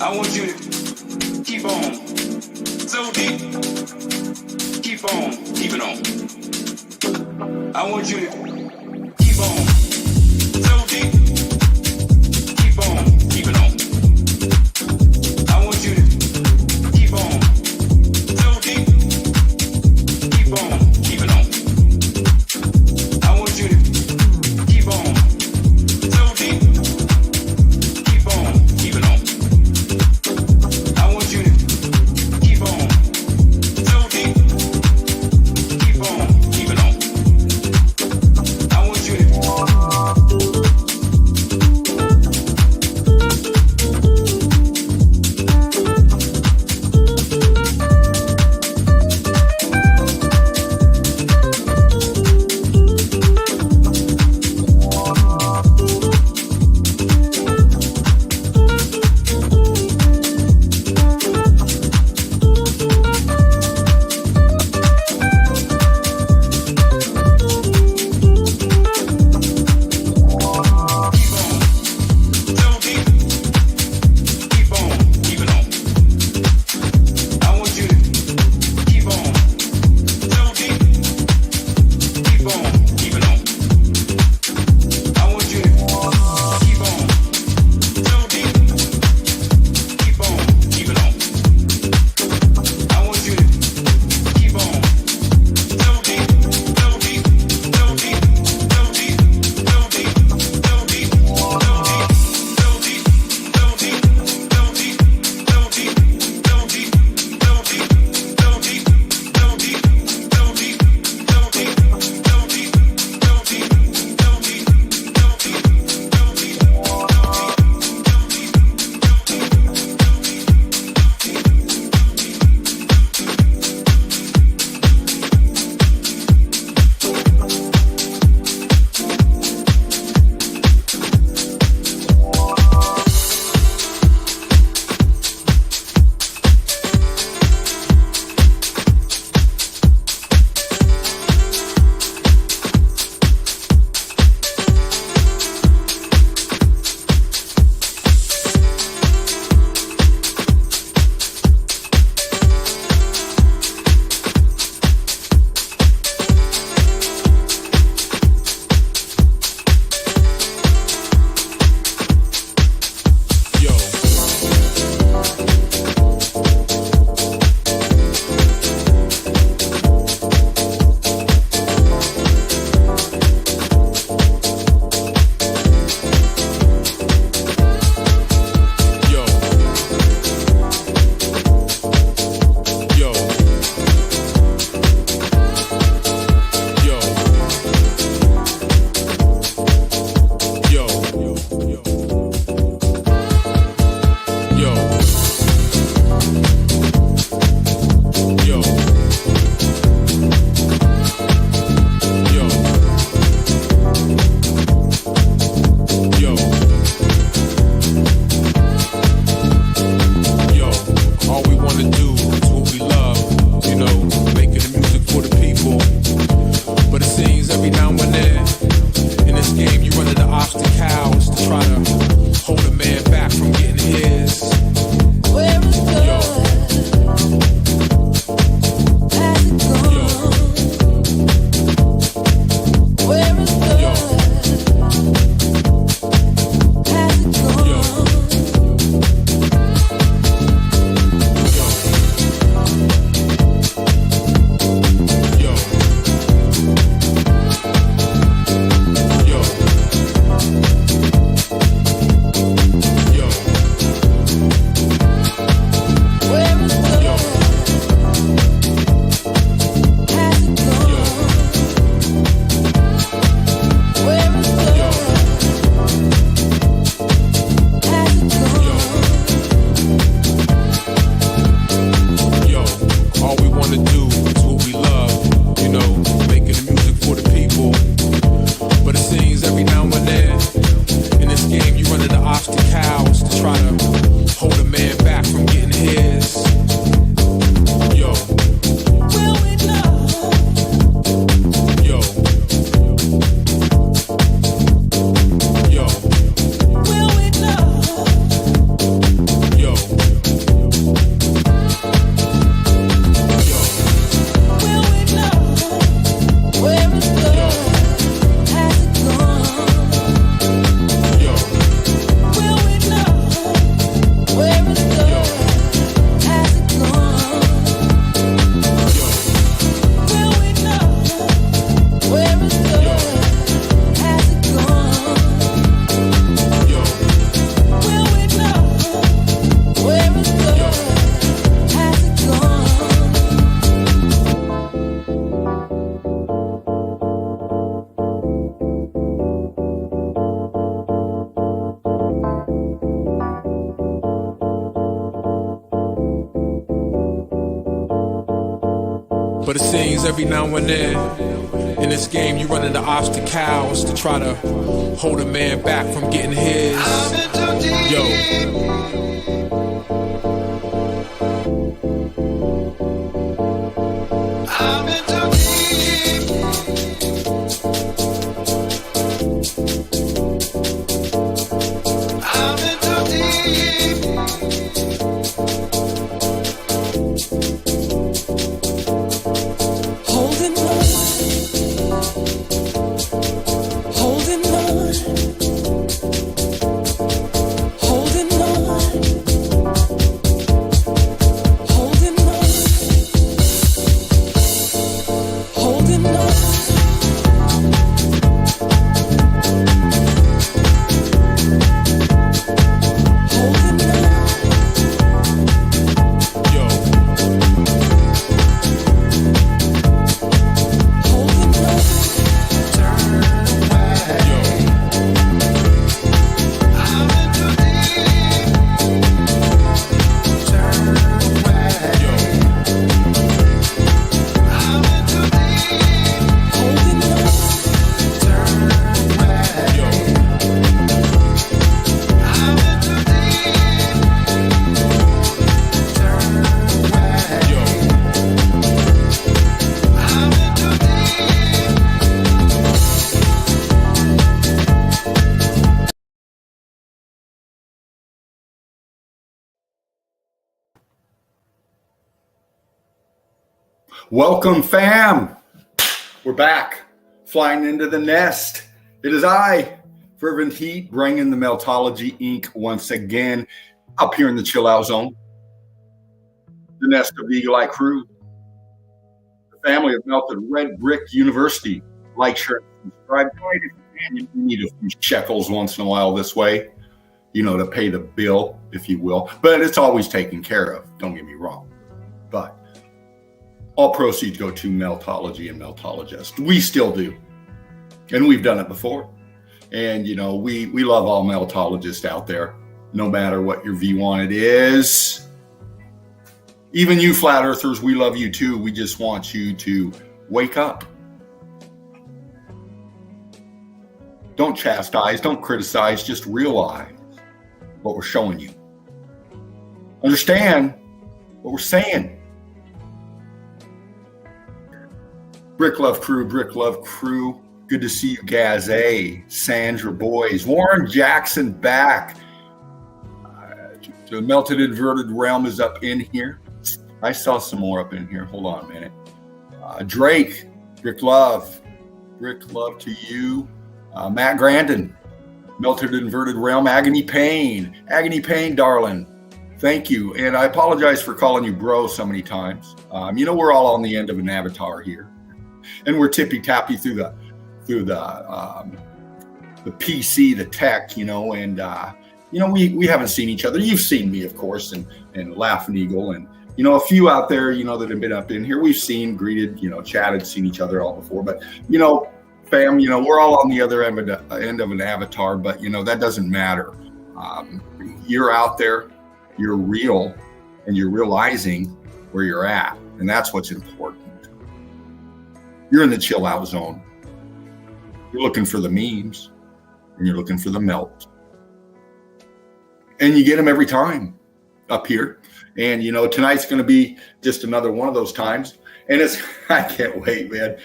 I want you to keep on so deep. Keep on keeping on. I want you to keep on so deep. Keep on keeping on. I want you to keep on so deep. Keep on keeping on. I want you to keep on so deep. Keep on keeping on. I want you to keep on so deep. Keep on keeping on. But it seems every now and then in this game you run into obstacles to try to hold a man back from getting his. Yo. I'm in too deep. I'm in too deep. Holding on. Holding on. Holding on. Holding on. Holding on. Holding on. Yo. Holding on. Turn away. Yo. I'm in too deep. Turn away. Yo. I'm in too deep. Holding on. Turn away. Yo. I'm in too deep. Turn away. Yo. I'm in too deep. Welcome, fam. We're back, flying into the nest. It is I, Fervent Heat, bringing the Meltology Inc. once again up here in the chill out zone. The nest of the Eagle Eye crew, the family of Melted Red Brick University. Like, share, and subscribe. You need a few shekels once in a while this way, to pay the bill, if you will. But it's always taken care of. Don't get me wrong. But all proceeds go to Meltology and Meltologists. We still do. And we've done it before. And, we love all Meltologists out there, no matter what your view on it is. Even you flat earthers, we love you too. We just want you to wake up. Don't chastise, don't criticize, just realize what we're showing you. Understand what we're saying. Brick Love Crew. Good to see you, Gazé, Sandra Boys, Warren Jackson back. The Melted Inverted Realm is up in here. I saw some more up in here. Hold on a minute. Drake, Brick Love to you. Matt Grandin, Melted Inverted Realm, Agony Pain, darling. Thank you. And I apologize for calling you bro so many times. We're all on the end of an avatar here. And we're tippy-tappy through the PC, the tech, and we haven't seen each other. You've seen me, of course, and Laughing Eagle, and a few out there, that have been up in here. We've seen, greeted, chatted, seen each other all before. But fam, we're all on the other end of an avatar. But that doesn't matter. You're out there, you're real, and you're realizing where you're at, and that's what's important. You're in the chill out zone. You're looking for the memes, and you're looking for the melt. And you get them every time up here. And, tonight's going to be just another one of those times. And I can't wait, man.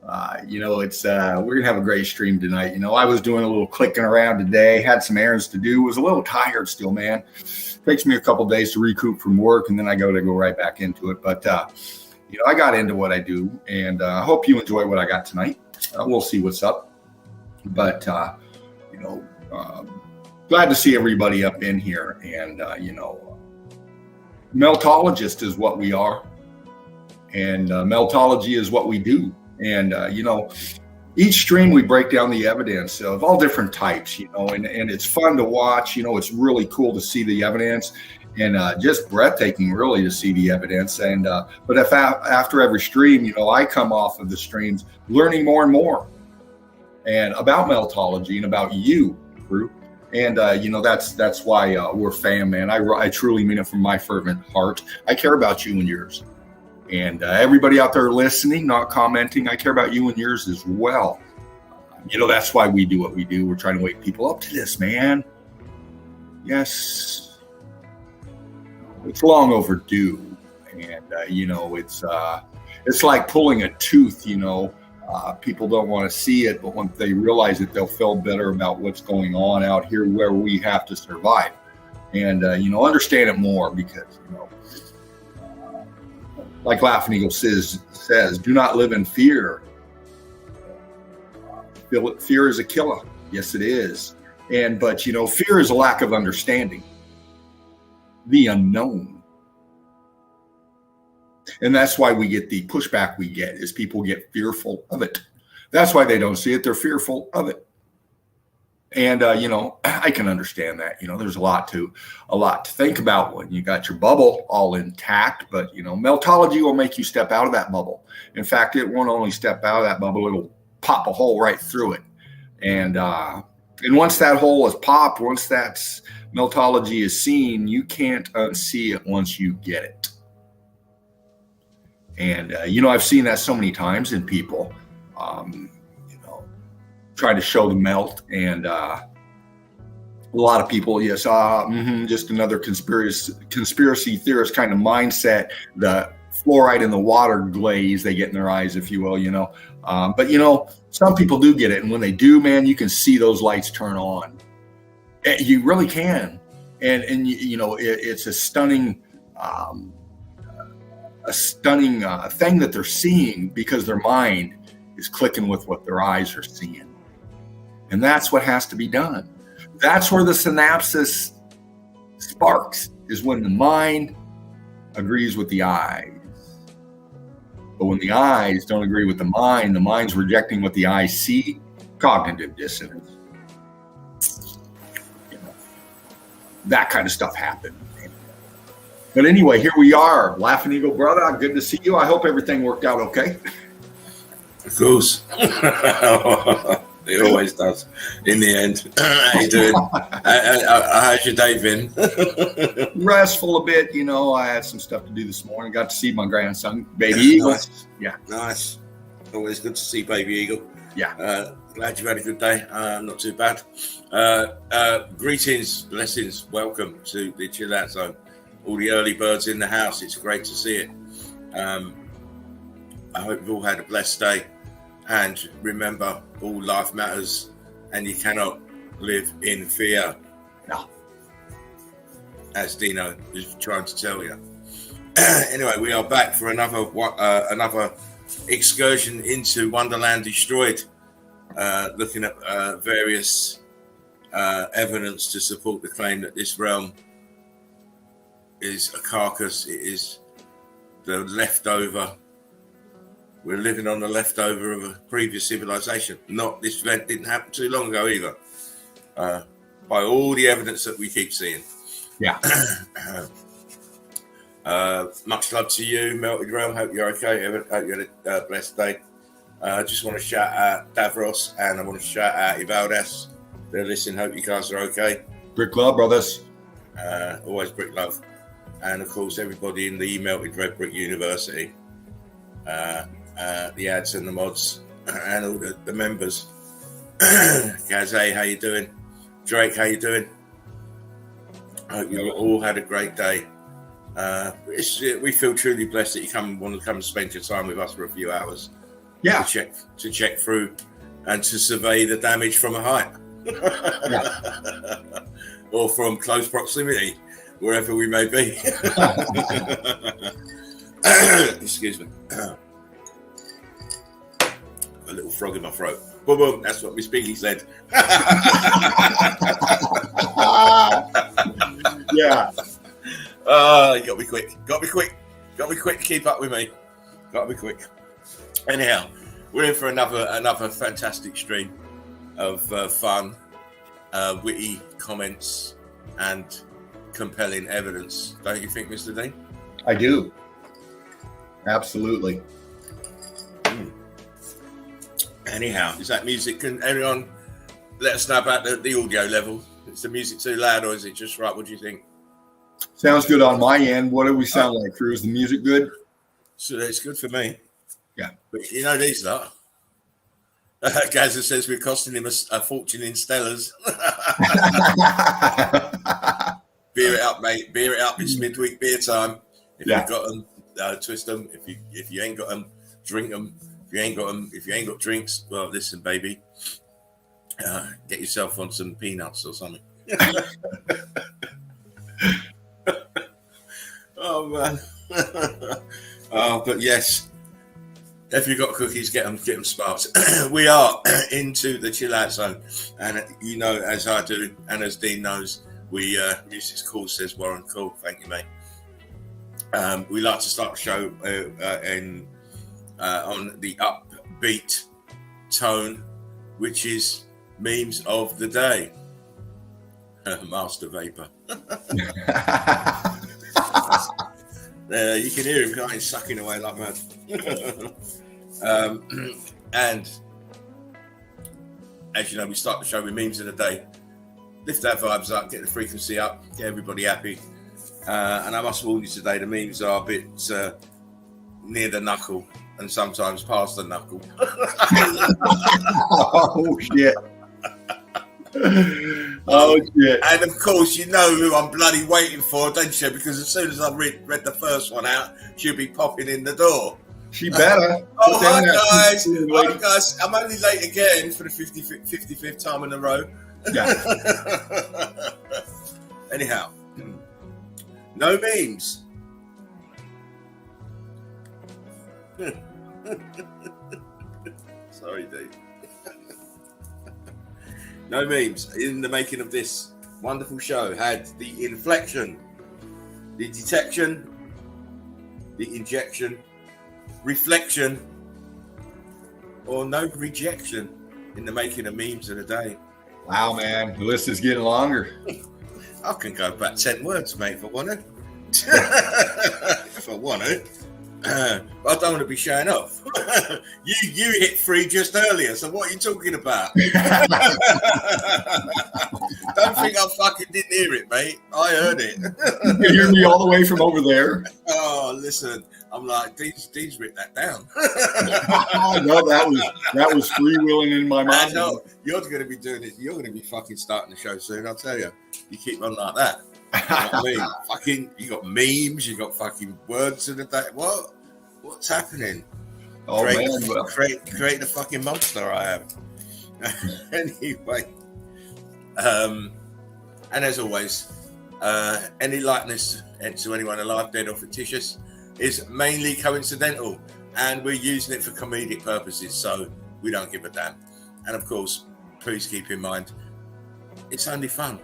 We're going to have a great stream tonight. I was doing a little clicking around today, had some errands to do, was a little tired still, man. Takes me a couple days to recoup from work, and then I go right back into it. But, I got into what I do, and I hope you enjoy what I got tonight. We'll see what's up. But, glad to see everybody up in here. And, Meltologist is what we are. And Meltology is what we do. And, each stream we break down the evidence of all different types, and it's fun to watch. It's really cool to see the evidence. And just breathtaking, really, to see the evidence. And but if after every stream, I come off of the streams learning more and more, and about Meltology and about you, crew. And that's why we're fam, man. I truly mean it from my fervent heart. I care about you and yours. And everybody out there listening, not commenting, I care about you and yours as well. That's why we do what we do. We're trying to wake people up to this, man. Yes, it's long overdue. And, it's like pulling a tooth, people don't want to see it, but once they realize it, they'll feel better about what's going on out here where we have to survive. And, understand it more because, like Laughing Eagle says, do not live in fear. Fear is a killer. Yes, it is. But fear is a lack of understanding. The unknown. And that's why we get the pushback we get is people get fearful of it. That's why they don't see it. They're fearful of it. And, I can understand that. There's a lot to think about when you got your bubble all intact. But, meltology will make you step out of that bubble. In fact, it won't only step out of that bubble, it'll pop a hole right through it. And once that hole is popped, once that's meltology is seen, you can't unsee it once you get it. And, I've seen that so many times in people, try to show the melt. And a lot of people, yes, just another conspiracy theorist kind of mindset, the fluoride in the water glaze they get in their eyes, if you will, But, some people do get it. And when they do, man, you can see those lights turn on. You really can. And it's a stunning thing that they're seeing because their mind is clicking with what their eyes are seeing. And that's what has to be done. That's where the synapses sparks, is when the mind agrees with the eyes. But when the eyes don't agree with the mind's rejecting what the eyes see, cognitive dissonance. That kind of stuff happens. But anyway, here we are. Laughing Eagle brother, good to see you. I hope everything worked out okay. Of course. It always does in the end. How you doing? How's your day been? Restful a bit. I had some stuff to do this morning. Got to see my grandson, Baby Eagle. Nice. Yeah. Nice. Always good to see Baby Eagle. Yeah. Glad you had a good day. Not too bad. Greetings, blessings, welcome to the Chill Out Zone. All the early birds in the house. It's great to see it. I hope you've all had a blessed day. And remember, all life matters, and you cannot live in fear. No. As Dino is trying to tell you. Anyway, we are back for another excursion into Wonderland Destroyed, looking at various evidence to support the claim that this realm is a carcass. It is the leftover. We're living on the leftover of a previous civilization. This event didn't happen too long ago either. By all the evidence that we keep seeing. Yeah. Much love to you, Melted Realm. Hope you're okay. Hope you had a blessed day. I just want to shout out Davros, and I want to shout out Ivaldas. They're listening. Hope you guys are okay. Brick love, brothers. Always brick love. And of course, everybody in the Melted Red Brick University. The ads and the mods and all the members. Gazay, how you doing? Drake, how you doing? Hope you all had a great day. We feel truly blessed that you want to come and spend your time with us for a few hours. Yeah. To check through and to survey the damage from a height. Yeah. Or from close proximity, wherever we may be. Excuse me. A little frog in my throat. Boom, boom. That's what Miss Piggy said. Yeah. You got to be quick. Got to be quick to keep up with me. Got to be quick. Anyhow, we're in for another fantastic stream of fun, witty comments, and compelling evidence. Don't you think, Mr. Dean? I do. Absolutely. Anyhow, is that music? Can anyone let us know about the audio level? Is the music too loud or is it just right? What do you think? Sounds good on my end. What do we sound like, Cruz? The music good? So it's good for me. Yeah. But you know these lot. Gazza says we're costing him a fortune in Stellas. Beer it up, mate. Beer it up. It's midweek beer time. If you've got them, twist them. If you ain't got them, drink them. If you ain't got drinks, well, listen, baby. Get yourself on some peanuts or something. Oh man. But yes. If you've got cookies, get them sparks. We are into the chill out zone. And you know, as I do, and as Dean knows, we music's cool, says Warren. Cool, thank you, mate. We like to start the show on the upbeat tone, which is memes of the day. Master Vapor. You can hear him kind of sucking away like mad. And as you know, we start the show with memes of the day. Lift our vibes up, get the frequency up, get everybody happy. And I must warn you today, the memes are a bit near the knuckle and sometimes past the knuckle. Oh, shit. Oh, shit. And of course, you know who I'm bloody waiting for, don't you? Because as soon as I read the first one out, she'll be popping in the door. She better. Hi guys. I'm only late again for the 55th time in a row. Yeah. Anyhow, no memes. Sorry, Dave. No memes. In the making of this wonderful show had the inflection, the detection, the injection, reflection, or no rejection in the making of memes of the day. Wow, man. The list is getting longer. I can go back 10 words, mate, if I want to. If I want to. I don't want to be showing off. You hit 3 just earlier, so what are you talking about? Don't think I fucking didn't hear it, mate. I heard it. You can hear me all the way from over there. Oh, listen. I'm like, Dean's written that down. No, that was freewheeling in my mind. I know. You're going to be doing it. You're going to be fucking starting the show soon, I'll tell you. You keep on like that. You know what I mean? Fucking, you got memes, you got fucking words of the day. What's happening? Oh, man. Create the fucking monster I am. Anyway. And as always, any likeness to anyone alive, dead or fictitious is mainly coincidental, and we're using it for comedic purposes, so we don't give a damn. And of course, please keep in mind, it's only fun.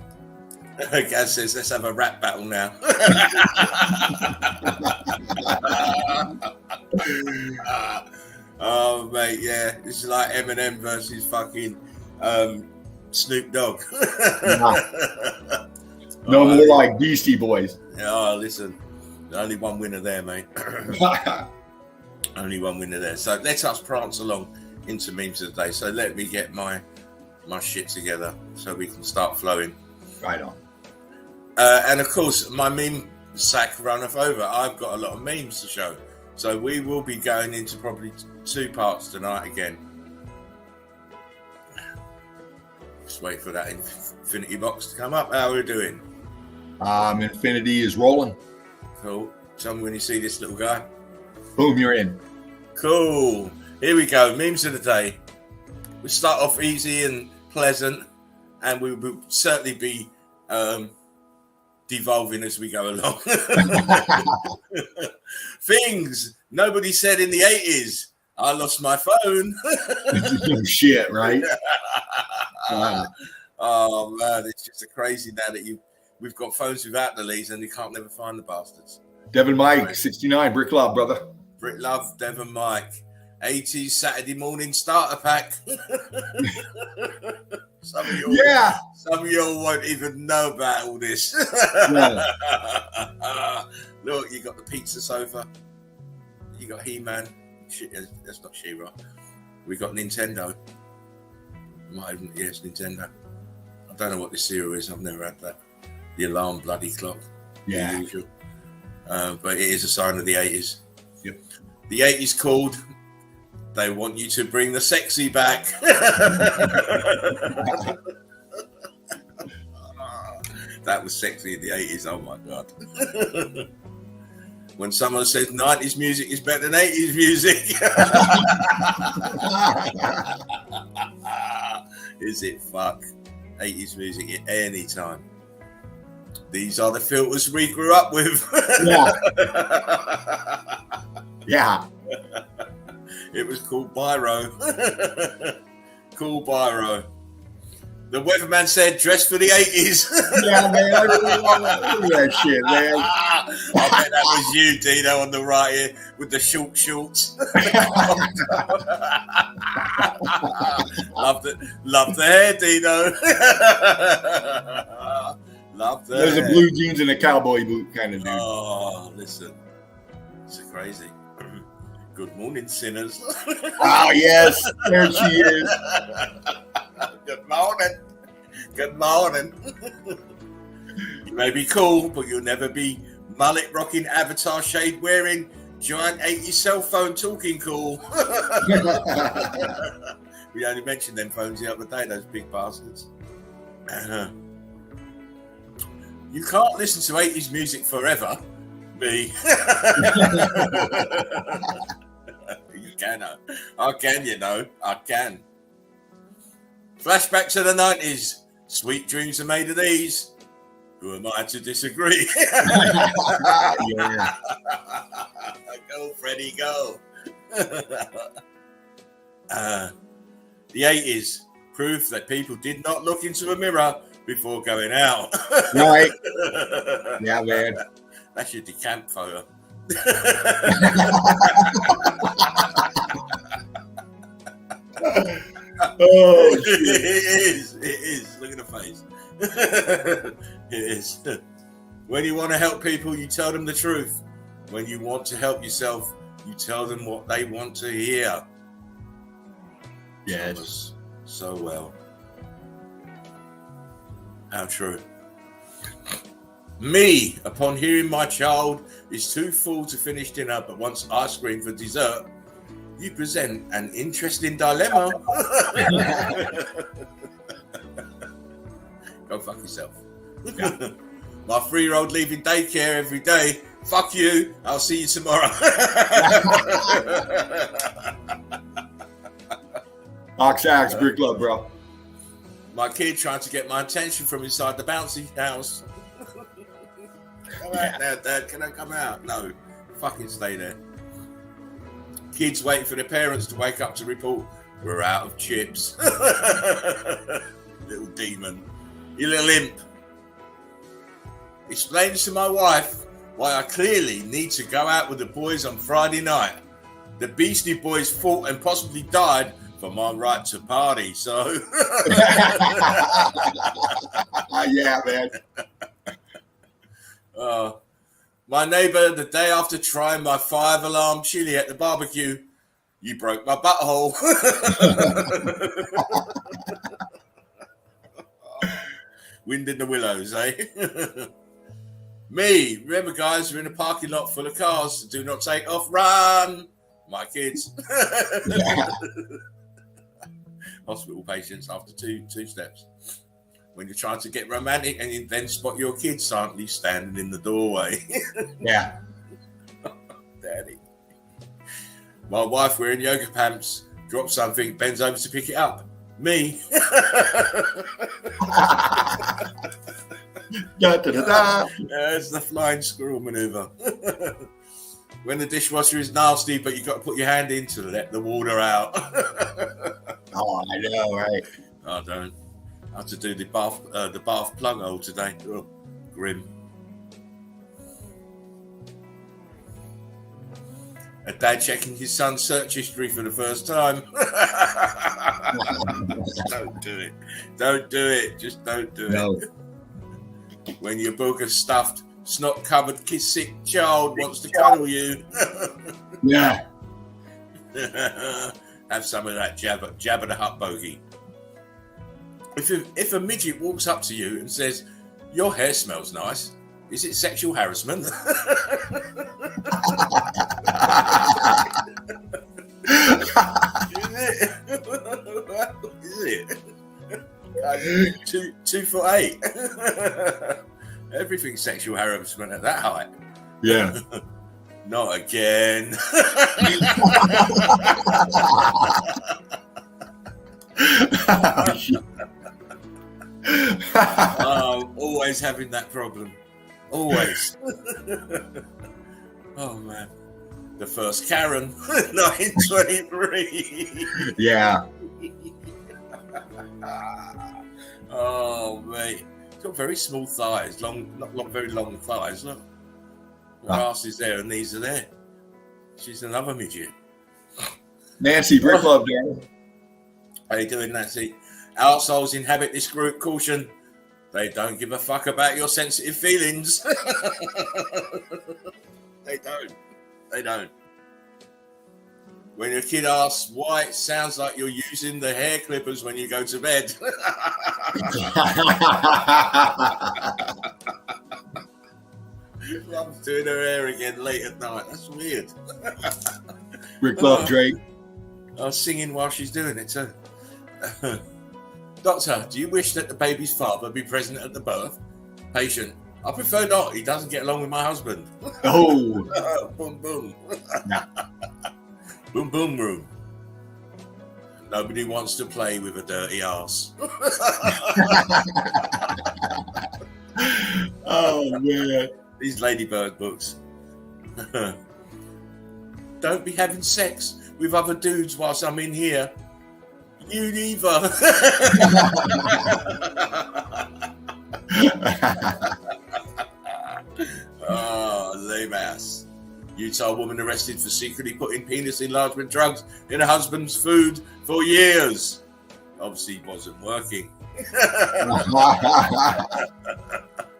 Gaz says, let's have a rap battle now. Oh, mate, yeah. This is like Eminem versus fucking Snoop Dogg. No more like Beastie Boys. Oh, listen. Only one winner there, mate. Only one winner there. So let us prance along into memes of the day. So let me get my shit together so we can start flowing. Right on. And of course, my meme sack runneth over. I've got a lot of memes to show. So we will be going into probably 2 parts tonight again. Just wait for that infinity box to come up. How are we doing? Infinity is rolling. Cool. Tell me when you see this little guy. Boom, you're in. Cool. Here we go. Memes of the day. We start off easy and pleasant, and we will certainly be devolving as we go along. Things nobody said in the 80s. I lost my phone. Shit, right? Oh man, it's just crazy now that we've got phones without the leads and you can't never find the bastards. Devin Mike, 69, Brick Love, brother. Brick Love, Devin Mike. 80s Saturday morning starter pack. Some of you won't even know about all this. Yeah. Look, you got the pizza sofa. You got He-Man. That's not She-Ra. We got Nintendo. Yes, Nintendo. I don't know what this cereal is. I've never had that. The alarm bloody clock. Yeah. The usual. But it is a sign of the 80s. Yep. The 80s called. They want you to bring the sexy back. That was sexy in the 80s. Oh my God. When someone says 90s music is better than 80s music. Is it fuck? 80s music at any time. These are the filters we grew up with. Yeah. Yeah. It was called Biro. Cool Biro. The weatherman said, dress for the 80s. Yeah, man. I really want that shit, man. I bet that was you, Dino, on the right here with the short shorts. Love the hair, Dino. Love the There's hair. a blue jeans and a cowboy boot kind of dude. Oh, listen. It's crazy. Good morning, sinners. Oh, yes. There she is. Good morning. Good morning. You may be cool, but you'll never be mullet rocking, avatar shade wearing, giant 80s cell phone talking cool. We only mentioned them phones the other day, those big bastards. You can't listen to 80s music forever. Me. You can. I can, you know. I can. Flashback to the 90s. Sweet dreams are made of these. Who am I to disagree? Yeah. Go, Freddie, go. The 80s. Proof that people did not look into a mirror before going out. Right. Yeah, man. That's your decamp photo. Oh, It is. Look at the face. It is. When you want to help people, you tell them the truth. When you want to help yourself, you tell them what they want to hear. yes. So well. How true. Me, upon hearing my child is too full to finish dinner but wants ice cream for dessert, you present an interesting dilemma. Go fuck yourself. Yeah. My 3-year-old leaving daycare every day. Fuck you. I'll see you tomorrow. Ox axe, brick love, bro. My kid trying to get my attention from inside the bouncy house. Come out there, Dad. Can I come out? No. Fucking stay there. Kids waiting for their parents to wake up to report we're out of chips. Little demon. You little imp. Explains to my wife why I clearly need to go out with the boys on Friday night. The Beastie Boys fought and possibly died for my right to party, so... Yeah, man. My neighbour, the day after trying my 5-alarm chili at the barbecue, you broke my butthole. Wind in the willows, eh? Me, remember guys, we're in a parking lot full of cars, so do not take off, run! My kids. Hospital patients after two steps. When you're trying to get romantic and you then spot your kid silently standing in the doorway. Yeah. Daddy. My wife wearing yoga pants, drops something, bends over to pick it up. Me. Da, da, da, da. It's the flying squirrel maneuver. When the dishwasher is nasty, but you've got to put your hand in to let the water out. Oh, I know, right? I don't. I have to do the bath plug hole today. Oh, grim. A dad checking his son's search history for the first time. Don't do it. Don't do it. Just don't do it. When your book is stuffed, snot-covered, sick child wants to cuddle you. Yeah. Have some of that Jabba the Hutt bogey. If a midget walks up to you and says, "Your hair smells nice," is it sexual harassment? 2'8". Everything's sexual harassment at that height. Yeah. Not again. Always having that problem. Always. Oh man. The first Karen, 1923. Yeah. Oh mate. It's got very small thighs, very long thighs. Look. Her ass is there and knees are there. She's another midget. Nancy, Brick Love, Danny. How you doing, Nancy? Arseholes inhabit this group. Caution. They don't give a fuck about your sensitive feelings. They don't. When your kid asks why it sounds like you're using the hair clippers when you go to bed. Loves doing her hair again late at night. That's weird. Brick Love, Drake. I was singing while she's doing it too. Doctor, do you wish that the baby's father be present at the birth? Patient, I prefer not. He doesn't get along with my husband. Oh. Boom, boom. Nah. Boom, boom, room. Nobody wants to play with a dirty ass. Oh, man. These Ladybird books. Don't be having sex with other dudes whilst I'm in here. You neither. Oh, lame ass. Utah woman arrested for secretly putting penis enlargement drugs in her husband's food for years. Obviously, it wasn't working. It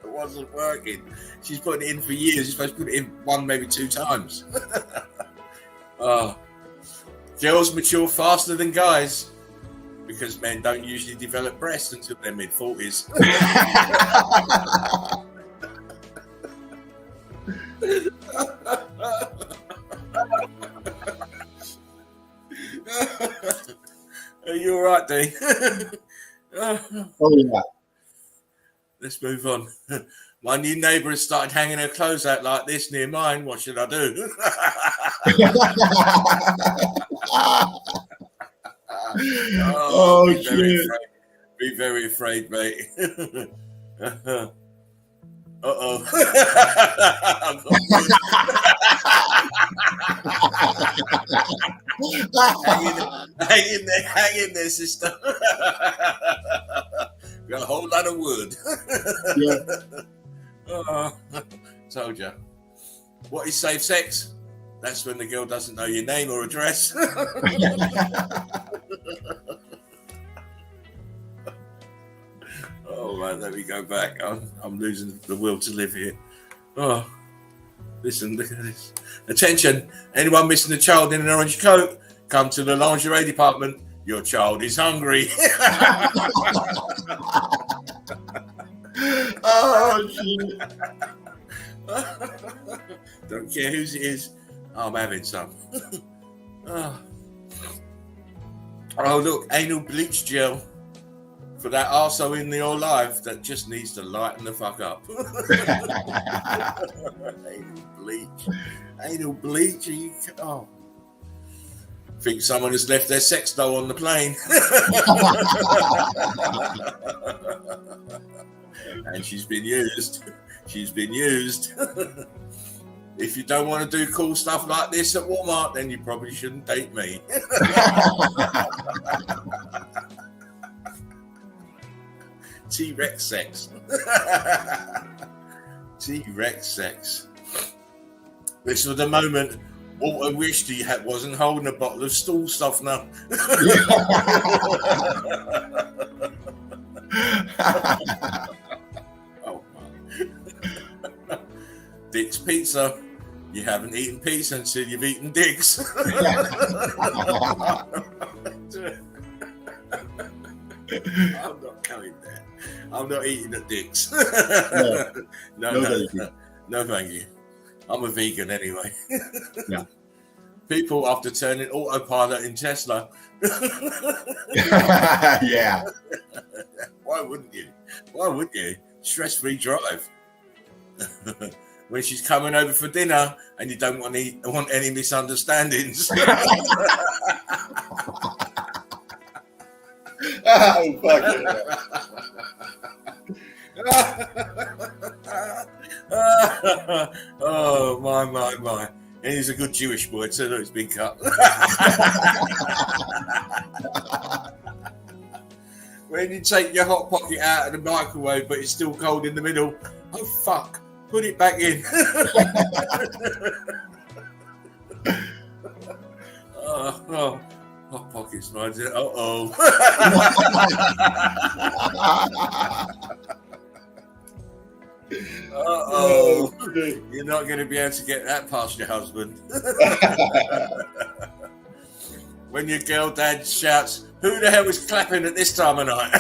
wasn't working. She's putting it in for years. She's supposed to put it in one, maybe 2 times. Girls mature faster than guys because men don't usually develop breasts until their mid-40s. Are you all right, D? Oh, yeah. Let's move on. My new neighbour has started hanging her clothes out like this near mine. What should I do? Oh, shit. Be very afraid, mate. Uh-oh. Hang in there, sister. Got a whole lot of wood. Yeah. Told you. What is safe sex? That's when the girl doesn't know your name or address. Oh, right, let me go back. I'm losing the will to live here. Oh, listen, look at this. Attention, anyone missing a child in an orange coat, come to the lingerie department. Your child is hungry. Oh, shit. Don't care whose it is. I'm having some. Oh, look, anal bleach gel for that arsehole in your life that just needs to lighten the fuck up. Anal bleach. Oh. Think someone has left their sex doll on the plane. And she's been used. If you don't want to do cool stuff like this at Walmart, then you probably shouldn't date me. T-Rex sex. T-Rex sex. This was the moment Walter wished he wasn't holding a bottle of stool softener. Oh, Dick's Pizza. You haven't eaten pizza until you've eaten Dick's. I'm not going there. I'm not eating at Dick's. No, thank you. I'm a vegan anyway. Yeah. people after turning autopilot in Tesla. Yeah. Why wouldn't you? Why would you? Stress-free drive. When she's coming over for dinner and you don't want any misunderstandings. Oh, fuck it. Oh, my. And he's a good Jewish boy, too. Look, it's been cut. When you take your Hot Pocket out of the microwave, but it's still cold in the middle, oh, fuck. Put it back in. Oh, Hot Pocket's nice. Uh-oh. Uh-oh. You're not going to be able to get that past your husband. When your girl dad shouts, "Who the hell is clapping at this time of night?"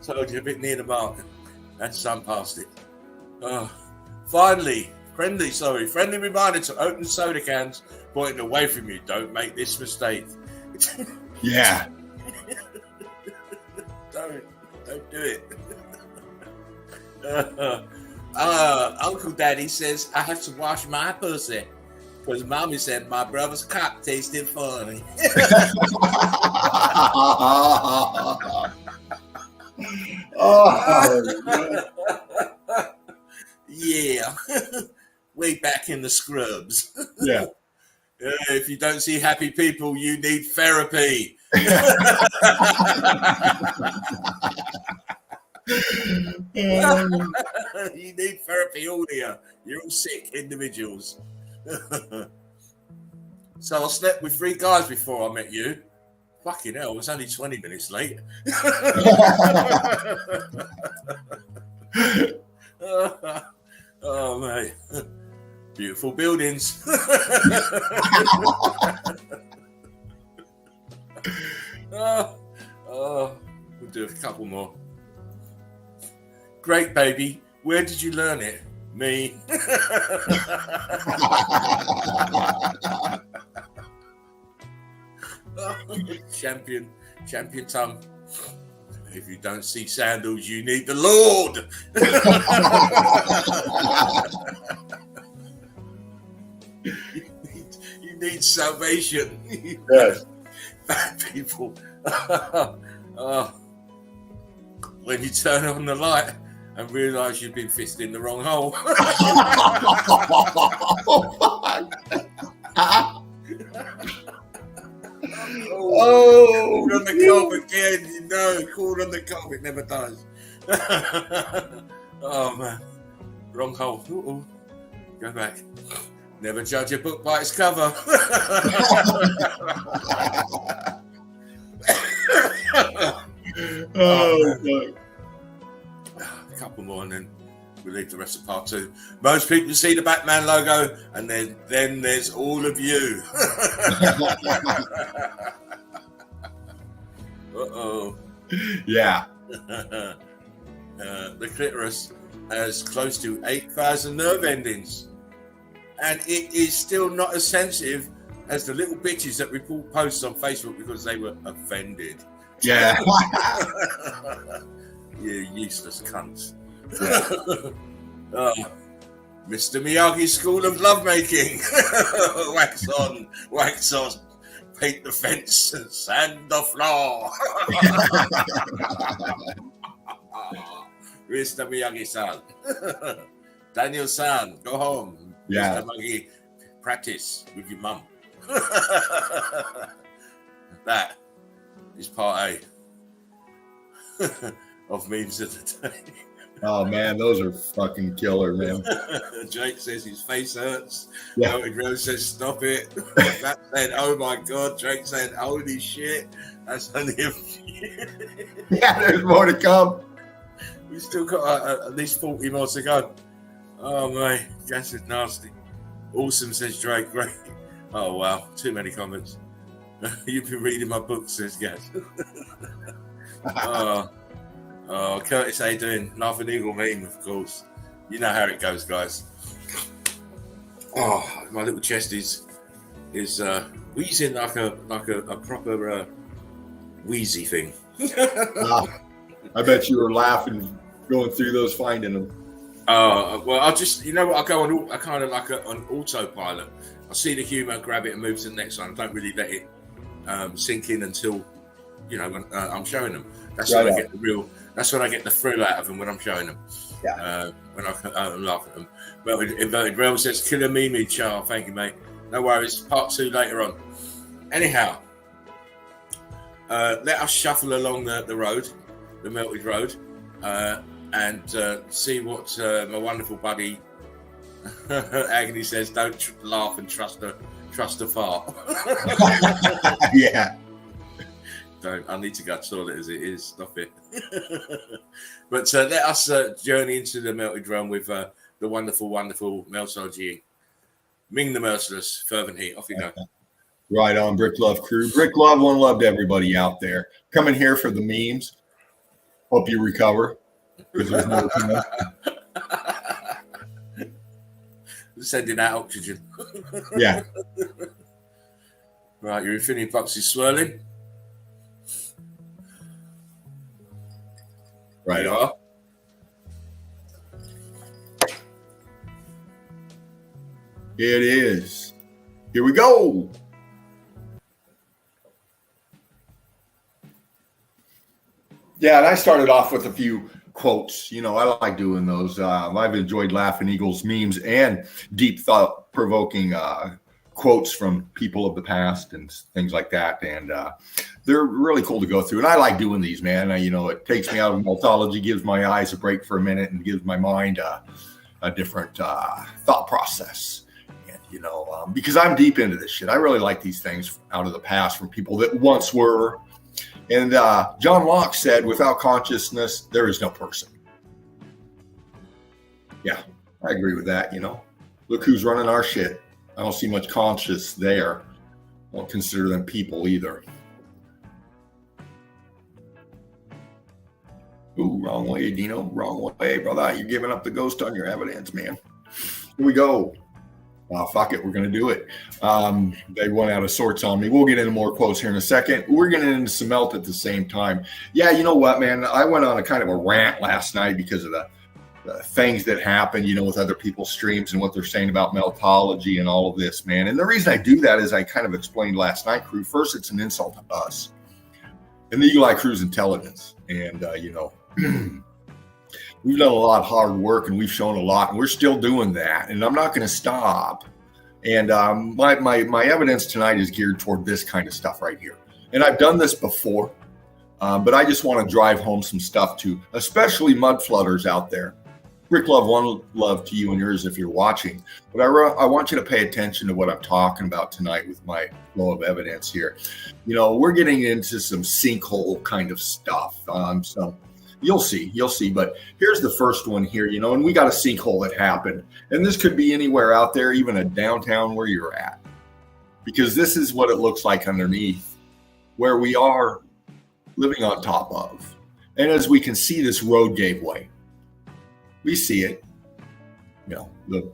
Told you a bit near the mark. That's some past it. Friendly reminder to open soda cans pointing away from you. Don't make this mistake. Yeah. Don't do it. Uncle Daddy says I have to wash my pussy because Mommy said my brother's cock tasted funny. Yeah. Way back in the scrubs. Yeah. If you don't see happy people, you need therapy. You need therapy, all here. You're all sick individuals. So I slept with 3 guys before I met you. Fucking hell, I was only 20 minutes late. Oh, mate. Beautiful buildings. We'll do a couple more. Great, baby. Where did you learn it? Me. Champion tongue. If you don't see sandals, you need the Lord. You need salvation. Yes. Bad people. When you turn on the light and realise you've been fisting the wrong hole. Call on the cob again, you know. Call on the cob, it never does. Oh man, wrong hole. Ooh. Go back. Never judge a book by its cover. A couple more and then we'll leave the rest of part 2. Most people see the Batman logo and then there's all of you. Uh-oh. Yeah. The clitoris has close to 8,000 nerve endings. And it is still not as sensitive as the little bitches that report posts on Facebook because they were offended. Yeah. You useless cunts. Mr. Miyagi's School of Lovemaking. Wax on, paint the fence and sand the floor. Mr. Miyagi-san. Daniel-san, go home. Yeah. Mr. Miyagi, practice with your mum. That is part A of memes of the day. Oh man, those are fucking killer, man. Jake says his face hurts. Yeah. Melted Rose says stop it. That said, oh my god. Drake said, holy shit. That's only a few. Yeah, there's more to come. We've still got at least 40 more to go. Oh mate, Gas is nasty. Awesome, says Drake. Great. Oh wow, too many comments. You've been reading my book, says Gas. Oh, Curtis, how you doing? Laughing Eagle meme, of course. You know how it goes, guys. Oh, my little chest is wheezing like a proper wheezy thing. I bet you were laughing going through those, finding them. Well, I'll just, I'll go on. I kind of like on autopilot. I see the humour, grab it, and move to the next one. I don't really let it sink in until when I'm showing them. That's right when I get the real. That's when I get the thrill out of them, when I'm showing them. Yeah. When I laugh at them. Well, Inverted Realm says, "Killer Mimi, Char." Thank you, mate. No worries. Part 2 later on. Anyhow, let us shuffle along the road, the melted road, and see what my wonderful buddy Agony says. Don't laugh and trust a fart. Yeah. Don't. I need to go to the toilet as it is. Stop it. But let us journey into the melted realm with the wonderful, wonderful Meltology. Ming the Merciless, Fervent Heat. Off you go. Right on, Brick Love crew. Brick Love, one love to everybody out there. Coming here for the memes. Hope you recover, because there's more coming. Sending out oxygen. Yeah. Right, your infinity box is swirling. Right on. It is. Here we go. Yeah, and I started off with a few quotes. I like doing those. I've enjoyed Laughing Eagles memes and deep thought-provoking quotes from people of the past and things like that. And they're really cool to go through. And I like doing these, man. It takes me out of Meltology, gives my eyes a break for a minute, and gives my mind a different thought process. And, because I'm deep into this shit. I really like these things out of the past from people that once were. And John Locke said, without consciousness, there is no person. Yeah, I agree with that. Look who's running our shit. I don't see much conscious there. I don't consider them people either. Ooh, wrong way, Dino. Wrong way, brother. You're giving up the ghost on your evidence, man. Here we go. Fuck it. We're going to do it. They went out of sorts on me. We'll get into more quotes here in a second. We're getting into some melt at the same time. Yeah, you know what, man? I went on a kind of a rant last night because of the things that happen, with other people's streams and what they're saying about Meltology and all of this, man. And the reason I do that is I kind of explained last night, crew. First, it's an insult to us and the Eagle Eye Crew's intelligence. And, we've done a lot of hard work and we've shown a lot, and we're still doing that. And I'm not going to stop. And my evidence tonight is geared toward this kind of stuff right here. And I've done this before, but I just want to drive home some stuff to, especially mud flooders out there. Rick Love, one love to you and yours if you're watching. But I want you to pay attention to what I'm talking about tonight with my flow of evidence here. We're getting into some sinkhole kind of stuff. You'll see. But here's the first one here, and we got a sinkhole that happened. And this could be anywhere out there, even a downtown where you're at. Because this is what it looks like underneath where we are living on top of. And as we can see, this road gave way. We see it. The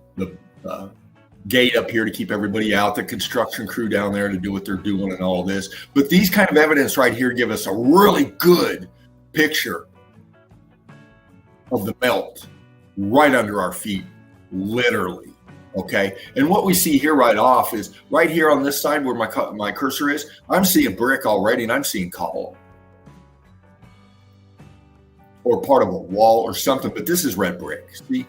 gate up here to keep everybody out, the construction crew down there to do what they're doing and all this. But these kind of evidence right here give us a really good picture of the melt right under our feet, literally. Okay. And what we see here right off is right here on this side where my cursor is, I'm seeing brick already, and I'm seeing column or part of a wall or something, but this is red brick. See?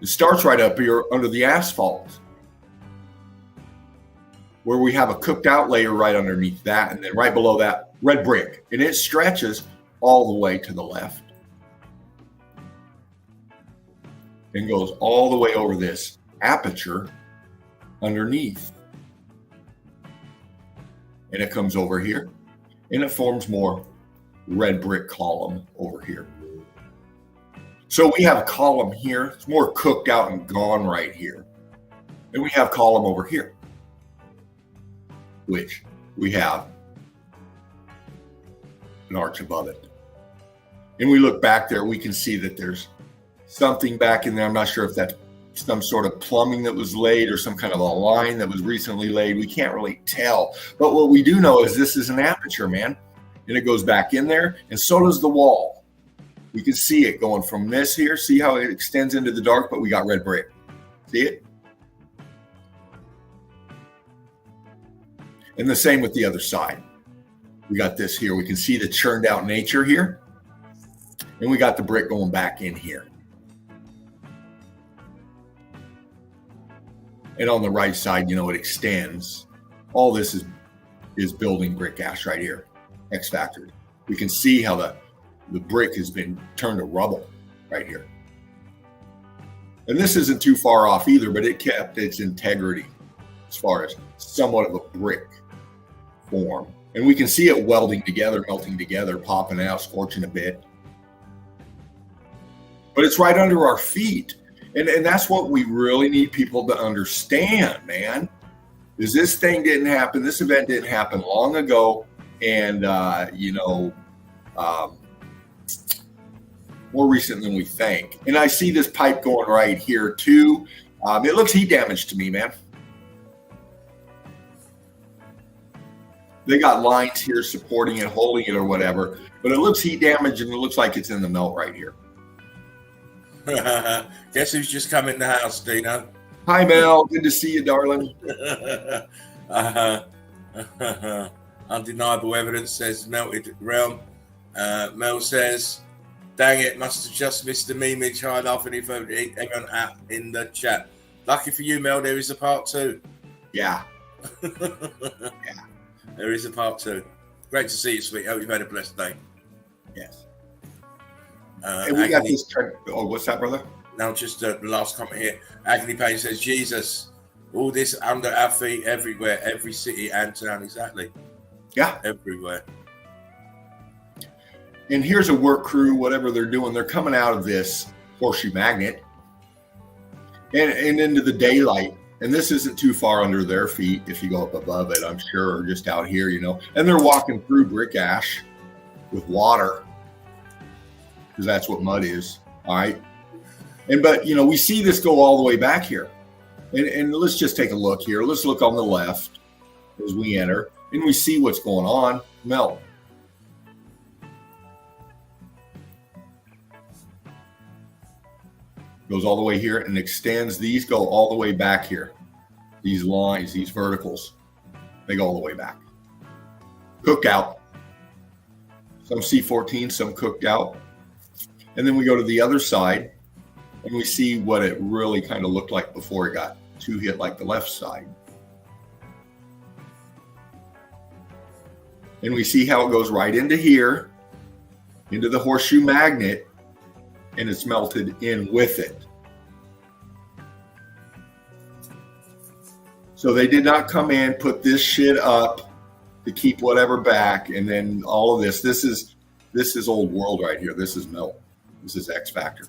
It starts right up here under the asphalt, where we have a cooked out layer right underneath that, and then right below that, red brick. And it stretches all the way to the left and goes all the way over this aperture underneath. And it comes over here, and it forms more red brick column over here. So we have a column here. It's more cooked out and gone right here. And we have column over here, which we have an arch above it. And we look back there, we can see that there's something back in there. I'm not sure if that's some sort of plumbing that was laid or some kind of a line that was recently laid. We can't really tell. But what we do know is this is an aperture, man. And it goes back in there, and so does the wall. We can see it going from this here. See how it extends into the dark, but we got red brick. See it? And the same with the other side. We got this here. We can see the churned out nature here. And we got the brick going back in here. And on the right side, it extends. All this is building brick ash right here, X-factored. We can see how the brick has been turned to rubble right here. And this isn't too far off either, but it kept its integrity as far as somewhat of a brick form. And we can see it welding together, melting together, popping out, scorching a bit. But it's right under our feet. And that's what we really need people to understand, man, is this thing didn't happen. This event didn't happen long ago. And, more recent than we think. And I see this pipe going right here too. It looks heat damaged to me, man. They got lines here supporting it, holding it or whatever, but it looks heat damaged and it looks like it's in the melt right here. Guess who's just come in the house, Dino? Hi, Mel. Good to see you, darling. Undeniable evidence says melted realm. Mel says, dang it, must have just missed the memeage. High laughing if everyone in the chat. Lucky for you, Mel, there is a part 2. Yeah. There is a part 2. Great to see you, sweet. Hope you've had a blessed day. Yes. And we got this. What's that, brother? Now, just the last comment here. Agony Payne says, Jesus, all this under our feet everywhere, every city and town. Exactly. Yeah. Everywhere. And here's a work crew, whatever they're doing. They're coming out of this horseshoe magnet and into the daylight. And this isn't too far under their feet if you go up above it, I'm sure, or just out here, And they're walking through brick ash with water, because that's what mud is. All right. But we see this go all the way back here. And let's just take a look here. Let's look on the left as we enter, and we see what's going on. Melt. Goes all the way here and extends. These go all the way back here. These lines, these verticals, they go all the way back. Cooked out. Some C14, some cooked out. And then we go to the other side and we see what it really kind of looked like before it got too hit like the left side. And we see how it goes right into here, into the horseshoe magnet, and it's melted in with it. So they did not come in, put this shit up to keep whatever back, and then all of this. This is old world right here. This is melt. This is X factor.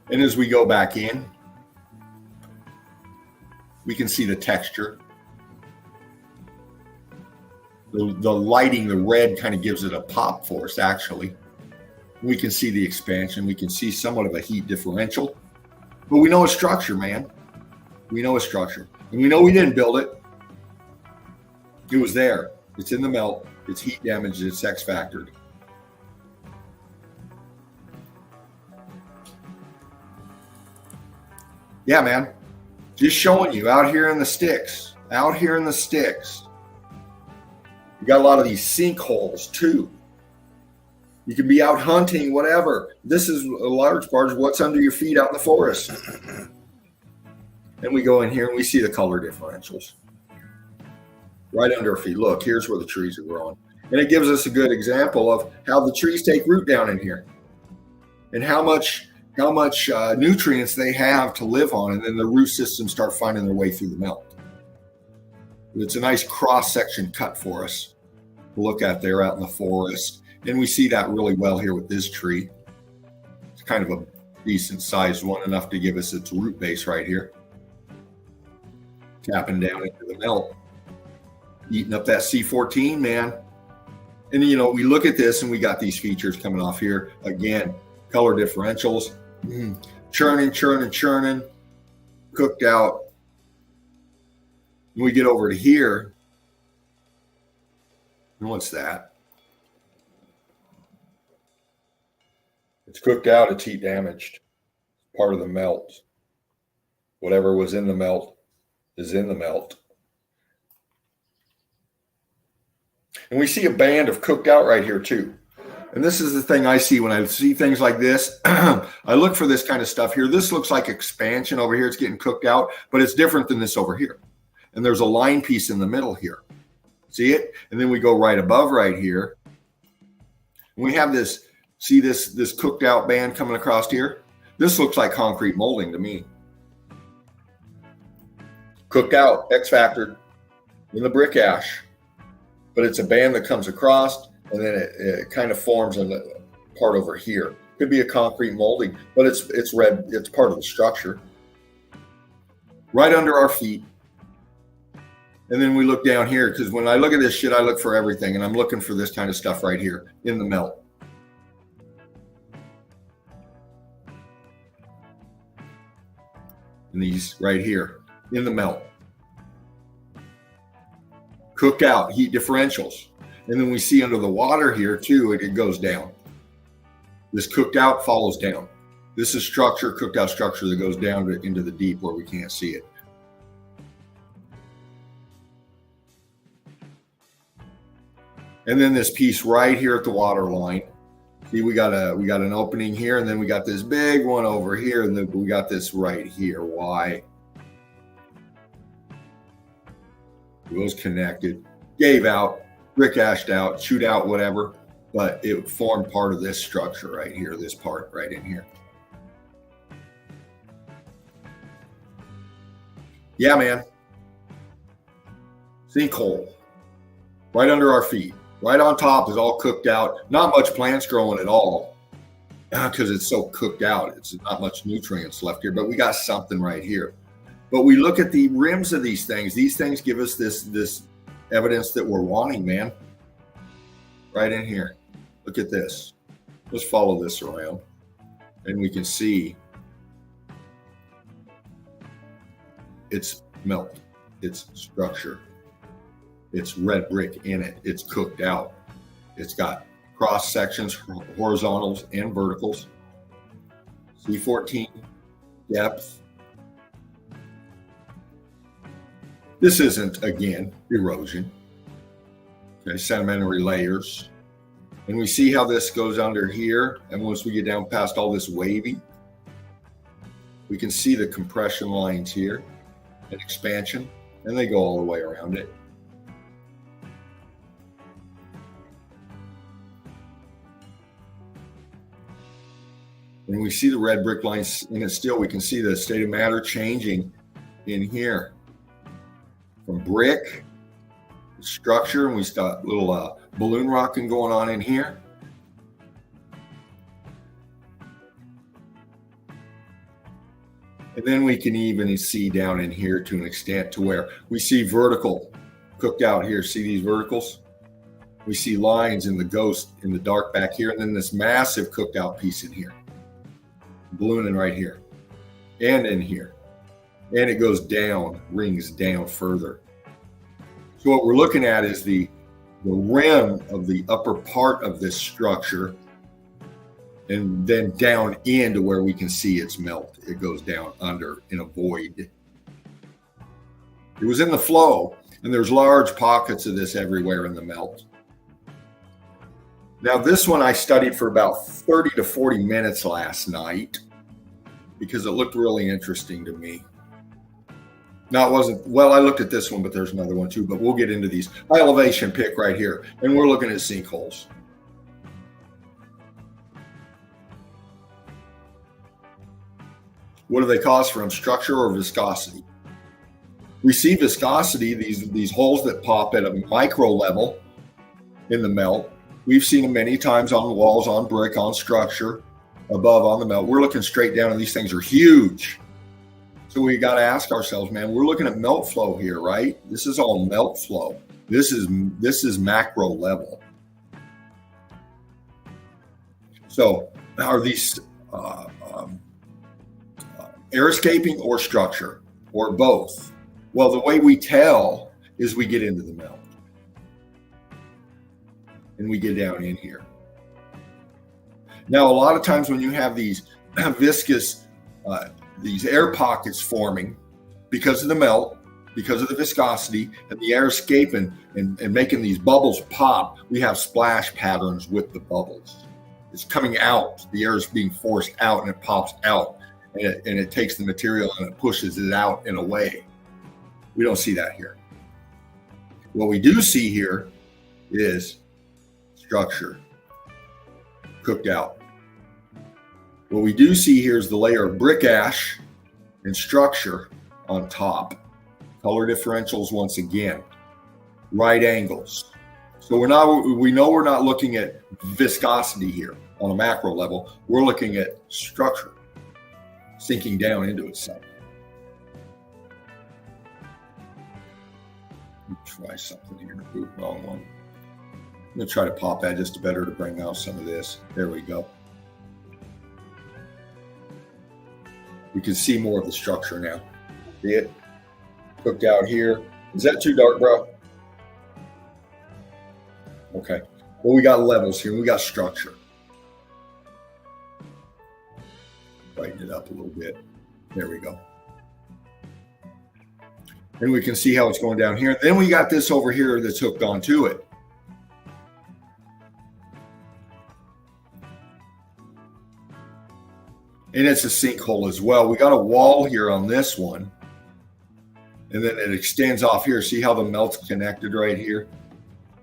And as we go back in, we can see the texture. The lighting, the red kind of gives it a pop for us, actually. We can see the expansion. We can see somewhat of a heat differential. But we know it's structure, man. We know it's structure. And we know we didn't build it. It was there. It's in the melt. It's heat damaged. It's X factored. Yeah, man. Just showing you out here in the sticks. Out here in the sticks. You got a lot of these sinkholes too. You can be out hunting, whatever. This is a large part of what's under your feet out in the forest. And we go in here and we see the color differentials. Right under our feet. Look, here's where the trees are growing. And it gives us a good example of how the trees take root down in here. And how much nutrients they have to live on. And then the root systems start finding their way through the melt. It's a nice cross-section cut for us to look at there out in the forest. And we see that really well here with this tree. It's kind of a decent sized one, enough to give us its root base right here. Tapping down into the melt. eating up that C14, man. And, we look at this and we got these features coming off here. Again, color differentials, churning, cooked out. When we get over to here, and what's that? It's cooked out, it's heat damaged. Part of the melt. Whatever was in the melt is in the melt. And we see a band of cooked out right here too. And this is the thing I see when I see things like this. I look for this kind of stuff here. This looks like expansion over here. It's getting cooked out, but it's different than this over here. And there's a line piece in the middle here. See it? And then we go right above right here. And we have this, see this cooked out band coming across here? This looks like concrete molding to me. Cooked out, X-factored in the brick ash. But it's a band that comes across, and then it kind of forms in the part over here. Could be a concrete molding, but it's red. It's part of the structure. Right under our feet. And then we look down here, because when I look at this shit, I look for everything, and I'm looking for this kind of stuff right here in the melt. And these right here in the melt. Cooked out, heat differentials. And then we see under the water here too, it goes down. This cooked out follows down. This is structure, cooked out structure that goes down into the deep where we can't see it. And then this piece right here at the water line. See, we got an opening here, and then we got this big one over here, and then we got this right here. Why? It was connected, gave out, brick ashed out, chewed out, whatever, but it formed part of this structure right here, this part right in here. Yeah, man. Sinkhole. Right under our feet. Right on top is all cooked out. Not much plants growing at all because it's so cooked out. It's not much nutrients left here, but we got something right here. But we look at the rims of these things. These things give us this evidence that we're wanting, man. Right in here. Look at this. Let's follow this around. And we can see it's melt. It's structure. It's red brick in it. It's cooked out. It's got cross sections, horizontals and verticals. C14, depth. This isn't, again, erosion. Okay, sedimentary layers. And we see how this goes under here. And once we get down past all this wavy, we can see the compression lines here and expansion, and they go all the way around it. And we see the red brick lines in it still. We can see the state of matter changing in here. From brick, structure, and we got little balloon rocking going on in here. And then we can even see down in here to an extent to where we see vertical cooked out here. See these verticals? We see lines in the ghost in the dark back here, and then this massive cooked out piece in here. Ballooning right here and in here. And it goes down, rings down further. So what we're looking at is the rim of the upper part of this structure, and then down into where we can see its melt. It goes down under in a void. It was in the flow, and there's large pockets of this everywhere in the melt. Now this one I studied for about 30 to 40 minutes last night because it looked really interesting to me. Now it wasn't, well, I looked at this one, but there's another one too, but we'll get into these. High elevation pick right here, and we're looking at sinkholes. What do they cause from, structure or viscosity? We see viscosity, these holes that pop at a micro level in the melt. We've seen them many times on the walls, on brick, on structure, above on the melt. We're looking straight down, and these things are huge. So we got to ask ourselves, man, we're looking at melt flow here, right? This is all melt flow. This is macro level. So are these air escaping or structure or both? Well, the way we tell is we get into the melt and we get down in here. Now, a lot of times when you have these viscous, these air pockets forming because of the melt, because of the viscosity, and the air escaping and making these bubbles pop, we have splash patterns with the bubbles. It's coming out. The air is being forced out and it pops out, and it takes the material and it pushes it out in a way. We don't see that here. What we do see here is structure, cooked out. What we do see here is the layer of brick ash and structure on top. Color differentials once again, right angles. So we know we're not looking at viscosity here on a macro level. We're looking at structure sinking down into itself. Try something here. Ooh, wrong one. I'm gonna try to pop that just better to bring out some of this. There we go. We can see more of the structure now. See it? Cooked out here. Is that too dark, bro? Okay. Well, we got levels here. We got structure. Brighten it up a little bit. There we go. And we can see how it's going down here. Then we got this over here that's hooked onto it. And it's a sinkhole as well. We got a wall here on this one. And then it extends off here. See how the melt's connected right here?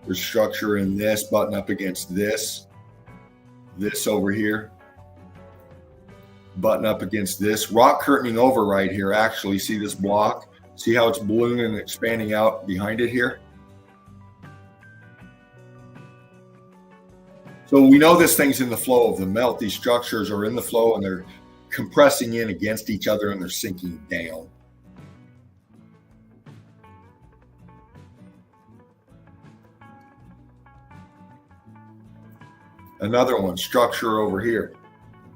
There's structure in this, button up against this. This over here. Button up against this. Rock curtaining over right here. Actually, see this block? See how it's ballooning and expanding out behind it here? So we know this thing's in the flow of the melt. These structures are in the flow and they're compressing in against each other and they're sinking down. Another one, structure over here.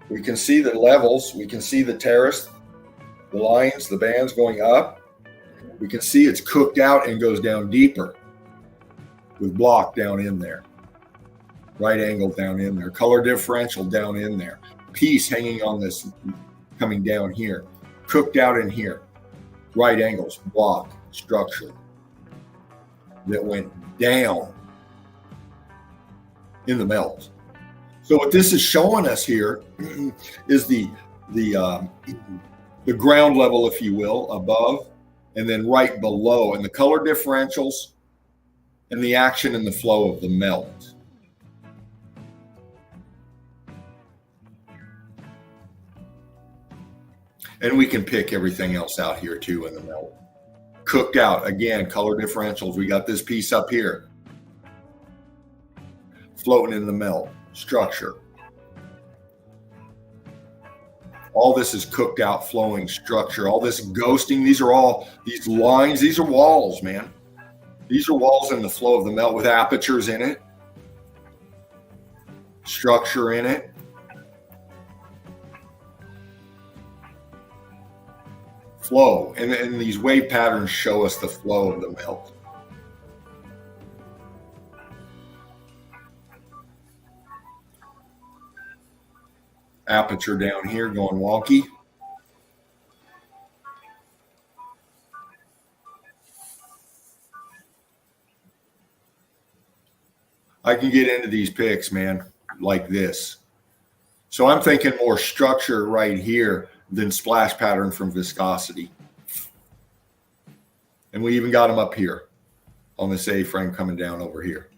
We can see the levels. We can see the terrace, the lines, the bands going up. We can see it's cooked out and goes down deeper with block down in there. Right angle down in there. Color differential down in there. Piece hanging on this, coming down here. Cooked out in here. Right angles, block, structure that went down in the melt. So what this is showing us here is the ground level, if you will, above and then right below, and the color differentials and the action and the flow of the melt. And we can pick everything else out here too in the melt. Cooked out, again, color differentials. We got this piece up here floating in the melt. Structure. All this is cooked out, flowing structure. All this ghosting. These are all these lines. These are walls, man. These are walls in the flow of the melt with apertures in it. Structure in it. Flow. And these wave patterns show us the flow of the melt. Aperture down here going wonky. I can get into these pics, man, like this. So I'm thinking more structure right here than splash pattern from viscosity. And we even got them up here on this A-frame coming down over here.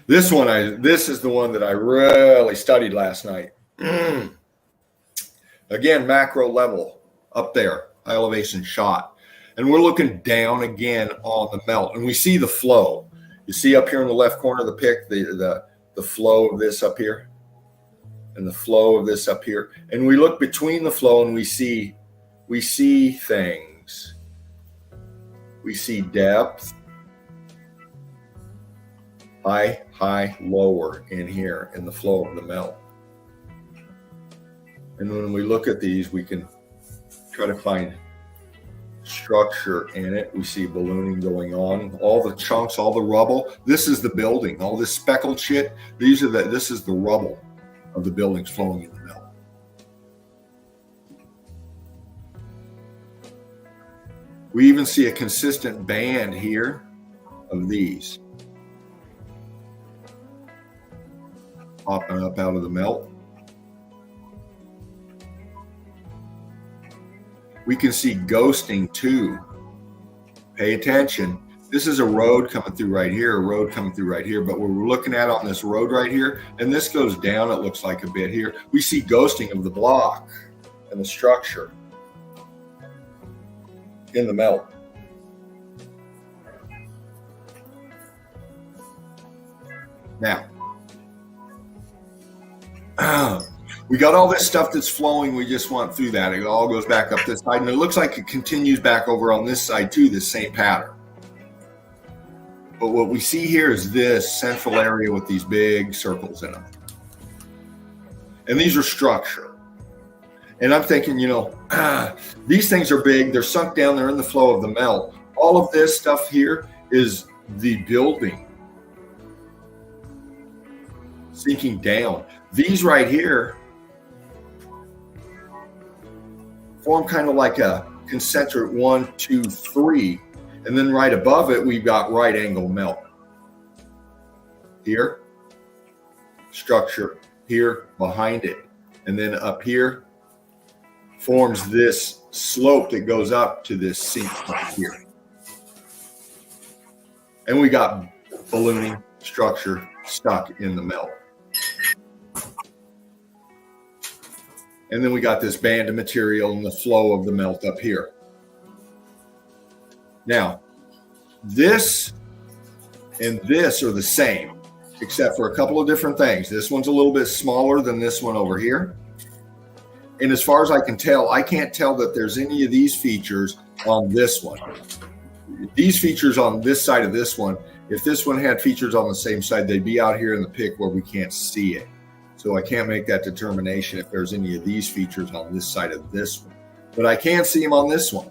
This is the one that I really studied last night. Again, macro level up there, high elevation shot. And we're looking down again on the melt and we see the flow. You see up here in the left corner of the pic, the flow of this up here and the flow of this up here. And we look between the flow and we see we see things. We see depth, high, lower in here in the flow of the melt. And when we look at these, we can try to find structure in it. We see ballooning going on, all the chunks, all the rubble. This is the building, all this speckled shit. This is the rubble of the buildings flowing in the melt. We even see a consistent band here of these popping up out of the melt. We can see ghosting too. Pay attention. This is a road coming through right here, a road coming through right here, but we're looking at on this road right here, and this goes down, it looks like a bit here. We see ghosting of the block and the structure in the melt. Now, we got all this stuff that's flowing. We just went through that. It all goes back up this side, and it looks like it continues back over on this side too, this same pattern. But what we see here is this central area with these big circles in them. And these are structure. And I'm thinking, these things are big. They're sunk down. They're in the flow of the melt. All of this stuff here is the building sinking down. These right here form kind of like a concentric 1, 2, 3. And then right above it, we've got right angle melt. Here, structure here behind it. And then up here forms this slope that goes up to this sink right here. And we got ballooning structure stuck in the melt. And then we got this band of material and the flow of the melt up here. Now, this and this are the same, except for a couple of different things. This one's a little bit smaller than this one over here. And as far as I can tell, I can't tell that there's any of these features on this one. These features on this side of this one, if this one had features on the same side, they'd be out here in the pic where we can't see it. So I can't make that determination if there's any of these features on this side of this one. But I can see them on this one.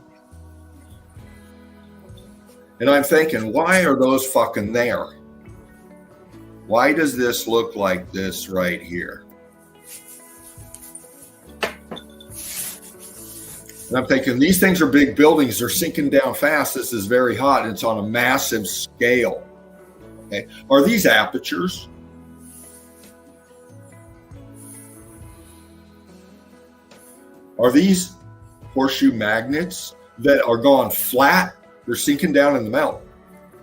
And I'm thinking, why are those fucking there? Why does this look like this right here? And I'm thinking, these things are big buildings. They're sinking down fast. This is very hot. It's on a massive scale. Okay. Are these apertures? Are these horseshoe magnets that are gone flat? They're sinking down in the melt.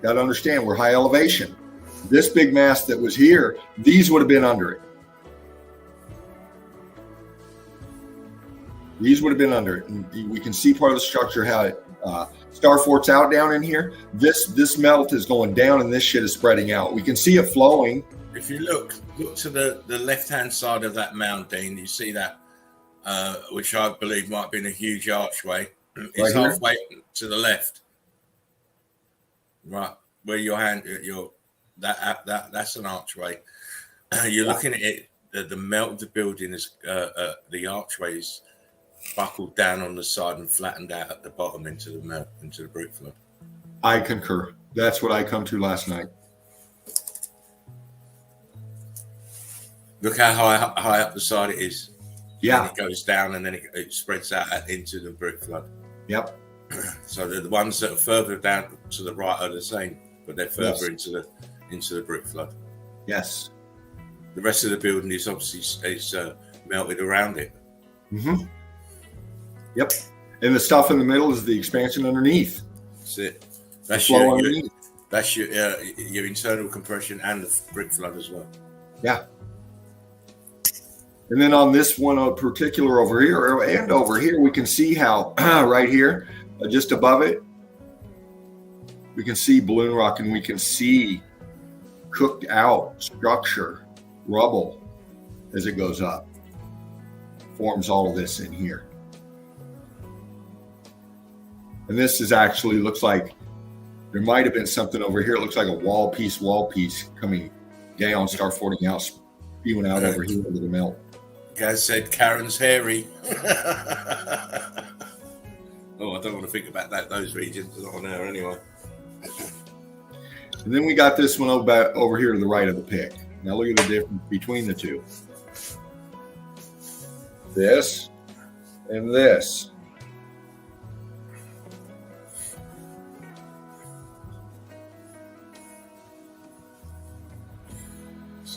Got to understand, we're high elevation. This big mass that was here, these would have been under it. These would have been under it. And we can see part of the structure, how it star forts out down in here. This melt is going down and this shit is spreading out. We can see it flowing. If you look to the left-hand side of that mountain, you see that, which I believe might have been a huge archway. It's Right here? halfway to the left. Right, where your hand, that's an archway. You're looking at it. The melt of the building is the archways buckled down on the side and flattened out at the bottom into the brick flood. I concur. That's what I come to last night. Look how high up the side it is. Yeah. And it goes down and then it spreads out into the brick flood. Yep. So the ones that are further down to the right are the same, but they're further into the brick flood. Yes. The rest of the building is obviously melted around it. Mm-hmm. Yep. And the stuff in the middle is the expansion underneath. That's it. That's your internal compression and the brick flood as well. Yeah. And then on this one particular over here and over here, we can see how right here, just above it, we can see balloon rock and we can see cooked out structure, rubble as it goes up. Forms all of this in here. And this is actually looks like there might have been something over here. It looks like a wall piece coming down, start forting out, spewing out over here into the melt. Gaz said Karen's hairy. Oh, I don't want to think about that. Those regions are not on there anyway. And then we got this one over here to the right of the pick. Now look at the difference between the two. This and this.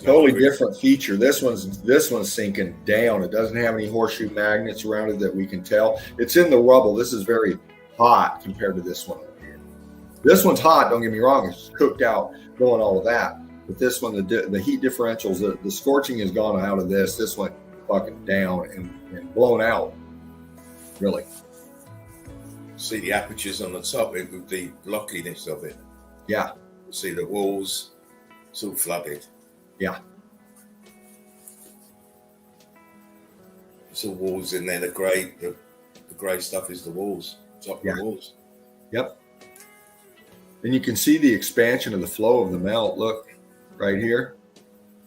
Totally different feature. This one's sinking down. It doesn't have any horseshoe magnets around it that we can tell. It's in the rubble. This is very hot compared to this one over here. This one's hot, don't get me wrong. It's cooked out, doing all of that. But this one, the heat differentials, the scorching has gone out of this. This went fucking down and blown out. Really. See the apertures on the top with the blockiness of it. Yeah. See the walls. It's all flooded. Yeah. It's all walls in there. The grey stuff is the walls. Top of the walls. Yep. And you can see the expansion of the flow of the melt. Look, right here.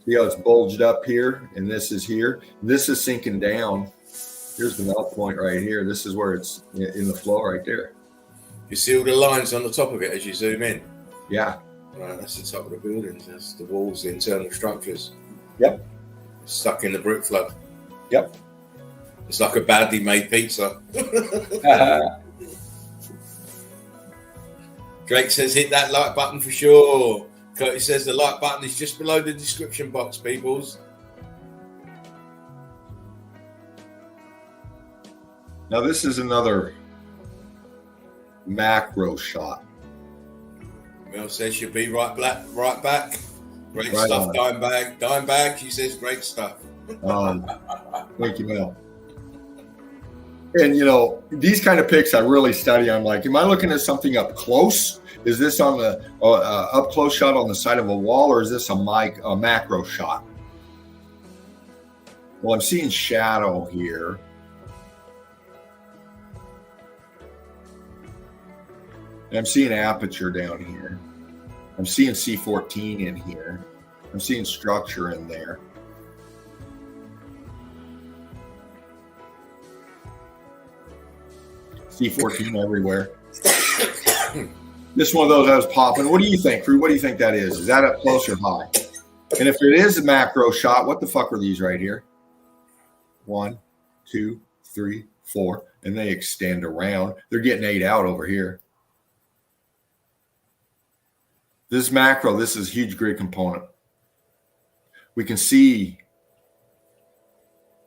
See how it's bulged up here, and this is here. This is sinking down. Here's the melt point right here. This is where it's in the flow right there. You see all the lines on the top of it as you zoom in? Yeah. Right, that's the top of the buildings. That's the walls, the internal structures. Yep. It's stuck in the brick flood. Yep. It's like a badly made pizza. Drake says, hit that like button for sure. Curtis says the like button is just below the description box, peoples. Now this is another macro shot. Mel says she'll be right back. Great right stuff, on. Dimebag. She says great stuff. Thank you, Mel. And these kind of pics I really study. I'm like, am I looking at something up close? Is this on the up close shot on the side of a wall, or is this a macro shot? Well, I'm seeing shadow here. And I'm seeing aperture down here. I'm seeing C14 in here. I'm seeing structure in there. C14 everywhere. This one of those I was popping. What do you think, crew? What do you think that is? Is that up close or high? And if it is a macro shot, what the fuck are these right here? 1, 2, 3, 4. And they extend around. They're getting 8 out over here. This macro, this is a huge grid component. We can see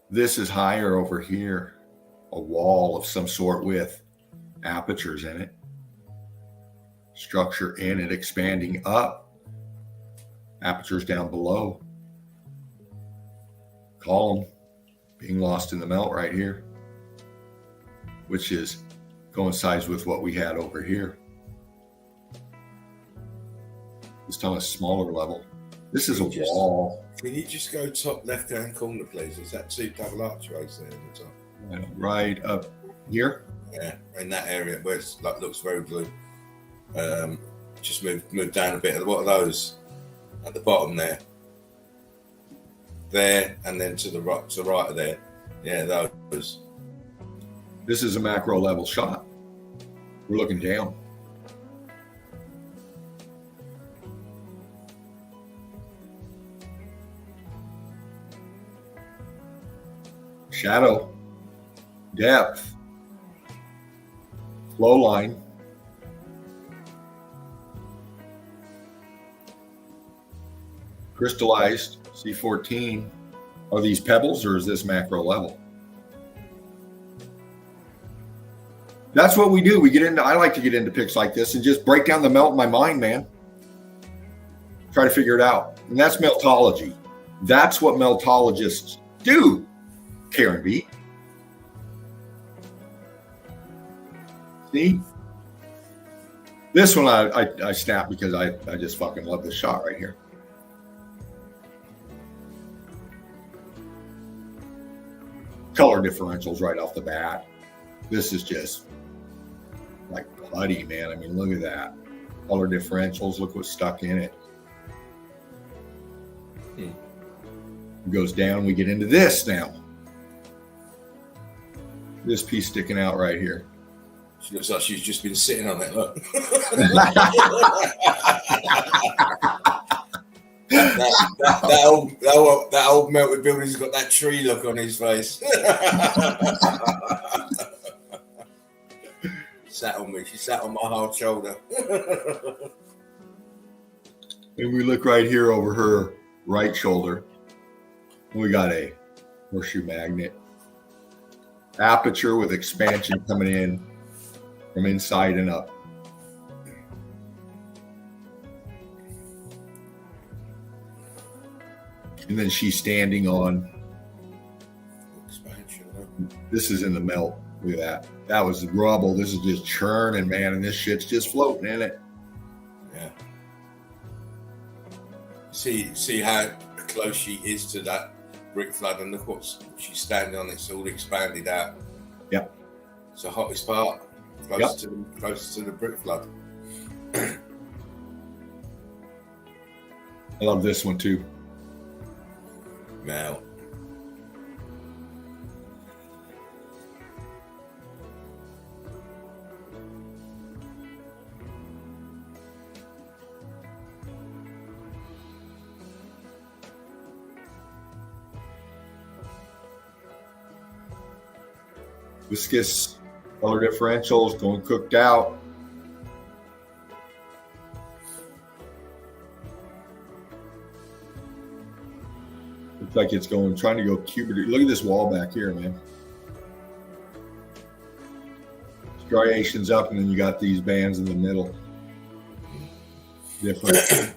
this is higher over here. A wall of some sort with apertures in it. Structure in it, expanding up. Apertures down below. Column being lost in the melt right here, which is coincides with what we had over here. Just on a smaller level. This is a wall. Can you just go top left-hand corner, please? Is that 2 double archways there in the top? Right up here. Yeah, in that area where it looks very blue. Just move down a bit. What are those? At the bottom there. There, and then to the right of there. Yeah, those. This is a macro level shot. We're looking down. Shadow, depth, flow line, crystallized C14. Are these pebbles or is this macro level? That's what we do. I like to get into pics like this and just break down the melt in my mind, man. Try to figure it out. And that's meltology. That's what meltologists do. Karen B. See? This one I snapped because I just fucking love this shot right here. Color differentials right off the bat. This is just like putty, man. I mean, look at that. Color differentials. Look what's stuck in it. It goes down. We get into this now. This piece sticking out right here. She looks like she's just been sitting on it. Look. that old melted building's got that tree look on his face. Sat on me. She sat on my hard shoulder. And we look right here over her right shoulder. We got a horseshoe magnet. Aperture with expansion coming in from inside and up. And then she's standing on. Expansion. This is in the melt. Look at that. That was rubble. This is just churning, man. And this shit's just floating in it. Yeah. See how close she is to that brick flood, and look what she's standing on. It's all expanded out. Yep. It's the hottest part. Close to the brick flood. I love this one too. Mel. Viscous color differentials going cooked out. Looks like it's going, trying to go cubic. Look at this wall back here, man. Striations up, and then you got these bands in the middle. Different.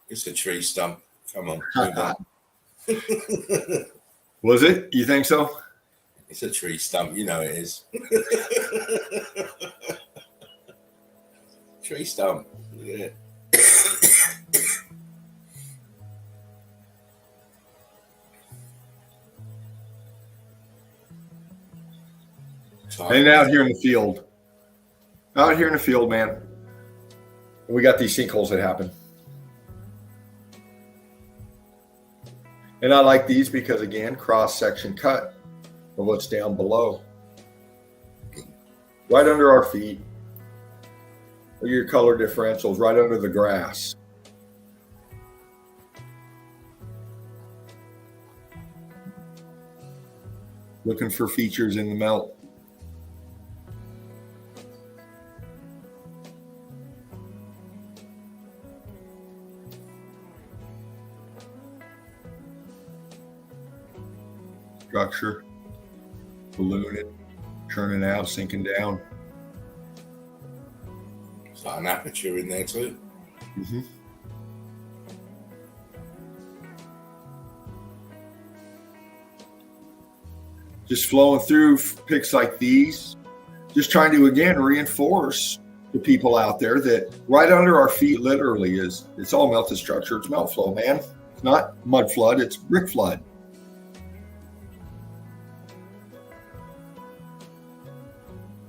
It's a tree stump. Come on. Was it? You think so? It's a tree stump. You know it is. Tree stump. Yeah. And out here in the field. Out here in the field, man. We got these sinkholes that happen. And I like these because, again, cross-section cut of what's down below. Right under our feet. Look at your color differentials right under the grass. Looking for features in the melt. Structure, ballooning, churning out, sinking down. There's like an aperture in there too. Mm-hmm. Just flowing through picks like these, just trying to, again, reinforce to people out there that right under our feet literally it's all melted structure. It's melt flow, man. It's not mud flood, it's brick flood.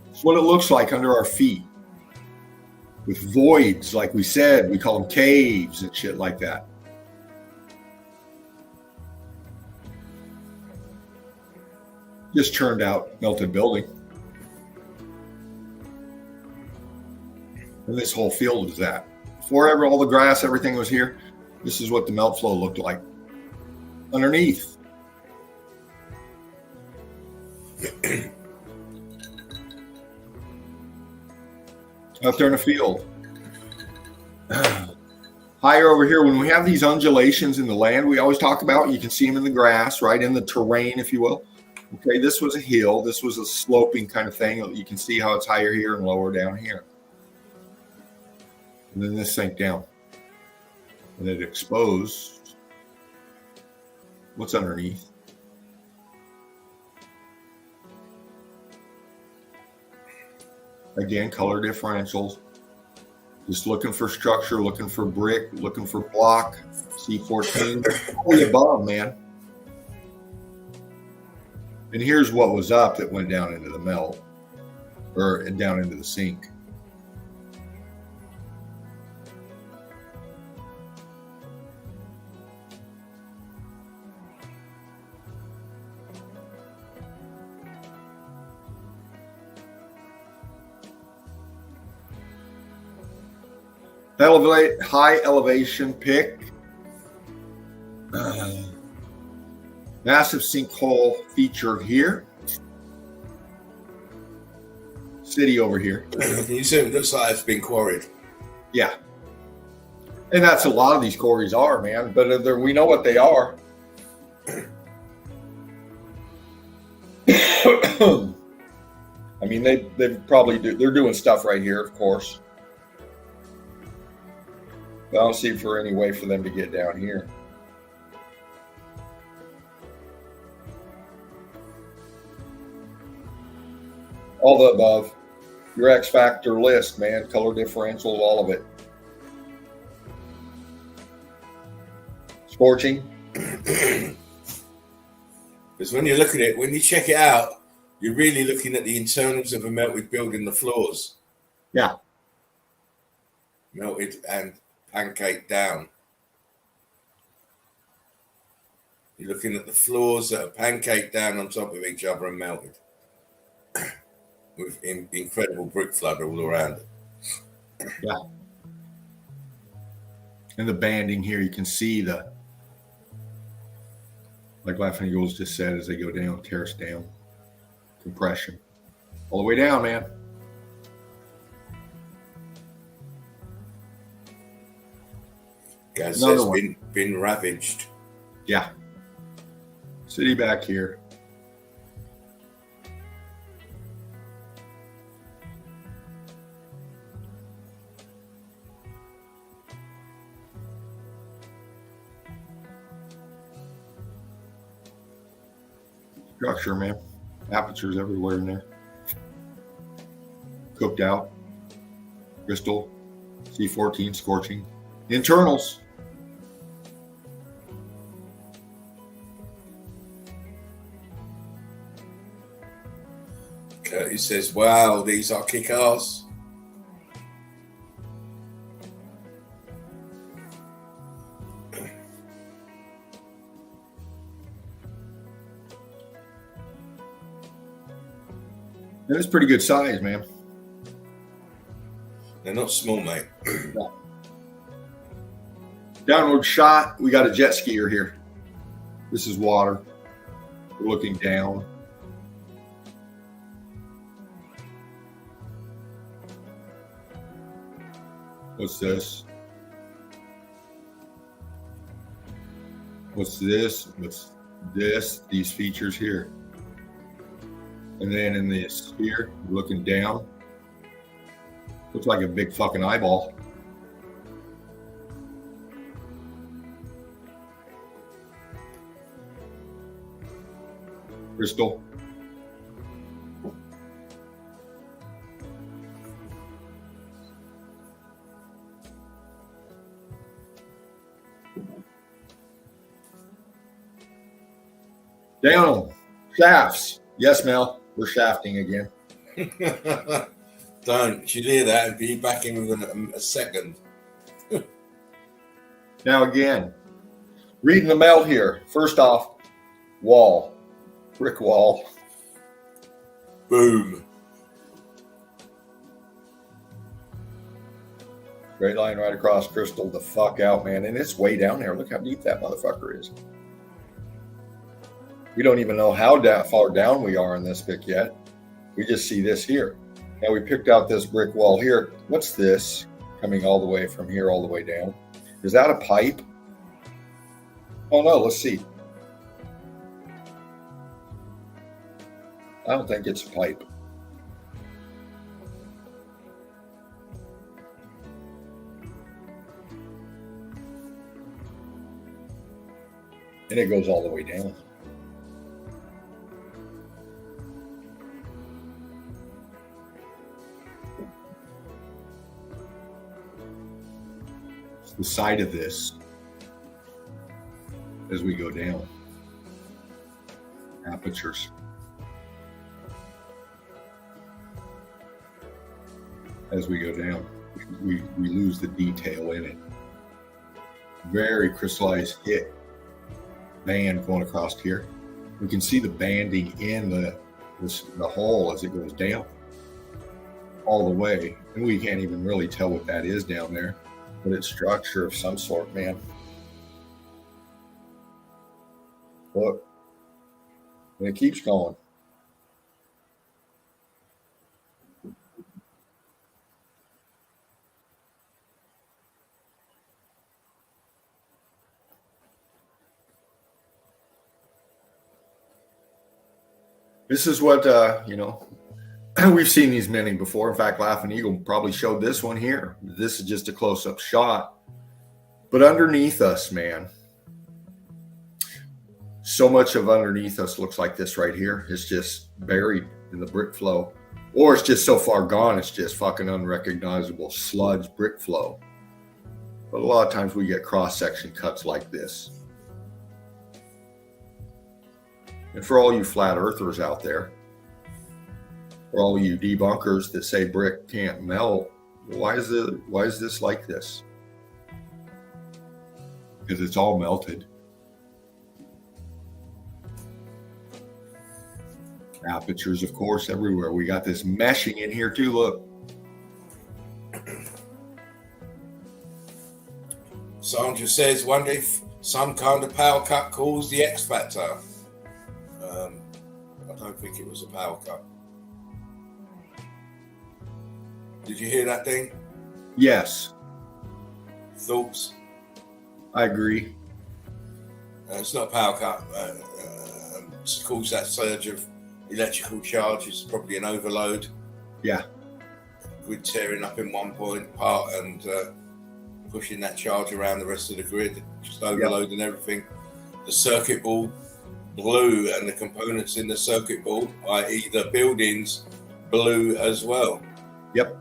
It's what it looks like under our feet. With voids, like we said, we call them caves and shit like that. Just churned out melted building. And this whole field is that. Before ever all the grass, everything was here, this is what the melt flow looked like underneath. Out there in the field. Higher over here, when we have these undulations in the land, we always talk about, you can see them in the grass, right in the terrain, if you will. Okay, this was a hill. This was a sloping kind of thing. You can see how it's higher here and lower down here. And then this sank down. And it exposed what's underneath. Again, color differentials. Just looking for structure, looking for brick, looking for block, C14, all the above, man. And here's what was up that went down into the melt, or down into the sink. High elevation pick. Massive sinkhole feature here. City over here. You said it looks like it's been quarried. Yeah. And that's a lot of these quarries are, man. But we know what they are. I mean, they probably they're doing stuff right here, of course. But I don't see for any way for them to get down here. All the above. Your X factor list, man. Color differentials, all of it. Scorching. Because when you look at it, when you check it out, you're really looking at the internals of a melted building, the floors. Yeah. Melted and pancake down. You're looking at the floors that are pancaked down on top of each other and melted. With incredible brick flood all around it. Yeah. And the banding here, you can see the, like Laughing Eagles just said, as they go down, terrace down, compression. All the way down, man. Guys, it's been ravaged. Yeah. City back here. Structure, man. Apertures everywhere in there. Cooked out. Crystal. C14 scorching. Internals. Curtis says, wow, these are kick-ass. It's pretty good size, man. They're not small, mate. Downward shot. We got a jet skier here. This is water. We're looking down. What's this? What's this? What's this? These features here. And then in this here, looking down. Looks like a big fucking eyeball. Crystal. Down. Shafts. Yes, Mel. We're shafting again. Don't. You hear that and be back in within a second. Now again, reading the melt here. First off, wall. Brick wall. Boom. Straight line right across Crystal the fuck out, man. And it's way down there. Look how deep that motherfucker is. We don't even know how far down we are in this pick yet. We just see this here. Now we picked out this brick wall here. What's this coming all the way from here all the way down? Is that a pipe? Oh no, let's see. I don't think it's a pipe. And it goes all the way down. the side of this as we go down. Apertures. As we go down, we lose the detail in it. Very crystallized hit band going across here. We can see the banding in the hole as it goes down all the way, and we can't even really tell what that is down there, but it's structure of some sort, man. Look, and it keeps going. This is what, we've seen these many before. In fact, Laughing Eagle probably showed this one here. This is just a close-up shot. But underneath us, man, so much of underneath us looks like this right here. It's just buried in the brick flow. Or it's just so far gone, it's just fucking unrecognizable sludge brick flow. But a lot of times we get cross-section cuts like this. And for all you flat earthers out there, for all you debunkers that say brick can't melt, why is this like this? Because it's all melted. Apertures, of course, everywhere. We got this meshing in here too, look. Sandra says, wonder if some kind of power cut caused the X factor. I don't think it was a power cut. Did you hear that thing? Yes. Thoughts? I agree. It's not a power cut. It's caused that surge of electrical charge. It's probably an overload. Yeah. Grid tearing up in one part and pushing that charge around the rest of the grid, just overloading everything. The circuit board blew, and the components in the circuit board, i.e. the buildings, blew as well. Yep.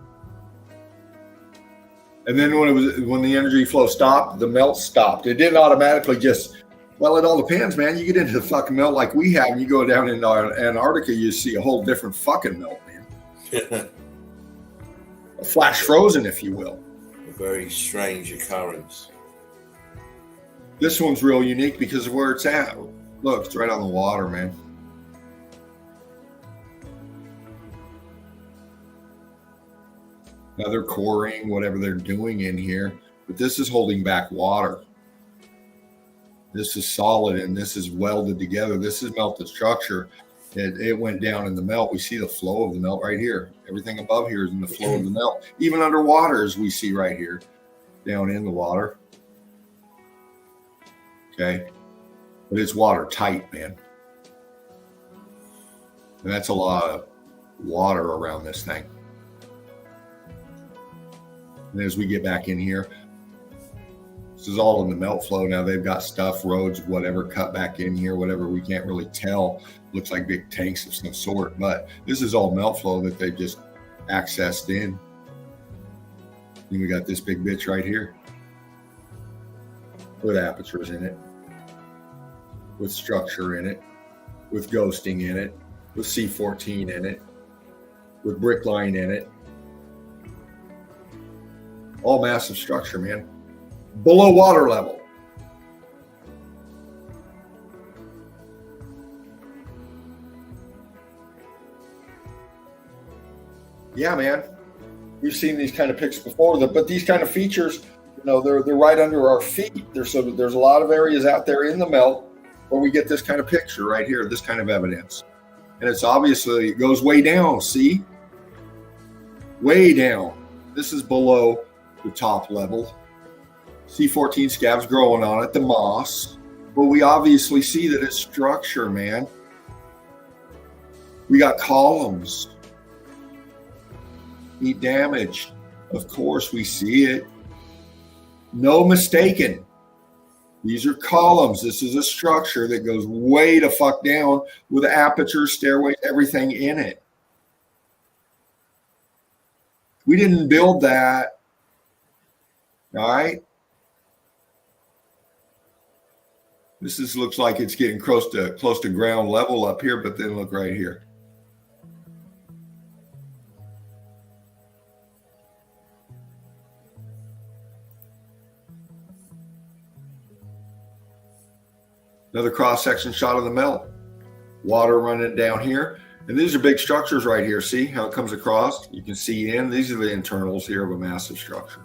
And then when the energy flow stopped, the melt stopped. It didn't automatically just, well, it all depends, man. You get into the fucking melt like we have, and you go down in Antarctica, you see a whole different fucking melt, man. A flash frozen, if you will. A very strange occurrence. This one's real unique because of where it's at. Look, it's right on the water, man. Now they're coring, whatever they're doing in here, but this is holding back water. This is solid and this is welded together. This is melted structure. It went down in the melt. We see the flow of the melt right here. Everything above here is in the flow of the melt. Even underwater, as we see right here, down in the water. Okay. But it's watertight, man. And that's a lot of water around this thing. And as we get back in here, this is all in the melt flow. Now they've got stuff, roads, whatever, cut back in here, whatever. We can't really tell. Looks like big tanks of some sort. But this is all melt flow that they've just accessed in. And we got this big bitch right here with apertures in it, with structure in it, with ghosting in it, with C14 in it, with brick line in it. All massive structure, man. Below water level. Yeah, man. We've seen these kind of pictures before, but these kind of features, they're right under our feet. There's a lot of areas out there in the melt where we get this kind of picture right here, this kind of evidence. And it's obviously, it goes way down, see? Way down. This is below the top level. C14 scabs growing on it, the moss. But we obviously see that it's structure, man. We got columns. Heat damage. Of course, we see it. No mistaken. These are columns. This is a structure that goes way to fuck down with aperture, stairways, everything in it. We didn't build that. All right? Looks like it's getting close to ground level up here, but then look right here. Another cross-section shot of the melt. Water running down here. And these are big structures right here. See how it comes across? You can see in. These are the internals here of a massive structure.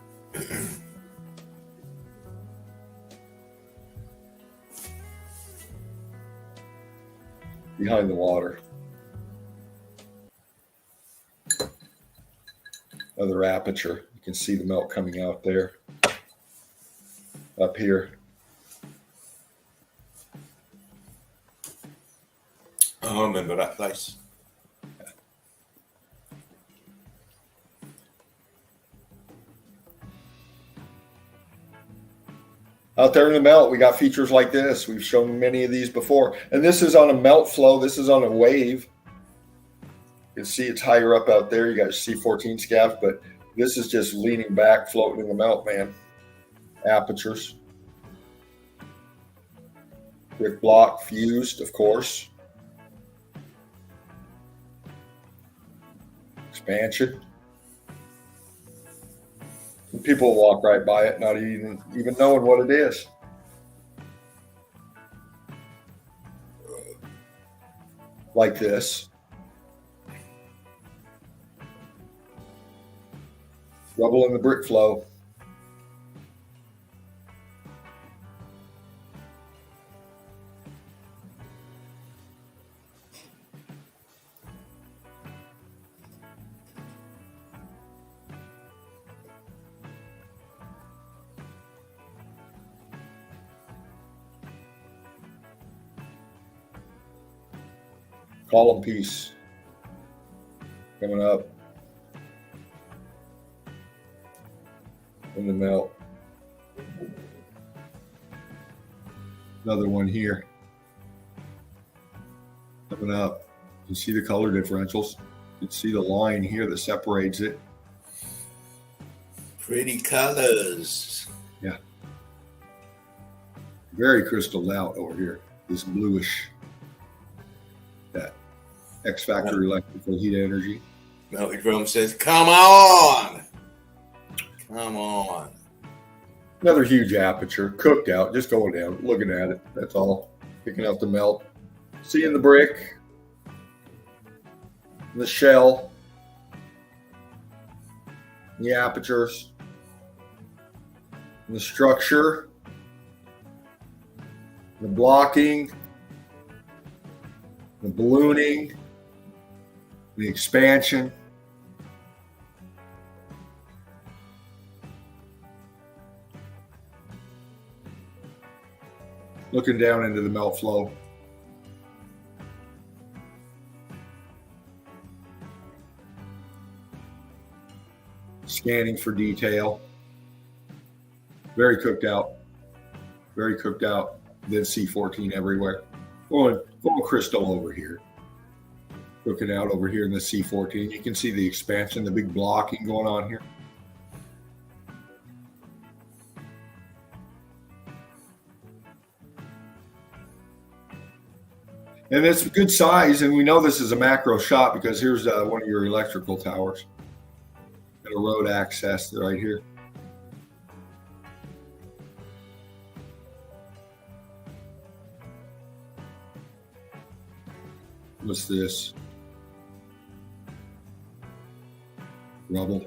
Behind the water. Another aperture. You can see the melt coming out there. Up here. Oh, I remember that place. Out there in the melt, we got features like this. We've shown many of these before. And this is on a melt flow. This is on a wave. You can see it's higher up out there. You got C14 scabs, but this is just leaning back, floating in the melt, man. Apertures. Brick block fused, of course. Expansion. And people walk right by it, not even knowing what it is. Like this. Rubble in the brick flow. Column piece coming up in the melt. Another one here coming up. You can see the color differentials. You can see the line here that separates it. Pretty colors. Yeah. Very crystalled out over here. This bluish. That X factor electrical heat energy. Melted Rome says, come on. Come on. Another huge aperture, cooked out, just going down, looking at it. That's all. Picking out the melt. Seeing the brick, the shell, the apertures, the structure, the blocking, the ballooning, the expansion. Looking down into the melt flow. Scanning for detail. Very cooked out. Very cooked out. Then C14 everywhere. Going crystal over here. Looking out over here in the C14. You can see the expansion, the big blocking going on here. And it's a good size, and we know this is a macro shot because here's one of your electrical towers. And a road access right here. What's this? Rubble.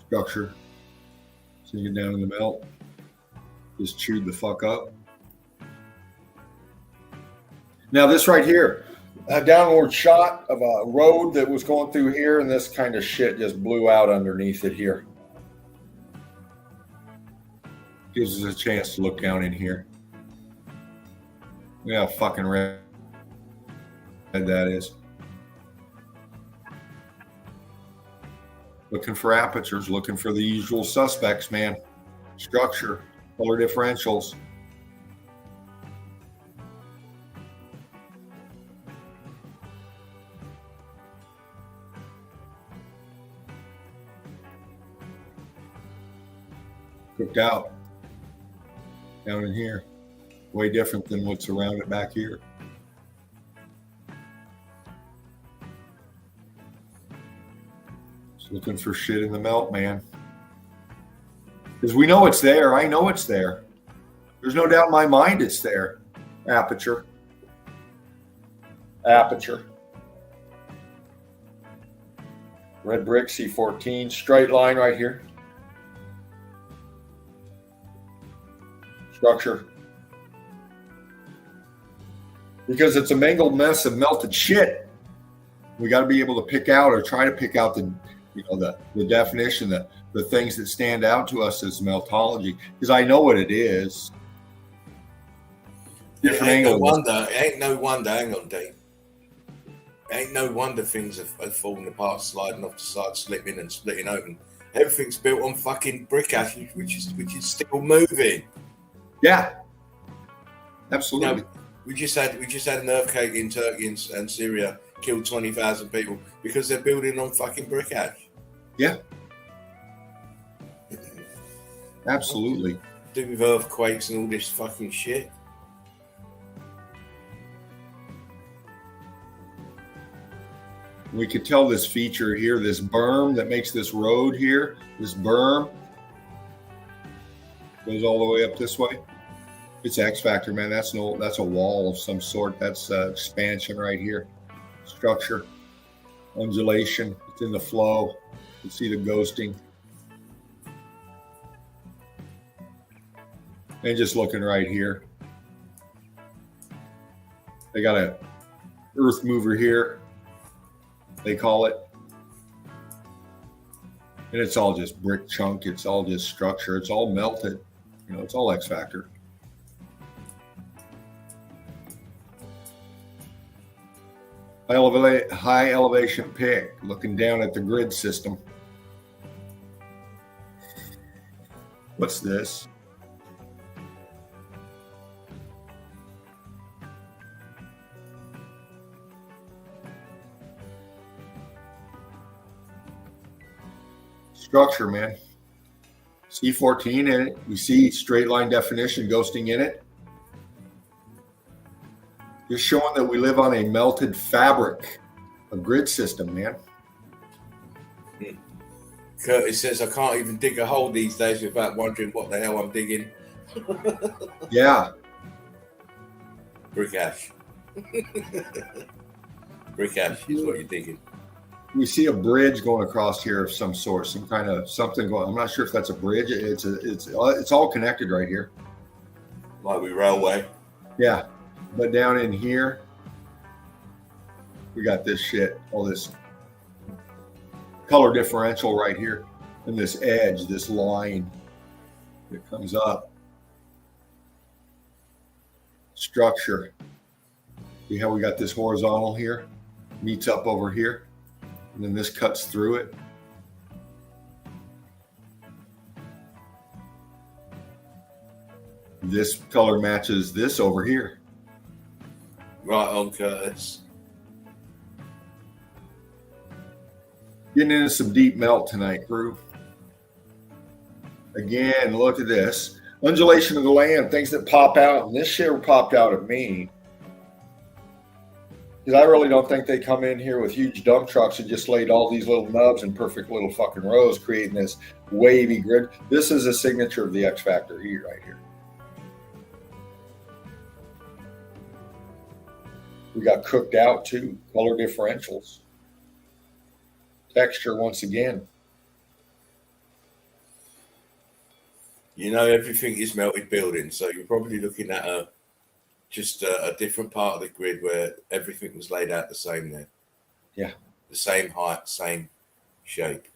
Structure. Sinking down in the melt. Just chewed the fuck up. Now this right here, a downward shot of a road that was going through here, and this kind of shit just blew out underneath it here. Gives us a chance to look down in here. Look how fucking red that is. Looking for apertures, looking for the usual suspects, man. Structure, color differentials. Cooked out. down in here. Way different than what's around it back here. Just looking for shit in the melt, man. Because we know it's there. I know it's there. There's no doubt in my mind it's there. Aperture. Aperture. Red brick, C14. Straight line right here. Structure. Because it's a mangled mess of melted shit. We got to be able to pick out or try to pick out the definition, the things that stand out to us as meltology. Because I know what it is. Different Ain't angles. no wonder, hang on, Dave. Ain't no wonder things are falling apart, sliding off the side, slipping and splitting open. Everything's built on fucking brick ash, which is still moving. Yeah. Absolutely. You know, we just had an earthquake in Turkey and Syria, killed 20,000 people because they're building on fucking brick ash. Yeah. Absolutely. Do with earthquakes and all this fucking shit. We could tell this feature here, this berm that makes this road here, this berm goes all the way up this way. It's X factor, man. That's a wall of some sort. That's expansion right here. Structure, undulation. It's in the flow. You can see the ghosting. And just looking right here, they got a earth mover here. They call it. And it's all just brick chunk. It's all just structure. It's all melted. It's all X factor. High elevation pick, looking down at the grid system. What's this? Structure, man. C14 in it. We see straight line definition ghosting in it. Just showing that we live on a melted fabric, a grid system, man. Curtis says, I can't even dig a hole these days without wondering what the hell I'm digging. Yeah. Brick ash. Brick ash is what you're digging. We see a bridge going across here of some sort, some kind of something going. I'm not sure if that's a bridge. It's all connected right here. Like we railway. Yeah. But down in here, we got this shit, all this color differential right here, and this edge, this line that comes up. Structure. See how we got this horizontal here, meets up over here, and then this cuts through it. This color matches this over here. Right on, Curtis. Getting into some deep melt tonight, crew. Again, look at this. Undulation of the land, things that pop out. And this shit popped out at me. Because I really don't think they come in here with huge dump trucks and just laid all these little nubs in perfect little fucking rows, creating this wavy grid. This is a signature of the X Factor here, right here. We got cooked out too. Color differentials. Texture once again. Everything is melted building, so you're probably looking at a different part of the grid where everything was laid out the same there. Yeah. The same height, same shape.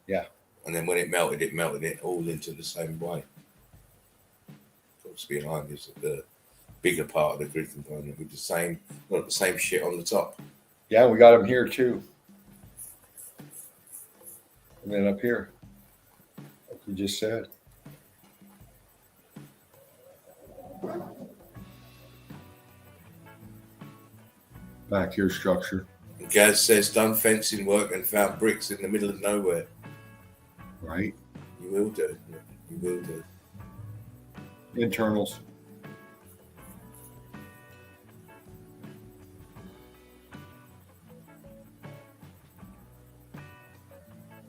Yeah. And then when it melted it all into the same way. What's behind is the bigger part of the grid component with the same shit on the top. Yeah, we got them here too. And then up here, like you just said. Back here, structure. Gaz says, done fencing work and found bricks in the middle of nowhere. Right. You will do. You will do. Internals.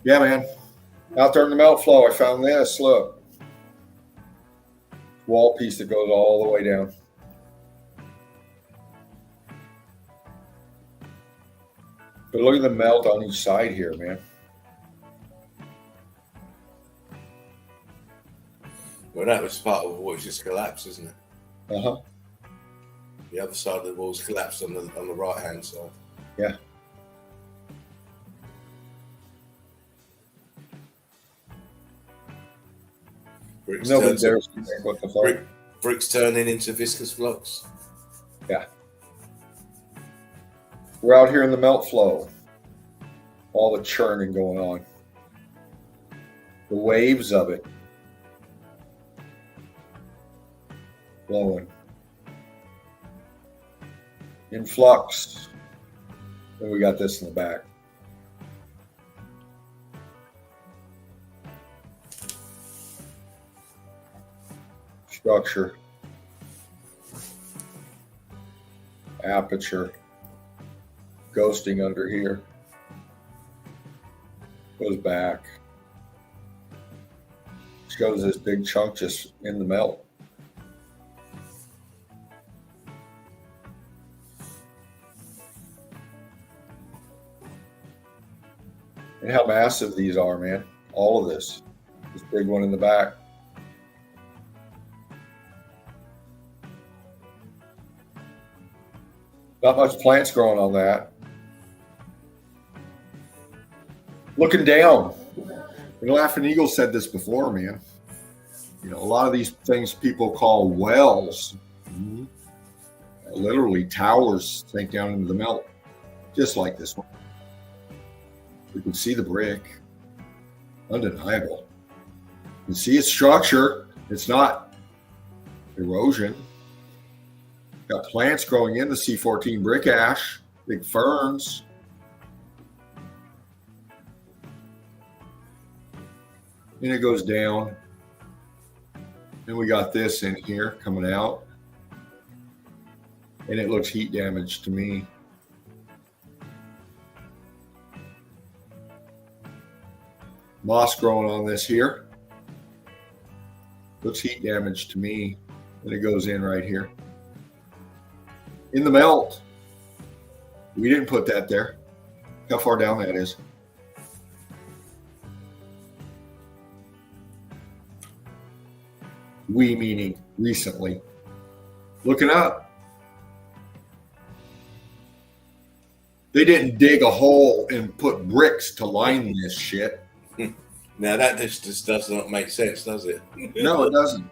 Yeah, man. Out there in the melt flow, I found this. Look. Wall piece that goes all the way down. But look at the melt on each side here, man. Well, that was part of what just collapsed, isn't it? Uh-huh. The other side of the wall's collapsed on the right hand side. Yeah. Bricks, Nobody turns dares to think what the fuck. bricks turning into viscous flux. Yeah. We're out here in the melt flow. All the churning going on. The waves of it. Flowing. In flux. And we got this in the back. Structure. Aperture. Ghosting under here. Goes back. Shows this big chunk just in the melt. And how massive these are, man. All of this. This big one in the back. Not much plants growing on that. Looking down. The Laughing Eagle said this before, man. You know, a lot of these things people call wells. Literally towers sink down into the melt. Just like this one. You can see the brick. Undeniable. You can see its structure. It's not erosion. Got plants growing in the C14 brick ash. Big ferns. And it goes down. And we got this in here coming out. And it looks heat damaged to me. Moss growing on this here. Looks heat damage to me. And it goes in right here. In the melt. We didn't put that there. How far down that is. We meaning recently. Looking up. They didn't dig a hole and put bricks to line this shit. Now that just does not make sense, does it? No, it doesn't.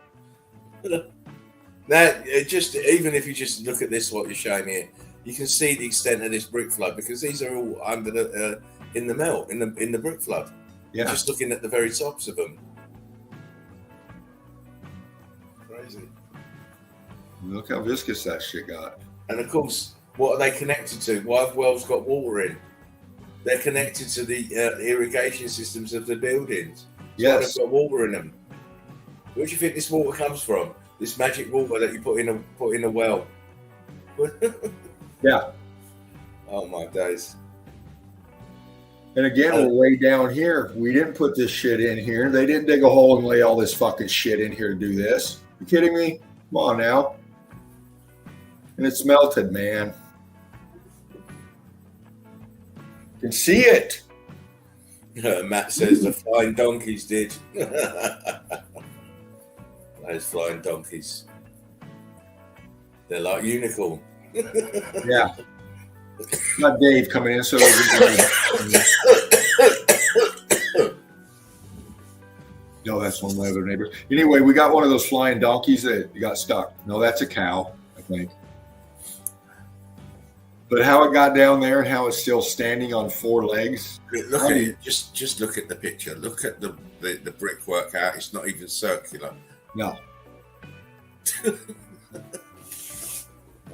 Now, just even if you just look at this, what you're showing here, you can see the extent of this brick flood because these are all under the in the melt in the brick flood. Yeah. Just looking at the very tops of them. Crazy. Look how viscous that shit got. And of course, what are they connected to? Why have wells got water in? They're connected to the irrigation systems of the buildings. Yes. They've got water in them. Where do you think this water comes from? This magic water that you put in a well. Yeah. Oh my days. And again, we're way down here. We didn't put this shit in here. They didn't dig a hole and lay all this fucking shit in here to do this. You kidding me? Come on now. And it's melted, man. You can see it. Matt says the flying donkeys did. Those flying donkeys. They're like unicorn. Yeah. Got Dave coming in, so no, that's one of my other neighbors. Anyway, we got one of those flying donkeys that got stuck. No, that's a cow, I think. But how it got down there and how it's still standing on four legs. Look at it. Just look at the picture. Look at the brickwork out. It's not even circular. No.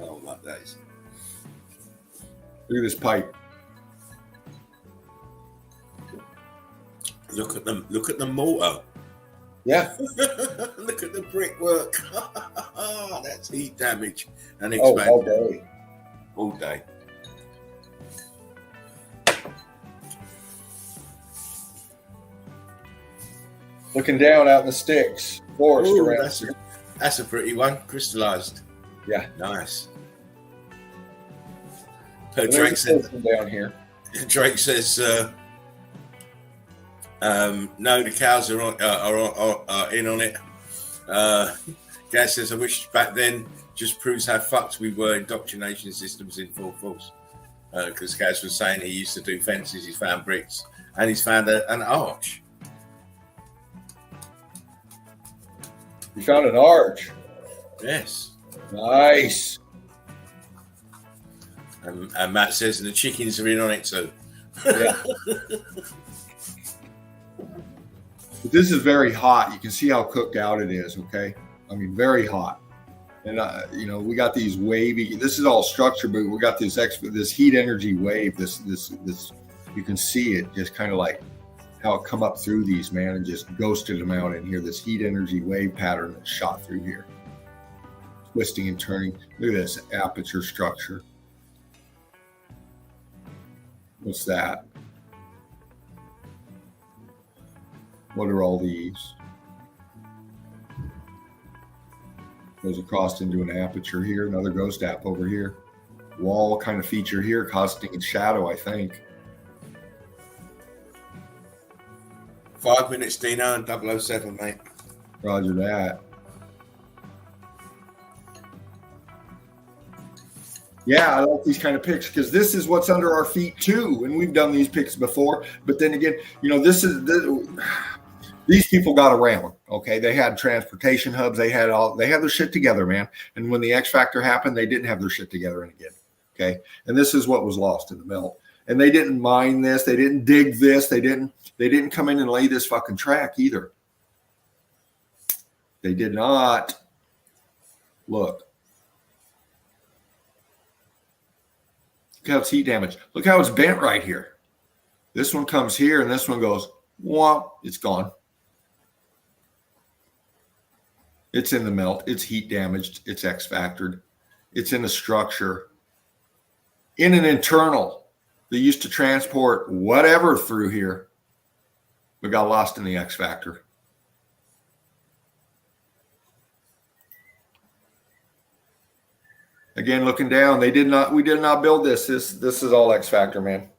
Oh my days. Look at this pipe. Look at them. Look at the mortar. Yeah. Look at the brickwork. That's heat damage and Oh, expansion. all day. All day. Looking down out in the sticks, forest Ooh, around. that's a pretty one, crystallized. Yeah. Nice. Drake says down here. Drake says, no, the cows are in on it. Gaz says, I wish back then just proves how fucked we were. Indoctrination systems in full force. Because Gaz was saying he used to do fences, he's found bricks, and he's found an arch. You found an arch. Yes. Nice. And Matt says, and the chickens are in on it too. Yeah. This is very hot. You can see how cooked out it is. Okay. I mean, very hot. And, we got these wavy, this is all structure, but we got this heat energy wave, this, you can see it just kind of like how it come up through these, man, and just ghosted them out in here. This heat energy wave pattern that shot through here. Twisting and turning. Look at this aperture structure. What's that? What are all these? Goes across into an aperture here, another ghost app over here. Wall kind of feature here, casting its shadow, I think. 5 minutes, Dino, and 007, mate. Roger that. Yeah, I like these kind of picks because this is what's under our feet too, and we've done these picks before. But then again, these people got around. Okay, they had transportation hubs. They had their shit together, man. And when the X Factor happened, they didn't have their shit together again. Okay, and this is what was lost in the melt. And they didn't mine this. They didn't dig this. They didn't come in and lay this fucking track either. They did not. Look. Look how it's heat damage. Look how it's bent right here. This one comes here and this one goes, womp, it's gone. It's in the melt. It's heat damaged. It's X factored. It's in a structure. In an internal. They used to transport whatever through here. We got lost in the X factor. Again, looking down, we did not build this. This is all X factor, man.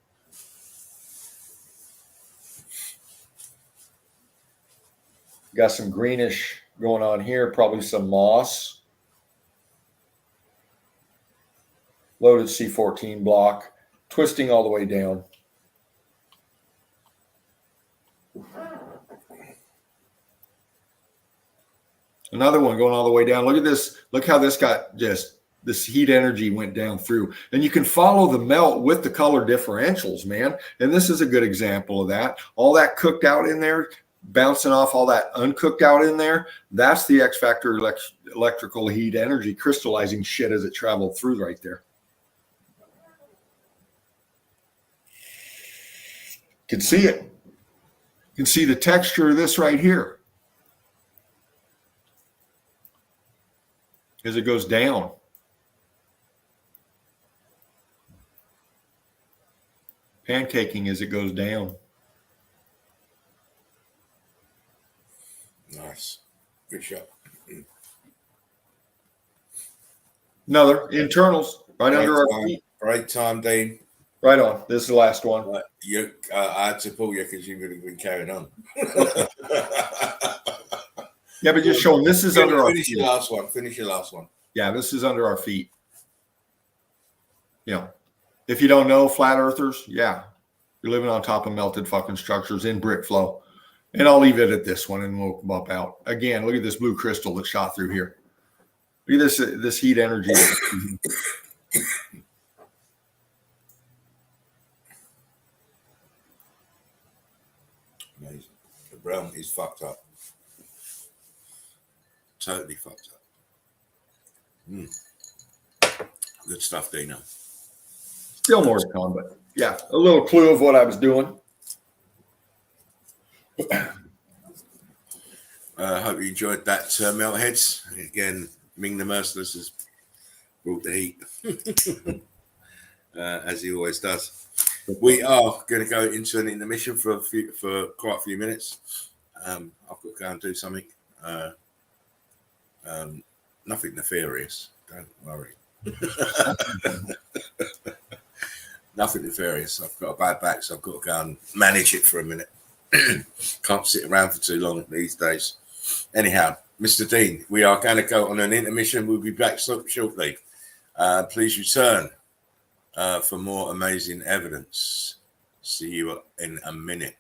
Got some greenish going on here, probably some moss. Loaded C14 block, twisting all the way down. Another one going all the way down. Look at this. Look how this got just, this heat energy went down through. And you can follow the melt with the color differentials, man. And this is a good example of that. All that cooked out in there, bouncing off all that uncooked out in there, that's the X factor electrical heat energy crystallizing shit as it traveled through right there. You can see it. You can see the texture of this right here as it goes down. Pancaking as it goes down. Nice. Good shot. Another internals right under our feet. Great time, Dean. Right on. This is the last one. I had to pull you because you would have been carrying on. Yeah, but just showing this is under our feet. Finish your last one. Yeah, this is under our feet. You know, if you don't know, flat earthers, yeah, you're living on top of melted fucking structures in brick flow. And I'll leave it at this one and we'll bump out. Again, look at this blue crystal that shot through here. Look at this heat energy. Amazing. The brown is fucked up. Totally fucked up. Good stuff, Dino. Still more to come, but yeah, a little clue of what I was doing. Hope you enjoyed that, Meltheads. Again, Ming the Merciless has brought the heat, as he always does. We are going to go into an intermission for quite a few minutes. I've got to go and do something. Nothing nefarious. Don't worry. Nothing nefarious. I've got a bad back, so I've got to go and manage it for a minute. Can't sit around for too long these days. Anyhow, Mr. Dean, we are going to go on an intermission. We'll be back shortly. Please return for more amazing evidence. See you in a minute.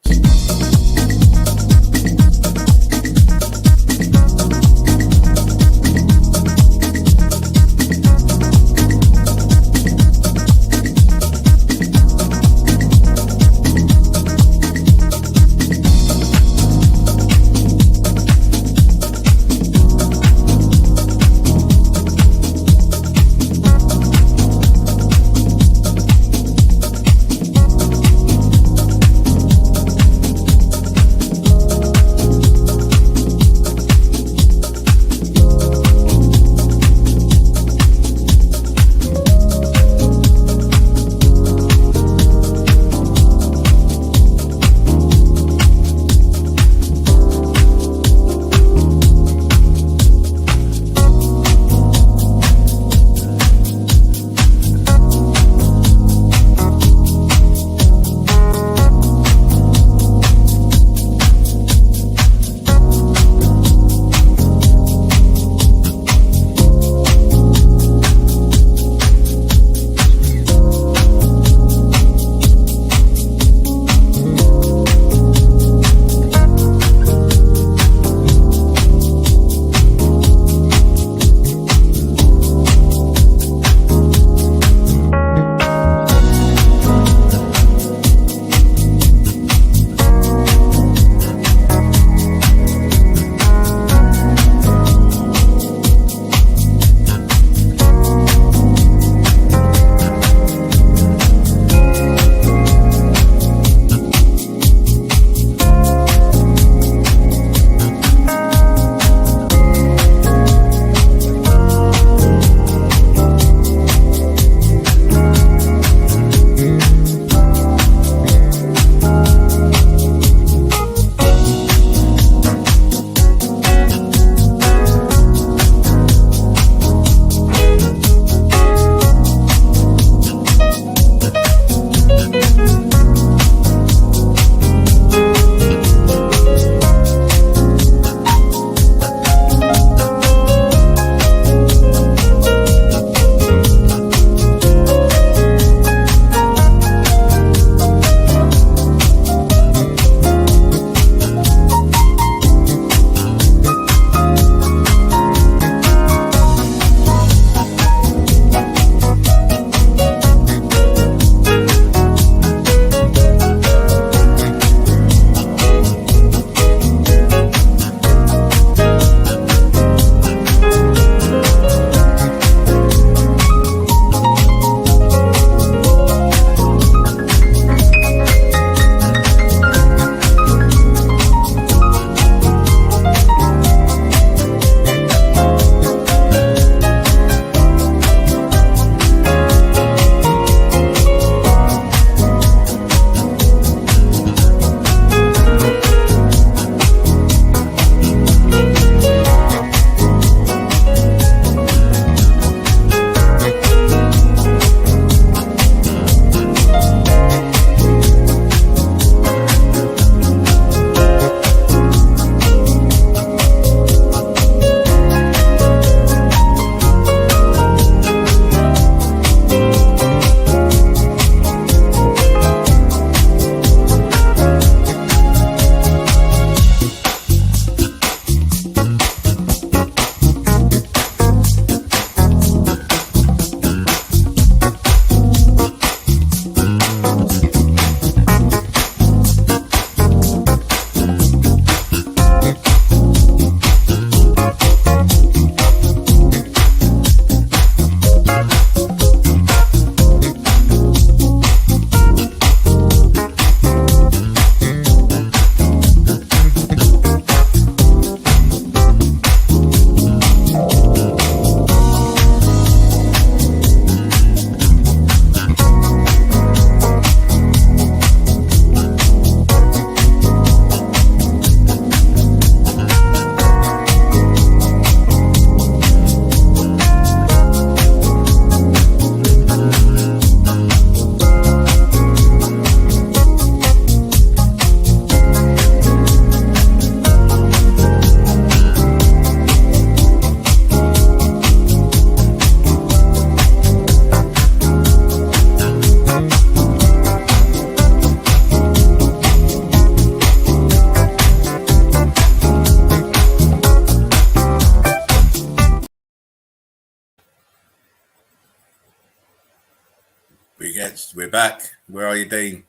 Gets. We're back. Where are you, Dean?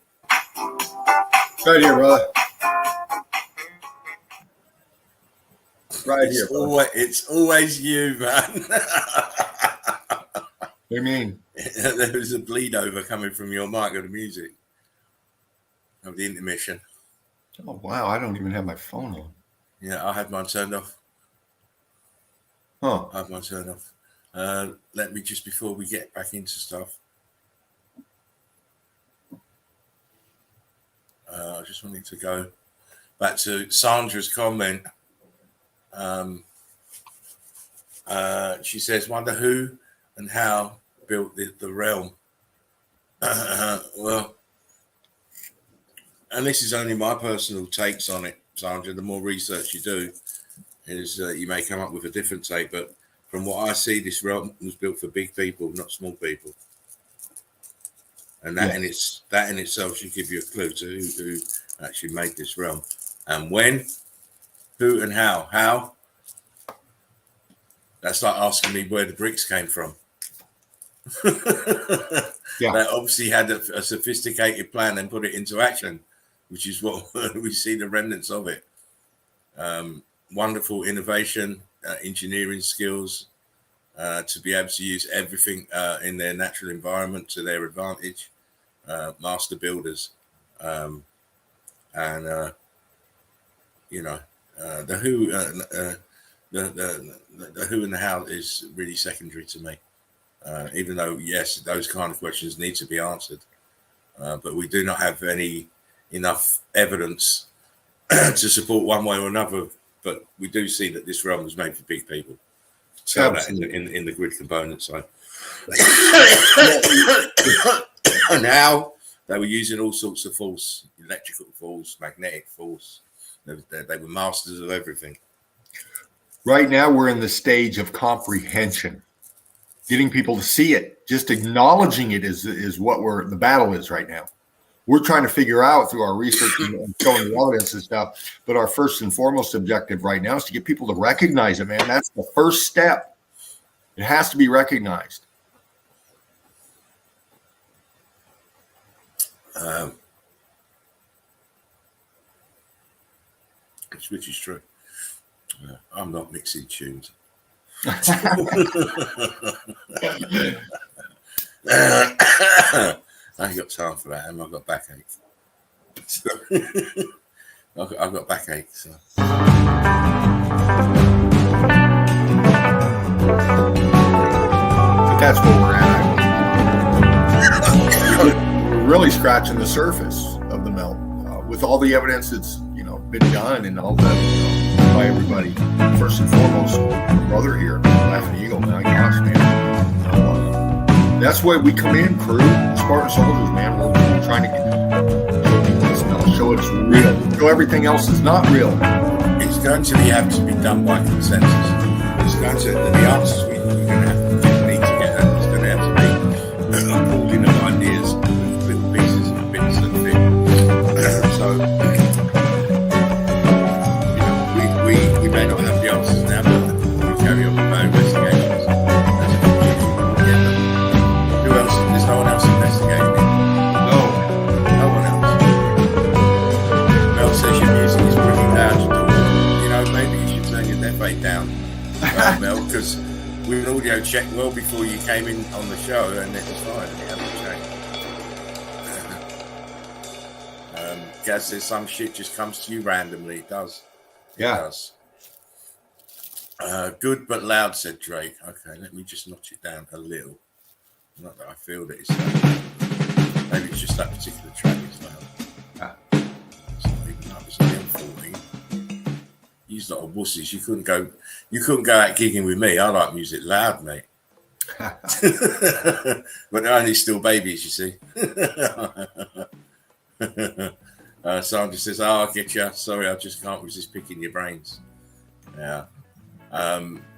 Right here, brother. Right here. It's always you, man. What do you mean? There was a bleed over coming from your mic of the music of the intermission. Oh, wow. I don't even have my phone on. Yeah, I had mine turned off. Huh. I have mine turned off. Let me just, before we get back into stuff, I just wanted to go back to Sandra's comment. She says, wonder who and how built the realm. Well, and this is only my personal takes on it, Sandra. The more research you do, is you may come up with a different take, but from what I see, this realm was built for big people, not small people. And that in itself should give you a clue to who actually made this realm. And when, who and how. How? That's like asking me where the bricks came from. Yeah. They obviously had a sophisticated plan and put it into action, which is what we see the remnants of it. Wonderful innovation, engineering skills, to be able to use everything in their natural environment to their advantage. Master builders, and the who, the who and the how is really secondary to me. Even though, yes, those kind of questions need to be answered, but we do not have enough evidence to support one way or another. But we do see that this realm was made for big people. So that in the grid component side. Now they were using all sorts of force, electrical force, magnetic force. They were masters of everything. Right now, we're in the stage of comprehension, getting people to see it. Just acknowledging it is what the battle is right now. We're trying to figure out through our research and showing the evidence and stuff. But our first and foremost objective right now is to get people to recognize it, man. That's the first step. It has to be recognized. Which is true. I'm not mixing tunes. I ain't got time for that. I've got backache. So I've got backache. So. But that's where we're at. We're really scratching the surface of the melt with all the evidence that's been done and all that by everybody. First and foremost, brother here, Laughing Eagle. My gosh, man. That's why we come in, crew, Spartan soldiers, man. We're trying to show it's real. Show everything else is not real. It's going to have to be done by consensus. It's going to the answers we're going to have to need to get. It's going to have to be a pooling of ideas, little pieces and bits of thing. So. We may not have the answers now, but we carry on with our investigations. Who else? There's no one else investigating it. No one else. Mel says your music is pretty loud. Maybe you should turn your death rate down, Mel, because we an audio check well before you came in on the show, and it was fine. It hasn't changed. Gaz says some shit just comes to you randomly. It does. Yeah. It does. Good but loud, said Drake. Okay, let me just notch it down a little. Not that I feel that it's loud. Maybe it's just that particular track is loud. It's not even up. It's only M14. You're not a wussies. You couldn't go out gigging with me. I like music loud, mate. But they're only still babies, you see. Sandra says, I get you. Sorry, I just can't resist picking your brains. Yeah.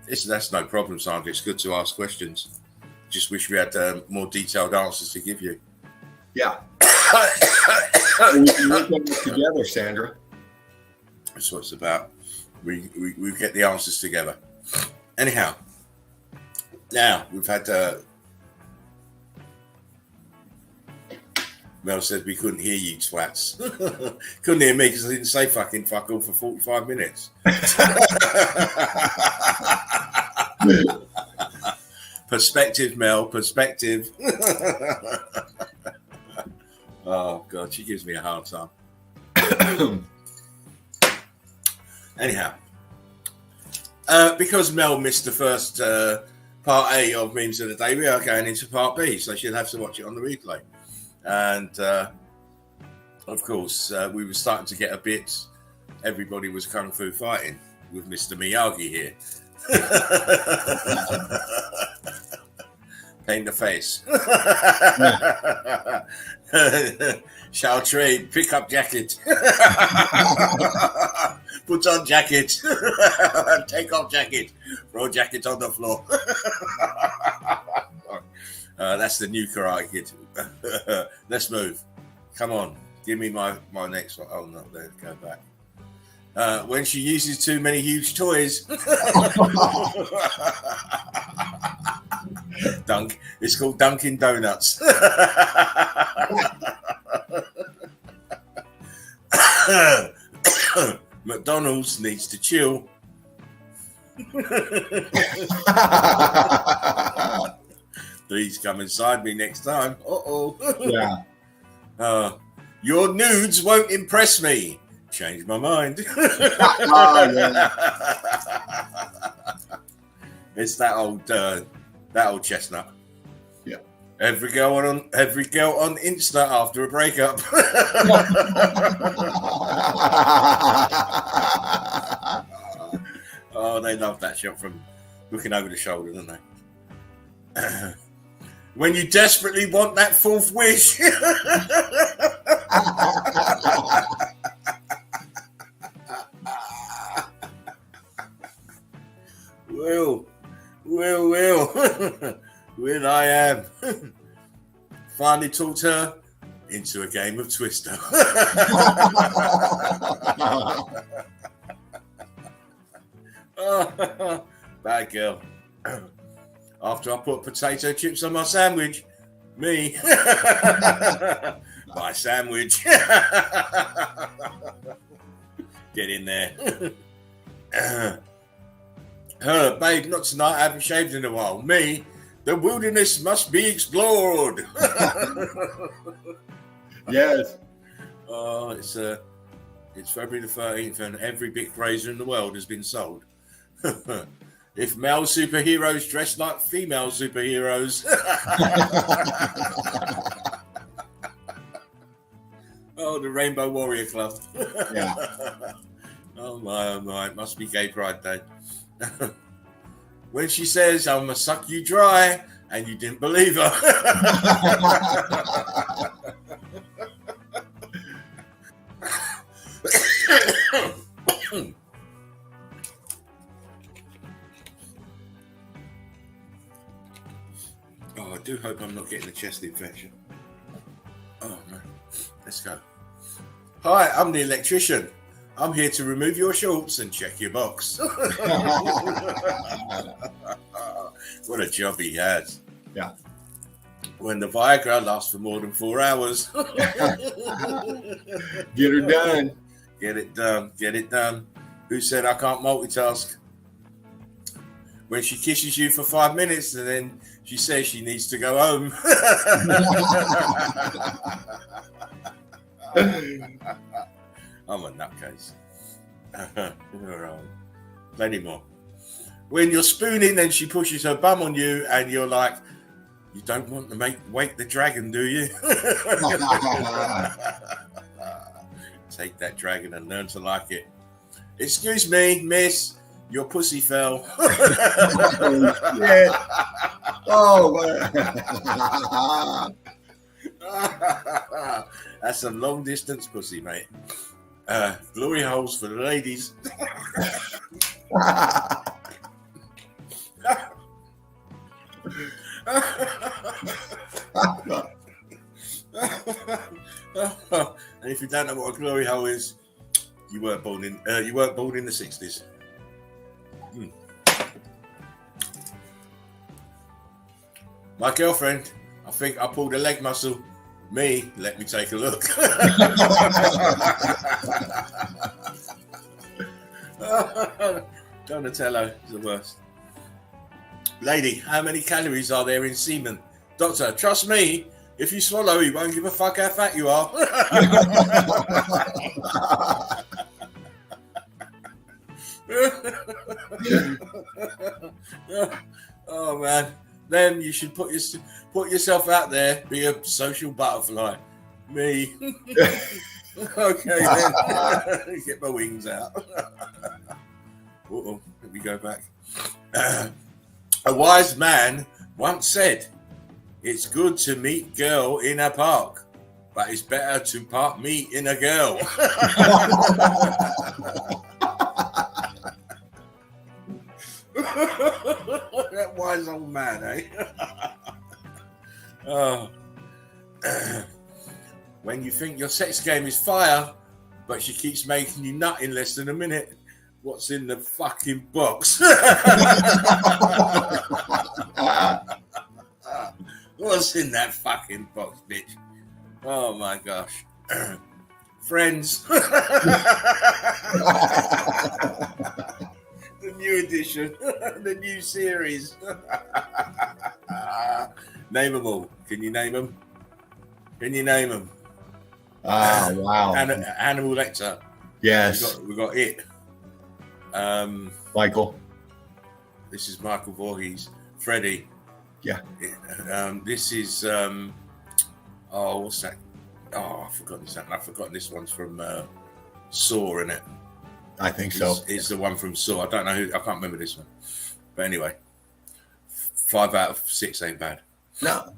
That's no problem, Sandra. It's good to ask questions. Just wish we had more detailed answers to give you. Yeah. We can work on this together, Sandra. That's what it's about. We get the answers together. Anyhow, now we've had Mel said we couldn't hear you twats. Couldn't hear me because I didn't say fucking fuck all for 45 minutes. Perspective, Mel, perspective. Oh, God, she gives me a hard time. Anyhow, because Mel missed the first part A of Memes of the Day, we are going into part B, so she'll have to watch it on the replay. And, of course, we were starting to get a bit, everybody was kung fu fighting with Mr. Miyagi here. Paint the face. Shall trade, pick up jacket. Put on jacket. Take off jacket. Throw jacket on the floor. That's the new Karate Kid. Let's move. Come on. Give me my next one. Oh, no, there, go back. When she uses too many huge toys. It's called Dunkin' Donuts. McDonald's needs to chill. Please come inside me next time. Yeah. Your nudes won't impress me. Change my mind. It's that old chestnut. Yeah. Every girl on Insta after a breakup. Oh, they love that shot from looking over the shoulder, don't they? When you desperately want that fourth wish. Will. When I am. Finally talked her into a game of Twister. Bad girl. After I put potato chips on my sandwich, me. My sandwich. Get in there. Her, babe, not tonight. I haven't shaved in a while. Me, the wilderness must be explored. Yes. Oh, it's February the 13th, and every big razor in the world has been sold. If male superheroes dress like female superheroes. Oh, the Rainbow Warrior Club. Yeah. Oh my, it must be Gay Pride Day. When she says, I'm going to suck you dry, and you didn't believe her. Oh, I do hope I'm not getting a chest infection. Oh, man. Let's go. Hi, I'm the electrician. I'm here to remove your shorts and check your box. What a job he has. Yeah. When the Viagra lasts for more than 4 hours. Get her done. Get it done. Who said I can't multitask? When she kisses you for 5 minutes and then she says she needs to go home. I'm a nutcase. Plenty more. When you're spooning and she pushes her bum on you and you're like, you don't want to wake the dragon, do you? Take that dragon and learn to like it. Excuse me, miss, your pussy fell. Oh, That's a long distance pussy, mate. Glory holes for the ladies. And if you don't know what a glory hole is, you weren't born in the 60s. My girlfriend, I think I pulled a leg muscle. Me, let me take a look. Donatello is the worst. Lady, how many calories are there in semen? Doctor, trust me, if you swallow, he won't give a fuck how fat you are. Oh man, then you should put yourself out there, be a social butterfly. Me. Okay, then. Get my wings out. Uh-oh, let me go back. A wise man once said, "It's good to meet girl in a park, but it's better to part meet in a girl." That wise old man, eh? Oh. When you think your sex game is fire, but she keeps making you nut in less than a minute, what's in the fucking box? What's in that fucking box, bitch? Oh my gosh. Friends. The new edition. The new series. Name them all. Can you name them? Can you name them? Wow. Hannibal Lecter. Yes. We got it. Michael. This is Michael Voorhees. Freddy. Yeah. This is what's that? Oh, I've forgotten that. I've forgotten this one's from Saw, isn't it? I think so. It's the one from Saw. I don't know who. I can't remember this one. But anyway, 5 out of 6 ain't bad. No.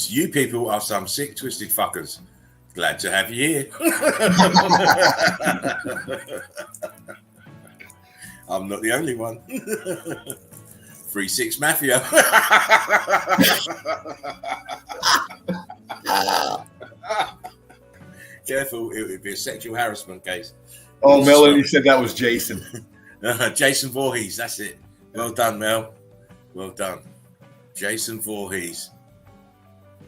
You people are some sick, twisted fuckers. Glad to have you here. I'm not the only one. 3-6 Mafia. Careful, it would be a sexual harassment case. Oh, Melanie said that was Jason. Jason Voorhees, that's it. Well done, Mel. Well done. Jason Voorhees.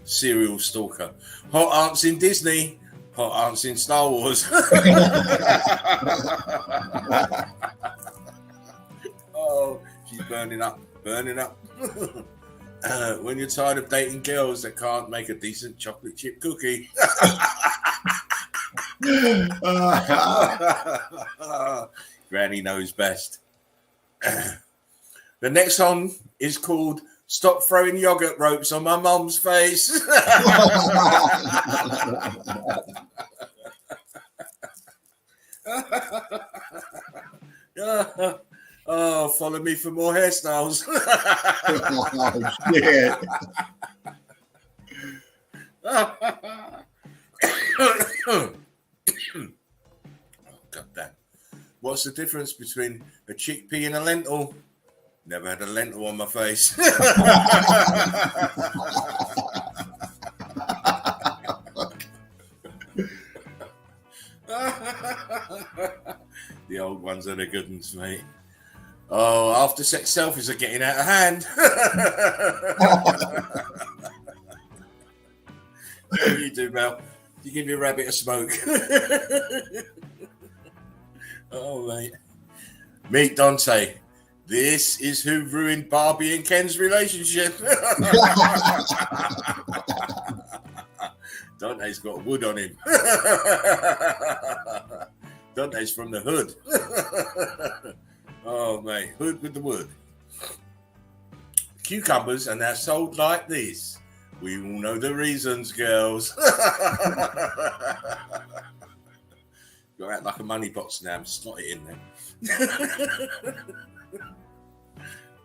Serial stalker. Hot aunts in Disney. Hot aunts in Star Wars. Oh, she's burning up. Burning up. When you're tired of dating girls that can't make a decent chocolate chip cookie. Granny knows best. The next song is called "Stop Throwing Yogurt Ropes on My Mum's Face." Oh, follow me for more hairstyles. Oh, shit. Oh, God damn. What's the difference between a chickpea and a lentil? Never had a lentil on my face. The old ones are the good ones, mate. Oh, after sex selfies are getting out of hand. What do you do, Mel? You give your rabbit a smoke. Oh, mate. Meet Dante. This is who ruined Barbie and Ken's relationship. Dante's got wood on him. Dante's from the hood. Oh, mate. Hood with the wood. Cucumbers are now sold like this. We all know the reasons, girls. Go out like a money box now and slot it in there.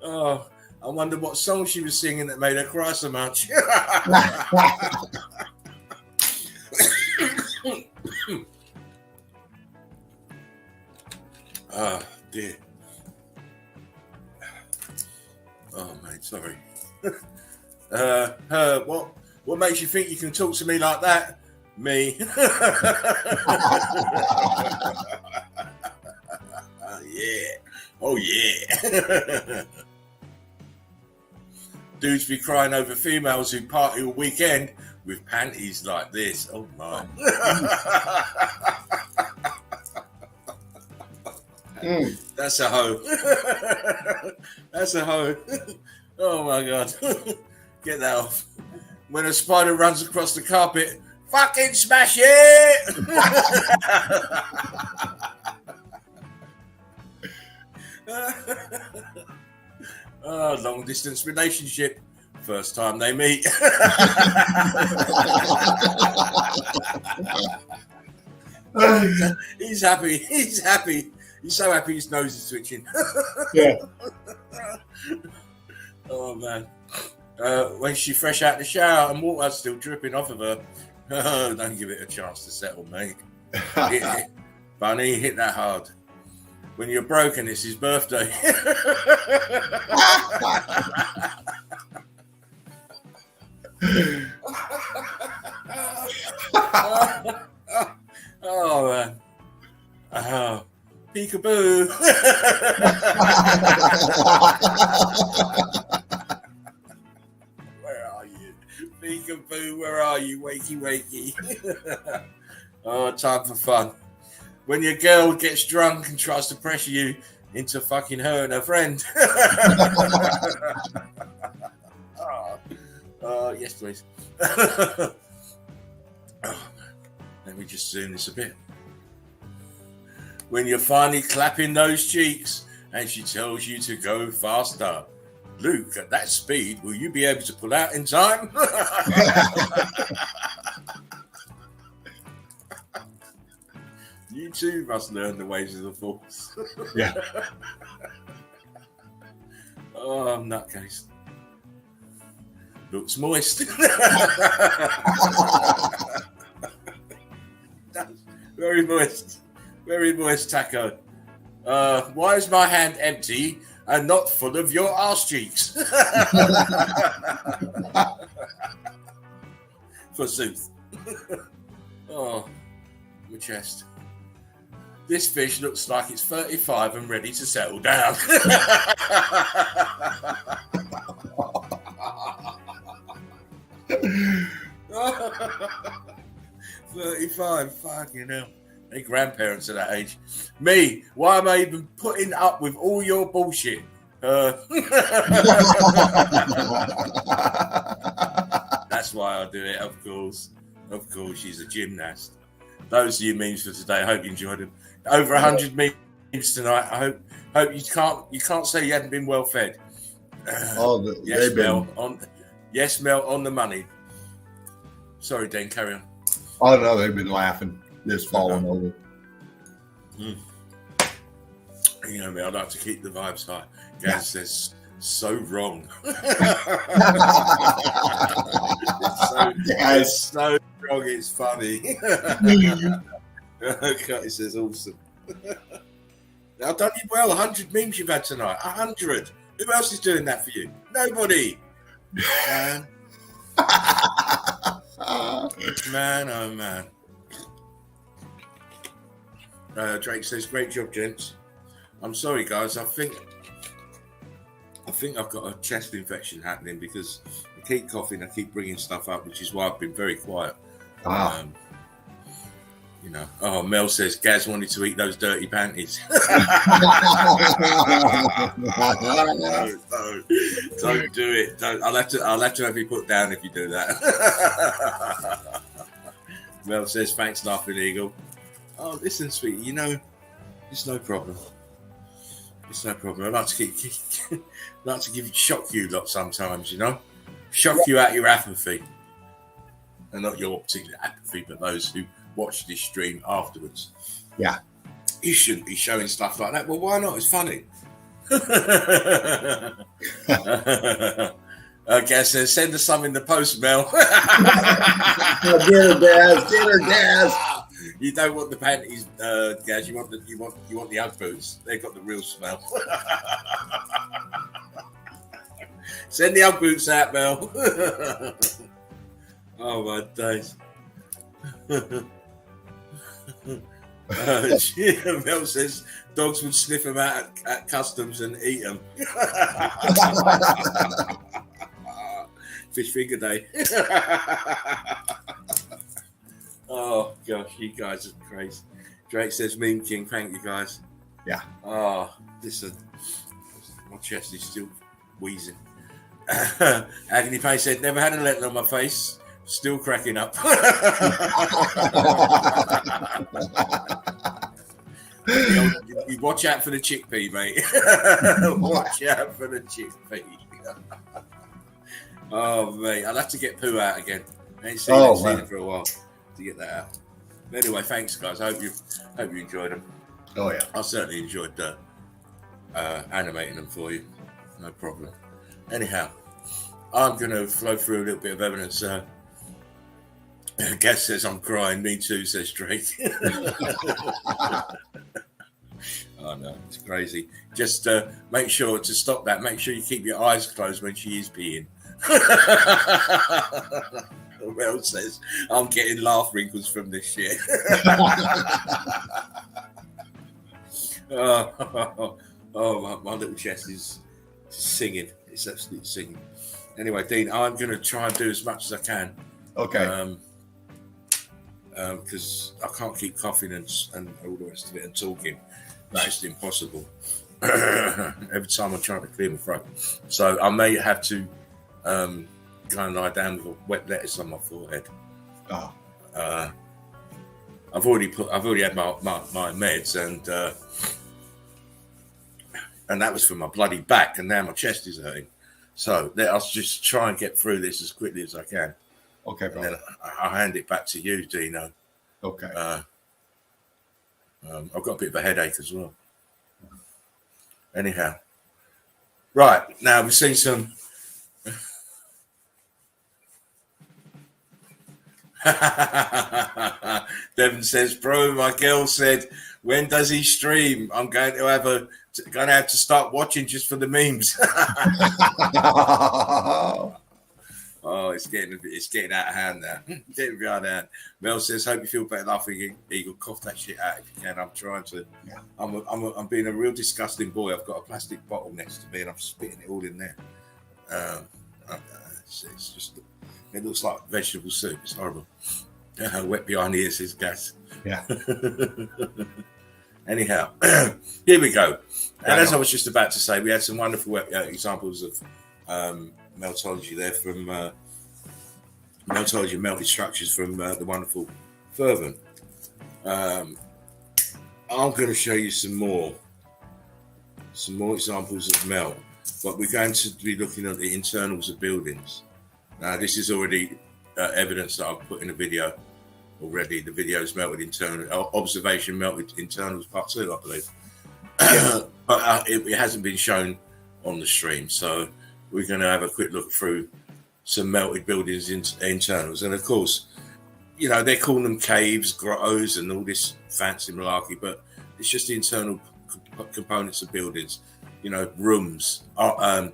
Oh, I wonder what song she was singing that made her cry so much. Oh, dear. Oh, mate, sorry. What makes you think you can talk to me like that? Me. Yeah. Oh, yeah. Dudes be crying over females who party all weekend with panties like this. Oh my. That's a hoe. That's a hoe. Oh my God. Get that off. When a spider runs across the carpet, fucking smash it! Oh, long distance relationship. First time they meet. He's happy. He's happy. He's so happy his nose is twitching. Yeah. Oh man. When she's fresh out the shower and water's still dripping off of her, don't give it a chance to settle, mate. Bunny, hit that hard. When you're broken, it's his birthday. Oh man. Peekaboo. Where are you? Peekaboo, where are you? Wakey, wakey. Oh, time for fun. When your girl gets drunk and tries to pressure you into fucking her and her friend. Yes, please. Let me just zoom this a bit. When you're finally clapping those cheeks and she tells you to go faster. Luke, at that speed, will you be able to pull out in time? You too must learn the ways of the force. Yeah. Oh, nutcase. Looks moist. Very moist. Very moist, Taco. Why is my hand empty and not full of your arse cheeks? Forsooth. Oh, my chest. This fish looks like it's 35 and ready to settle down. 35, fucking hell. They grandparents at that age. Me, why am I even putting up with all your bullshit? That's why I do it, of course. Of course, she's a gymnast. Those are your memes for today. I hope you enjoyed them. Over 100 memes tonight. I hope you can't say you hadn't been well fed. Yes, Mel, Mel, on the money. Sorry, Dan, carry on. Oh no, they've been laughing. Just falling over. You know me, I like to keep the vibes high. Gaz says, so wrong. It's so wrong, it's funny. It says, awesome. Now, done you well. 100 memes you've had tonight. 100. Who else is doing that for you? Nobody. Man. Man, oh man. Drake says, great job, gents. I'm sorry, guys. I think I've got a chest infection happening because I keep coughing. I keep bringing stuff up, which is why I've been very quiet. Mel says, Gaz wanted to eat those dirty panties. No, don't do it. Don't. I'll have to have you put down if you do that. Mel says, thanks, Laughing Eagle. Oh, listen, sweetie, it's no problem. It's no problem. I like to shock you lot sometimes, shock you out your apathy, and not your particular apathy, but those who watch this stream afterwards. Yeah, you shouldn't be showing stuff like that. Well, why not? It's funny. Gaz says, send us some in the post, Mel. Get her, Gaz. You don't want the panties, Gaz. You want the Ugg boots. They've got the real smell. Send the Ugg boots out, Mel. Oh my days. Mel says dogs would sniff them out at customs and eat them. Fish finger day. Oh gosh, you guys are crazy. Drake says, "Meme King, thank you guys." Yeah. Oh, my chest is still wheezing. Agony Pay said, "Never had a letter on my face, still cracking up." You watch out for the chickpea, mate. Watch out for the chickpea. Oh, mate, I'll have to get poo out again. I ain't seen it for a while to get that out. But anyway, thanks, guys. I hope you enjoyed them. Oh, yeah. I certainly enjoyed animating them for you. No problem. Anyhow, I'm going to flow through a little bit of evidence. Guest says, "I'm crying." Me too, says Drake. Oh, no, it's crazy. Just make sure to stop that. Make sure you keep your eyes closed when she is peeing. Mel says, "I'm getting laugh wrinkles from this shit." My little chest is singing. It's absolutely singing. Anyway, Dean, I'm going to try and do as much as I can. Okay. Because I can't keep coughing and all the rest of it and talking. It's just impossible. Every time I'm trying to clear my throat. So I may have to go and lie down with a wet lettuce on my forehead. Oh. I've already had my meds and that was for my bloody back, and now my chest is hurting. So I'll just try and get through this as quickly as I can. Okay, brother. And then I'll hand it back to you, Dino. Okay. I've got a bit of a headache as well. Anyhow. Right, now we've seen some... Devon says, "Bro, my girl said, when does he stream? I'm going to have to start watching just for the memes." Oh, it's getting out of hand now. Getting behind hand. Mel says, "Hope you feel better laughing, Eagle. Cough that shit out if you can." I'm trying to. Yeah. I'm being a real disgusting boy. I've got a plastic bottle next to me and I'm spitting it all in there. It's just, it looks like vegetable soup. It's horrible. Wet behind the ears, says Gas. Yeah. Anyhow, here we go. And as I was just about to say, we had some wonderful examples of meltology there from meltology and melted structures from the wonderful Fervent. I'm going to show you some more examples of melt, but we're going to be looking at the internals of buildings. Now, this is already evidence that I've put in a video already. The video is melted internal, observation melted internals part 2, I believe. But it hasn't been shown on the stream, so we're going to have a quick look through some melted buildings internals. And of course, you know, they're calling them caves, grottos, and all this fancy malarkey, but it's just the internal components of buildings. You know, rooms,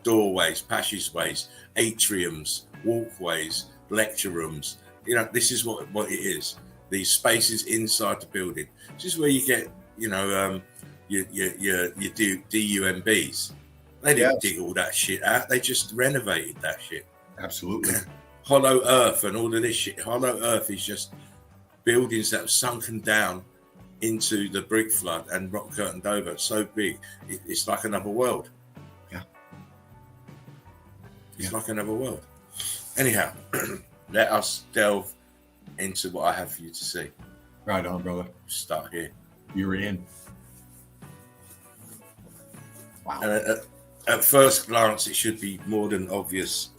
doorways, passageways, atriums, walkways, lecture rooms. You know, this is what it is. These spaces inside the building. This is where you get, you know, your DUMBs. They didn't dig all that shit out. They just renovated that shit. Absolutely. Hollow Earth and all of this shit. Hollow Earth is just buildings that have sunken down into the brick flood and rock curtained over. It's so big, it's like another world. Yeah. It's like another world. Anyhow, let us delve into what I have for you to see. Right on, brother. Start here. You're in. Wow. At first glance, it should be more than obvious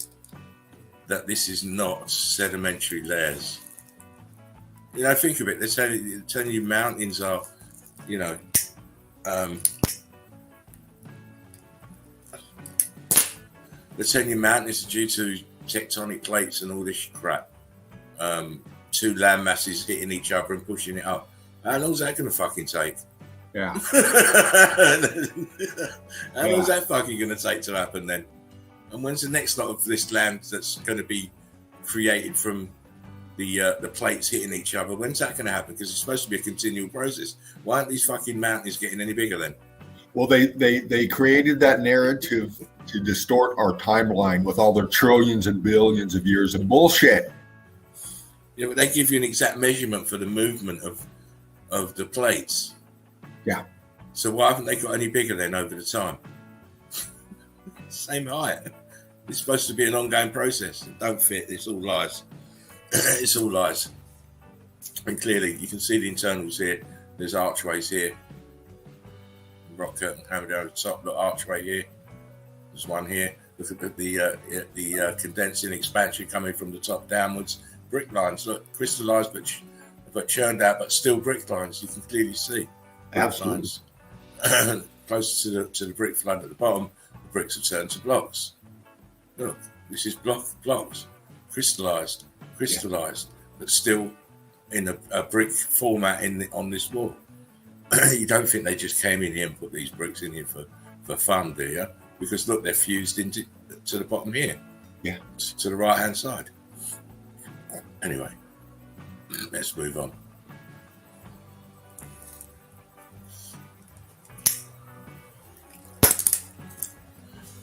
that this is not sedimentary layers. You know, think of it. They're telling you mountains are, you know, they're telling you mountains are due to tectonic plates and all this crap. Two land masses hitting each other and pushing it up. How long is that going to fucking take? Yeah. How long is that fucking going to take to happen then? And when's the next lot of this land that's going to be created from the plates hitting each other? When's that going to happen? Because it's supposed to be a continual process. Why aren't these fucking mountains getting any bigger then? Well, they created that narrative to distort our timeline with all their trillions and billions of years of bullshit. Yeah, but they give you an exact measurement for the movement of the plates. Yeah. So why haven't they got any bigger then over the time? Same height. It's supposed to be an ongoing process. It don't fit. It's all lies. It's all lies. And clearly, you can see the internals here. There's archways here. Rock curtain hammered over the top. Look, archway here. There's one here. Look at the condensing expansion coming from the top downwards. Brick lines. Look, crystallized but churned out, but still brick lines. You can clearly see. Absolutely. Closer to the brick flood at the bottom, the bricks have turned to blocks. Look, this is blocks, crystallized, but still in a brick format on this wall. You don't think they just came in here and put these bricks in here for fun, do you? Because look, they're fused into to the bottom here. Yeah. To the right hand side. Anyway, let's move on.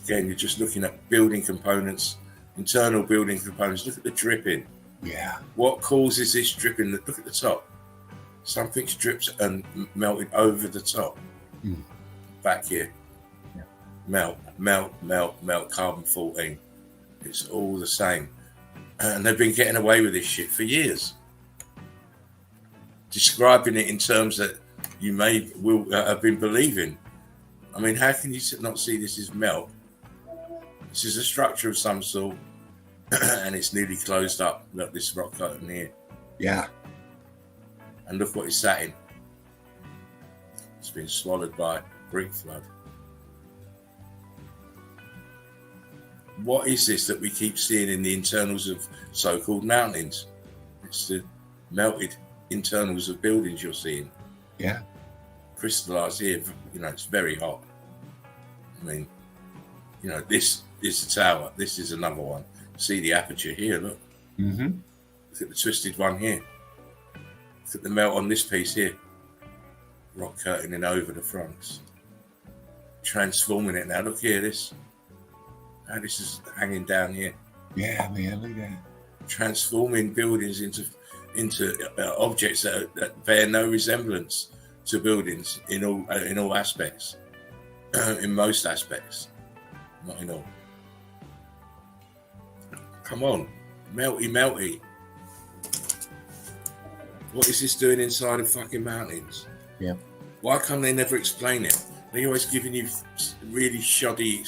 Again, you're just looking at building components, internal building components. Look at the dripping. Yeah. What causes this dripping? Look at the top. Something's dripped and melted over the top. Back here. Yeah. Melt, carbon-14. It's all the same. And they've been getting away with this shit for years. Describing it in terms that you will have been believing. I mean, how can you not see this is melt? This is a structure of some sort, and it's nearly closed up. Look, this rock curtain here. Yeah. And look what it's sat in. It's been swallowed by brick flood. What is this that we keep seeing in the internals of so-called mountains? It's the melted internals of buildings you're seeing. Yeah. Crystallized here, it's very hot. I mean, this is the tower. This is another one. See the aperture here, look. Mm-hmm. Look at the twisted one here. Look at the melt on this piece here. Rock curtaining over the fronts. Transforming it now. Look here, how this is hanging down here. Yeah, man, look at that. Transforming buildings into objects that bear no resemblance to buildings in all aspects. In most aspects. Not in all. Come on. Melty. What is this doing inside of fucking mountains? Yeah. Why can't they never explain it? They're always giving you really shoddy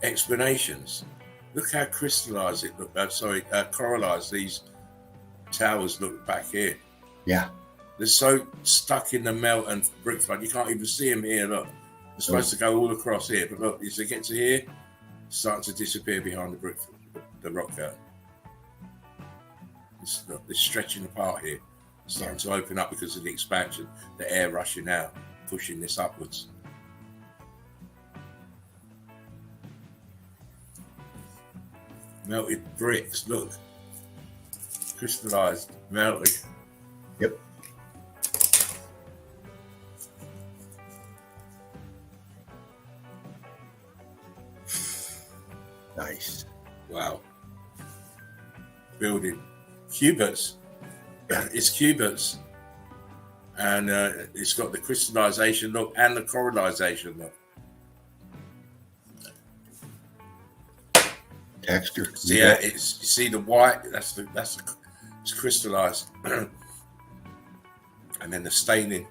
explanations. Look how crystallized it look. Coralized these towers look back here. Yeah. They're so stuck in the melt and brick flood, you can't even see them here. Look, they're supposed to go all across here, but look, as they get to here, starting to disappear behind the rock curtain. They're stretching apart here, starting to open up because of the expansion, the air rushing out, pushing this upwards. Melted bricks, look, crystallized, melted. Yep. Nice. Wow. Building cubits. It's cubits. And it's got the crystallization look and the coralization look. Texture. See, you see the white, it's crystallized. And then the staining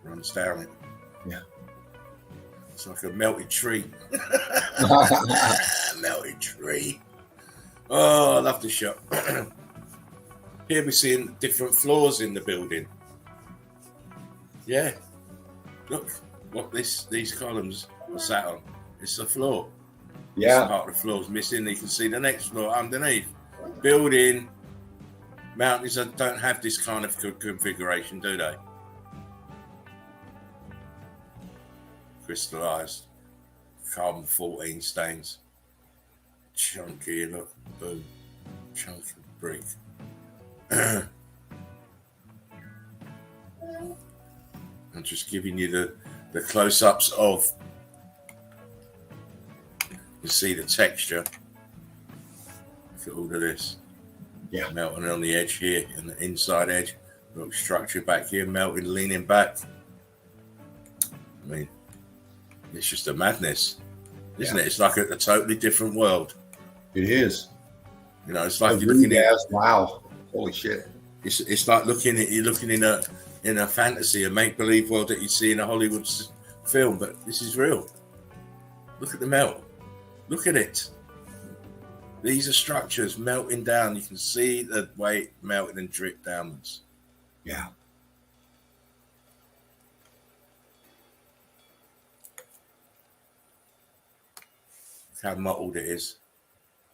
runs down it. Yeah. It's like a melted tree. Melted tree. Oh, I love the shot. Here we're seeing different floors in the building. Yeah. Look what these columns are sat on. It's the floor. Yeah. This part of the floor's missing. You can see the next floor underneath. Building. Mountains don't have this kind of configuration, do they? Crystallized. Carbon-14 stains. Chunky, look. Boom. Chunky brick. I'm just giving you the the close-ups of, you see the texture. Look at all of this. Yeah. Melting on the edge here, and the inside edge. Little structure back here, melting, leaning back. I mean, it's just a madness, isn't it? It's like a totally different world. It is. You know, it's like you're looking at. Wow. Holy shit. It's like you're looking in a fantasy, a make-believe world that you see in a Hollywood film, but this is real. Look at the melt. Look at it. These are structures melting down. You can see the way it melted and drip downwards. Yeah. Look how mottled it is.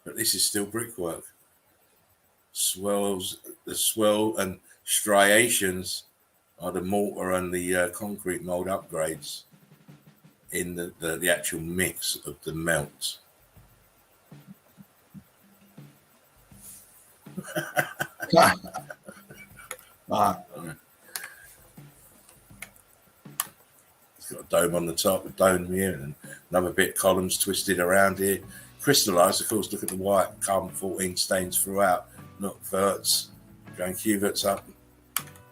But this is still brickwork. The swell and striations are the mortar and the concrete mold upgrades in the actual mix of the melt. It's got a dome on the top, a dome here, and another bit columns twisted around here. Crystallized, of course. Look at the white carbon-14 stains throughout, not verts, going cuvettes up,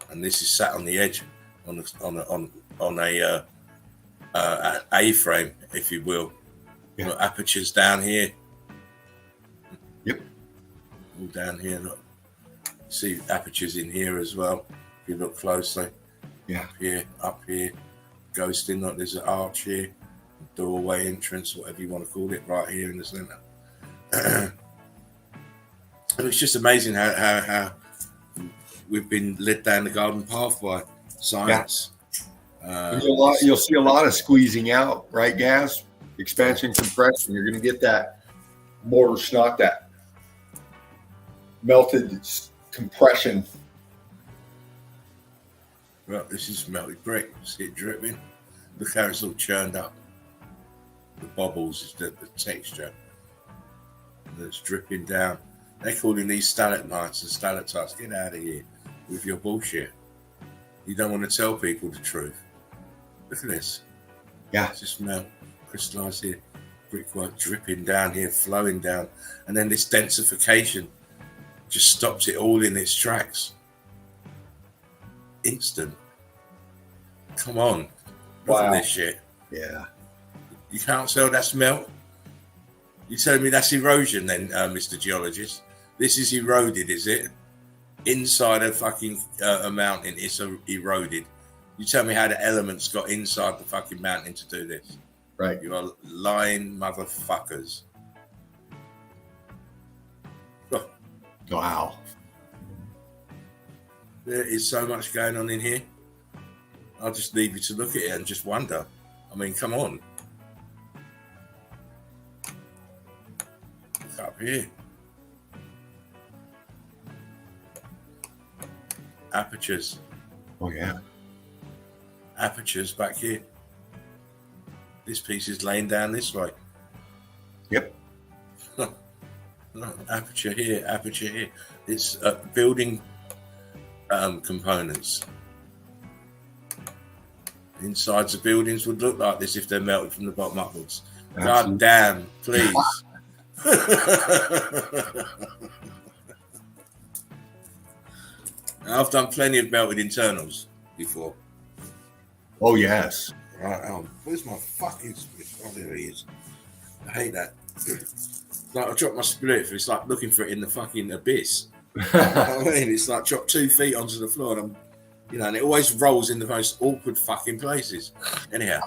and this is sat on the edge on a A-frame, if you will. Yeah. Got apertures down here. Yep. All down here. Look. See apertures in here as well. If you look closely. Yeah. Up here. Ghosting, like there's an arch here. Doorway, entrance, whatever you want to call it, right here in the center. And it's just amazing how we've been led down the garden path by science. Yeah. You'll see a lot of squeezing out, right? Gas, expansion, compression. You're going to get that mortar schnock, that melted compression. Well, this is melted brick. See it dripping? Look how it's all churned up. The bubbles is the texture that's dripping down. They're calling these stalagmites and stalactites. Get out of here with your bullshit. You don't want to tell people the truth. Look at this. Yeah. It's just melt, crystallized here. Brickwork dripping down here, flowing down. And then this densification just stops it all in its tracks. Instant. Come on. Look at this shit. Yeah. You can't tell that's melt. You telling me that's erosion then, Mr. Geologist? This is eroded, is it? Inside a fucking a mountain, it's eroded. You tell me how the elements got inside the fucking mountain to do this. Right. You are lying motherfuckers. Oh. Wow. There is so much going on in here. I'll just leave you to look at it and just wonder. I mean, come on. Look up here. Apertures. Oh, yeah. Apertures back here. This piece is laying down this way. Yep. Look, aperture here, aperture here. It's building components. Insides of buildings would look like this if they're melted from the bottom upwards. Absolutely. God damn, please. I've done plenty of melted internals before. Oh, yes. Right, where's my fucking split? Oh, there he is. I hate that. Like I dropped my split. It's like looking for it in the fucking abyss. I mean, it's like dropped 2 feet onto the floor, and and it always rolls in the most awkward fucking places. Anyhow,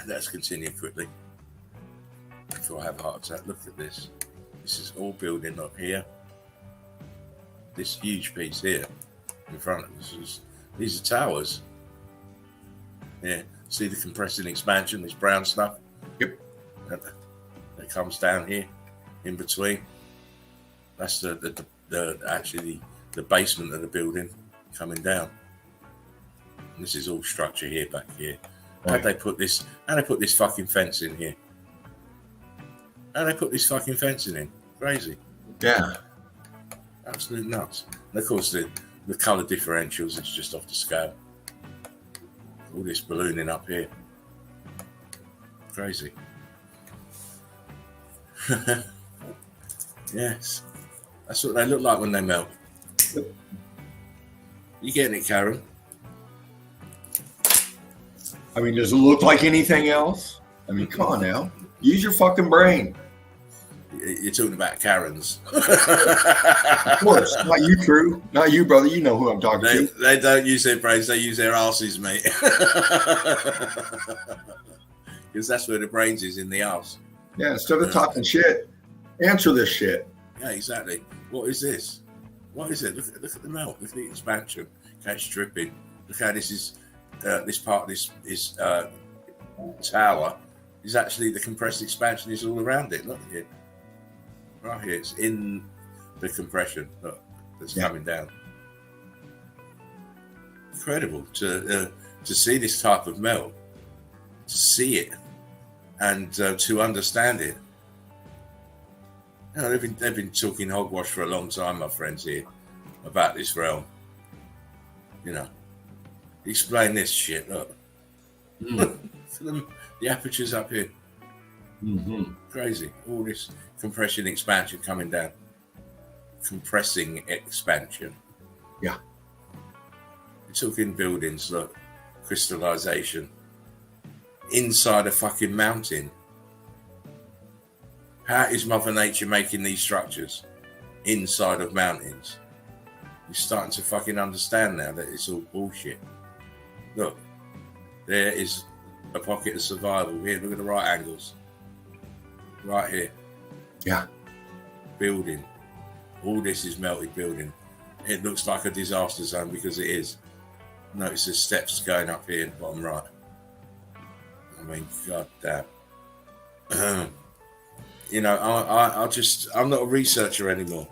let's continue quickly before I have a heart attack. Look at this. This is all building up here. This huge piece here in front of us. These are towers. Yeah, see the compressing expansion, this brown stuff? Yep. That comes down here in between. That's the basement of the building coming down. And this is all structure here, back here. How'd they put this? How'd they put this fucking fence in here? How'd they put this fucking fencing in? Crazy. Yeah. Absolute nuts. And of course, the colour differentials is just off the scale. All this ballooning up here. Crazy. Yes. That's what they look like when they melt. You getting it, Karen? I mean, does it look like anything else? I mean, come on now. Use your fucking brain. You're talking about Karens. Of course. Not you, True. Not you, brother. You know who I'm talking to. They don't use their brains. They use their asses, mate. Because that's where the brains is, in the arse. Yeah, instead of talking shit, answer this shit. Yeah, exactly. What is this? What is it? Look at the melt. Look at the expansion. Okay, it's dripping. Look how this is. This part of this tower is actually the compressed expansion is all around it. Look here. Right here. It's in the compression. Look, that's coming down. Incredible to see this type of melt, to see it, and to understand it. You know, they've been talking hogwash for a long time, my friends here, about this realm. You know, explain this shit. Look, the apertures up here. Mm-hmm. Crazy. All this compression expansion coming down. Compressing expansion. Yeah. You're talking buildings, look, crystallization inside a fucking mountain. How is Mother Nature making these structures inside of mountains? You're starting to fucking understand now that it's all bullshit. Look, there is a pocket of survival here. Look at the right angles. Right here. Yeah. Building. All this is melted building. It looks like a disaster zone because it is. Notice there's steps going up here in the bottom right. I mean, god damn. You know, I'm not a researcher anymore.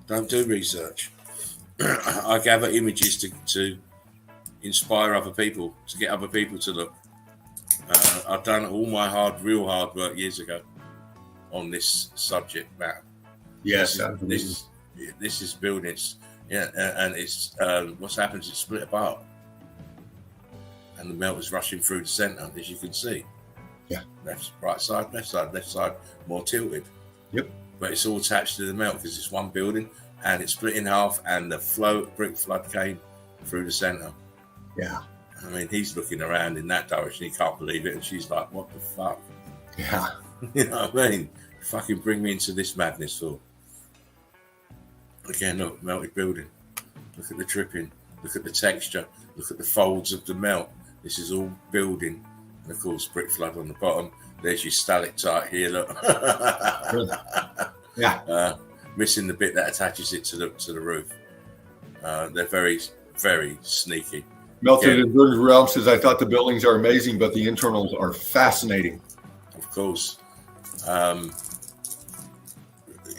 Don't do research. I gather images to inspire other people, to get other people to look. I've done all my real hard work years ago on this subject matter. Yes, this is buildings. Yeah, and it's what's happened is it's split apart. And the melt is rushing through the center, as you can see. Yeah. Left side, more tilted. Yep. But it's all attached to the melt because it's one building and it's split in half and the brick flood came through the center. Yeah. I mean, he's looking around in that direction. He can't believe it. And she's like, what the fuck? Yeah. You know what I mean? Fucking bring me into this madness for. Again, look, melted building. Look at the dripping. Look at the texture. Look at the folds of the melt. This is all building. And of course, brick flood on the bottom. There's your stalactite here, look. Yeah. Missing the bit that attaches it to the roof. They're very, very sneaky. Melted in British Realm says, I thought the buildings are amazing, but the internals are fascinating. Of course.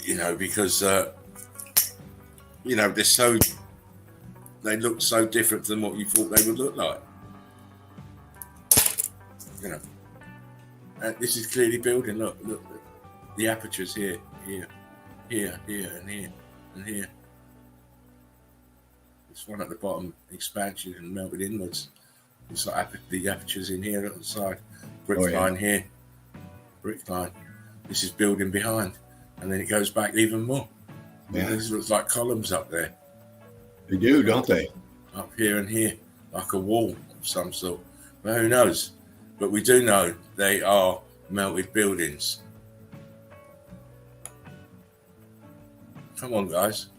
You know, because, you know, they look so different than what you thought they would look like. You know, and this is clearly building. Look, the apertures here, and here. This one at the bottom, expansion and melted inwards. It's like the apertures in here at the side. Brick line here, brick line. This is building behind, and then it goes back even more. Yeah. This looks like columns up there. They do, don't they? Up here and here, like a wall of some sort. Well, who knows? But we do know they are melted buildings. Come on, guys.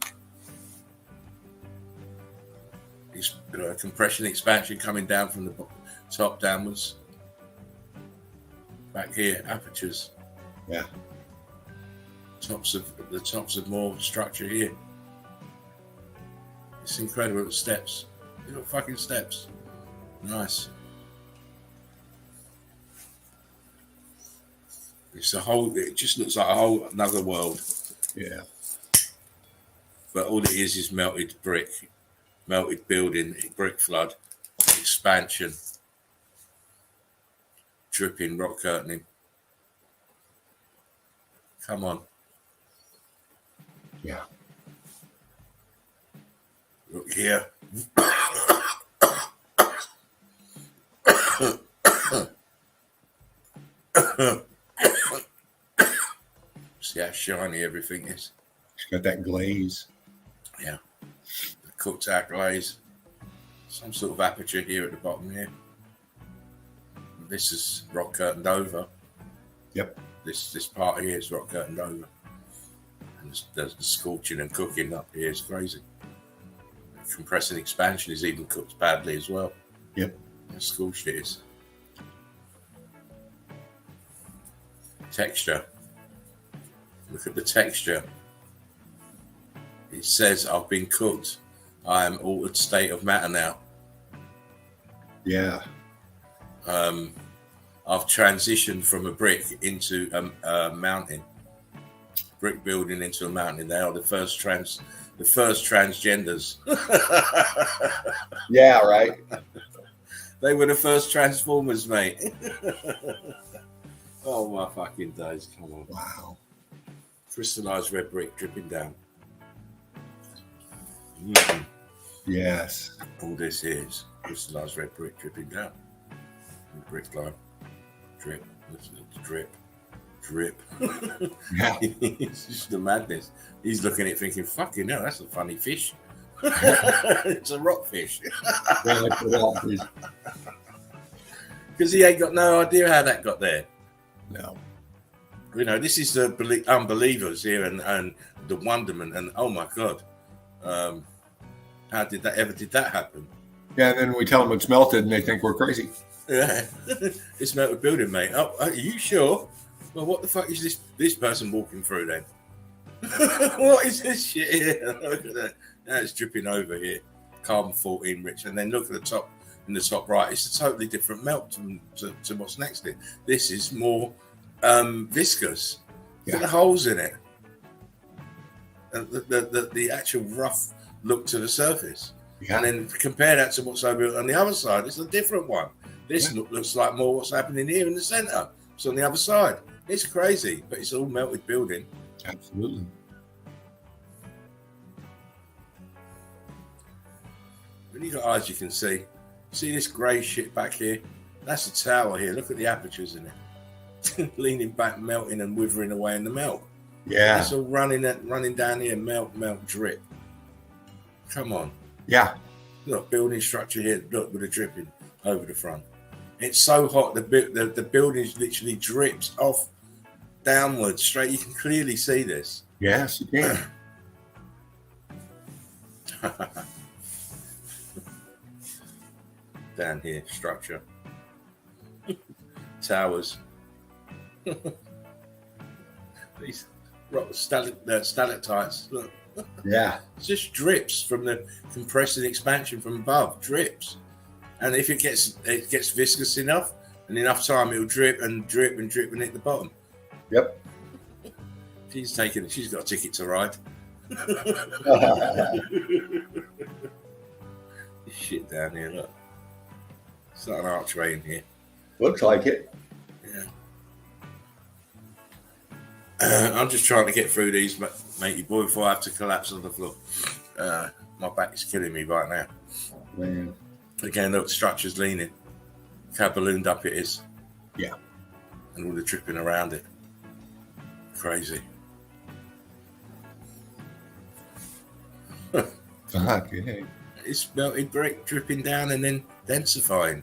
Compression expansion coming down from the top downwards. Back here, apertures. Yeah. Tops of more structure here. It's incredible. Steps. Little fucking steps. Nice. It just looks like a whole another world. Yeah. But all it is melted brick, melted building, brick flood, expansion, dripping rock curtaining. Come on. Yeah. Look here. See how shiny everything is. It's got that glaze. Yeah. The cooked out glaze. Some sort of aperture here at the bottom here. This is rock curtained over. Yep. This part here is rock curtained over. And the scorching and cooking up here is crazy. The compressing expansion is even cooked badly as well. Yep. How scorched it is. Texture. Look at the texture. It says I've been cooked. I am altered state of matter now. Yeah. I've transitioned from a brick into a mountain. Brick building into a mountain. They are the first transgenders. Yeah, right. They were the first transformers, mate. Oh my fucking days! Come on. Wow. Crystallized red brick dripping down. Yes. All this here is crystallized red brick dripping down. The brick line. Drip. Listen to the drip. Drip. Yeah. It's just the madness. He's looking at it thinking, fucking hell, that's a funny fish. It's a rockfish. Because he ain't got no idea how that got there. No. You know, this is the unbelievers here and the wonderment and oh my God. How did that happen? Yeah, and then we tell them it's melted and they think we're crazy. Yeah. It's melted building, mate. Oh, are you sure? Well, what the fuck is this person walking through then? What is this shit here? Look at that. Now it's dripping over here. Carbon 14 rich. And then look at the top, in the top right. It's a totally different melt to what's next to it. This is more viscous. Look at the holes in it. The actual rough look to the surface. Yeah. And then compare that to what's over on the other side. It's a different one. This looks like more what's happening here in the center. It's on the other side. It's crazy, but it's all melted building. Absolutely. When you got eyes, you can see. See this grey shit back here? That's a tower here. Look at the apertures in it. Leaning back, melting and withering away in the melt. Yeah. It's all running down here, melt, drip. Come on. Yeah. Look, building structure here. Look, with the dripping over the front. It's so hot. The building literally drips off downwards straight. You can clearly see this. Yes, you can. Down here, structure. Towers. These stalactites. Look. Yeah. It just drips from the compressing expansion from above. Drips. And if it gets viscous enough and enough time, it'll drip and drip and drip and hit the bottom. Yep. She's got a ticket to ride. This shit down here, look. It's like an archway in here. Looks like it. Yeah. I'm just trying to get through these, matey boy, before I have to collapse on the floor. My back is killing me right now. Man. Again, look, the structure's leaning. Look how ballooned up it is. Yeah. And all the dripping around it. Crazy. Fuck, yeah. It's melted brick dripping down and then densifying.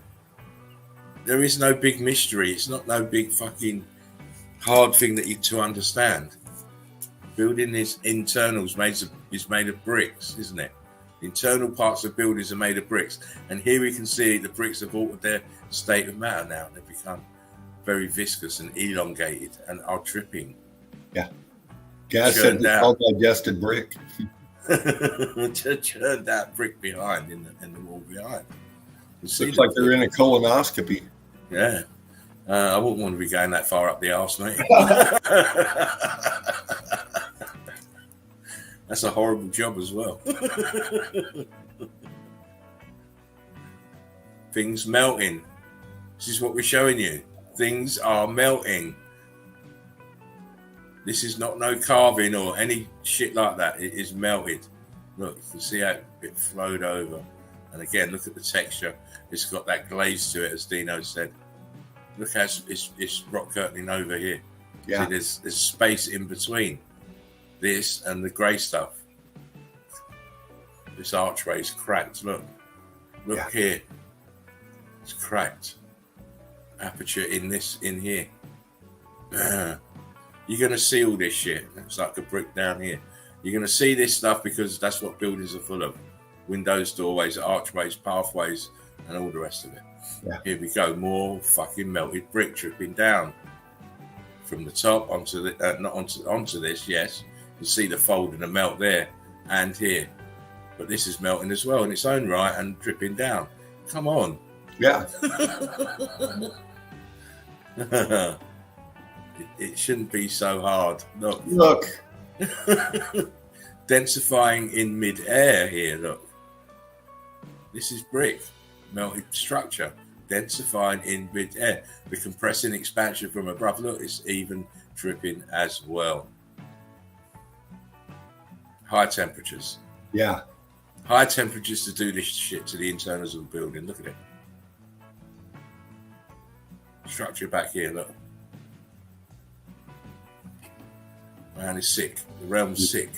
There is no big mystery. It's not no big fucking hard thing to understand. Building is internals is made of bricks, isn't it? The internal parts of buildings are made of bricks. And here we can see the bricks have altered their state of matter now. They've become very viscous and elongated and are dripping. Yeah. Gas said it's called digested brick. Churned that brick behind in the wall behind. Looks like they're in a colonoscopy. Yeah. I wouldn't want to be going that far up the arse, mate. That's a horrible job as well. Things melting. This is what we're showing you. Things are melting. This is not no carving or any shit like that. It is melted. Look, you can see how it flowed over. And again, look at the texture. It's got that glaze to it, as Dino said. Look how it's rock curtaining over here. Yeah. See, there's space in between this and the grey stuff. This archway is cracked. Look here. It's cracked. Aperture in here. You're going to see all this shit. It's like a brick down here. You're going to see this stuff because that's what buildings are full of. Windows, doorways, archways, pathways, and all the rest of it. Yeah. Here we go. More fucking melted brick dripping down from the top onto the not onto this. Yes, you see the fold and the melt there and here, but this is melting as well in its own right and dripping down. Come on. Yeah. It shouldn't be so hard. Look. Densifying in mid-air here. Look. This is brick, melted structure. Densifying in mid-air. The compressing expansion from above. Look, it's even dripping as well. High temperatures. Yeah. High temperatures to do this shit to the internals of the building. Look at it. Structure back here, look. Man is sick. The realm's sick.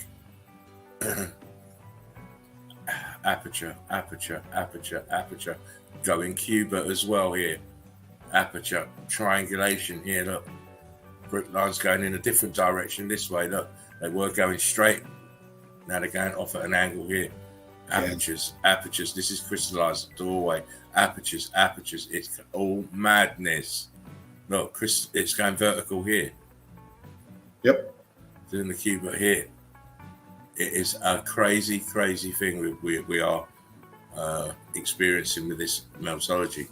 Aperture. Going cuba as well here. Aperture. Triangulation here, look. Brick lines going in a different direction this way, look. They were going straight. Now they're going off at an angle here. Apertures. This is crystallized doorway. Apertures. It's all madness. Look, it's going vertical here. Yep. Doing the cuba here. It is a crazy thing we are experiencing with this meltology.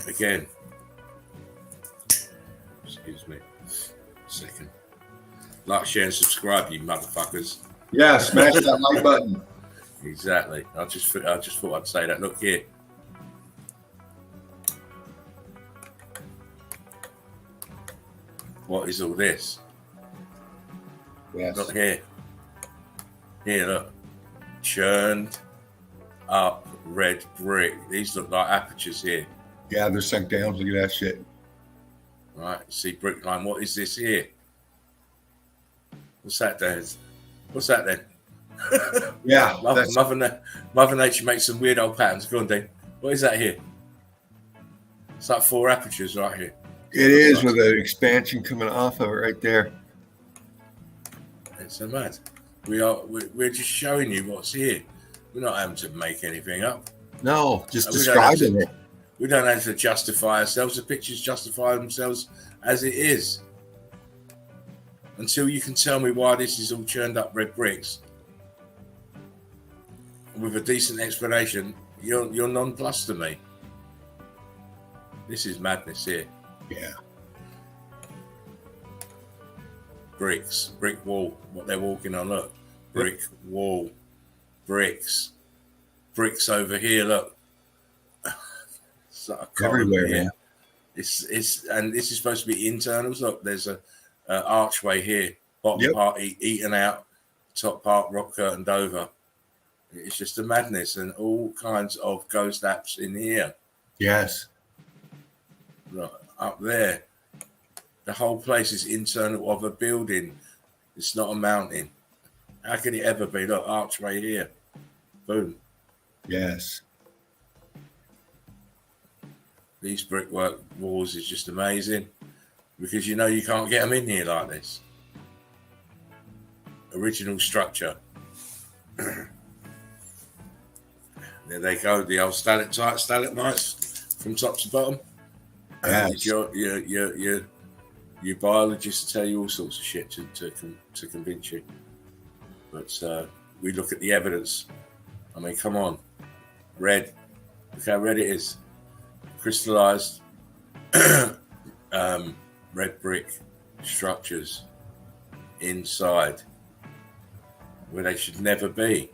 Again, excuse me, second. Like, share, and subscribe, you motherfuckers. Yeah, smash that like button. Exactly. I just thought I'd say that. Look here. What is all this? Yes. Look here. Here, look. Churned up red brick. These look like apertures here. Yeah, they're sunk down. Look at that shit. Right. See brick line. What is this here? What's that, Dad? What's that then? Yeah. Mother Nature makes some weird old patterns. Go on, Dave. What is that here? It's like 4 apertures right here. It is, with an expansion coming off of it right there. It's so mad. We're just showing you what's here. We're not having to make anything up. No, just describing it. We don't have to justify ourselves. The pictures justify themselves as it is. Until you can tell me why this is all churned up red bricks with a decent explanation, you're nonplussed to me. This is madness here. Yeah. Bricks, brick wall, what they're walking on, look. Brick wall, bricks over here, look. It's like everywhere, here. Man. It's and this is supposed to be internals. Look, there's a archway here, bottom part eaten out, top part rock curtained over. It's just a madness, and all kinds of ghost apps in here. Yes. Look, up there. The whole place is internal of a building. It's not a mountain. How can it ever be? Look, archway here. Boom. Yes. These brickwork walls is just amazing because you can't get them in here like this. Original structure. There they go, the old stalagmites from top to bottom. Yes. Your biologists tell you all sorts of shit to convince you. But we look at the evidence. I mean, come on. Red. Look how red it is. Crystallized red brick structures inside where they should never be.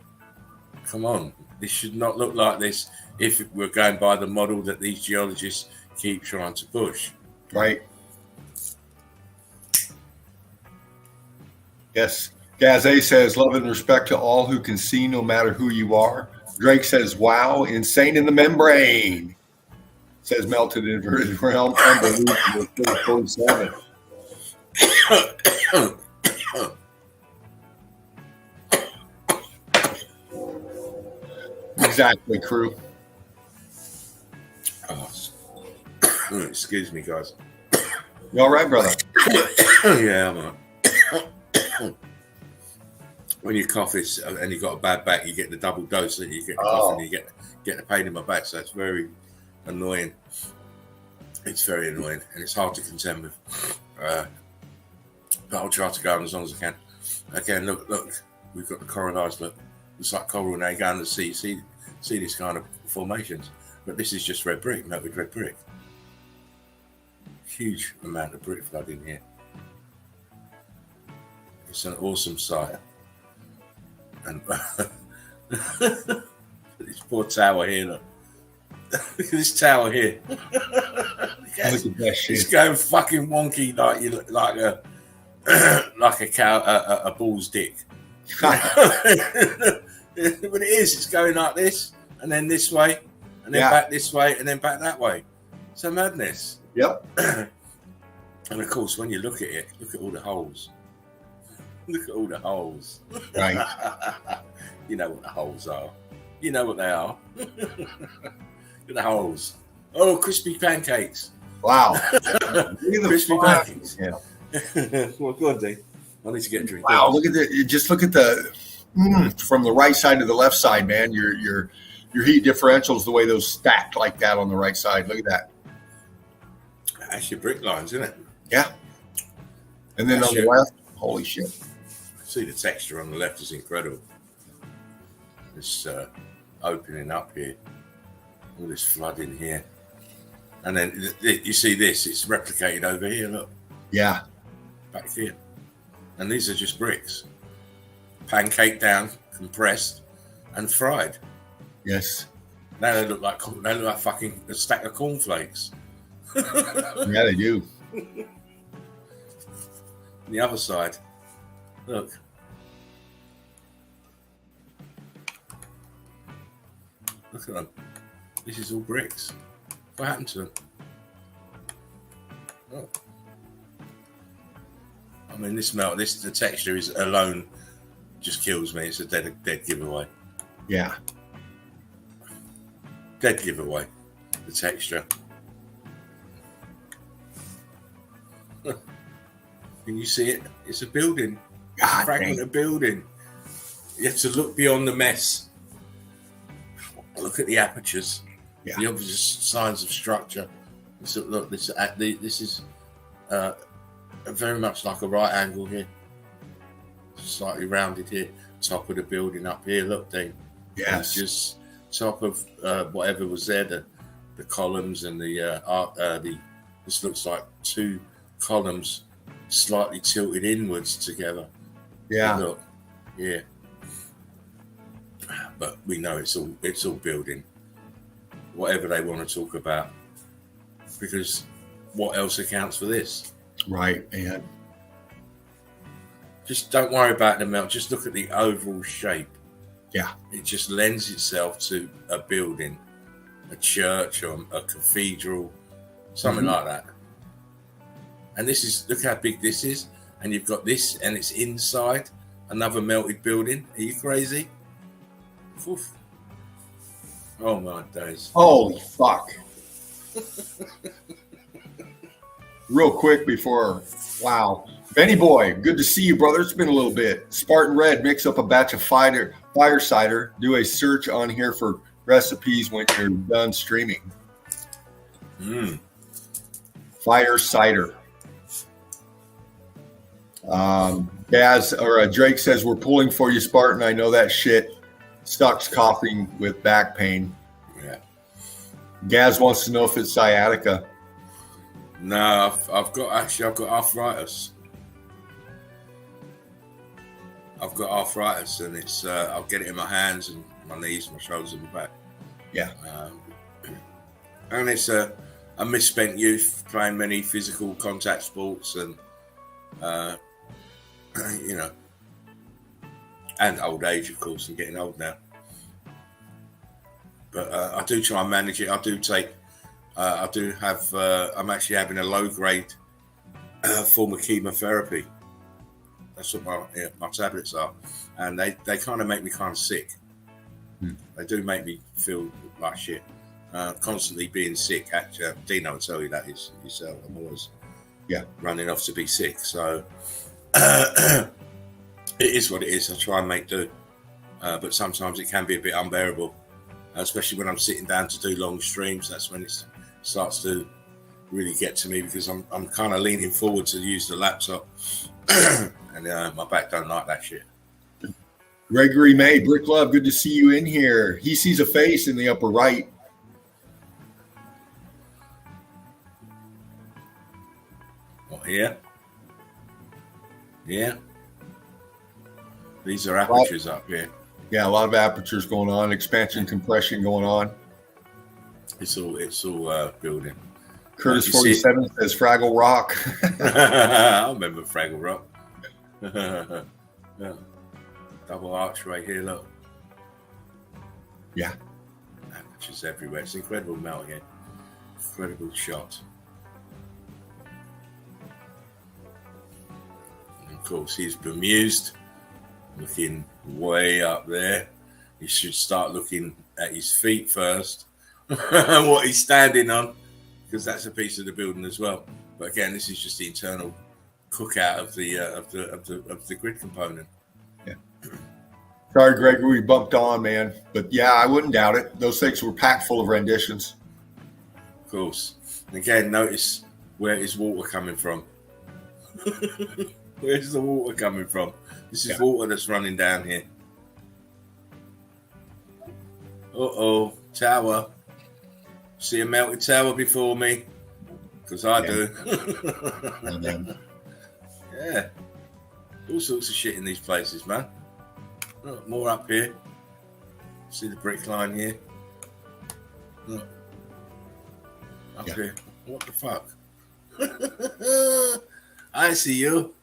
Come on. This should not look like this if we're going by the model that these geologists keep trying to push. Right. Yes. Gaze says, love and respect to all who can see no matter who you are. Drake says, wow, insane in the membrane. Says melted into his realm. Unbelievable. 47. Exactly, crew. Oh, excuse me, guys. You all right, brother? Yeah, I'm all right. When you cough and you got a bad back, you get the double dose. And you get the cough and you get the pain in my back. So it's very annoying. It's very annoying, and it's hard to contend with. But I'll try to go on as long as I can. Again, look, we've got the corridors, but it's like coral now going to see these kind of formations. But this is just red brick, melted red brick. Huge amount of brick flood in here. It's an awesome sight. And this poor tower here, look. Look at this tower here. Look at that shit. It's going fucking wonky like a cow, a bull's dick. But it is. It's going like this, and then this way, and then back this way, and then back that way. It's a madness. Yep. And of course, when you look at it, look at all the holes. Look at all the holes. Right. You know what the holes are. You know what they are. Look at the holes. Oh, crispy pancakes. Wow. Crispy pancakes. Yeah. Well, go on, Dave. I need to get a drink. Wow, look at the. Just look at the from the right side to the left side, man. Your heat differentials, the way those stacked like that on the right side. Look at that. That's your brick lines, isn't it? Yeah. And then on the left, holy shit. See the texture on the left is incredible. This opening up here, all this flood in here, and then you see this. It's replicated over here. Look. Yeah. Back here. And these are just bricks. Pancaked down, compressed, and fried. Yes. Now they look like fucking a stack of cornflakes. Yeah, they do. The other side. Look. Look at them. This is all bricks. What happened to them? Oh. I mean, the texture is alone just kills me. It's a dead giveaway. Yeah. Dead giveaway. The texture. Can you see it? It's a building. It's a fragment of building. You have to look beyond the mess. Look at the apertures. Yeah. The obvious signs of structure. So look, this is very much like a right angle here. Slightly rounded here. Top of the building up here. Look, Dean. Yes. It's just top of whatever was there. The columns and this looks like two columns slightly tilted inwards together. Yeah. Look, yeah. But we know it's all building. Whatever they want to talk about, because what else accounts for this? Right, man. Just don't worry about the melt. Just look at the overall shape. Yeah. It just lends itself to a building, a church or a cathedral, something like that. And look how big this is. And you've got this, and it's inside another melted building. Are you crazy? Oof. Oh my days. Holy fuck. Real quick before, wow. Benny Boy, good to see you, brother. It's been a little bit. Spartan Red, mix up a batch of fire cider. Do a search on here for recipes when you're done streaming. Fire cider. Drake says, we're pulling for you, Spartan. I know that shit. Stuck's coughing with back pain. Yeah. Gaz wants to know if it's sciatica. No, I've got arthritis. I've got arthritis, and it's I'll get it in my hands and my knees, my shoulders, and my back. Yeah. And it's a misspent youth playing many physical contact sports, and and old age, of course. I'm getting old now, but I do try and manage it. I do take I do have. I'm actually having a low grade form of chemotherapy. That's what my tablets are, and they kind of make me kind of sick. They do make me feel like shit. Constantly being sick. Actually, Dino will tell you that yourself. I'm always running off to be sick. So it is what it is. I try and make do, but sometimes it can be a bit unbearable, especially when I'm sitting down to do long streams. That's when it starts to really get to me, because I'm kind of leaning forward to use the laptop, and my back don't like that shit. Gregory May, Brick Love, good to see you in here. He sees a face in the upper right. What, here? Yeah. These are apertures up here. Yeah, a lot of apertures going on, expansion, compression going on. It's all building. Curtis 47 says Fraggle Rock. I remember Fraggle Rock. Yeah. Double arch right here, look. Yeah. Apertures everywhere. It's incredible melt here. Incredible shot. And of course, he's bemused, looking way up there. He should start looking at his feet first, what he's standing on, because that's a piece of the building as well. But again, this is just the internal cookout of the grid component. Yeah. Sorry, Gregory, we bumped on, man. But yeah, I wouldn't doubt it. Those things were packed full of renditions. Of course. And again, notice where is water coming from. Where's the water coming from? This is water that's running down here. Uh-oh, tower. See a melted tower before me? Because I do. Yeah. All sorts of shit in these places, man. Look, more up here. See the brick line here? Look. Up here. What the fuck? I see you.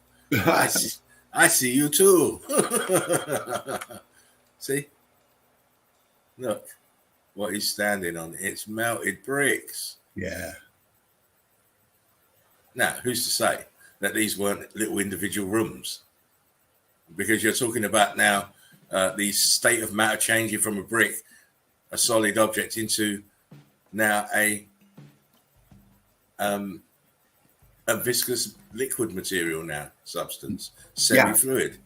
I see you too. See? Look what he's standing on. It's melted bricks. Yeah. Now, who's to say that these weren't little individual rooms? Because you're talking about now the state of matter changing from a brick, a solid object, into now a viscous liquid material now, substance, semi-fluid.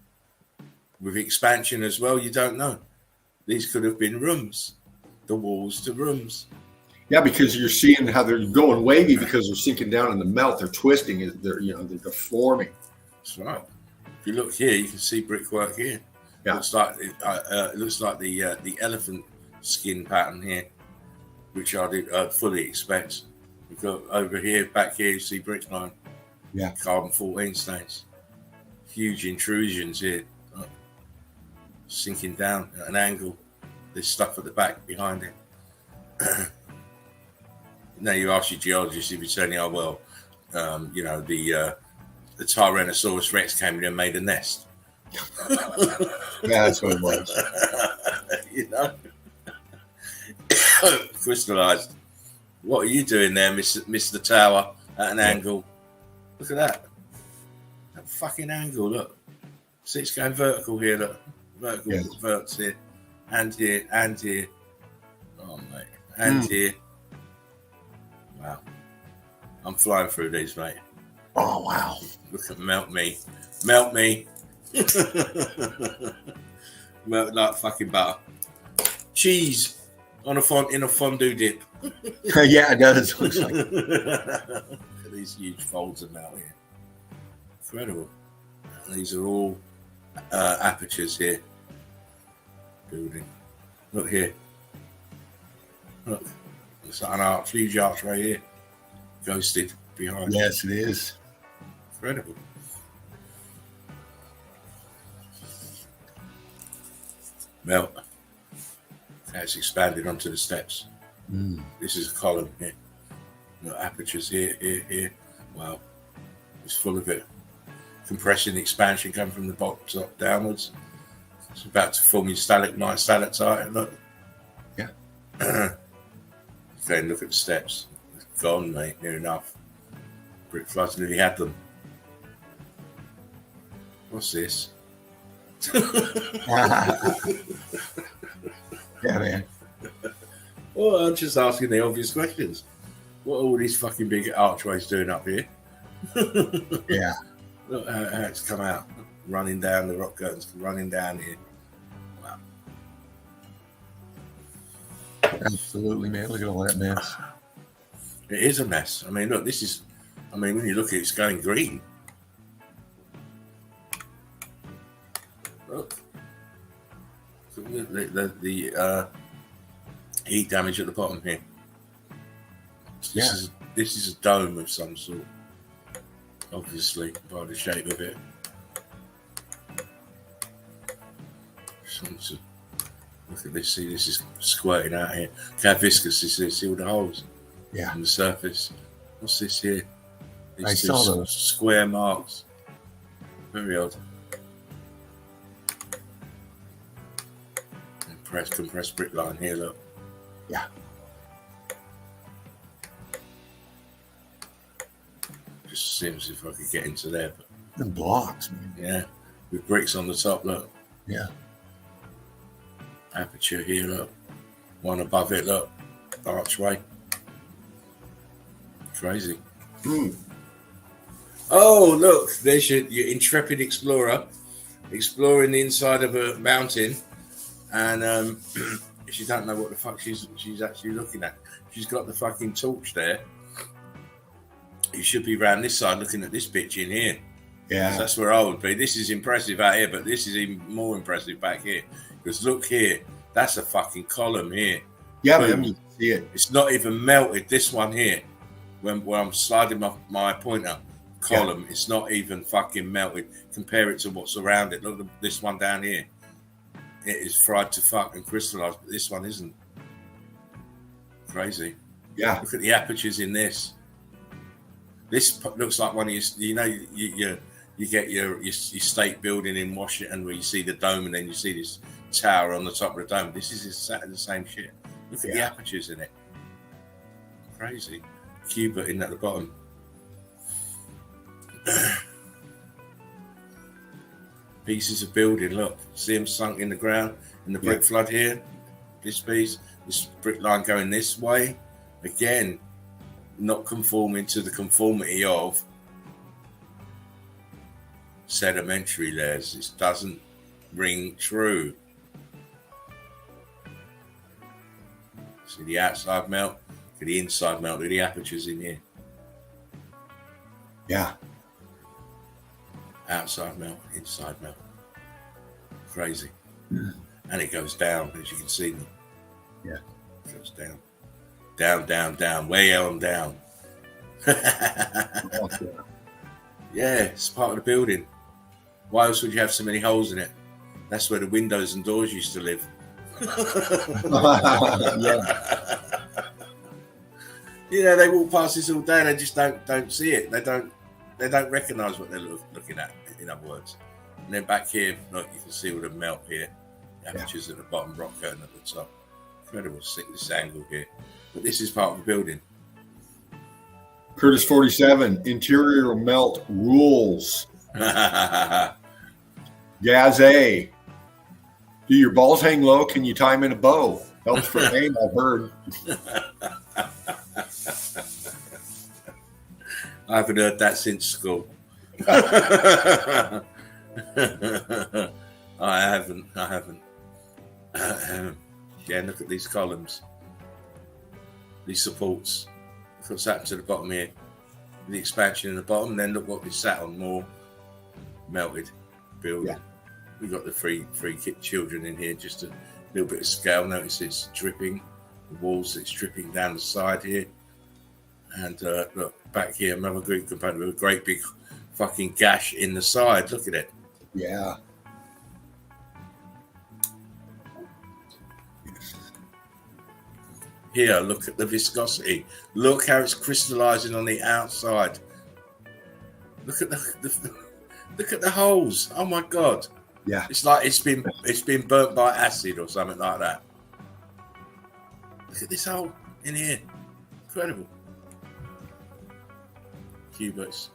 With expansion as well, you don't know. These could have been rooms, the walls to rooms. Yeah, because you're seeing how they're going wavy because they're sinking down in the melt. They're twisting. They're deforming. That's right. If you look here, you can see brickwork here. Yeah. It looks like the elephant skin pattern here, which I'd fully expect. We've got over here, back here, you see brick line. Yeah. Carbon 14 stains. Huge intrusions here. Sinking down at an angle. There's stuff at the back behind it. Now you ask your geologist, he'd be saying, "Oh well, the Tyrannosaurus Rex came in and made a nest." Yeah, that's what it was. You know, crystallized. What are you doing there, Mr. Tower, at an angle? Look at that. That fucking angle. Look, see, it's going vertical here. Look, vertical verts here, and here, and here. Oh mate, and here. Wow. I'm flying through these, mate. Oh, wow. Look at melt me. Melt me. Melt like fucking butter. Cheese in a fondue dip. Yeah, it does. Looks like Look at these huge folds of melt here. Incredible. And these are all apertures here. Building. Look here. Look. It's like an arch, huge arch right here. Ghosted behind. Yes, it is. Incredible. Melt. It's expanded onto the steps. This is a column here. Apertures here, here. Wow. It's full of it. Compression, expansion coming from the bottom up downwards. It's about to form your stalagmite, stalactite. Look. Yeah. Okay, look at the steps. Gone, mate. Near enough. Brick floods nearly had them. What's this? Yeah, man. Well, I'm just asking the obvious questions. What are all these fucking big archways doing up here? Yeah. Look how it's come out. Running down the rock curtains, running down here. Wow. Absolutely, man. Look at all that mess. It is a mess. I mean, look, this is, I mean, when you look at it, it's going green. Look. The heat damage at the bottom here. This is a dome of some sort. Obviously, by the shape of it. Look at this. See, this is squirting out here. Look how viscous this is. See all the holes on the surface. What's this here? These I saw those square marks. Very odd. Compressed brick line here. Look. Yeah. Just seems if I could get into there. But the blocks, man. yeah, with bricks on the top. Look. Yeah. Aperture here. Look. One above it. Look. Archway. Crazy. Oh, look. There's your intrepid explorer exploring the inside of a mountain. And she don't know what the fuck she's actually looking at. She's got the fucking torch there. You should be around this side looking at this bitch in here. Yeah. That's where I would be. This is impressive out here, but this is even more impressive back here. Because look here, that's a fucking column here. Yeah, man, you can see it. It's not even melted. This one here, where I'm sliding my pointer column, it's not even fucking melted. Compare it to what's around it. Look at this one down here. It is fried to fuck and crystallized, but this one isn't. Crazy. Yeah. Look at the apertures in this. This looks like one of you get your state building in Washington where you see the dome and then you see this tower on the top of the dome. This is exactly the same shit. Look at the apertures in it. Crazy. Cubit in at the bottom. Pieces of building, look, see them sunk in the ground in the brick flood here. This piece, this brick line going this way. Again, not conforming to the conformity of sedimentary layers. This doesn't ring true. See the outside melt, look at the inside melt, look at the apertures in here. Yeah. Outside melt, inside melt. Crazy. And it goes down, as you can see. Yeah. It goes down. Down, down, down, way on down. Yeah, it's part of the building. Why else would you have so many holes in it? That's where the windows and doors used to live. Yeah. You know, they walk past this all day and they just don't see it. They don't recognise what they're looking at, in other words. And then back here, look, you can see all the melt here. Apertures at the bottom, rock curtain at the top. Incredible, sick this angle here. But this is part of the building. Curtis 47, interior melt rules. Gazé. Do your balls hang low? Can you tie them in a bow? Helps for aim, I've heard. I haven't heard that since school. I haven't. Yeah, look at these columns. These supports. Look what's happened to the bottom here. The expansion in the bottom. Then look what we sat on, more melted building. Yeah. We've got the three children in here, just a little bit of scale. Notice it's dripping. The walls, it's dripping down the side here. And look, back here, another Greek component with a great big fucking gash in the side. Look at it. Yeah. Here, look at the viscosity. Look how it's crystallizing on the outside. Look at look at the holes. Oh my god. Yeah. It's like it's been burnt by acid or something like that. Look at this hole in here. Incredible. cubits.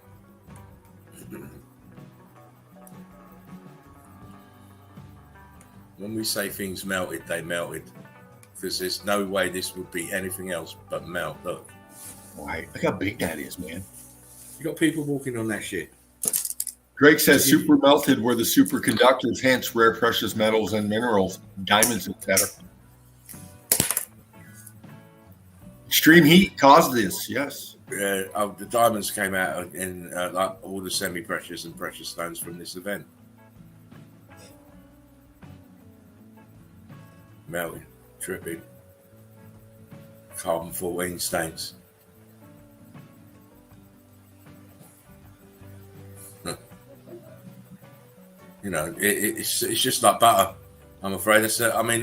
When we say things melted, they melted. Because there's no way this would be anything else but melt. Look. Right. Look how big that is, man. You got people walking on that shit. Drake says super melted were the superconductors, hence rare precious metals and minerals, diamonds, etc. Extreme heat caused this, yes. The diamonds came out in like all the semi-precious and precious stones from this event. Melting, tripping, carbon-14 stains. You know, it's just like butter. I'm afraid. I mean,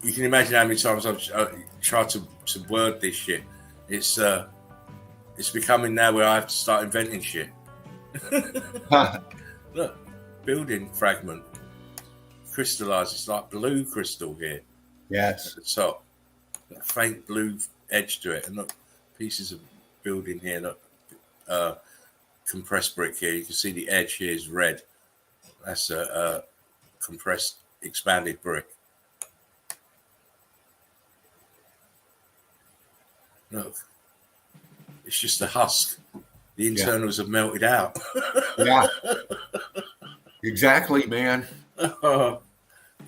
you can imagine how many times I've tried to word this shit. It's becoming now where I have to start inventing shit. Look, building fragment, crystallized. It's like blue crystal here. Yes. At the top, a faint blue edge to it, and look, pieces of building here. Look, compressed brick here. You can see the edge here is red. That's a compressed, expanded brick. Look, it's just a husk. The internals have melted out. Yeah. Exactly, man. Oh,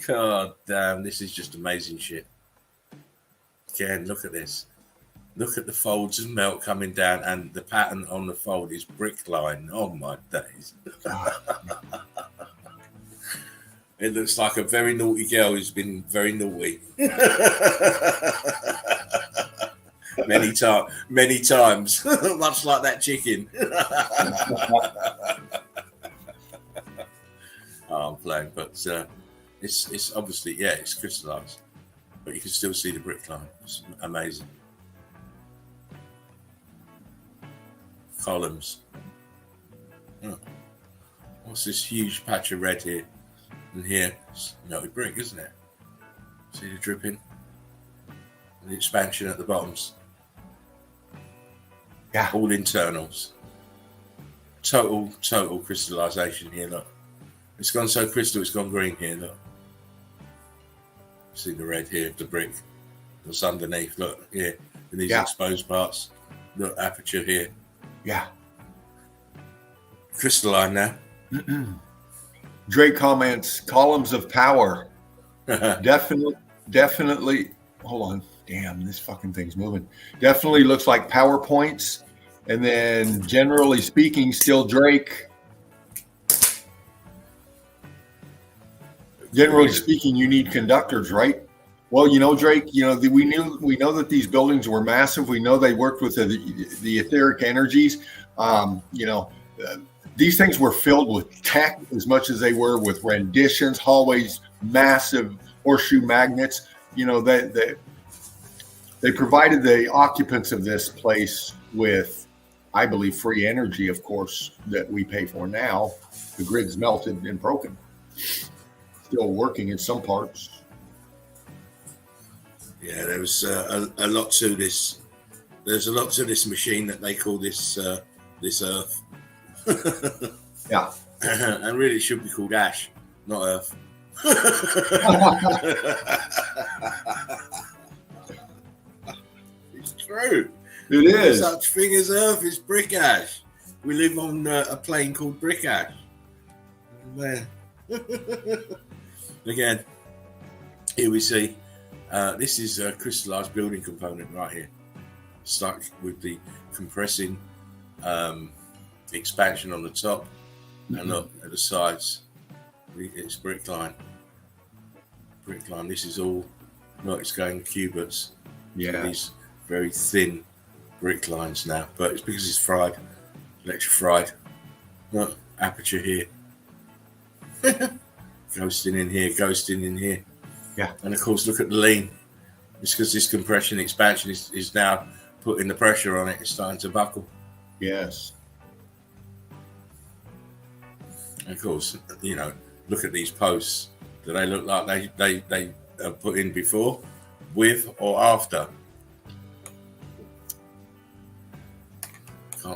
God damn, this is just amazing shit. Again, look at this. Look at the folds of melt coming down, and the pattern on the fold is brick line. Oh, my days. It looks like a very naughty girl who's been very naughty. many times. Much like that chicken. I'm playing, but it's obviously, it's crystallized. But you can still see the brick line. It's amazing. Columns. Oh. What's this huge patch of red here? And here, it's melted brick, isn't it? See the dripping? And the expansion at the bottoms. Yeah. All internals. Total crystallization here, look. It's gone so crystal, it's gone green here, look. See the red here of the brick. What's underneath, look, here. In these exposed parts. Look, aperture here. Yeah. Crystalline now. Drake comments, columns of power. Definitely. Hold on. Damn, this fucking thing's moving. Definitely looks like PowerPoints. And then generally speaking, still Drake. Generally speaking, you need conductors, right? Well, Drake, we know that these buildings were massive. We know they worked with the etheric energies. These things were filled with tech as much as they were with renditions, hallways, massive horseshoe magnets. They provided the occupants of this place with, I believe, free energy, of course, that we pay for now. The grid's melted and broken. Still working in some parts. Yeah, there was a lot to this. There's a lot to this machine that they call this Earth. Yeah. And really it should be called Ash, not Earth. It's true. It is. There's such thing as Earth is brick ash. We live on a plane called brick ash. There. Again, here we see this is a crystallized building component right here. Start with the compressing expansion on the top, and look at the sides. It's brick line. This is all. Look, it's going cubits. Yeah. These very thin brick lines now, but it's because it's fried, electro fried. Look, aperture here. Ghosting in here. Yeah. And of course, look at the lean. It's because this compression expansion is now putting the pressure on it. It's starting to buckle. Yes. And of course, look at these posts. Do they look like they put in before, with, or after?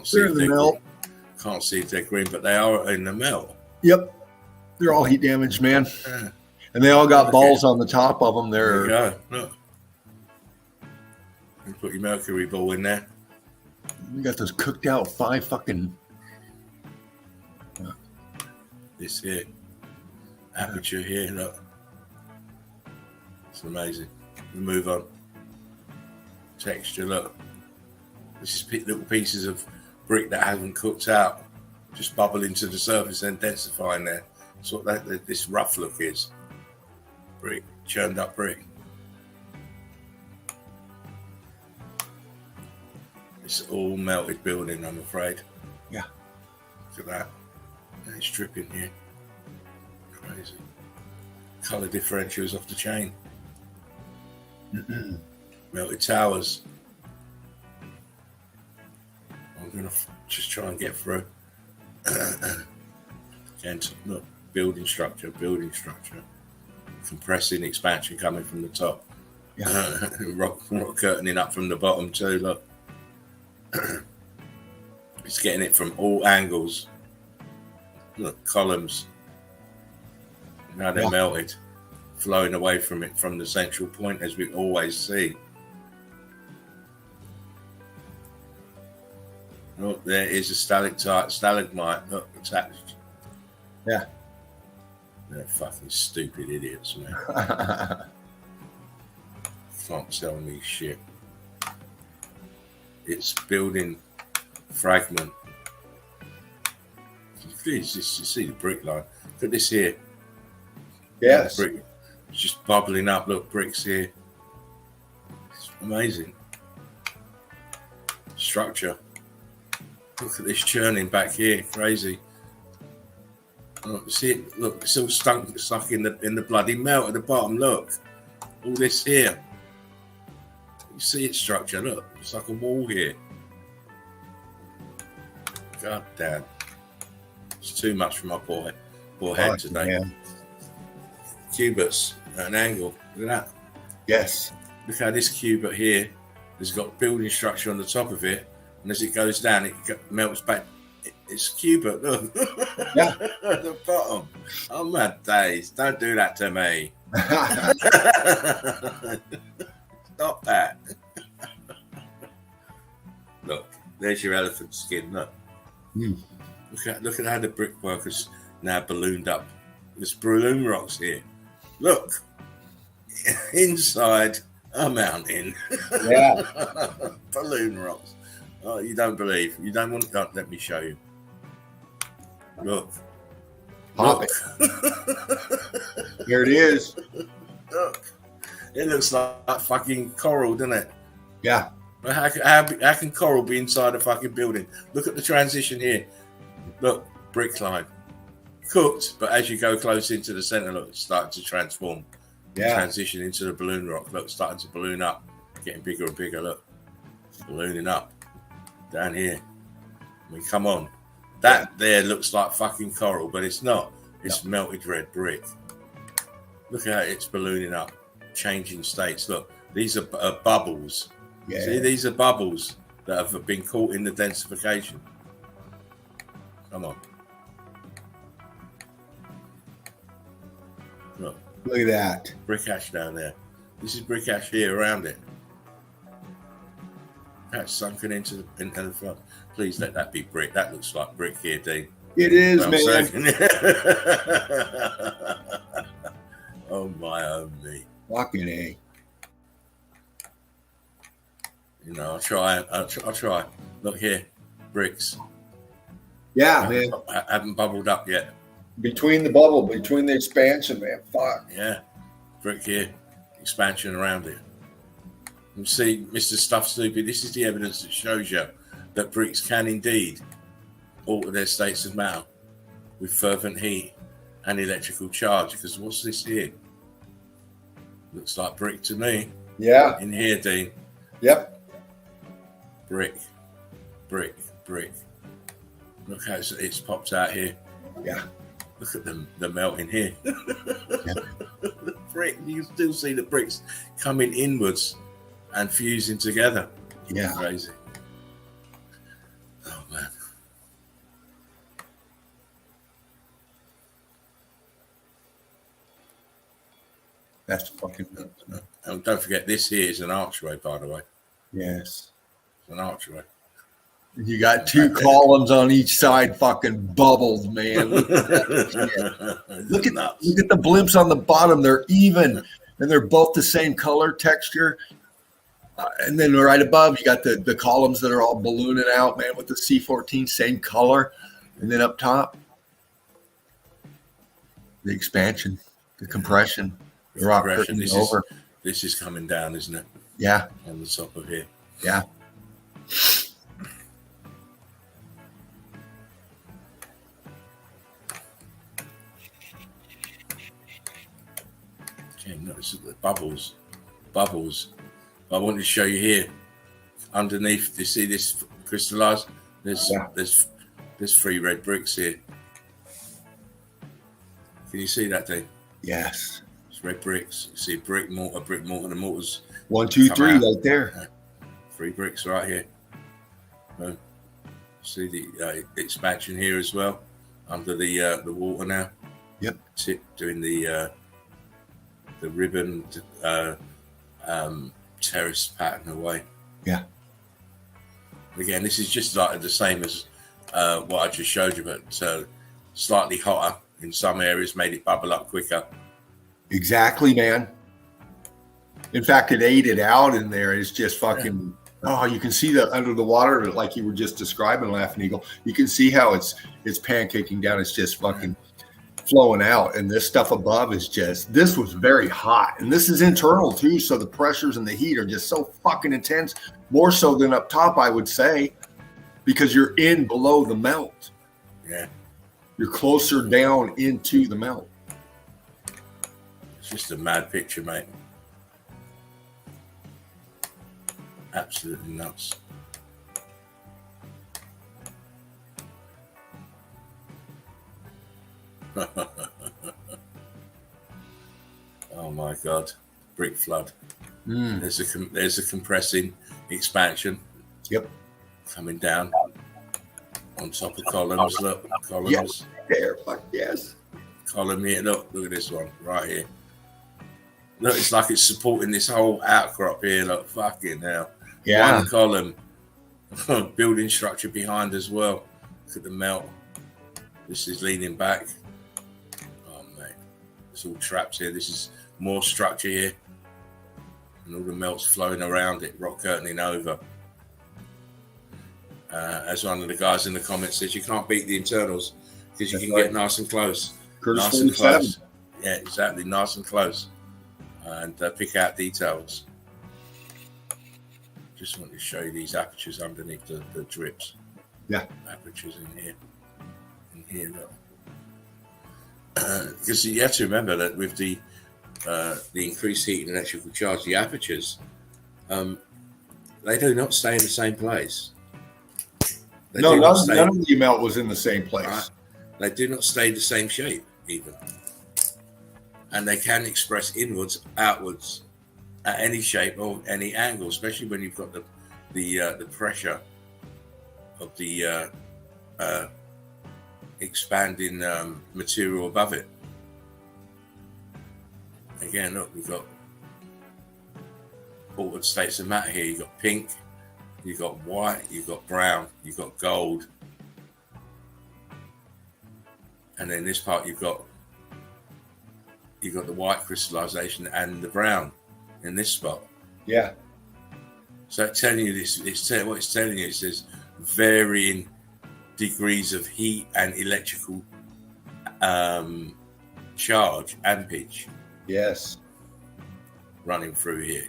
Can't see They're if in the they're melt. Can't see if they're green, but they are in the melt. Yep. They're all heat damaged, man. Yeah. And they all got Okay. balls on the top of them. There you They're go. Look. You put your mercury ball in there. we got those cooked out 5 fucking This here. Aperture here, look. It's amazing. We move on. Texture, look. This is little pieces of brick that haven't cooked out, just bubbling to the surface and densifying there. That's what this rough look is. Brick, churned up brick. It's all melted building, I'm afraid. Yeah. Look at that. And it's dripping here. Crazy. Colour differentials off the chain. Melted towers. I'm going to just try and get through. Again, look, building structure. Compressing expansion coming from the top. Yeah. rock curtaining up from the bottom too, look. It's getting it from all angles. Look, columns. Now they're melted, flowing away from it from the central point, as we always see. Look, there is a stalagmite, look, attached. Yeah. They're fucking stupid idiots, man. Can't tell me shit. It's building fragment. Please, you see the brick line. Look at this here. Yes. Brick, it's just bubbling up. Look, bricks here. It's amazing. Structure. Look at this churning back here. Crazy. Look, see it? Look, it's all stuck in the bloody melt at the bottom. Look. All this here. You see its structure. Look, it's like a wall here. God damn. It's too much for my poor head today. Man. Cubits at an angle. Look at that. Yes. Look how this cubit here has got building structure on the top of it, and as it goes down, it melts back. It's cubit. Look. Yeah. At the bottom. Oh my days! Don't do that to me. Stop that. Look, there's your elephant skin. Look. Look at how the brickwork is now ballooned up. There's balloon rocks here. Look, inside a mountain. Yeah. Balloon rocks. Oh, you don't believe? You don't want to? Let me show you. Look. Pop Look. it. Here it is. Look. It looks like fucking coral, doesn't it? Yeah. How can coral be inside a fucking building? Look at the transition here. Look, brick line. Cooked, but as you go close into the center, look, it's starting to transform. Yeah. Transition into the balloon rock. Look, starting to balloon up. Getting bigger and bigger. Look. Ballooning up. Down here. I mean, come on. That there looks like fucking coral, but it's not. It's melted red brick. Look how it's ballooning up. Changing states. Look, these are bubbles. Yeah. See, these are bubbles that have been caught in the densification. Come on. Look, Look at that. brick ash down there. This is brick ash here around it. That's sunken into the front. Please let that be brick. That looks like brick here, Dean. It is, I'm man. saying. Oh my own me. Fucking A. You know, I'll try. Look here, bricks. Yeah, man. Haven't bubbled up yet. Between the bubble, between the expansion, man. Fuck. Yeah, brick here, expansion around it. You see, Mr. Stuff Stupid, this is the evidence that shows you that bricks can indeed alter their states of matter with fervent heat and electrical charge. Because what's this here? Looks like brick to me. Yeah. In here, Dean. Yep. Brick. Look how it's popped out here. Yeah. Look at the melt in here. The brick, you still see the bricks coming inwards and fusing together. Yeah. Crazy. Oh man. That's fucking nuts. And don't forget, this here is an archway, by the way. Yes. It's an archway. You got two columns on each side, fucking bubbled, man. Look at look at the blimps on the bottom. They're even, and they're both the same color texture. And then right above, you got the columns that are all ballooning out, man, with the C14, same color. And then up top, the expansion, the compression, the rock curtain over. This is coming down, isn't it? Yeah. On the top of here. Yeah. Okay, notice the bubbles. I want to show you here. Underneath, you see this crystallized? There's 3 red bricks here. Can you see that thing? Yes. It's red bricks. You see brick, mortar, the mortars. 1, 2, 3 right there. 3 bricks right here. See the expansion here as well, under the water now. Yep. Doing the ribbon terrace pattern away. Yeah. Again, this is just like the same as what I just showed you, but slightly hotter in some areas, made it bubble up quicker. Exactly, man. In fact, it ate it out in there. It's just fucking. Oh, you can see that under the water, like you were just describing, Laughing Eagle. You can see how it's pancaking down. It's just fucking flowing out, and this stuff above is just. This was very hot, and this is internal too. So the pressures and the heat are just so fucking intense, more so than up top, I would say, because you're in below the melt. Yeah, you're closer down into the melt. It's just a mad picture, mate. Absolutely nuts. Oh my God, brick flood. There's a compressing expansion. Yep. Coming down on top of columns. Look, columns. Yes. There, fuck yes. Column here. Look at this one right here. Look, it's like it's supporting this whole outcrop here. Look, fucking hell. Yeah. One column. Building structure behind as well. Look at the melt. This is leaning back. Oh, mate. It's all traps here. This is more structure here. And all the melt's flowing around it, rock curtaining over. As one of the guys in the comments says, you can't beat the internals because you can get nice and close. Nice and close. Yeah, exactly. Nice and close. And pick out details. Just want to show you these apertures underneath the drips. Yeah. Apertures in here. In here, look. Because you have to remember that with the increased heat and electrical charge, the apertures, they do not stay in the same place. None of the melt was in the same place. Right? They do not stay the same shape, even. And they can express inwards, outwards, at any shape or any angle, especially when you've got the pressure of the expanding material above it. Again, look, we've got altered states of matter here. You've got pink, you've got white, you've got brown, you've got gold. And then this part you've got the white crystallization and the brown in this spot. Yeah. So telling you this, what it's telling you, it says varying degrees of heat and electrical charge, amperage. Yes. Running through here.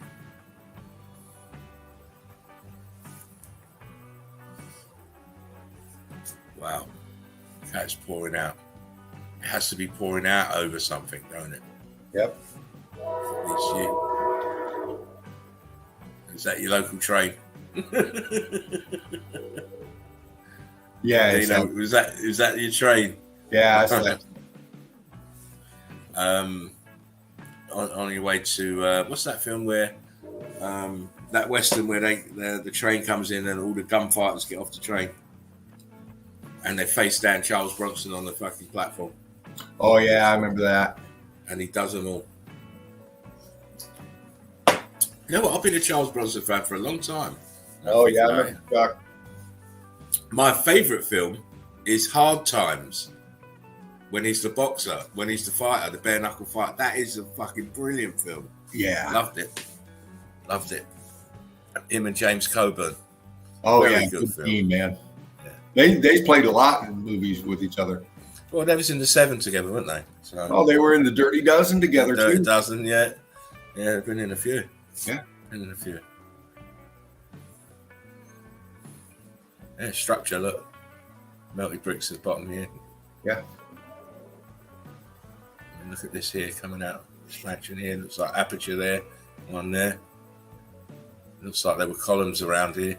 Wow. That's pouring out. It has to be pouring out over something, don't it? Yep. It's you. Is that your local train? Yeah. You know, was that your train? Yeah. That's on your way to what's that film where that western where the train comes in and all the gunfighters get off the train and they face down Charles Bronson on the fucking platform. Oh yeah, I remember that. And he does them all. You know what? I've been a Charles Bronson fan for a long time. Oh yeah, I remember Chuck. My favourite film is Hard Times. When he's the boxer, when he's the fighter, the bare knuckle fight. That is a fucking brilliant film. Yeah, Loved it. Him and James Coburn. oh Very yeah, good good film. team, man. Yeah. They played a lot in movies with each other. Well, they was in the Seven together, weren't they? So, Oh, they were in the Dirty Dozen together Dirty too. Dozen, yeah. Yeah, they've been in a few. Yeah. Been in a few. Yeah, structure, look. Melted bricks at the bottom here. Yeah. And look at this here coming out. Extraction here. Looks like aperture there. One there. Looks like there were columns around here.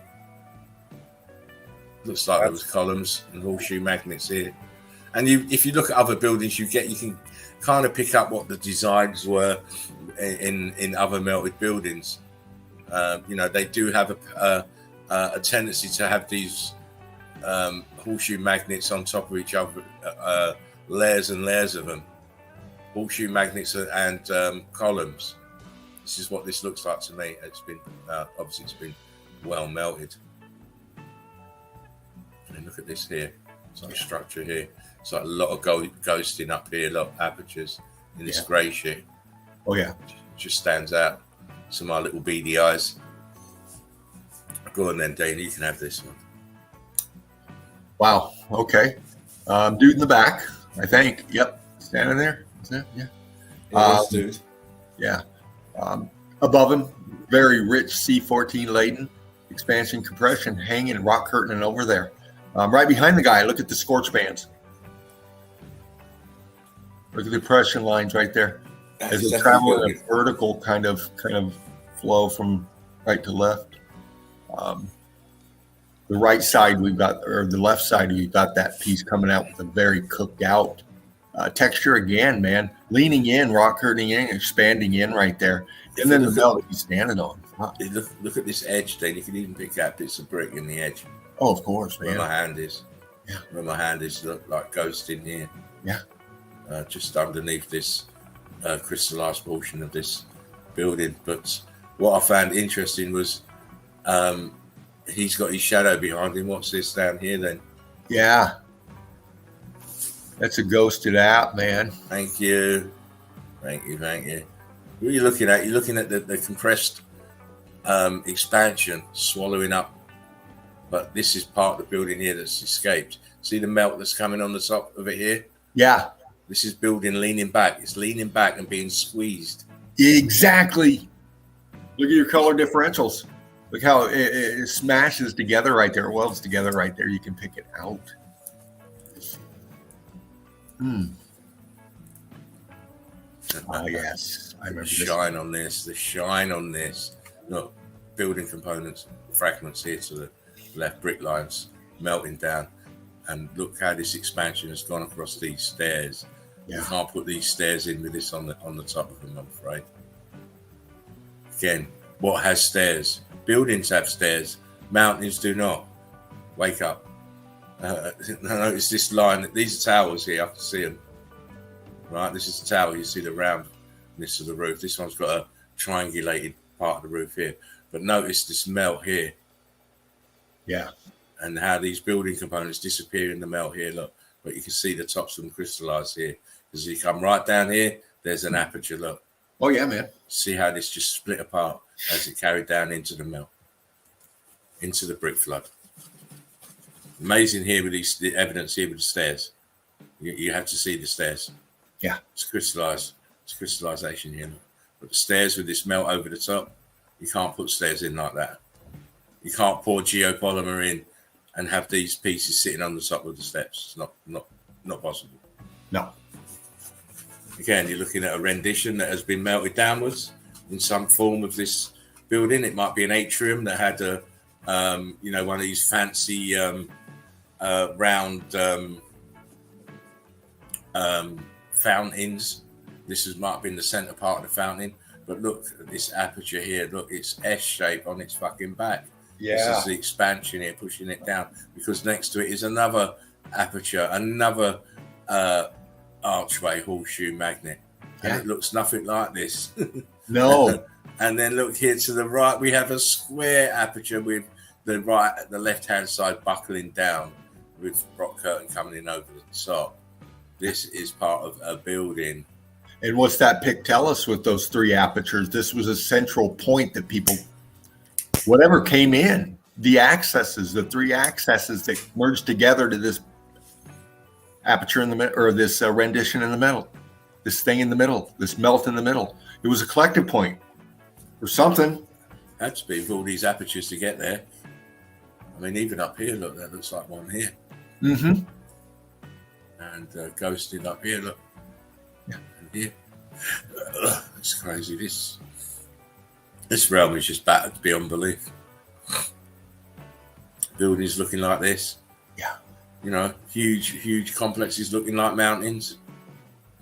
Looks like there was columns and horseshoe magnets here. And if you look at other buildings, you can kind of pick up what the designs were in other melted buildings. They do have a tendency to have these horseshoe magnets on top of each other, layers and layers of them. Horseshoe magnets and columns. This is what this looks like to me. It's been obviously it's been well melted. And look at this here. It's like a structure here. It's like a lot of ghosting up here, a lot of apertures in this grey shit. Oh yeah. It just stands out. Some of my little beady eyes. Go on then, Dane. You can have this one. Wow. Okay. Dude in the back, I think. Yep. Standing there. Is that? Yeah. Dude. Yeah. Above him, very rich C14 laden, expansion compression hanging, rock curtain over there. Right behind the guy, look at the scorch bands. Look at the depression lines right there. As they travel in a vertical kind of flow from right to left. The right side we've got, or the left side we've got that piece coming out with a very cooked out texture again, man. Leaning in, rock curtain in, expanding in right there. And then the melt he's standing on. Look at this edge, Dane. You can even pick out bits of brick in the edge. Oh, of course, man. Where my hand is. Yeah. Where my hand is, look like ghost in here. Yeah. Just underneath this crystallized portion of this building. But what I found interesting was he's got his shadow behind him. What's this down here then? Yeah. That's a ghosted out, man. Thank you. What are you looking at? You're looking at the compressed expansion swallowing up. But this is part of the building here that's escaped. See the melt that's coming on the top of it here? Yeah. This is building leaning back. It's leaning back and being squeezed. Exactly. Look at your color differentials. Look how it smashes together right there, welds together right there. You can pick it out. Oh, yes. I remember The shine on this. Look, building components, fragments here to the left, brick lines melting down. And look how this expansion has gone across these stairs. Yeah. You can't put these stairs in with this on the top of them, I'm afraid. Again, what has stairs? Buildings have stairs. Mountains do not. Wake up. Notice this line. These are towers here. I can see them. Right, this is the tower. You see the roundness of the roof. This one's got a triangulated part of the roof here. But notice this melt here. Yeah. And how these building components disappear in the melt here. Look, but you can see the tops of them crystallized here. As you come right down here, there's an aperture. Look. Oh, yeah, man. See how this just split apart as it carried down into the melt, into the brick flood. Amazing here with the evidence here with the stairs. You have to see the stairs. Yeah. It's crystallized. It's crystallization here. But the stairs with this melt over the top, you can't put stairs in like that. You can't pour geopolymer in and have these pieces sitting on the top of the steps. It's not possible. No. Again, you're looking at a rendition that has been melted downwards in some form of this building. It might be an atrium that had one of these fancy round fountains. Might have been the center part of the fountain. But look at this aperture here. Look, it's S-shape on its fucking back. Yeah. This is the expansion here, pushing it down. Because next to it is another aperture, another archway horseshoe magnet. And it looks nothing like this. No. And then look here to the right, we have a square aperture with the left-hand side buckling down with rock curtain coming in over the top. This is part of a building. And what's that pic tell us with those 3 apertures? This was a central point that people, whatever came in, the 3 accesses that merged together to this aperture in the middle, or this rendition in the middle, this thing in the middle, this melt in the middle. It was a collective point or something. Had to be with all these apertures to get there. I mean, even up here, look, that looks like one here. Mm-hmm. And ghosted up here, look. Yeah. And here. It's crazy. This realm is just battered beyond belief. Buildings looking like this. Yeah. You know, huge complexes looking like mountains.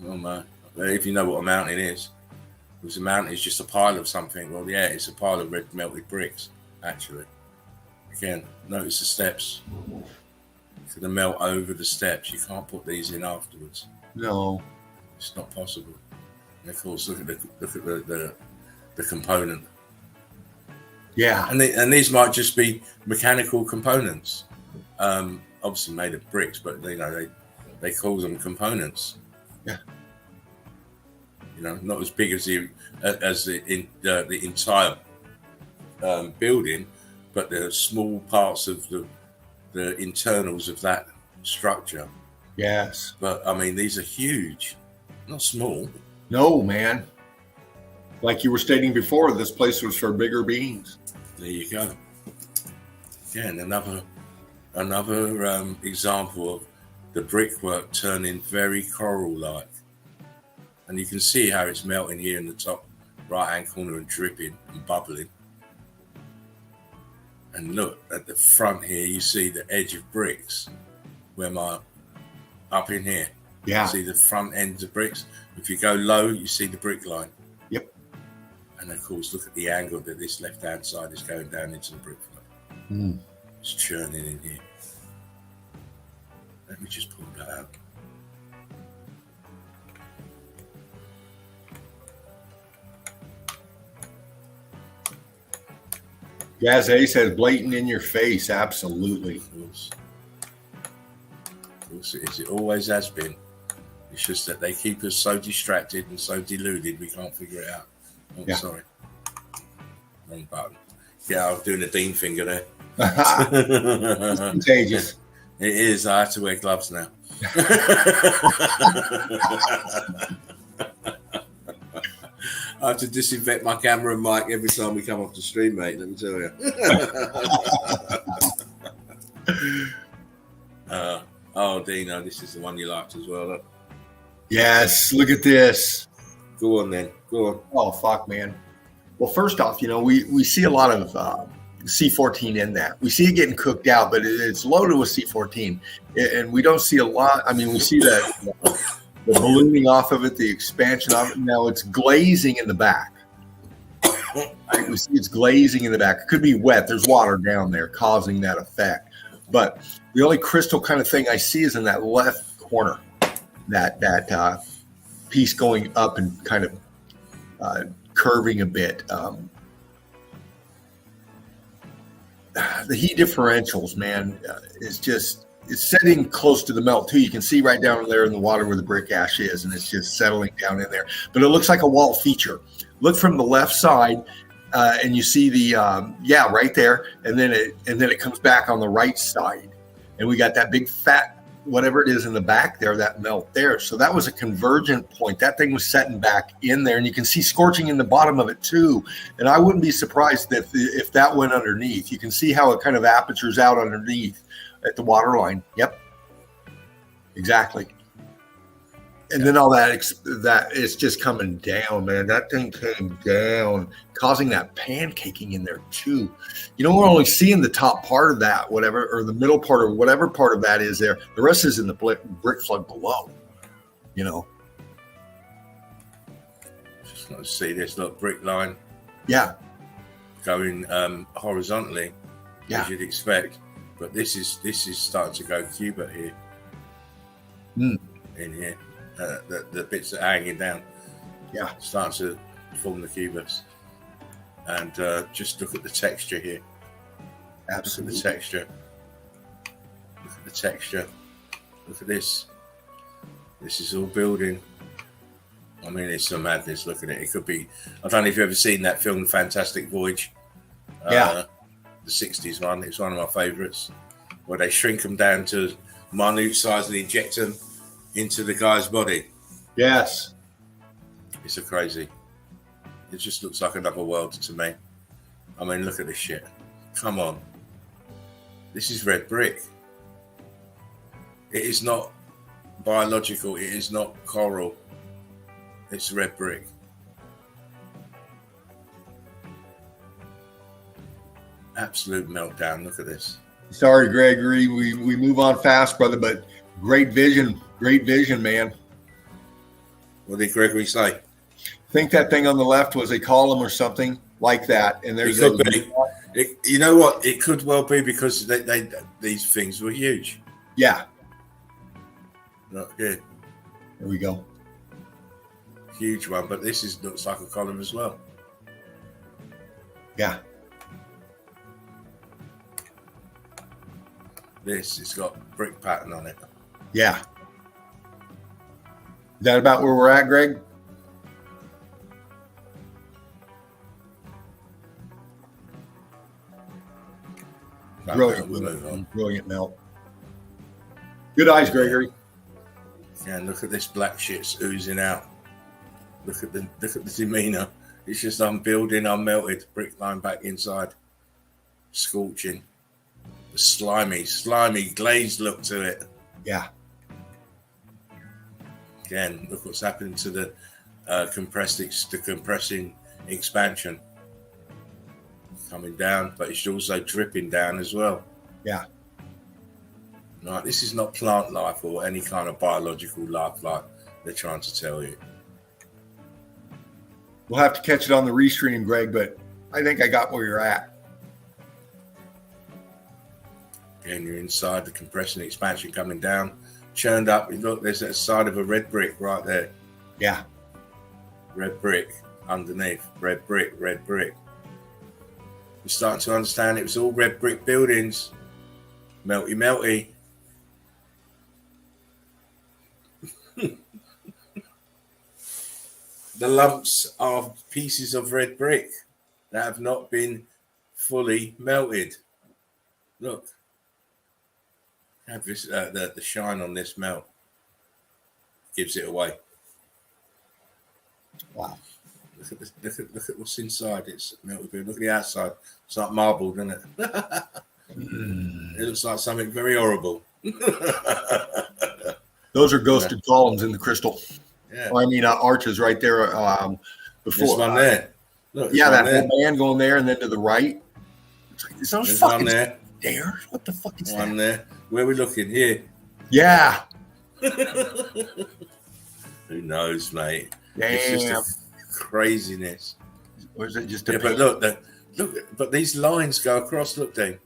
Oh man. If you know what a mountain is. Because a mountain is just a pile of something. Well, yeah, it's a pile of red melted bricks, actually. Again, notice the steps. To the melt over the steps. You can't put these in afterwards. No. It's not possible. And of course, look at the component. Yeah. And these might just be mechanical components, obviously made of bricks, but they call them components. Yeah. You know, not as big as the entire building, but the small parts of the internals of that structure. Yes. But I mean, these are huge, not small. No, man. Like you were stating before, this place was for bigger beings. There you go. Again, another example of the brickwork turning very coral-like. And you can see how it's melting here in the top right-hand corner and dripping and bubbling. And look, at the front here, you see the edge of bricks. Up in here. Yeah. You see the front ends of bricks. If you go low, you see the brick line. Yep. And of course, look at the angle that this left-hand side is going down into the brick flow. Mm. It's churning in here. Let me just pull that out. Jazz A says blatant in your face. Absolutely. Of course it is. It always has been. It's just that they keep us so distracted and so deluded we can't figure it out. Oh, yeah. Sorry. Wrong button. Yeah, I was doing a Dean finger there. It's contagious. It is. I have to wear gloves now. I have to disinfect my camera and mic every time we come off the stream, mate. Let me tell you. Dino, this is the one you liked as well. Look. Yes, look at this. Go on then. Go on. Oh, fuck, man. Well, first off, we see a lot of C14 in that. We see it getting cooked out, but it's loaded with C14. And we don't see a lot. I mean, we see that the ballooning off of it, the expansion of it. Now it's glazing in the back. Right? We see it's glazing in the back. It could be wet. There's water down there causing that effect. But the only crystal kind of thing I see is in that left corner, that piece going up and kind of curving a bit. The heat differentials, man, it's setting close to the melt too. You can see right down there in the water where the brick ash is, and it's just settling down in there. But it looks like a wall feature. Look from the left side, and you see the right there, and then it comes back on the right side, and we got that big fat whatever it is in the back there, that melt there. So that was a convergent point. That thing was setting back in there, and you can see scorching in the bottom of it too. And I wouldn't be surprised if that went underneath. You can see how it kind of apertures out underneath at the water line. Yep, exactly. And then all that it's just coming down, man. That thing came down, causing that pancaking in there too. We're only seeing the top part of that, whatever, or the middle part, or whatever part of that is there. The rest is in the brick flood below. Just want to see this little brick line. Yeah. Going horizontally, as you'd expect, but this is starting to go cubit here. In here. The bits that are hanging down, starting to form the cubits. And just look at the texture here. Absolutely. Look at the texture. Look at the texture. Look at this. This is all building. I mean, it's some madness. Look at it. It could be. I don't know if you've ever seen that film, Fantastic Voyage. Yeah. The 60s one. It's one of my favourites. Where they shrink them down to minute size and inject them into the guy's body. Yes. It's a crazy. It just looks like another world to me. I mean, look at this shit. Come on. This is red brick. It is not biological. It is not coral. It's red brick. Absolute meltdown. Look at this. Sorry, Gregory. We move on fast, brother, but great vision, man. What did Gregory say? Think that thing on the left was a column or something like that, and there's It could be. You know what? It could well be because these things were huge. Yeah. Look here, There we go. huge one. But this looks like a column as well. Yeah. It's got brick pattern on it. Yeah. Is that about where we're at, Greg? Brilliant, We'll move on. brilliant melt. Good eyes, Gregory. Yeah, and look at this black shit's oozing out. Look at the demeanor. It's just unbuilding, unmelted, brick line back inside, scorching. The slimy glazed look to it. Yeah. Again, look what's happened to the compressing expansion. Coming down, but it's also dripping down as well. Yeah. Right, this is not plant life or any kind of biological life like they're trying to tell you. We'll have to catch it on the restream, Greg, but I think I got where you're at. Again, you're inside the compressing expansion coming down, churned up. Look, there's that side of a red brick right there. Yeah. Red brick underneath. Red brick, red brick. You're starting to understand it was all red brick buildings. Melty, melty. The lumps are pieces of red brick that have not been fully melted. Look. Have this, the shine on this melt gives it away. Wow. Look at what's inside. It's melted. Look at the outside. It's like marble, doesn't it? It looks like something very horrible. Those are ghosted columns in the crystal. Yeah. I mean, arches right there. Before This one there. Look, yeah, that there. whole band going there and then to the right. It's like, is those There's fucking one there. stairs? What the fuck is One that? there. Where are we looking? Here. Yeah. Who knows, mate? Damn. It's just a craziness. Or is it just a Yeah, but look, but these lines go across. Look, Dean.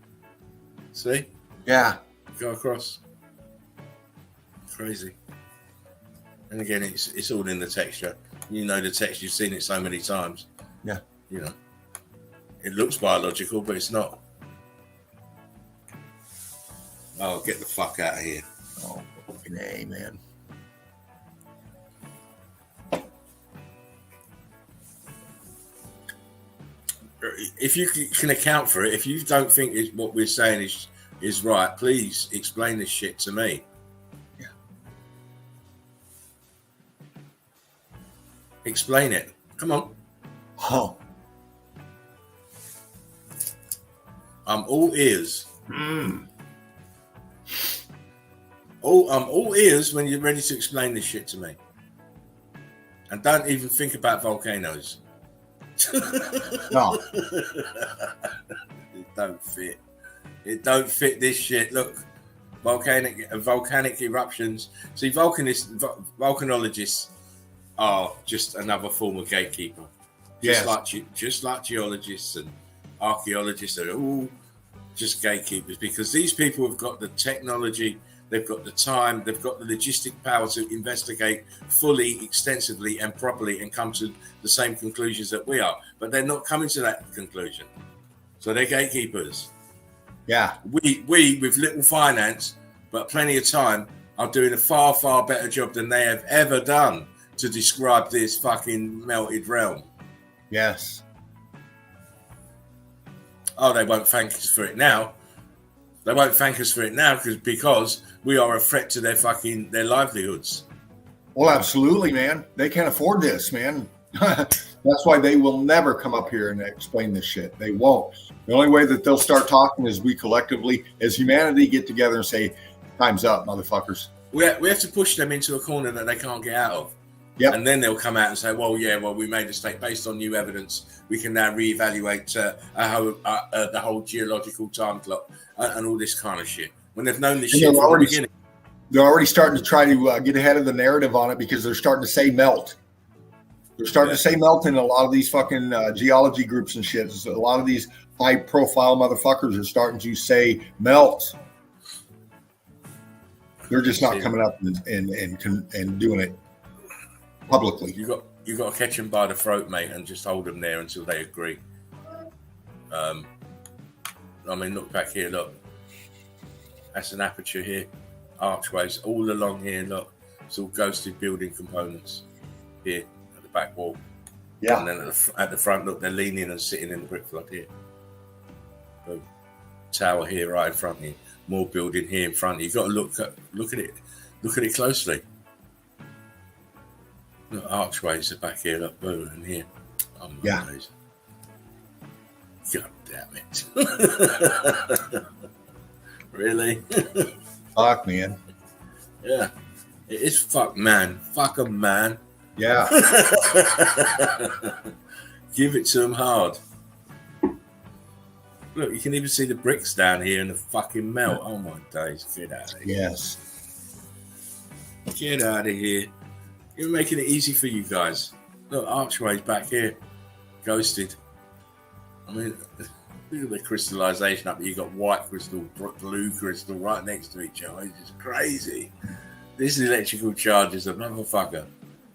See? Yeah. Go across. Crazy. And again, it's all in the texture. You know the texture. You've seen it so many times. Yeah. You know. It looks biological, but it's not. Oh, get the fuck out of here. Oh, fucking A, man. If you can account for it, if you don't think what we're saying is right, please explain this shit to me. Yeah. Explain it. Come on. Oh. I'm all ears. Mm. I'm all ears when you're ready to explain this shit to me. And don't even think about volcanoes. No. It don't fit. It don't fit this shit. Look, volcanic eruptions. See, volcanologists are just another form of gatekeeper. Yes. Just like geologists and archaeologists are all just gatekeepers because these people have got the technology, they've got the time, they've got the logistic power to investigate fully, extensively, and properly, and come to the same conclusions that we are. But they're not coming to that conclusion. So they're gatekeepers. Yeah. We with little finance, but plenty of time, are doing a far, far better job than they have ever done to describe this fucking melted realm. Yes. Oh, they won't thank us for it now. They won't thank us for it now because we are a threat to their livelihoods. Well, absolutely, man. They can't afford this, man. That's why they will never come up here and explain this shit. They won't. The only way that they'll start talking is we collectively, as humanity, get together and say, time's up, motherfuckers. We have to push them into a corner that they can't get out of. Yep. And then they'll come out and say, well, we made a mistake based on new evidence. We can now reevaluate the whole geological time clock and all this kind of shit. When they've known this shit from the beginning. They're already starting to try to get ahead of the narrative on it because they're starting to say melt. They're starting to say melt in a lot of these fucking geology groups and shit. So a lot of these high-profile motherfuckers are starting to say melt. They're just not coming up and doing it publicly. You got to catch them by the throat, mate, and just hold them there until they agree. I mean, look back here, look. That's an aperture here. Archways all along here, look. It's all ghosted building components here at the back wall. Yeah. And then at the front, look, they're leaning and sitting in the brick flood here. Boom. Tower here right in front of you. More building here in front of you. You've got to look at it. Look at it closely. Look, archways are back here, look, boom, and here. Oh my days. God damn it. Really? Fuck, man. Yeah. It is fuck, man. Fuck 'em, man. Yeah. Give it to them hard. Look, you can even see the bricks down here in the fucking melt. Oh my days. Get out of here. Yes. Get out of here. You're making it easy for you guys. Look, archways back here. Ghosted. I mean, look at the crystallization up here. You've got white crystal, blue crystal right next to each other. It's just crazy. This electrical charge is a motherfucker.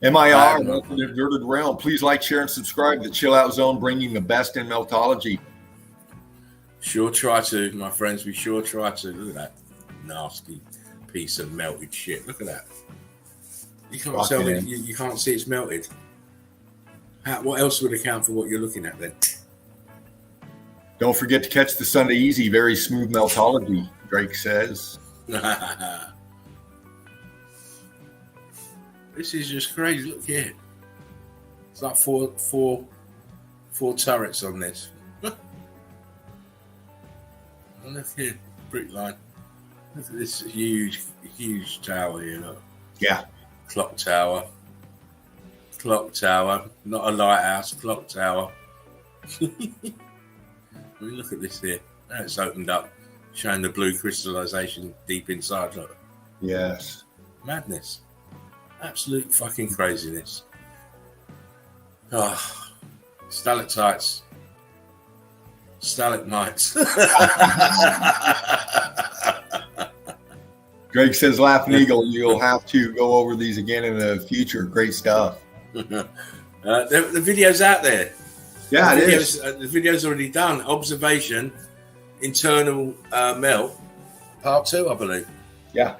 MIR, Melted Inverted Realm. Please like, share, and subscribe to the Chill Out Zone, bringing the best in meltology. Sure try to, my friends. We sure try to. Look at that nasty piece of melted shit. Look at that. You can't tell me you can't see it's melted. What else would account for what you're looking at then? Don't forget to catch the Sunday Easy, very smooth meltology, Drake says. This is just crazy. Look here. It's like four turrets on this. And look here, brick line. Look at this huge tower here. Look. Yeah. Clock tower. Not a lighthouse, clock tower. I mean, look at this here. It's opened up, showing the blue crystallization deep inside. Look. Yes. Madness. Absolute fucking craziness. Oh, stalactites. Stalagmites. Greg says, Laughing Eagle, you'll have to go over these again in the future. Great stuff. The video's out there. Yeah, it is. The video's already done. Observation, internal melt, part 2, I believe. Yeah.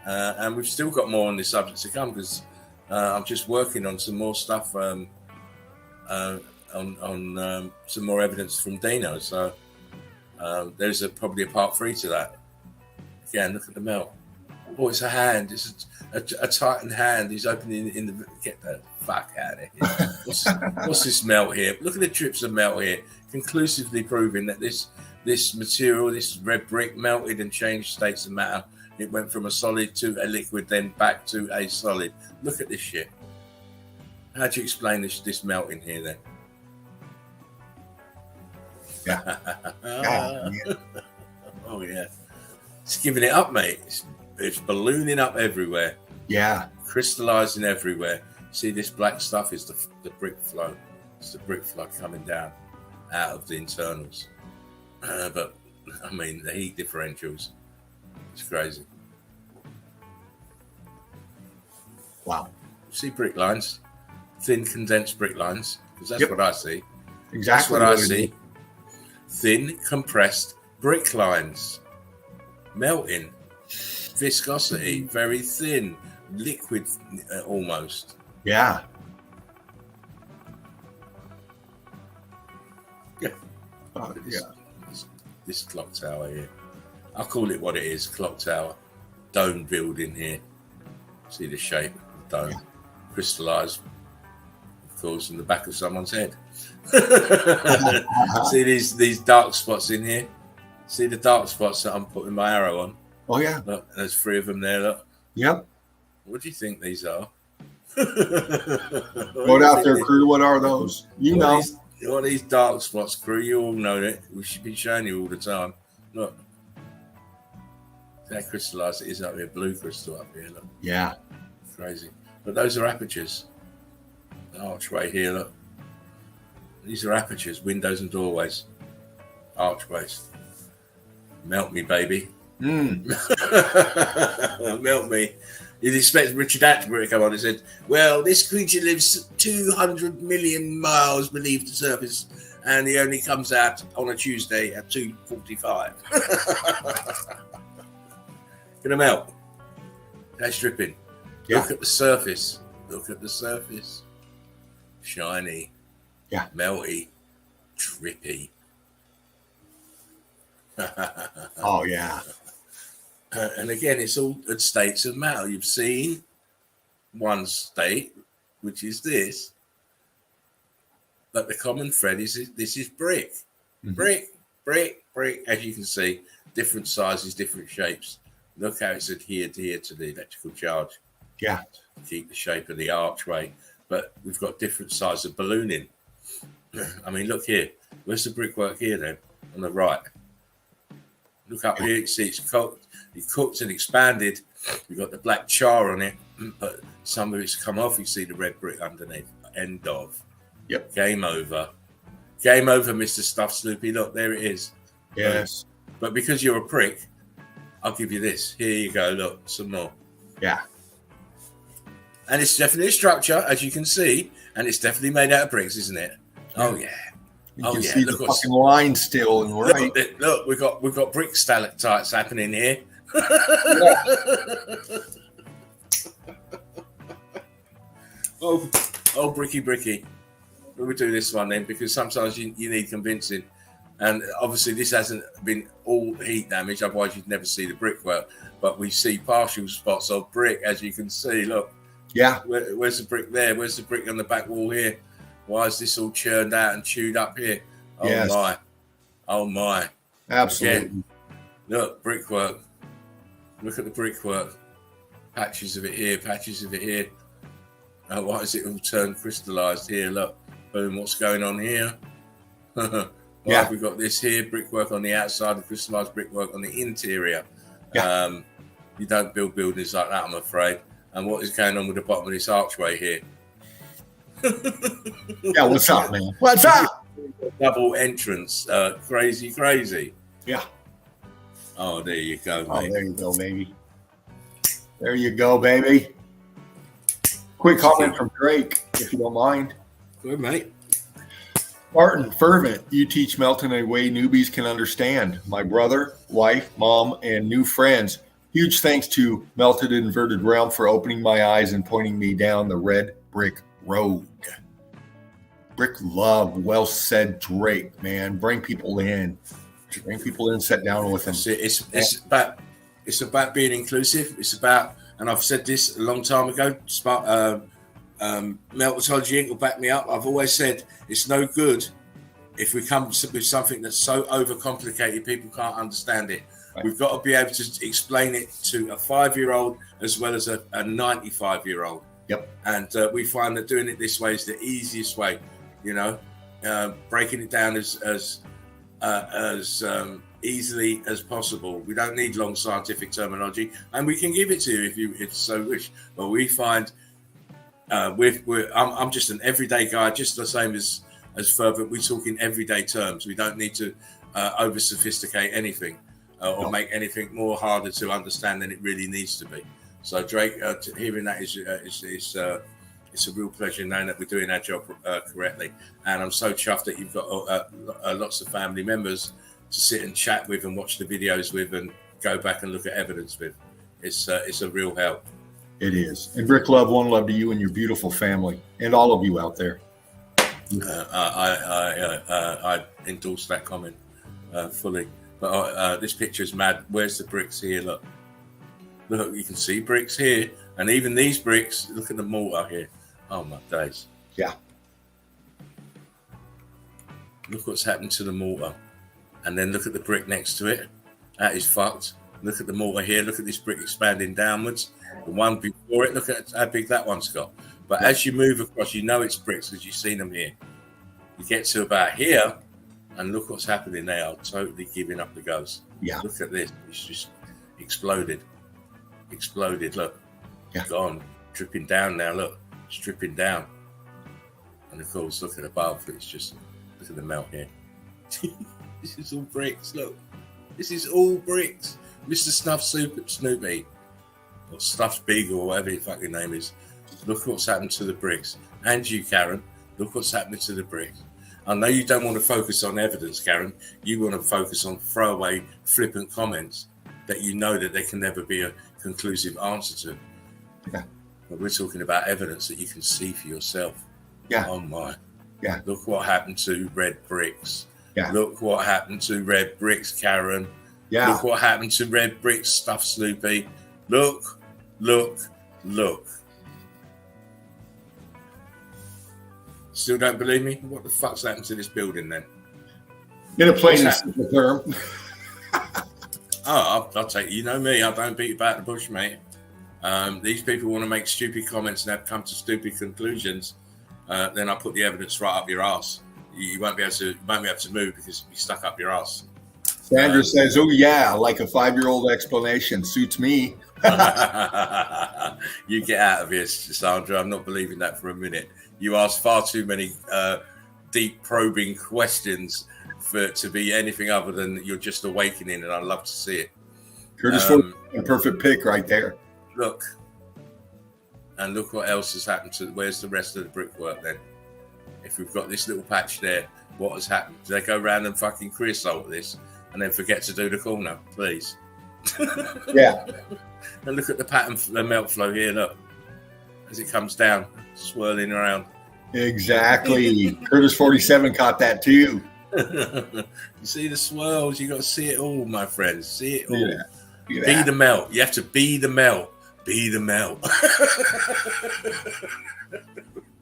And we've still got more on this subject to come because I'm just working on some more stuff on some more evidence from Dino. So there's probably a part 3 to that. Again, look at the melt. Oh, it's a hand. It's a tightened hand. He's opening in the. Get the fuck out of here. What's this melt here? Look at the drips of melt here, conclusively proving that this material, this red brick, melted and changed states of matter. It went from a solid to a liquid, then back to a solid. Look at this shit. How do you explain this melting here then? Yeah. Oh yeah. It's giving it up, mate. It's ballooning up everywhere. Yeah. Crystallizing everywhere. See, this black stuff is the brick flow. It's the brick flood coming down out of the internals. But, I mean, the heat differentials. It's crazy. Wow. See brick lines, thin condensed brick lines, because that's Yep. what I see. Exactly That's what I it see. is. Thin compressed brick lines, melting, viscosity, very thin, liquid almost. Yeah. Yeah. Yeah. This clock tower here. I'll call it what it is, clock tower. Dome building here. See the shape of the dome. Yeah. Crystallized, of course, in the back of someone's head. See these dark spots in here? See the dark spots that I'm putting my arrow on? Oh, yeah. Look, there's 3 of them there, look. Yep. What do you think these are? Go out there, crew. What are those? You know. What these dark spots, crew, you all know it. We should be showing you all the time. Look. That crystallized, it is up here, blue crystal up here, look. Yeah. Crazy. But those are apertures. The archway here, look. These are apertures, windows and doorways. Archways. Melt me, baby. Melt me. You'd expect Richard Attenborough to come on and said, well, this creature lives 200 million miles beneath the surface and he only comes out on a Tuesday at 2:45. Gonna melt. That's dripping. Yeah. Look at the surface. Look at the surface. Shiny. Yeah. Melty. Drippy. Oh, yeah. And again, it's all at states of matter. You've seen one state, which is this, but the common thread is this is brick. Mm-hmm. Brick. As you can see, different sizes, different shapes. Look how it's adhered here to the electrical charge. Yeah. To keep the shape of the archway. But we've got different sizes of ballooning. I mean, look here. Where's the brickwork here then? On the right. Look up here, you see it's cooked and expanded. We've got the black char on it, but some of it's come off. You see the red brick underneath. End of. Yep. Game over. Game over, Mr. Stuff Sloopy. Look, there it is. Yes. But because you're a prick, I'll give you this. Here you go. Look, some more. Yeah. And it's definitely a structure, as you can see, and it's definitely made out of bricks, isn't it? Oh, yeah. You can see the what's- fucking line still and right. Look, we've got brick stalactites happening here. oh, bricky. We'll do this one then, because sometimes you need convincing. And obviously this hasn't been all heat damage, otherwise you'd never see the brickwork. But we see partial spots of brick, as you can see. Look, Yeah. where's the brick there? Where's the brick on the back wall here? Why is this all churned out and chewed up here? Oh, Yes. my. Oh, my. Absolutely. Again, look, brickwork. Look at the brickwork. Patches of it here. Oh, why is it all turned crystallized here? Look, boom, what's going on here? Why have we got this here? Brickwork on the outside and crystallized brickwork on the interior. Yeah. You don't build buildings like that, I'm afraid. And what is going on with the bottom of this archway here? Yeah, what's up, man? What's up? Double entrance. Crazy. Yeah. Oh, there you go, Oh, mate. there you go, baby. There you go, baby. Quick comment from Drake, if you don't mind. Good, mate. Martin, fervent. You teach Melton a way newbies can understand. My brother, wife, mom, and new friends. Huge thanks to Melted Inverted Realm for opening my eyes and pointing me down the red brick road. Brick love. Well said, Drake, man. Bring people in. Sit down with them. It's about being inclusive. It's about, and I've said this a long time ago, Meltology Inc. will back me up. I've always said it's no good if we come with something that's so overcomplicated people can't understand it. Right. We've got to be able to explain it to a 5-year-old as well as a 95-year-old. Yep. And we find that doing it this way is the easiest way. Breaking it down as easily as possible. We don't need long scientific terminology, and we can give it to you if so wish. But we find I'm just an everyday guy, just the same as Fervent. We talk in everyday terms. We don't need to over sophisticate anything. or make anything more harder to understand than it really needs to be. So Drake, hearing that is it's a real pleasure knowing that we're doing our job correctly. And I'm so chuffed that you've got lots of family members to sit and chat with and watch the videos with and go back and look at evidence with. It's a real help. It is. And Rick, one love to you and your beautiful family and all of you out there. I endorse that comment fully. But this picture is mad. Where's the bricks here? Look, you can see bricks here. And even these bricks, look at the mortar here. Oh, my days. Yeah. Look what's happened to the mortar. And then look at the brick next to it. That is fucked. Look at the mortar here. Look at this brick expanding downwards. The one before it, look at how big that one's got. But as you move across, you know it's bricks because you've seen them here. You get to about here, and look what's happening. They are totally giving up the ghost. Yeah. Look at this. It's just exploded. Look. Yeah. Gone. Dripping down now. Look. It's dripping down. And of course, look at above. It's just, look at the melt here. This is all bricks. Look. This is all bricks. Mr. Snuff Snoopy. Or Stuffed Beagle, or whatever your fucking name is. Look what's happened to the bricks. And you, Karen. Look what's happening to the bricks. I know you don't want to focus on evidence, Karen. You want to focus on throwaway, flippant comments that you know that there can never be a conclusive answer to. Yeah. But we're talking about evidence that you can see for yourself. Yeah. Oh, my. Yeah. Look what happened to red bricks. Yeah. Look what happened to red bricks, Karen. Yeah. Look what happened to red bricks, Stuff Snoopy. Look. Still don't believe me? What the fuck's happened to this building then? In a plain and simple term. I'll take it. You know me. I don't beat about the bush, mate. These people want to make stupid comments and have come to stupid conclusions. Then I put the evidence right up your ass. You won't be able to move because you'll be stuck up your ass. Sandra says, "Oh yeah, like a 5-year-old explanation suits me." You get out of here, Sandra. I'm not believing that for a minute. You ask far too many deep probing questions for it to be anything other than you're just awakening, and I love to see it. Curtis, a perfect pick right there. Look what else has happened to. Where's the rest of the brickwork then? If we've got this little patch there, what has happened? Do they go around and fucking creosote this and then forget to do the corner, please? Yeah. And look at the pattern, the melt flow here. Look, as it comes down, swirling around. Exactly. Curtis 47 caught that too. You see the swirls. You got to see it all, my friends. See it all. Yeah. Be the melt. You have to be the melt. Be the melt.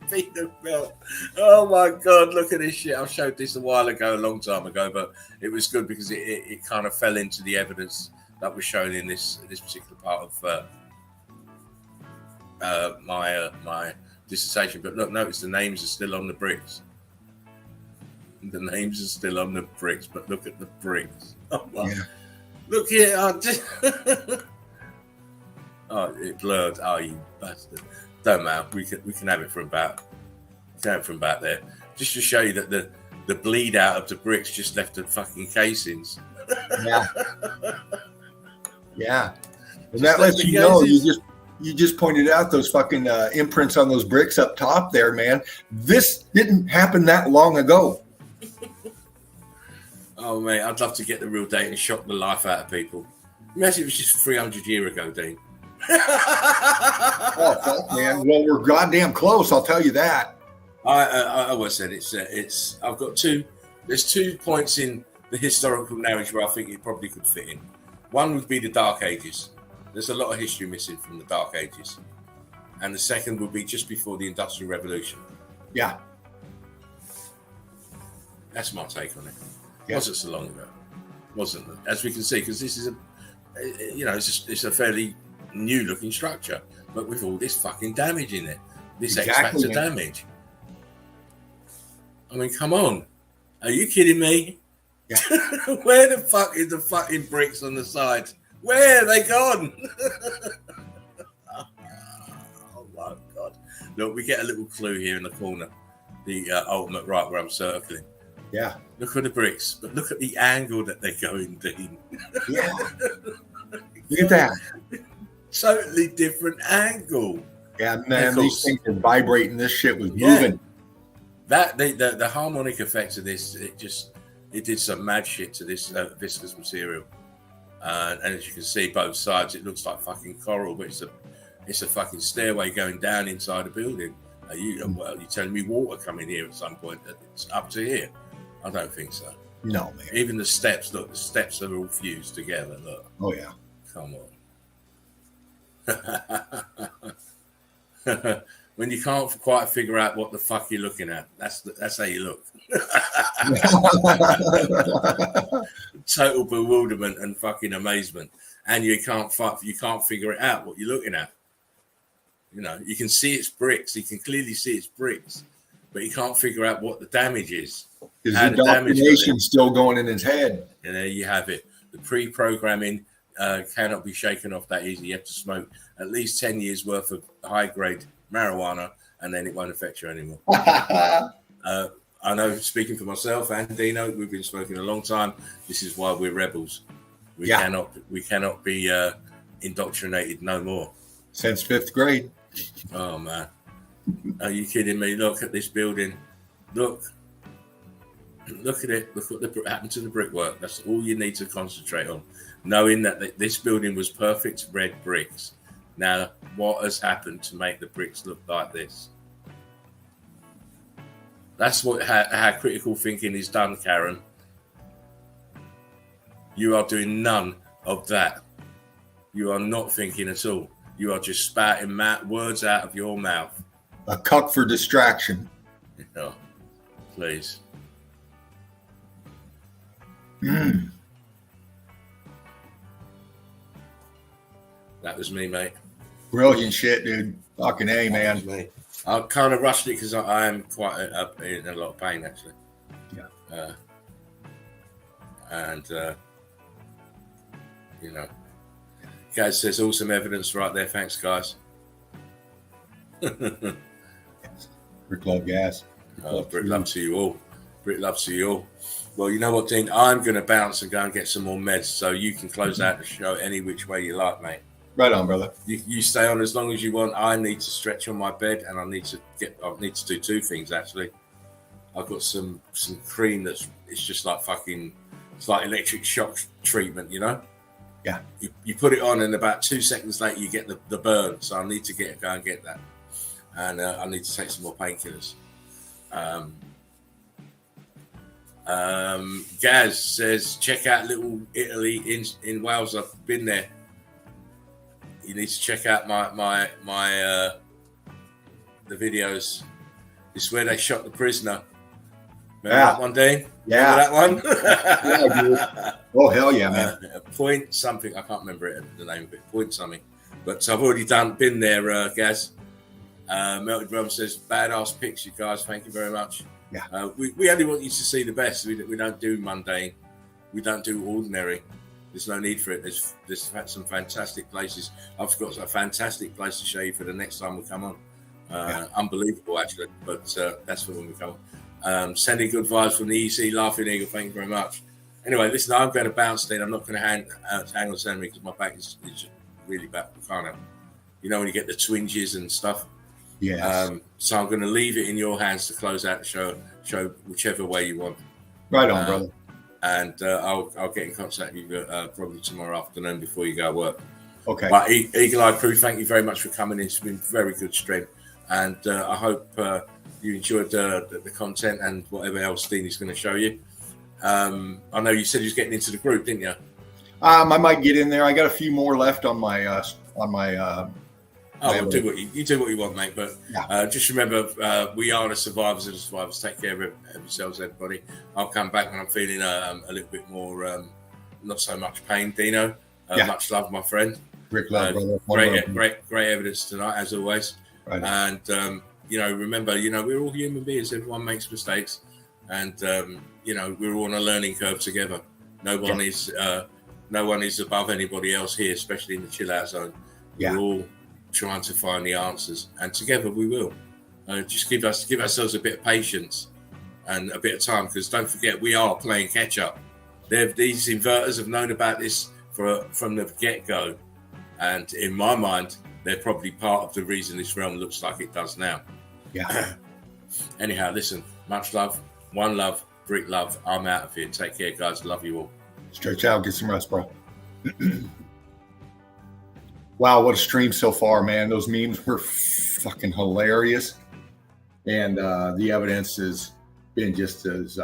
Be the melt. Oh my God! Look at this shit. I showed this a while ago, a long time ago, but it was good because it kind of fell into the evidence that was shown in this particular part of my dissertation. But look, notice the names are still on the bricks. The names are still on the bricks, but look at the bricks. Oh my. Yeah. Look here. Oh, it blurred. Oh, you bastard. Don't matter. We can have it from about there. Just to show you that the bleed out of the bricks just left the fucking casings. Yeah. Yeah. And that lets you know you just pointed out those fucking imprints on those bricks up top there, man. This didn't happen that long ago. Oh, mate, I'd love to get the real date and shock the life out of people. Imagine it was just 300 years ago, Dean. Oh, fuck, man. Well, we're goddamn close, I'll tell you that. I always said it's. I've got there's 2 points in the historical narrative where I think it probably could fit in. One would be the Dark Ages. There's a lot of history missing from the Dark Ages. And the second would be just before the Industrial Revolution. Yeah. That's my take on it. Yeah. Wasn't so long ago. Wasn't it? As we can see, because this is it's a fairly new looking structure, but with all this fucking damage in it. This X-factor damage. I mean, come on. Are you kidding me? Yeah. Where the fuck is the fucking bricks on the side? Where are they gone? Oh my God. Look, we get a little clue here in the corner. The ultimate right where I'm circling. Yeah. Look at the bricks, but look at the angle that they're going, Dean. Yeah. Look at that. Totally different angle. Yeah, man, these things are vibrating. This shit was moving. That the harmonic effects of this, it did some mad shit to this viscous material. And as you can see, both sides, it looks like fucking coral, but it's a fucking stairway going down inside a building. You're telling me water coming here at some point? It's up to here? I don't think so. No, man. Even the steps, look, the steps are all fused together. Look. Oh yeah. Come on. When you can't quite figure out what the fuck you're looking at, that's how you look. Total bewilderment and fucking amazement, and you can't figure it out what you're looking at. You know, you can see it's bricks. You can clearly see it's bricks, but you can't figure out what the damage is. Is the indoctrination still going in his head? And there you have it. The pre-programming cannot be shaken off that easy. You have to smoke at least 10 years worth of high-grade marijuana, and then it won't affect you anymore. I know, speaking for myself and Dino, we've been smoking a long time. This is why we're rebels. We cannot be indoctrinated no more. Since 5th grade. Oh man, are you kidding me? Look at this building. Look at it. Look what happened to the brickwork. That's all you need to concentrate on, knowing that this building was perfect red bricks. Now, what has happened to make the bricks look like this? That's how critical thinking is done, Karen. You are doing none of that. You are not thinking at all. You are just spouting words out of your mouth. A cuck for distraction. Oh, please. Mm. That was me, mate. Brilliant shit, dude. Fucking A, man. I kind of rushed it because I am quite in a lot of pain, actually. Yeah. You know, Gaz says awesome evidence right there. Thanks, guys. Brick love gas. Brick love to you all. Brick love to you all. Well, you know what, Dean? I'm going to bounce and go and get some more meds so you can close out the show any which way you like, mate. Right on, brother. You stay on as long as you want. I need to stretch on my bed, and I need to do two things actually. I've got some cream it's just like fucking, it's like electric shock treatment, you know. Yeah. You put it on, and about 2 seconds later you get the burn. So I need to go and get that, and I need to take some more painkillers. Gaz says check out Little Italy in Wales. I've been there. You need to check out my the videos. This is where they shot the prisoner. Remember that one, Dean? Yeah. Remember that one? Yeah, dude. Oh, hell yeah, man. Point something. I can't remember the name of it. Point something. But I've already been there, Gaz. Melted Rum says, badass pics, you guys. Thank you very much. Yeah. We only want you to see the best. We don't do mundane. We don't do ordinary. There's no need for it. There's some fantastic places. I've got a fantastic place to show you for the next time we come on. Unbelievable, actually. But that's for when we come on. Sending good vibes from the EC Laughing Eagle. Thank you very much. Anyway, listen, I'm going to bounce, Dean. I'm not going to hang on Sammy because my back is really bad. You know when you get the twinges and stuff? Yes. So I'm going to leave it in your hands to close out the show whichever way you want. Right on, brother. And I'll get in contact with you probably tomorrow afternoon before you go to work. Okay. But Eagle Eye Crew, thank you very much for coming in. It's been very good stream. And I hope you enjoyed the content and whatever else Dean is going to show you. I know you said you was getting into the group, didn't you? I might get in there. I got a few more left on my well, do what you want, mate. But just remember, we are the survivors of the survivors. Take care of yourselves, everybody. I'll come back when I'm feeling a little bit more, not so much pain. Dino, much love, my friend. Rick love, brother. Great evidence tonight, as always. Right. And remember, we're all human beings. Everyone makes mistakes, and we're all on a learning curve together. No one is above anybody else here, especially in the chill out zone. Yeah. We're all trying to find the answers, and together we will. Just give ourselves a bit of patience, and a bit of time, because don't forget, we are playing catch up. These inverters have known about this from the get-go, and in my mind, they're probably part of the reason this realm looks like it does now. Yeah. Anyhow, listen, much love, one love, Brick love. I'm out of here. Take care, guys. Love you all. Stretch out, get some rest, bro. Wow, what a stream so far, man. Those memes were fucking hilarious. And the evidence has been just as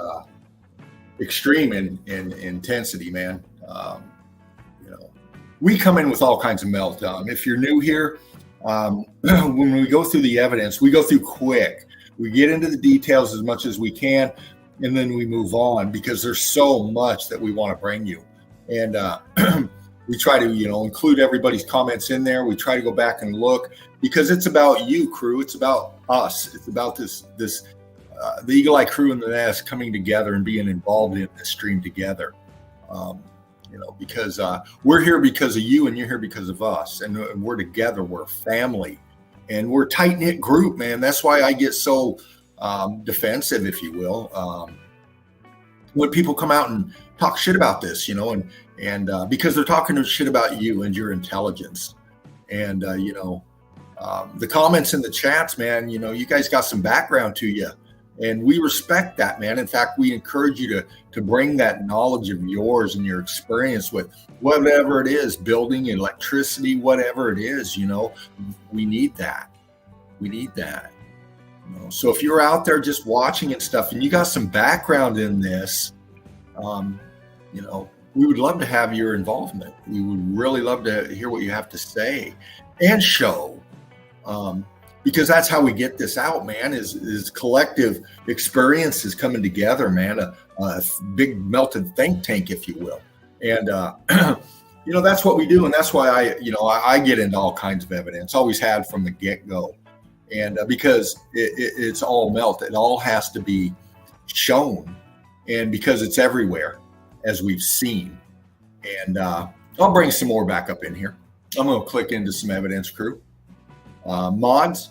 extreme in intensity, man. We come in with all kinds of melt. If you're new here, when we go through the evidence, we go through quick. We get into the details as much as we can, and then we move on because there's so much that we want to bring you. And we try to, include everybody's comments in there. We try to go back and look because it's about you, crew. It's about us. It's about this the Eagle Eye crew and the Nest coming together and being involved in this stream together. Because we're here because of you and you're here because of us. And we're together. We're a family. And we're a tight-knit group, man. That's why I get so defensive, if you will, when people come out and talk shit about this, and because they're talking shit about you and your intelligence. And, the comments in the chats, man, you guys got some background to you. And we respect that, man. In fact, we encourage you to bring that knowledge of yours and your experience with whatever it is, building, electricity, whatever it is, we need that. We need that. So if you're out there just watching and stuff and you got some background in this, we would love to have your involvement. We would really love to hear what you have to say and show. Because that's how we get this out, man, is collective experiences coming together, man, a big melted think tank, if you will. And, that's what we do. And that's why I get into all kinds of evidence, always had from the get-go. And because it's all melt, it all has to be shown. And because it's everywhere, as we've seen. And I'll bring some more back up in here. I'm going to click into some evidence, crew. Mods,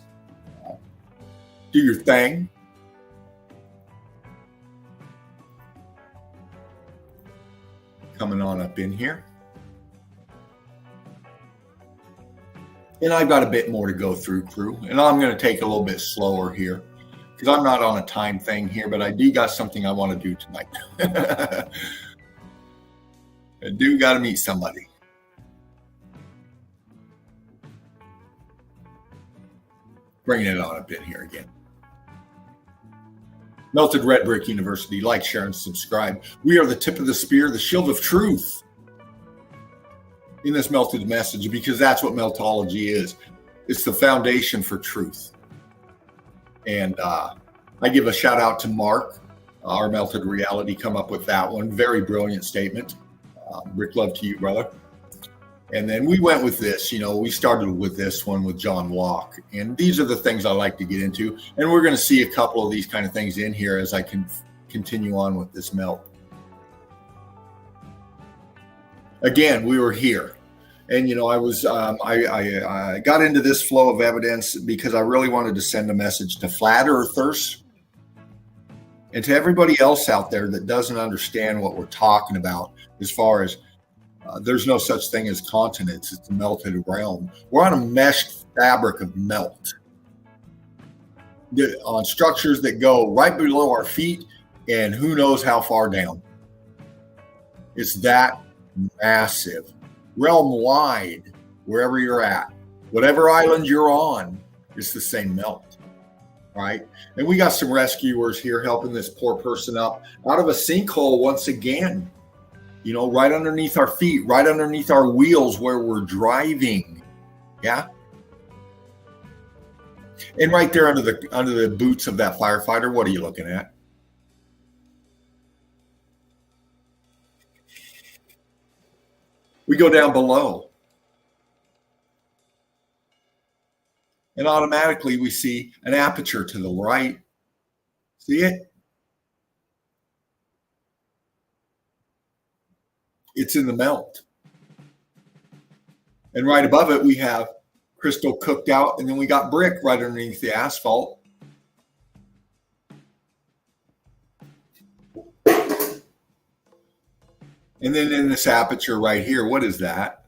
do your thing. Coming on up in here. And I've got a bit more to go through, crew. And I'm going to take a little bit slower here because I'm not on a time thing here, but I do got something I want to do tonight. I do got to meet somebody. Bringing it on up in here again. Melted Red Brick University. Like, share, and subscribe. We are the tip of the spear, the shield of truth in this melted message, because that's what meltology is. It's the foundation for truth. And I give a shout out to Mark, our Melted Reality, come up with that one. Very brilliant statement. Rick, love to you, brother. And then we went with this, we started with this one with John Locke. And these are the things I like to get into. And we're going to see a couple of these kind of things in here as I can continue on with this melt. Again, we were here. And, I was, I got into this flow of evidence because I really wanted to send a message to flat earthers and to everybody else out there that doesn't understand what we're talking about as far as there's no such thing as continents. It's a melted realm. We're on a meshed fabric of melt on structures that go right below our feet and who knows how far down. It's that massive. Realm wide, wherever you're at. Whatever island you're on, it's the same melt. Right? And we got some rescuers here helping this poor person up out of a sinkhole once again. Right underneath our feet, right underneath our wheels where we're driving. Yeah. And right there under the boots of that firefighter, what are you looking at? We go down below. And automatically we see an aperture to the right. See it? It's in the melt. And right above it, we have crystal cooked out, and then we got brick right underneath the asphalt. And then in this aperture right here, what is that?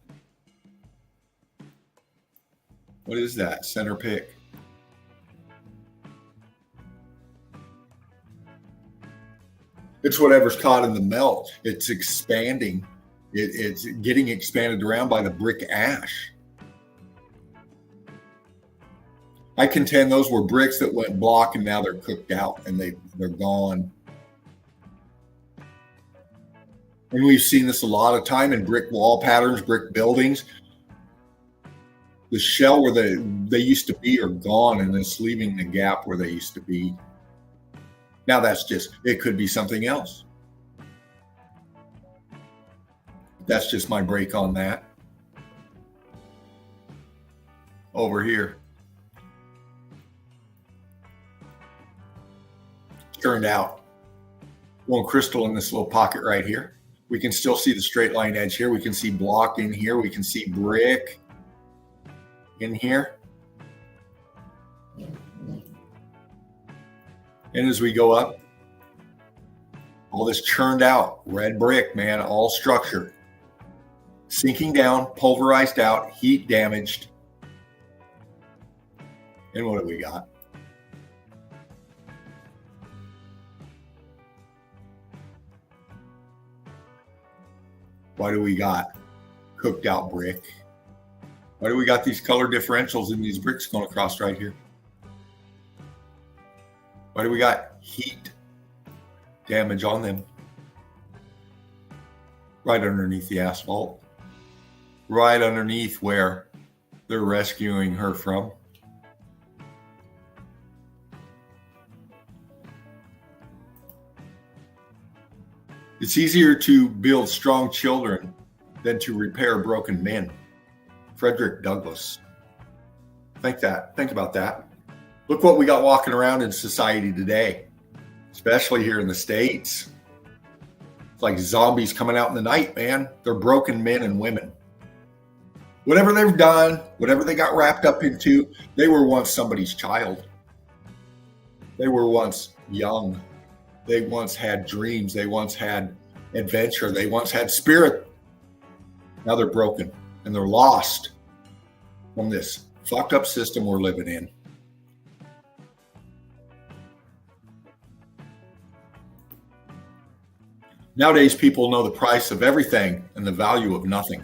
What is that? Center pick. It's whatever's caught in the melt. It's expanding. It's getting expanded around by the brick ash. I contend those were bricks that went block and now they're cooked out and they're gone. And we've seen this a lot of time in brick wall patterns, brick buildings. The shell where they used to be are gone, and it's leaving the gap where they used to be. Now it could be something else. That's just my break on that. Over here. Turned out. One crystal in this little pocket right here. We can still see the straight line edge here. We can see block in here. We can see brick in here. And as we go up, all this churned out, red brick, man, all structure. Sinking down, pulverized out, heat damaged. And what do we got? Why do we got cooked out brick? Why do we got these color differentials in these bricks going across right here? Why do we got heat damage on them? Right underneath the asphalt. Right underneath where they're rescuing her from. It's easier to build strong children than to repair broken men. Frederick Douglass. Think about that. Look what we got walking around in society today, especially here in the States. It's like zombies coming out in the night, man. They're broken men and women. Whatever they've done, whatever they got wrapped up into, they were once somebody's child. They were once young. They once had dreams. They once had adventure. They once had spirit. Now they're broken and they're lost from this fucked up system we're living in. Nowadays, people know the price of everything and the value of nothing.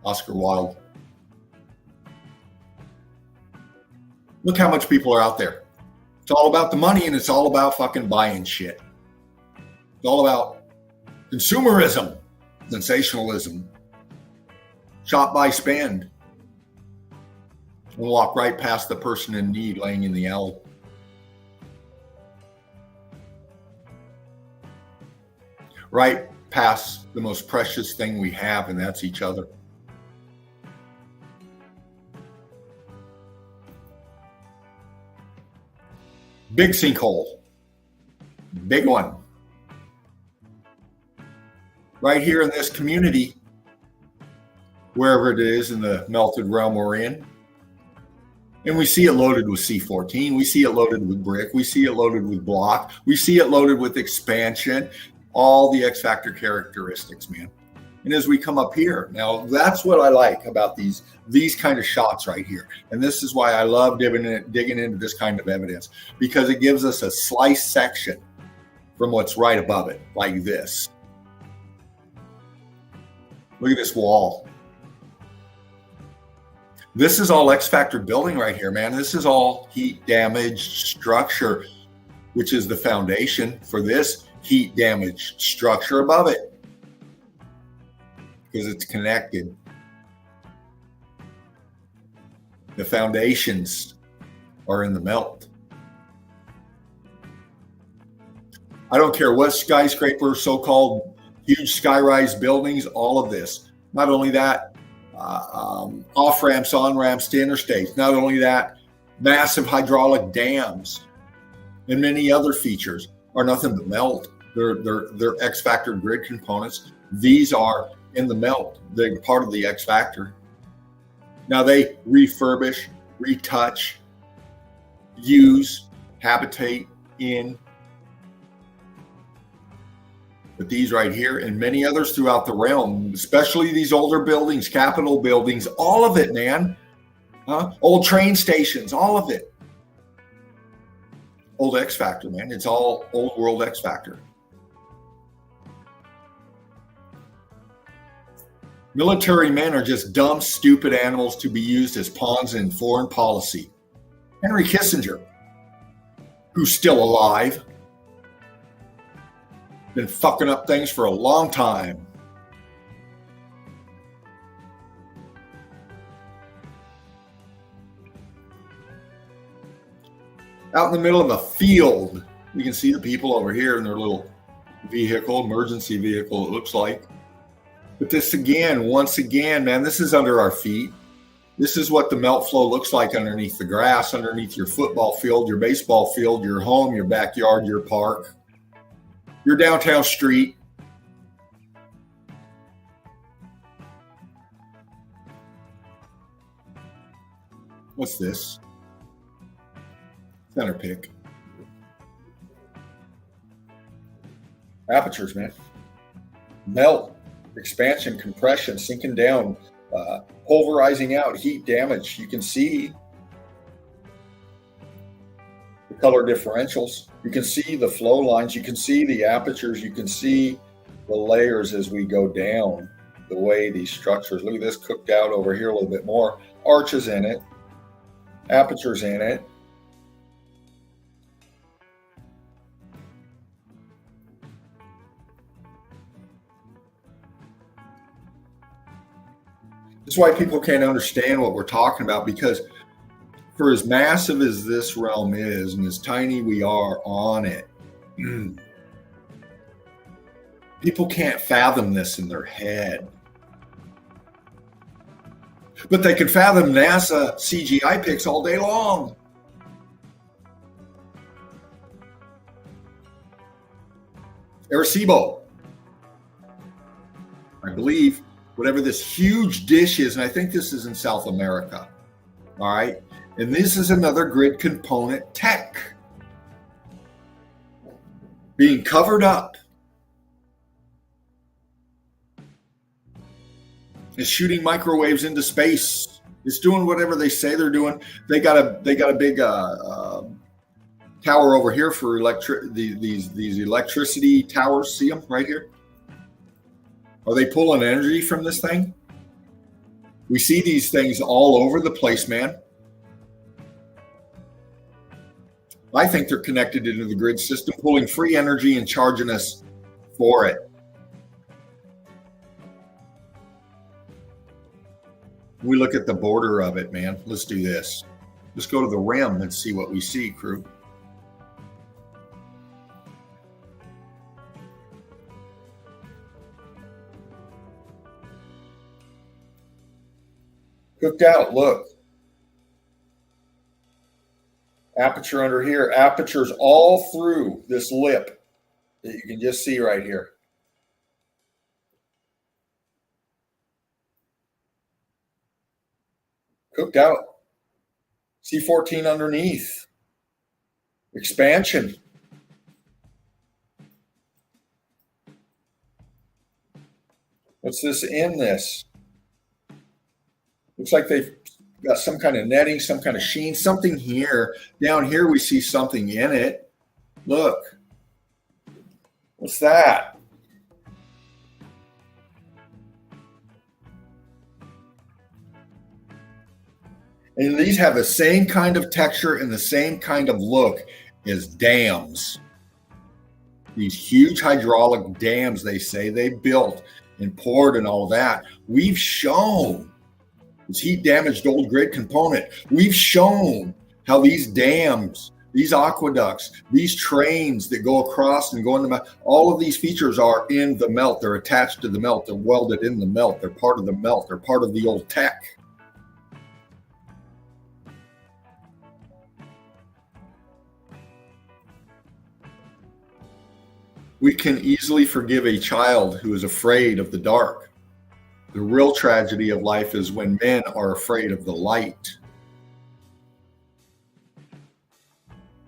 Oscar Wilde. Look how much people are out there. It's all about the money and it's all about fucking buying shit. It's all about consumerism, sensationalism, shop, buy, spend. And walk right past the person in need laying in the alley. Right past the most precious thing we have, and that's each other. Big sinkhole. Big one. Right here in this community, wherever it is in the melted realm we're in. And we see it loaded with C14. We see it loaded with brick. We see it loaded with block. We see it loaded with expansion. All the X Factor characteristics, man. And as we come up here, now that's what I like about these kind of shots right here. And this is why I love digging into this kind of evidence, because it gives us a slice section from what's right above it, like this. Look at this wall. This is all X Factor building right here, man. This is all heat damaged structure, which is the foundation for this heat damaged structure above it. Because it's connected. The foundations are in the melt. I don't care what skyscraper, so-called huge skyrise buildings, all of this. Not only that, off-ramps, on-ramps to interstates. Not only that, massive hydraulic dams and many other features are nothing but melt. They're X Factor grid components. These are in the melt. They're part of the X Factor. Now they refurbish, retouch, use, habitate in But these right here and many others throughout the realm, especially these older buildings, Capitol buildings, all of it, man. Old train stations, all of it. Old X Factor, man. It's all old world X Factor. Military men are just dumb, stupid animals to be used as pawns in foreign policy. Henry Kissinger, who's still alive, been fucking up things for a long time. Out in the middle of a field, you can see the people over here in their little vehicle, emergency vehicle, it looks like. But this again, once again, man, this is under our feet. This is what the melt flow looks like underneath the grass, underneath your football field, your baseball field, your home, your backyard, your park, your downtown street. What's this? Center pick. Apertures, man. Melt. Expansion, compression, sinking down, pulverizing out, heat damage. You can see the color differentials. You can see the flow lines. You can see the apertures. You can see the layers as we go down, the way these structures. Look at this cooked out over here a little bit more. Arches in it, apertures in it. That's why people can't understand what we're talking about, because for as massive as this realm is and as tiny we are on it, people can't fathom this in their head. But they can fathom NASA CGI pics all day long. Arecibo, I believe. Whatever this huge dish is, and I think this is in South America, all right? And this is another grid component tech being covered up. It's shooting microwaves into space. It's doing whatever they say they're doing. They got a big tower over here for these electricity towers. See them right here? Are they pulling energy from this thing? We see these things all over the place, man. I think they're connected into the grid system, pulling free energy and charging us for it. We look at the border of it, man. Let's do this. Let's go to the rim and see what we see, crew. Cooked out, look. Aperture under here. Apertures all through this lip that you can just see right here. Cooked out. C14 underneath. Expansion. What's this in this? Looks like they've got some kind of netting, some kind of sheen, something here. Down here, we see something in it. Look. What's that? And these have the same kind of texture and the same kind of look as dams. These huge hydraulic dams, they say they built and poured and all that. We've shown this heat damaged old grid component. We've shown how these dams, these aqueducts, these trains that go across and go in the melt, all of these features are in the melt. They're attached to the melt. They're welded in the melt. They're part of the melt. They're part of the old tech. We can easily forgive a child who is afraid of the dark. The real tragedy of life is when men are afraid of the light.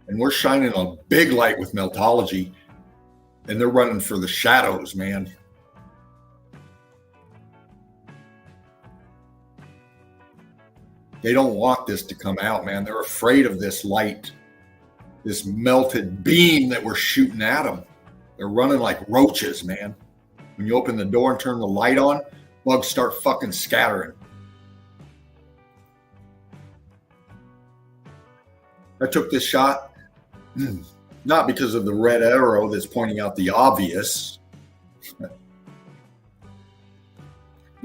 And we're shining a big light with Meltology. And they're running for the shadows, man. They don't want this to come out, man. They're afraid of this light, this melted beam that we're shooting at them. They're running like roaches, man. When you open the door and turn the light on, bugs start fucking scattering. I took this shot, not because of the red arrow that's pointing out the obvious, but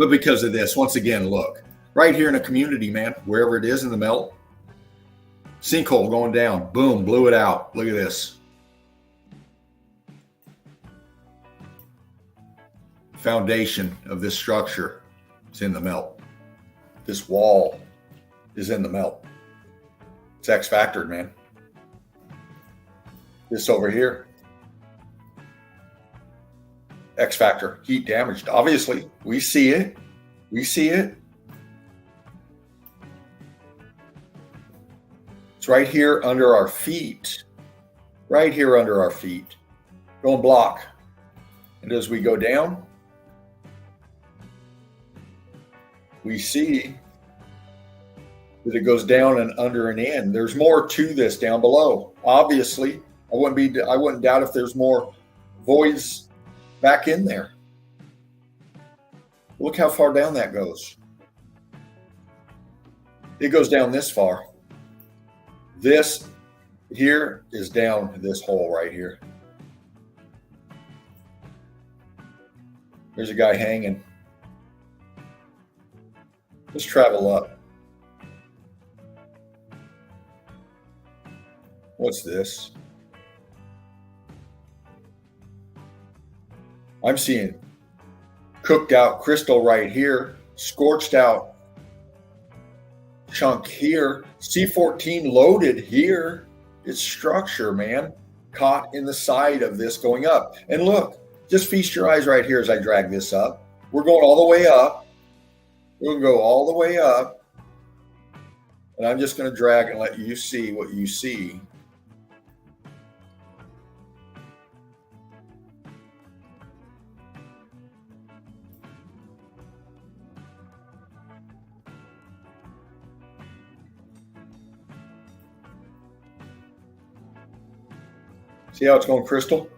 because of this. Once again, look, right here in a community, man, wherever it is in the melt, sinkhole going down, boom, blew it out. Look at this. Foundation of this structure is in the melt. This wall is in the melt. It's X-factored, man. This over here, X-factor, heat damaged. Obviously, we see it. We see it. It's right here under our feet. Right here under our feet. Going block. And as we go down, we see that it goes down and under and in. There's more to this down below. Obviously, I wouldn't doubt if there's more voids back in there. Look how far down that goes. It goes down this far. This here is down this hole right here. There's a guy hanging. Let's travel up. What's this? I'm seeing cooked out crystal right here, scorched out chunk here, C14 loaded here. It's structure, man, caught in the side of this going up. And look, just feast your eyes right here as I drag this up. We're going all the way up. We're going to go all the way up. And I'm just going to drag and let you see what you see. See how it's going crystal?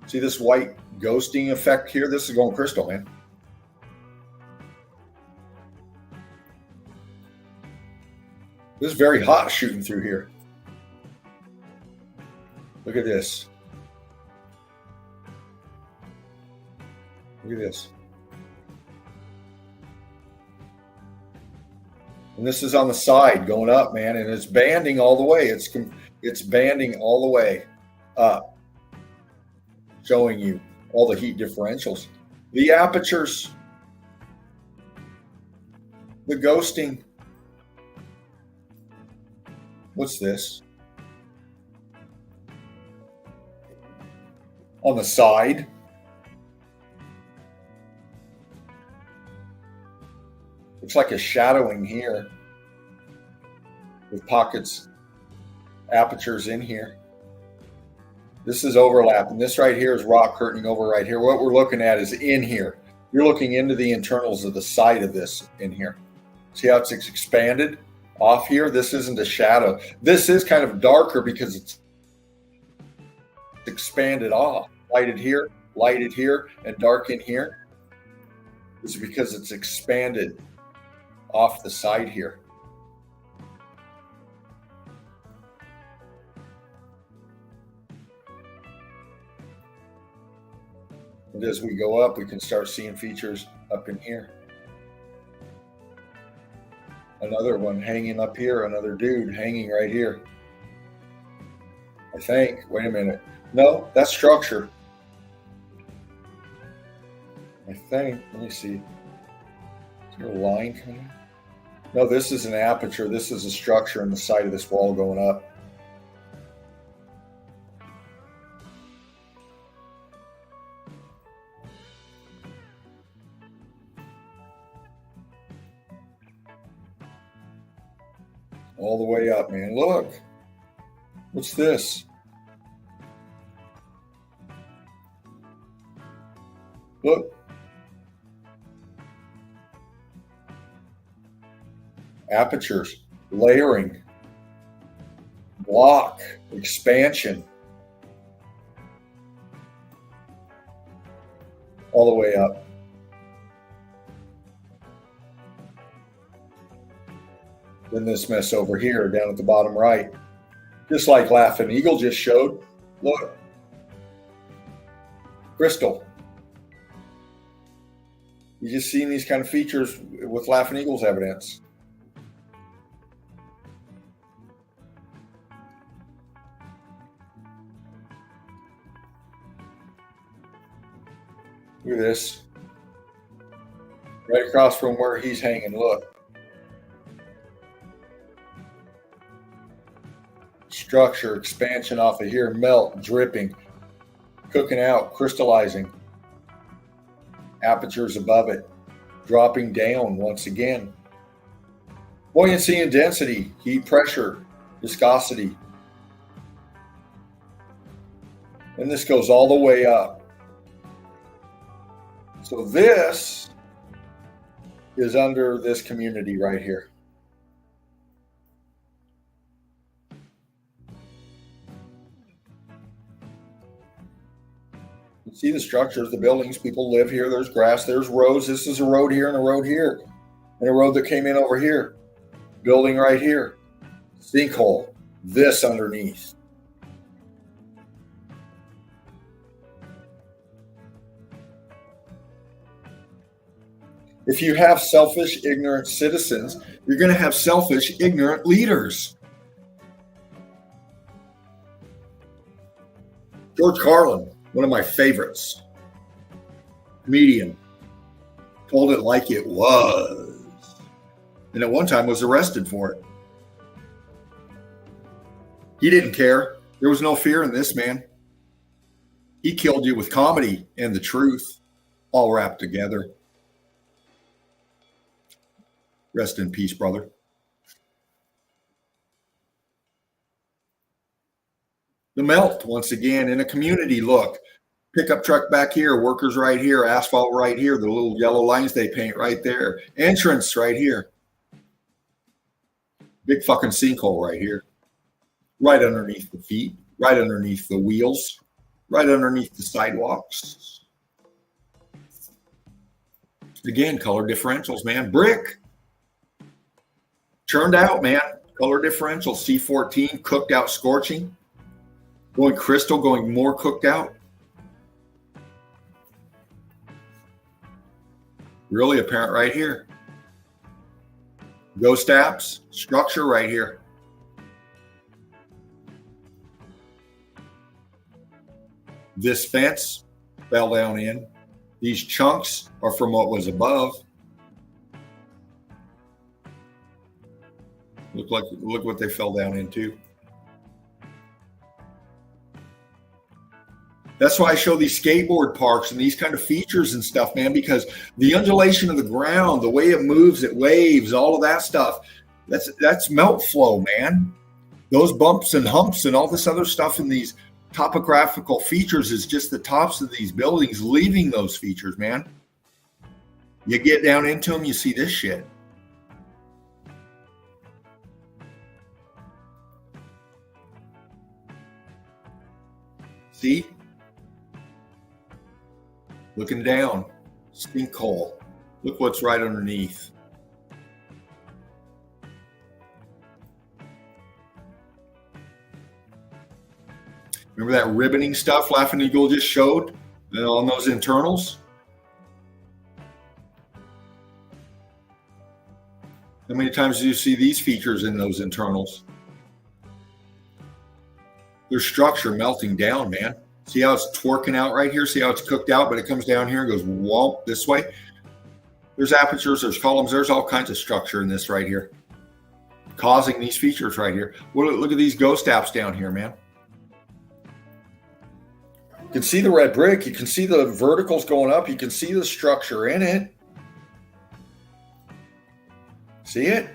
See this white ghosting effect here? This is going crystal, man. This is very hot shooting through here. Look at this. Look at this. And this is on the side going up, man, and it's banding all the way. It's banding all the way up, showing you all the heat differentials. The apertures, the ghosting. What's this? On the side. Looks like a shadowing here with pockets, apertures in here. This is overlapping. This right here is rock curtaining over right here. What we're looking at is in here. You're looking into the internals of the side of this in here. See how it's expanded off here? This isn't a shadow. This is kind of darker because it's expanded off. Lighted here, and dark in here. This is because it's expanded off the side here. And as we go up, we can start seeing features up in here. Another one hanging up here, another dude hanging right here. I think. Wait a minute. No, that's structure. I think. Let me see. Is there a line coming? No, this is an aperture. This is a structure in the side of this wall going up. All the way up, man. Look. What's this? Look. Apertures, layering, block, expansion, all the way up. Then this mess over here down at the bottom right, just like Laughing Eagle just showed. Look, crystal. You just seen these kind of features with Laughing Eagle's evidence. Look at this. Right across from where he's hanging, look. Structure, expansion off of here, melt, dripping, cooking out, crystallizing. Apertures above it, dropping down once again. Buoyancy and density, heat, pressure, viscosity. And this goes all the way up. So this is under this community right here. You see the structures, the buildings, people live here, there's grass, there's roads. This is a road here and a road here, and a road that came in over here. Building right here. Sinkhole, this underneath. If you have selfish, ignorant citizens, you're going to have selfish, ignorant leaders. George Carlin, one of my favorites, comedian, told it like it was, and at one time was arrested for it. He didn't care. There was no fear in this man. He killed you with comedy and the truth, all wrapped together. Rest in peace, brother. The melt, once again, in a community, look. Pickup truck back here, workers right here, asphalt right here, the little yellow lines they paint right there. Entrance right here. Big fucking sinkhole right here. Right underneath the feet, right underneath the wheels, right underneath the sidewalks. Again, color differentials, man. Brick. Churned out, man. Color differential, C14, cooked out, scorching. Going crystal, going more cooked out. Really apparent right here. Ghost apps, structure right here. This fence fell down in. These chunks are from what was above. Look what they fell down into. That's why I show these skateboard parks and these kind of features and stuff, man, because the undulation of the ground, the way it moves, it waves, all of that stuff, that's melt flow, man. Those bumps and humps and all this other stuff in these topographical features is just the tops of these buildings leaving those features, man. You get down into them, you see this shit. See? Looking down, sinkhole. Look what's right underneath. Remember that ribboning stuff Laughing Eagle just showed on those internals? How many times do you see these features in those internals? There's structure melting down, man. See how it's twerking out right here? See how it's cooked out, but it comes down here and goes whoop this way? There's apertures, there's columns, there's all kinds of structure in this right here, causing these features right here. Look at these ghost apps down here, man. You can see the red brick. You can see the verticals going up. You can see the structure in it. See it?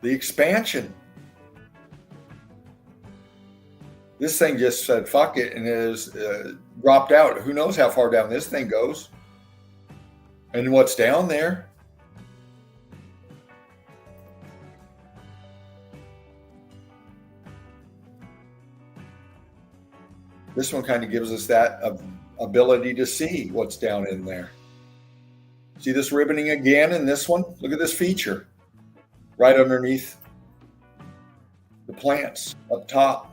The expansion. This thing just said, fuck it, and is dropped out. Who knows how far down this thing goes? And what's down there? This one kind of gives us that ability to see what's down in there. See this ribboning again in this one? Look at this feature right underneath the plants up top.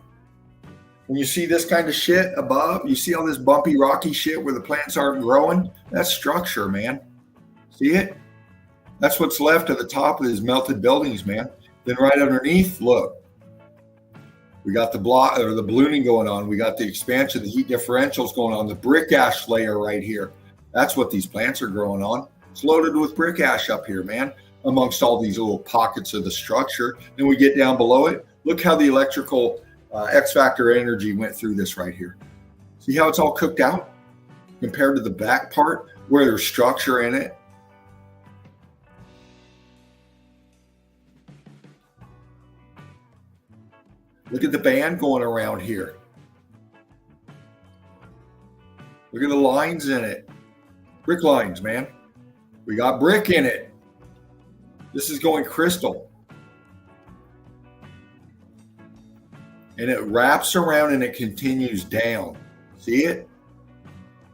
When you see this kind of shit above, you see all this bumpy, rocky shit where the plants aren't growing? That's structure, man. See it? That's what's left at the top of these melted buildings, man. Then right underneath, look. We got the block or the ballooning going on. We got the expansion, the heat differentials going on, the brick ash layer right here. That's what these plants are growing on. It's loaded with brick ash up here, man, amongst all these little pockets of the structure. Then we get down below it. Look how the electrical X factor energy went through this right here. See how it's all cooked out compared to the back part where there's structure in it. Look at the band going around here. Look at the lines in it. Brick lines, man. We got brick in it. This is going crystal. And it wraps around and it continues down. See it?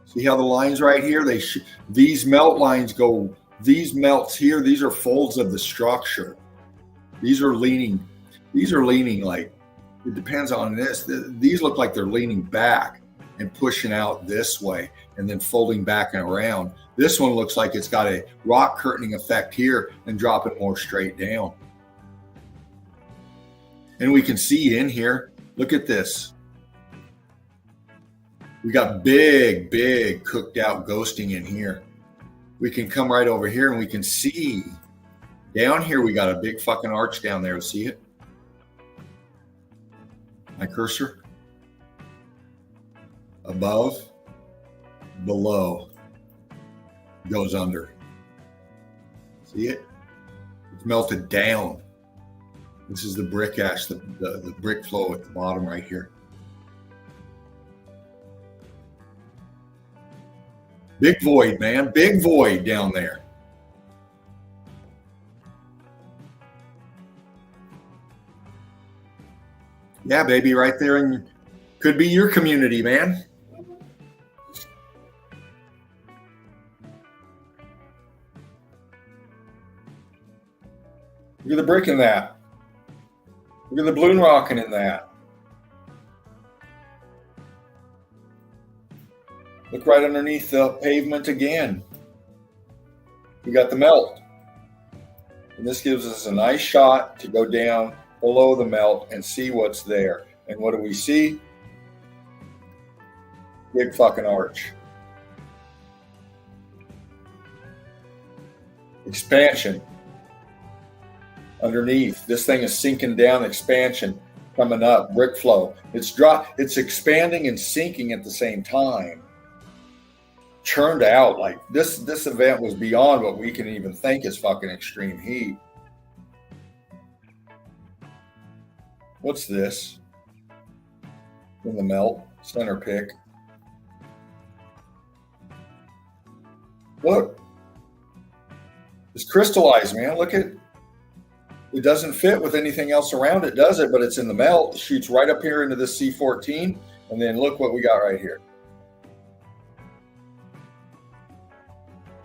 See how the lines right here, these melt lines go, these melts here, these are folds of the structure. These are leaning like, it depends on this. These look like they're leaning back and pushing out this way and then folding back and around. This one looks like it's got a rock curtaining effect here and dropping more straight down. And we can see in here, look at this. We got big cooked out ghosting in here. We can come right over here and we can see down here, we got a big fucking arch down there. See it? My cursor, above, below, goes under. See it? It's melted down. This is the brick ash, the brick flow at the bottom right here. Big void, man. Big void down there. Yeah, baby, right there. And could be your community, man. Look at the brick in that. Look at the balloon rocking in that. Look right underneath the pavement again. We got the melt. And this gives us a nice shot to go down below the melt and see what's there. And what do we see? Big fucking arch. Expansion. Underneath. This thing is sinking down, expansion coming up, brick flow. It's expanding and sinking at the same time. Churned out like this event was beyond what we can even think is fucking extreme heat. What's this? In the melt, center pick. Look. It's crystallized, man. Look at it. It doesn't fit with anything else around it, does it? But it's in the melt. It shoots right up here into this C14. And then look what we got right here.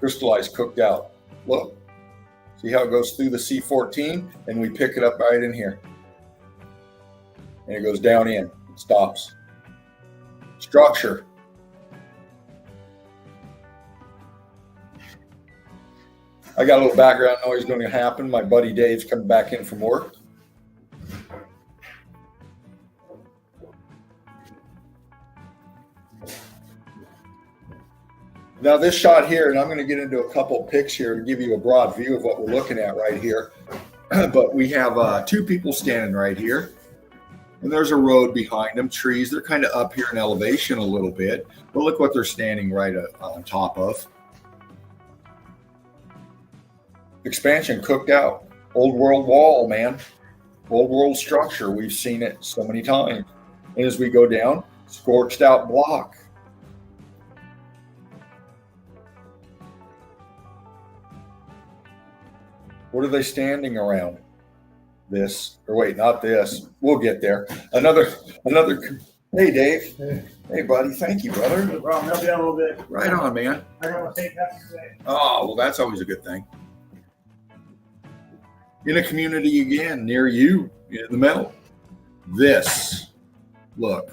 Crystallized, cooked out. Look. See how it goes through the C14? And we pick it up right in here. And it goes down in. It stops. Structure. I got a little background noise going to happen. My buddy Dave's coming back in from work. Now this shot here, and I'm going to get into a couple of pics here to give you a broad view of what we're looking at right here. But we have two people standing right here. And there's a road behind them, trees. They're kind of up here in elevation a little bit. But look what they're standing right on top of. Expansion cooked out. Old world wall, man. Old world structure. We've seen it so many times. And as we go down, scorched out block. What are they standing around? This, or wait, not this. We'll get there. Another. Hey, Dave. Hey, buddy. Thank you, brother. No problem. Help you out a little bit. Right on, man. I got my St. Patrick's Day. Oh, well, that's always a good thing. In a community again, near you, in the melt. This, look.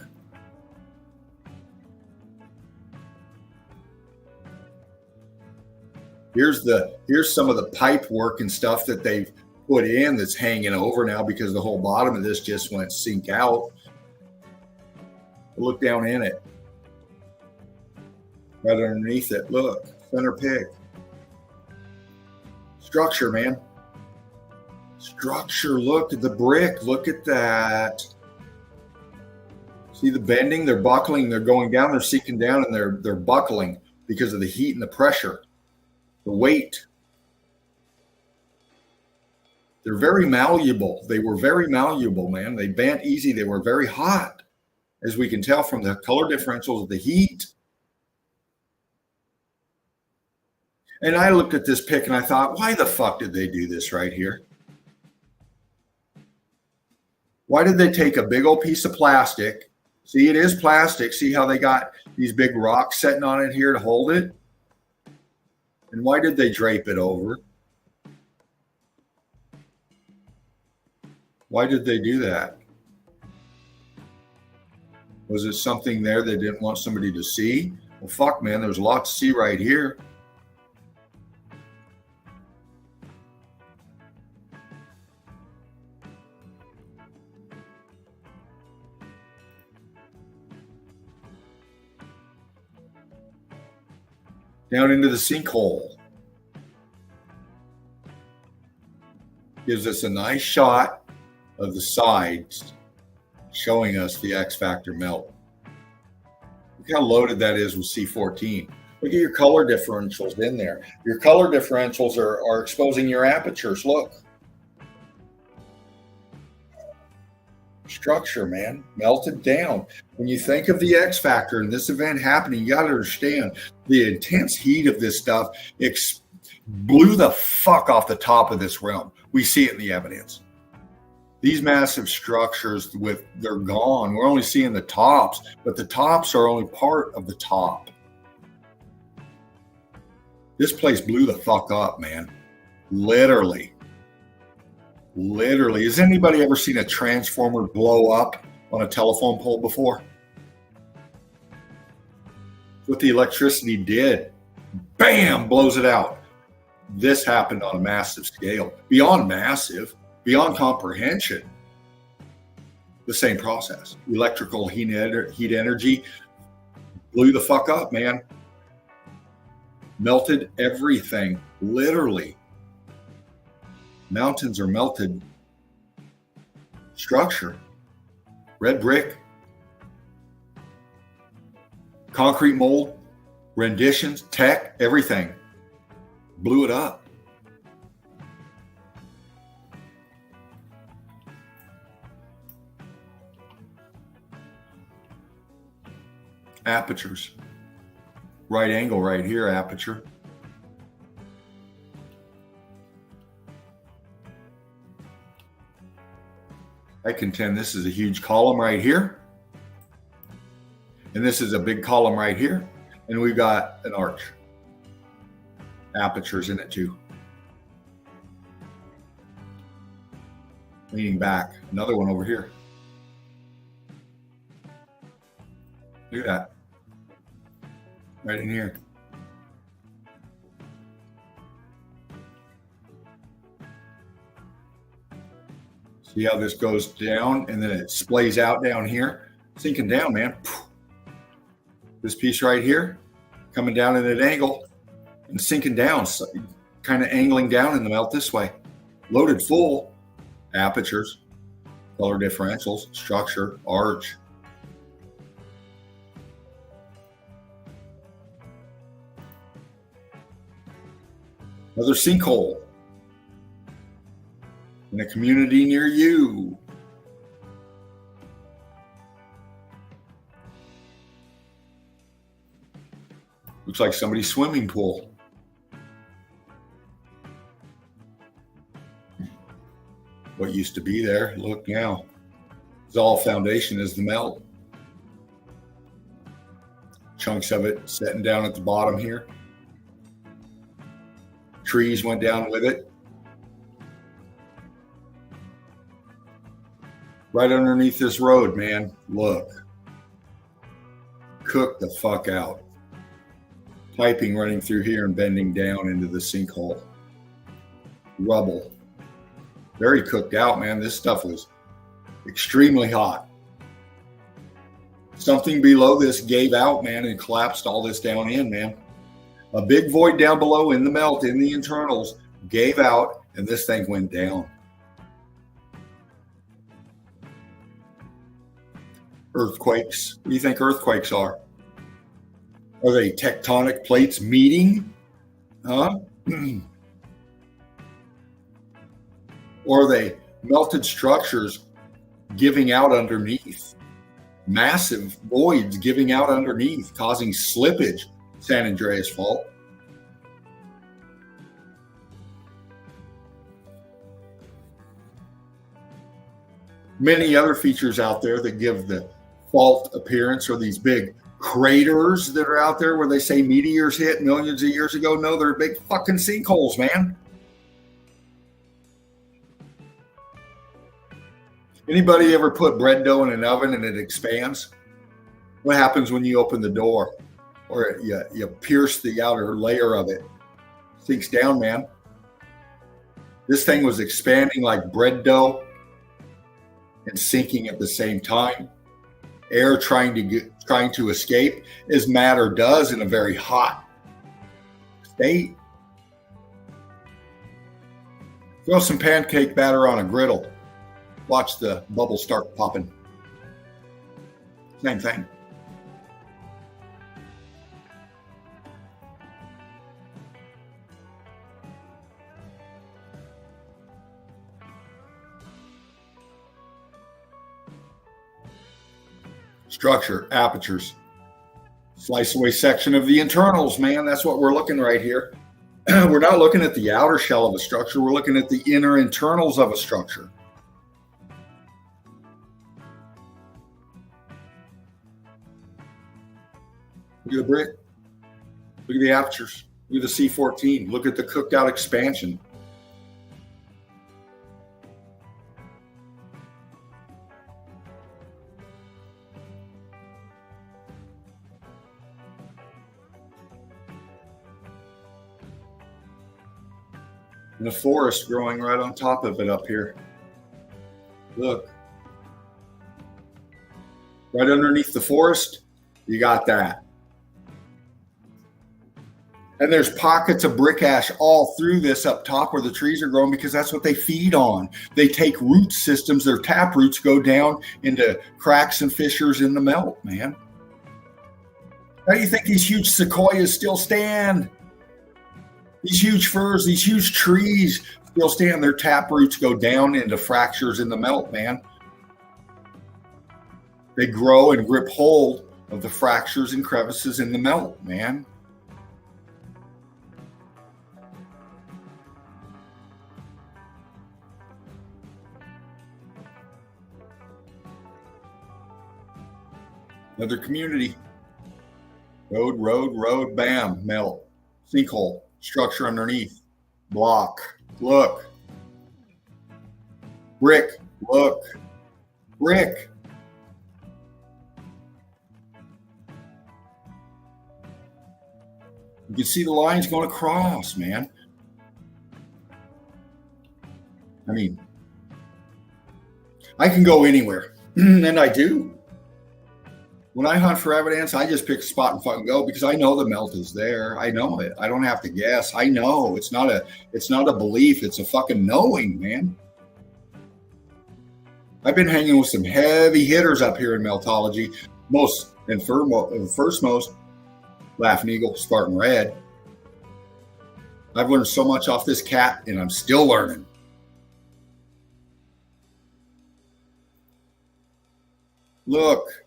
Here's some of the pipe work and stuff that they've put in that's hanging over now because the whole bottom of this just went sink out. Look down in it. Right underneath it, look, center pick. Structure, man. Structure, look at the brick, look at that. See the bending? They're buckling, they're going down, they're sinking down, and they're buckling because of the heat and the pressure, the weight. They're very malleable. They were very malleable, man. They bent easy. They were very hot, as we can tell from the color differentials of the heat. And I looked at this pick and I thought, why the fuck did they do this right here? Why did they take a big old piece of plastic? See, it is plastic. See how they got these big rocks sitting on it here to hold it? And why did they drape it over? Why did they do that? Was it something there they didn't want somebody to see? Well, fuck, man, there's a lot to see right here. Down into the sinkhole. Gives us a nice shot of the sides showing us the X factor melt. Look how loaded that is with C14. Look at your color differentials in there. Your color differentials are exposing your apertures. Look. Structure, man, melted down. When you think of the X factor and this event happening, you got to understand the intense heat of this stuff blew the fuck off the top of this realm. We see it in the evidence. These massive structures, they're gone. We're only seeing the tops, but the tops are only part of the top. This place blew the fuck up, man. Literally. Has anybody ever seen a transformer blow up on a telephone pole before? What the electricity did, bam, blows it out. This happened on a massive scale, beyond massive, beyond comprehension. The same process. Electrical heat energy blew the fuck up, man. Melted everything, literally. Mountains are melted. Structure, red brick, concrete mold, renditions, tech, everything. Blew it up. Apertures. Right angle right here, aperture. I contend this is a huge column right here. And this is a big column right here. And we've got an arch. Apertures in it too. Leaning back. Another one over here. Look at that. Right in here. See how this goes down and then it splays out down here? Sinking down, man. This piece right here, coming down at an angle and sinking down, so kind of angling down in the melt this way. Loaded full, apertures, color differentials, structure, arch. Another sinkhole in a community near you. Looks like somebody's swimming pool. What used to be there, look now. It's all foundation is the melt. Chunks of it setting down at the bottom here. Trees went down with it. Right underneath this road, man. Look. Cook the fuck out. Piping running through here and bending down into the sinkhole. Rubble. Very cooked out, man. This stuff was extremely hot. Something below this gave out, man, and collapsed all this down in, man. A big void down below in the melt, in the internals, gave out, and this thing went down. Earthquakes. What do you think earthquakes are? Are they tectonic plates meeting? Huh? Or are they melted structures giving out underneath? Massive voids giving out underneath, causing slippage. San Andreas fault. Many other features out there that give the fault appearance, or these big craters that are out there where they say meteors hit millions of years ago. No, they're big fucking sinkholes, man. Anybody ever put bread dough in an oven and it expands? What happens when you open the door or you pierce the outer layer of it? Sinks down, man. This thing was expanding like bread dough and sinking at the same time. Air trying to escape, as matter does in a very hot state. Throw some pancake batter on a griddle. Watch the bubbles start popping. Same thing. Structure, apertures, slice away section of the internals, man. That's what we're looking right here. We're not looking at the outer shell of a structure. We're looking at the inner internals of a structure. Look at the brick. Look at the apertures. Look at the C14. Look at the cooked out expansion. And the forest growing right on top of it up here. Look. Right underneath the forest, you got that. And there's pockets of brick ash all through this up top where the trees are growing, because that's what they feed on. They take root systems, their tap roots go down into cracks and fissures in the melt, man. How do you think these huge sequoias still stand? These huge firs, these huge trees still stand. Their tap roots go down into fractures in the melt, man. They grow and grip hold of the fractures and crevices in the melt, man. Another community. Road, bam, melt. Sinkhole, structure underneath. Block, look. Brick, look. Brick. You can see the lines going across, man. I mean, I can go anywhere, and I do. When I hunt for evidence, I just pick a spot and fucking go, because I know the melt is there. I know it. I don't have to guess. I know. It's not a belief. It's a fucking knowing, man. I've been hanging with some heavy hitters up here in meltology. First most, Laughing Eagle, Spartan Red. I've learned so much off this cat, and I'm still learning. Look.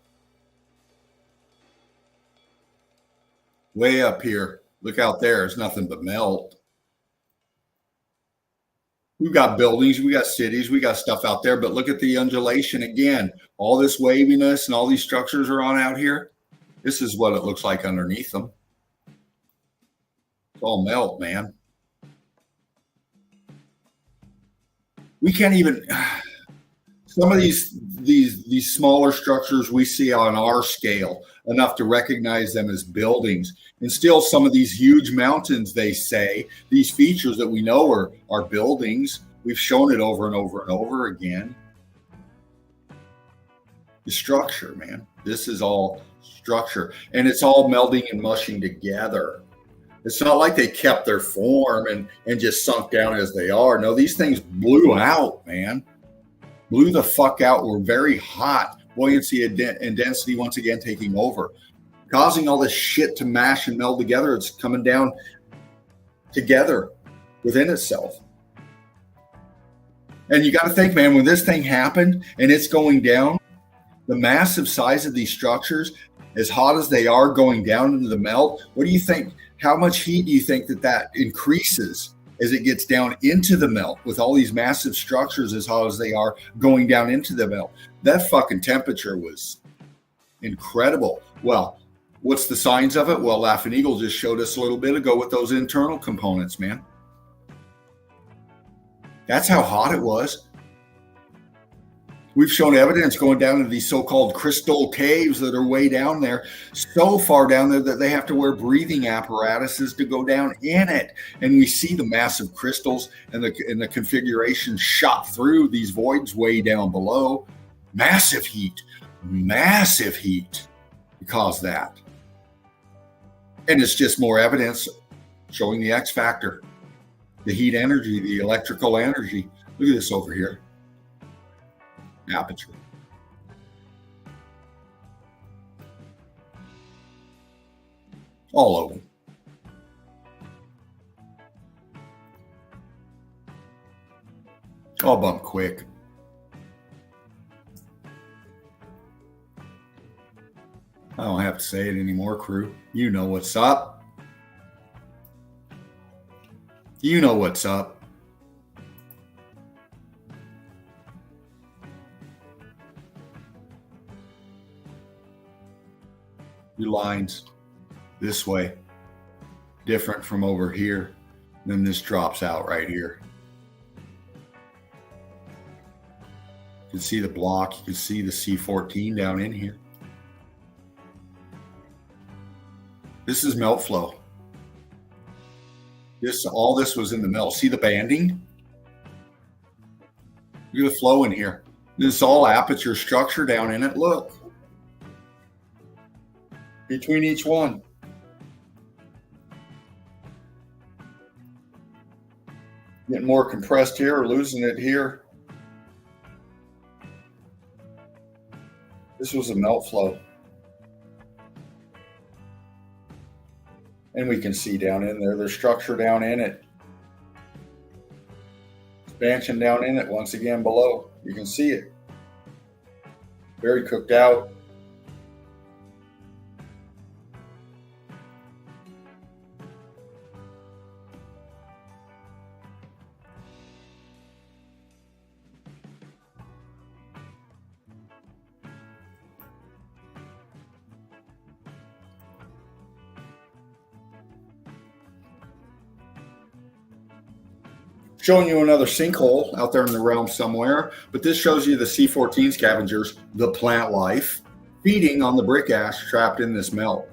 Way up here. Look out there. It's nothing but melt. We've got buildings, we got cities, we got stuff out there, but look at the undulation again. All this waviness and all these structures are on out here. This is what it looks like underneath them. It's all melt, man. We can't even, some of these smaller structures we see on our scale, enough to recognize them as buildings. And still some of these huge mountains, they say, these features that we know are buildings. We've shown it over and over and over again. The structure, man. This is all structure. And it's all melding and mushing together. It's not like they kept their form and just sunk down as they are. No, these things blew out, man. Blew the fuck out. Were very hot. Buoyancy and density once again taking over, causing all this shit to mash and meld together. It's coming down together within itself. And you got to think, man, when this thing happened and it's going down, the massive size of these structures, as hot as they are going down into the melt, what do you think? How much heat do you think that increases as it gets down into the melt with all these massive structures as hot as they are going down into the melt? That fucking temperature was incredible. Well, what's the signs of it? Well, Laughing Eagle just showed us a little bit ago with those internal components, man. That's how hot it was. We've shown evidence going down into these so-called crystal caves that are way down there, so far down there that they have to wear breathing apparatuses to go down in it. And we see the massive crystals and the configuration shot through these voids way down below. Massive heat because that. And it's just more evidence showing the X factor, the heat energy, the electrical energy. Look at this over here. Aperture. All of them. All bump quick. I don't have to say it anymore, crew. You know what's up. You know what's up. Your lines this way, different from over here. Then this drops out right here. You can see the block. You can see the C14 down in here. This is melt flow. All this was in the melt. See the banding? Look at the flow in here. This is all aperture structure down in it. Look. Between each one. Getting more compressed here or losing it here. This was a melt flow. And we can see down in there, there's structure down in it. Expansion down in it, once again below. You can see it. Very cooked out. Showing you another sinkhole out there in the realm somewhere, but this shows you the C14 scavengers, the plant life, feeding on the brick ash trapped in this melt.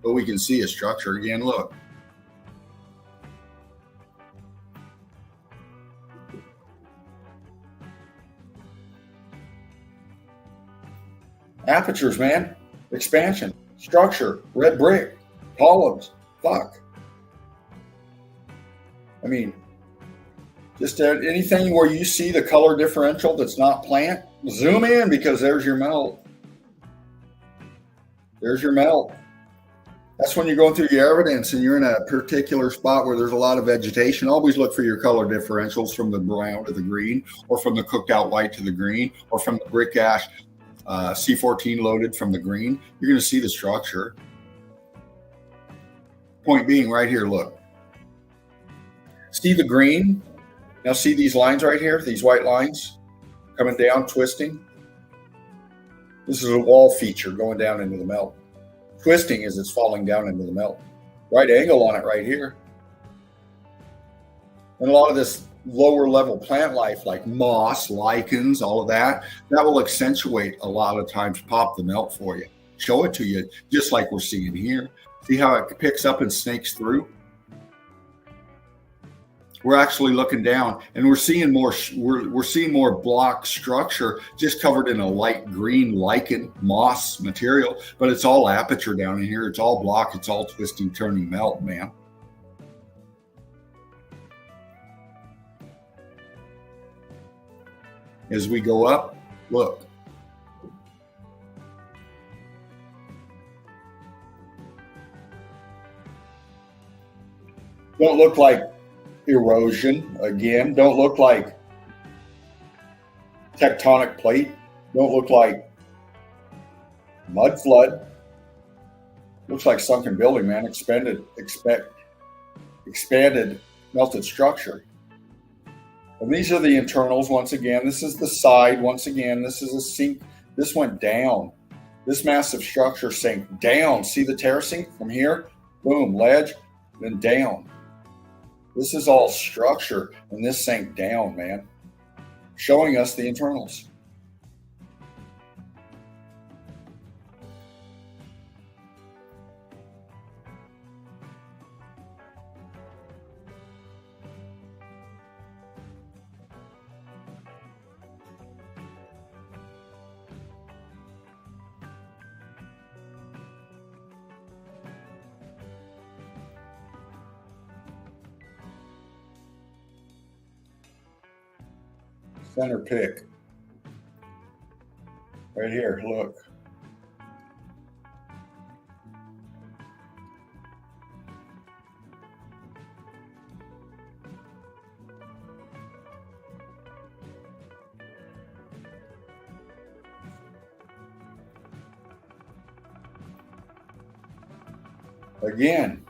But we can see a structure again, look. Apertures, man. Expansion, structure, red brick, columns, fuck. I mean, just anything where you see the color differential that's not plant, zoom in because there's your melt. There's your melt. That's when you're going through your evidence and you're in a particular spot where there's a lot of vegetation. Always look for your color differentials from the brown to the green, or from the cooked out white to the green, or from the brick ash C14 loaded from the green. You're going to see the structure. Point being right here, look. See the green? Now see these lines right here, these white lines coming down, twisting? This is a wall feature going down into the melt. Twisting as it's falling down into the melt. Right angle on it right here. And a lot of this lower level plant life like moss, lichens, all of that will accentuate a lot of times, pop the melt for you. Show it to you just like we're seeing here. See how it picks up and snakes through? We're actually looking down and we're seeing more block structure just covered in a light green lichen moss material, but it's all aperture down in here. It's all block. It's all twisting, turning melt, man. As we go up, look. Don't look like erosion again. Don't look like tectonic plate. Don't look like mud flood. Looks like sunken building, man. Expanded melted structure. And these are the internals once again. This is the side once again. This is a sink. This went down. This massive structure sank down. See the terracing from here? Boom, ledge, then down. This is all structure, and this sank down, man. Showing us the internals. Center pick. Right here, look. Again,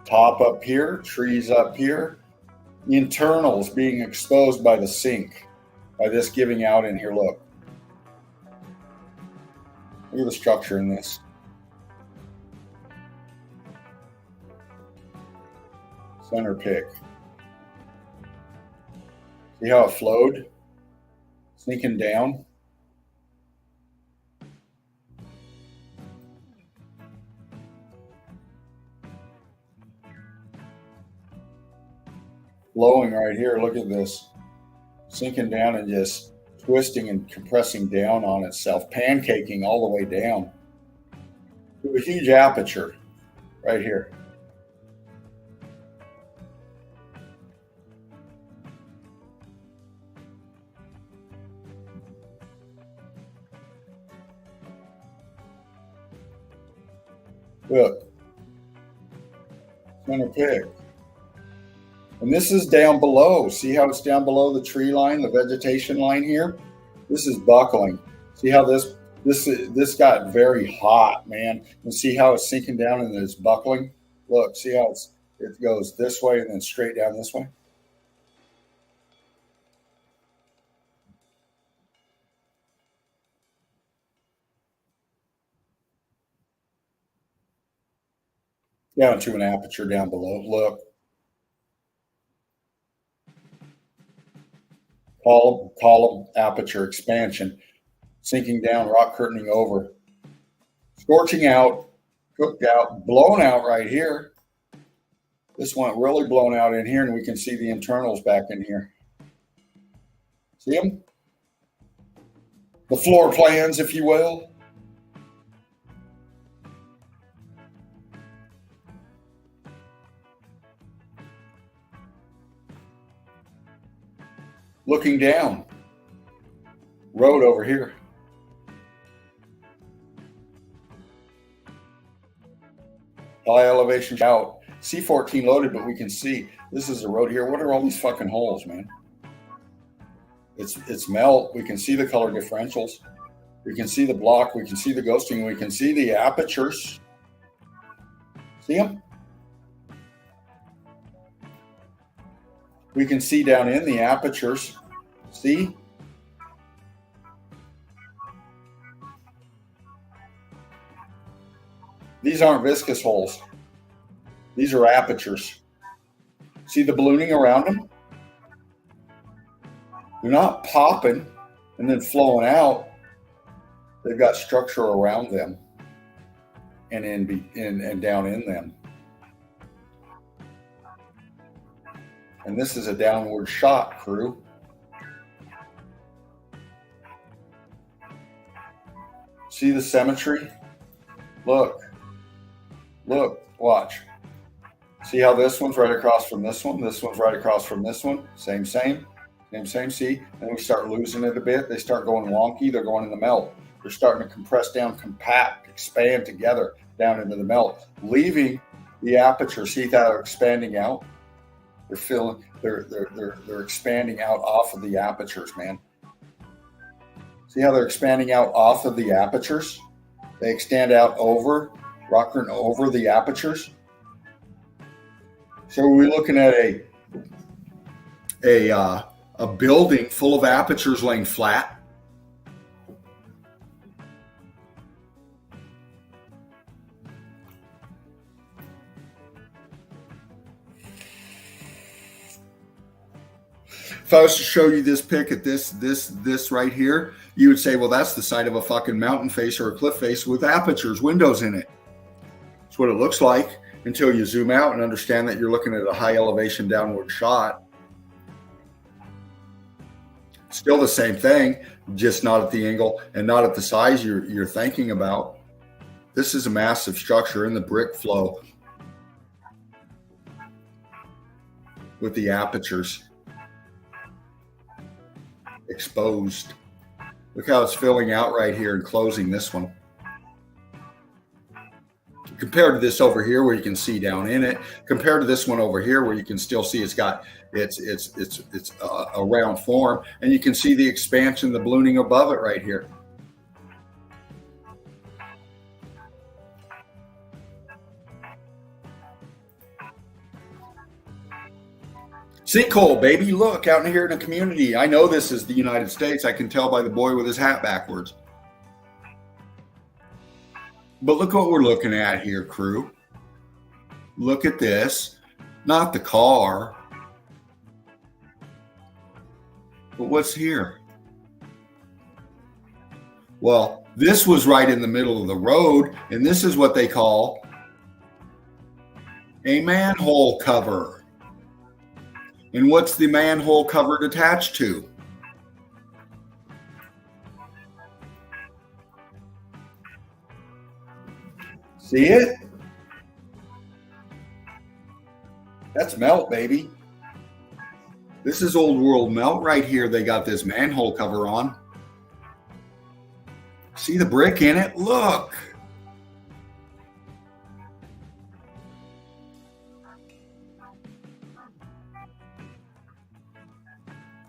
top up here, trees up here. Internals being exposed by the sink, by this giving out in here. Look at the structure in this. Center pick. See how it flowed? Sinking down. Flowing right here, look at this. Sinking down and just twisting and compressing down on itself, pancaking all the way down to a huge aperture right here. Look, center pick. And this is down below. See how it's down below the tree line, the vegetation line here? This is buckling. See how this got very hot, man. And see how it's sinking down and it's buckling? Look, see how it goes this way and then straight down this way? Down to an aperture down below. Look. Column, aperture, expansion, sinking down, rock curtaining over, scorching out, cooked out, blown out right here. This went really blown out in here, and we can see the internals back in here. See them? The floor plans, if you will. Looking down, road over here. High elevation out. C14 loaded, but we can see this is a road here. What are all these fucking holes, man? It's melt. We can see the color differentials. We can see the block. We can see the ghosting. We can see the apertures. See them? We can see down in the apertures. See? These aren't viscous holes. These are apertures. See the ballooning around them? They're not popping and then flowing out. They've got structure around them and and down in them. And this is a downward shot, crew. See the symmetry? Look, watch. See how this one's right across from this one? This one's right across from this one. Same. See? Then we start losing it a bit. They start going wonky. They're going in the melt. They're starting to compress down, compact, expand together down into the melt, leaving the aperture. See how they're expanding out? They're expanding out off of the apertures, man. See how they're expanding out off of the apertures? They extend out rockering over the apertures. So we're looking at a building full of apertures laying flat. If I was to show you this pic at this right here, you would say, well, that's the side of a fucking mountain face or a cliff face with apertures, windows in it. That's what it looks like until you zoom out and understand that you're looking at a high elevation downward shot. Still the same thing, just not at the angle and not at the size you're thinking about. This is a massive structure in the brick flow with the apertures exposed. Look how it's filling out right here and closing this one. Compared to this over here where you can see down in it, compared to this one over here where you can still see it's a round form, and you can see the expansion, the ballooning above it right here. Sinkhole, baby. Look, out in here in the community. I know this is the United States. I can tell by the boy with his hat backwards. But look what we're looking at here, crew. Look at this. Not the car. But what's here? Well, this was right in the middle of the road, and this is what they call a manhole cover. And what's the manhole cover attached to? See it? That's melt, baby. This is old world melt right here. They got this manhole cover on. See the brick in it? Look.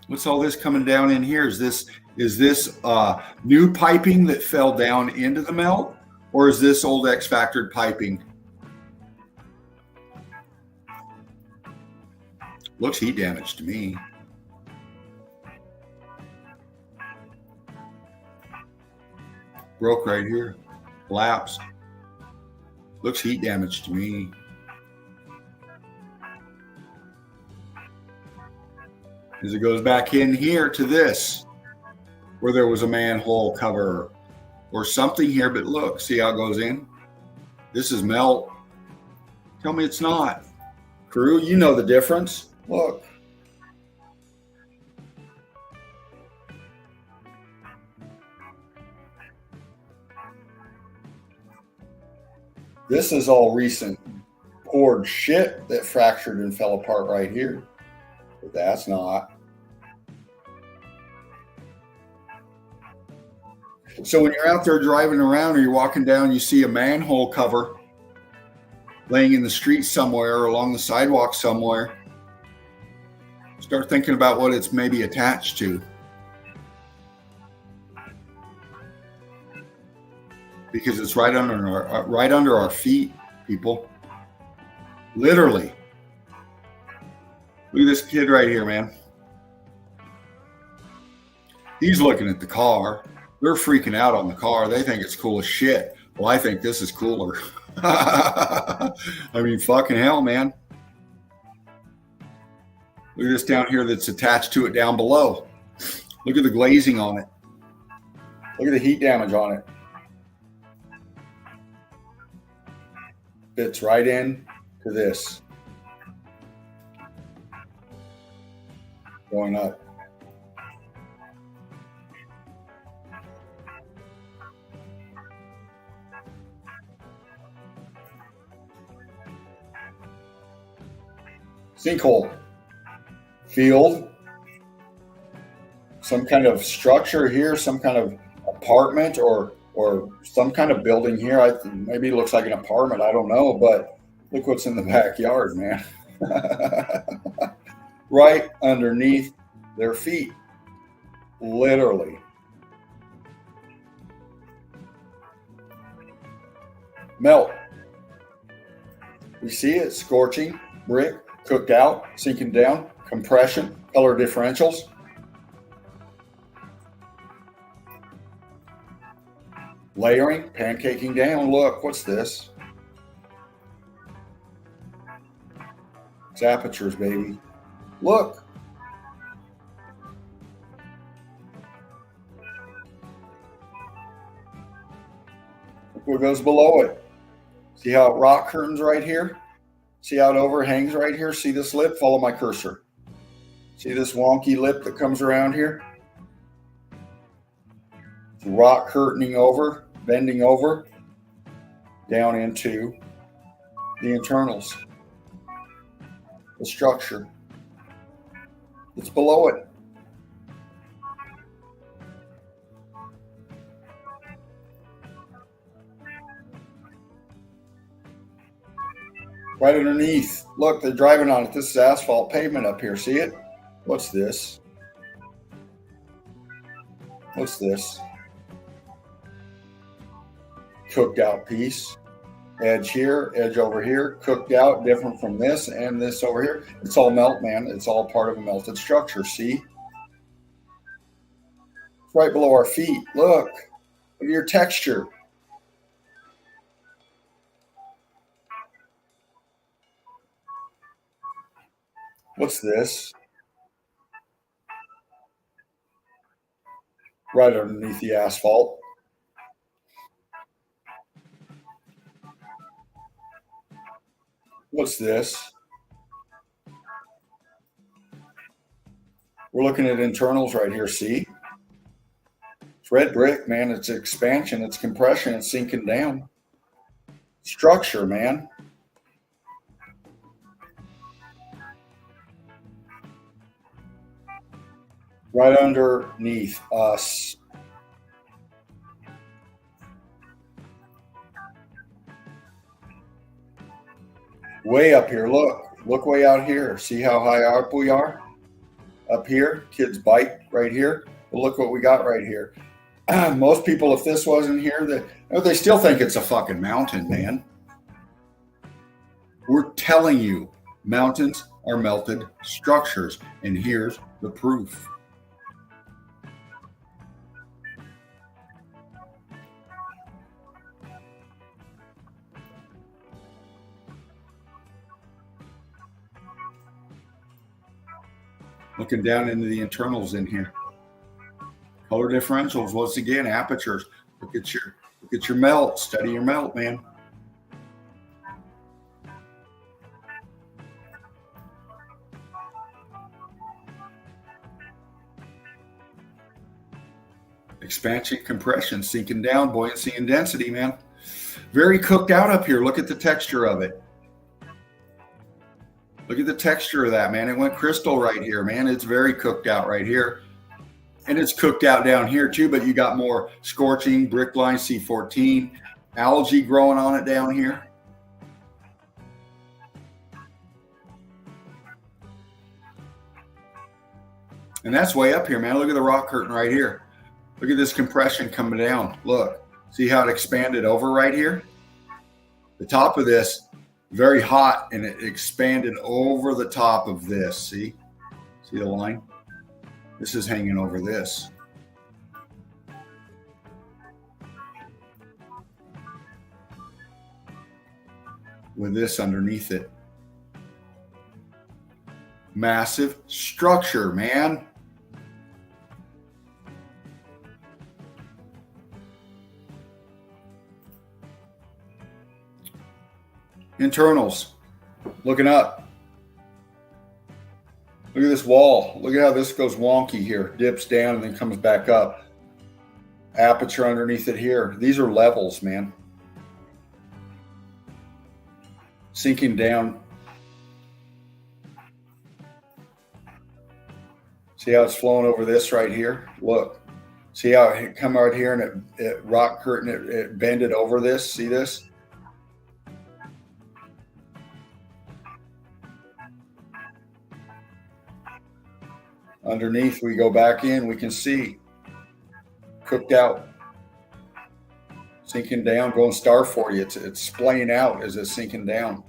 What's all this coming down in here? Is this new piping that fell down into the melt? Or is this old X-factored piping? Looks heat damage to me. Broke right here. Collapsed. Looks heat damage to me. As it goes back in here to this, where there was a manhole cover or something here, but look, see how it goes in? This is melt. Tell me it's not. Crew, you know the difference. Look. This is all recent poured shit that fractured and fell apart right here. But that's not. So when you're out there driving around or you're walking down, you see a manhole cover laying in the street somewhere or along the sidewalk somewhere, start thinking about what it's maybe attached to. Because it's right under our feet, people. Literally. Look at this kid right here, man. He's looking at the car. They're freaking out on the car. They think it's cool as shit. Well, I think this is cooler. I mean, fucking hell, man. Look at this down here that's attached to it down below. Look at the glazing on it. Look at the heat damage on it. Fits right in to this. Going up. Sinkhole. Field. Some kind of structure here, some kind of apartment or some kind of building here. Maybe it looks like an apartment. I don't know, but look what's in the backyard, man. Right underneath their feet. Literally. Melt. We see it, scorching, brick, cooked out, sinking down, compression, color differentials. Layering, pancaking down. Look, what's this? It's apertures, baby. Look. Look what goes below it. See how it rock curtains right here? See how it overhangs right here? See this lip? Follow my cursor. See this wonky lip that comes around here? It's rock curtaining over, bending over, down into the internals, the structure. It's below it. Right underneath. Look, they're driving on it. This is asphalt pavement up here. See it? What's this? What's this? Cooked out piece. Edge here, edge over here, cooked out, different from this and this over here. It's all melt, man. It's all part of a melted structure. See? It's right below our feet. Look. Look at your texture. What's this? Right underneath the asphalt. What's this? We're looking at internals right here, see? It's red brick, man. It's expansion, it's compression, it's sinking down. Structure, man. Right underneath us. Way up here, look way out here. See how high up we are? Up here, kids bike right here. Well, look what we got right here. Most people, if this wasn't here, they still think it's a fucking mountain, man. We're telling you, mountains are melted structures, and here's the proof. Looking down into the internals in here. Color differentials, once again, apertures. Look at your melt. Study your melt, man. Expansion, compression, sinking down, buoyancy and density, man. Very cooked out up here. Look at the texture of it. Look at the texture of that, man. It went crystal right here, man. It's very cooked out right here. And it's cooked out down here too, but you got more scorching, brick line, C14, algae growing on it down here. And that's way up here, man. Look at the rock curtain right here. Look at this compression coming down. Look, see how it expanded over right here? The top of this very hot, and it expanded over the top of this. See the line? This is hanging over this. With this underneath it. Massive structure, man. Internals, looking up. Look at this wall. Look at how this goes wonky here. Dips down and then comes back up. Aperture underneath it here. These are levels, man. Sinking down. See how it's flowing over this right here? Look. See how it come right here and it rock curtain, it bended over this. See this? Underneath, we go back in, we can see cooked out, sinking down, going star 40. It's splaying out as it's sinking down.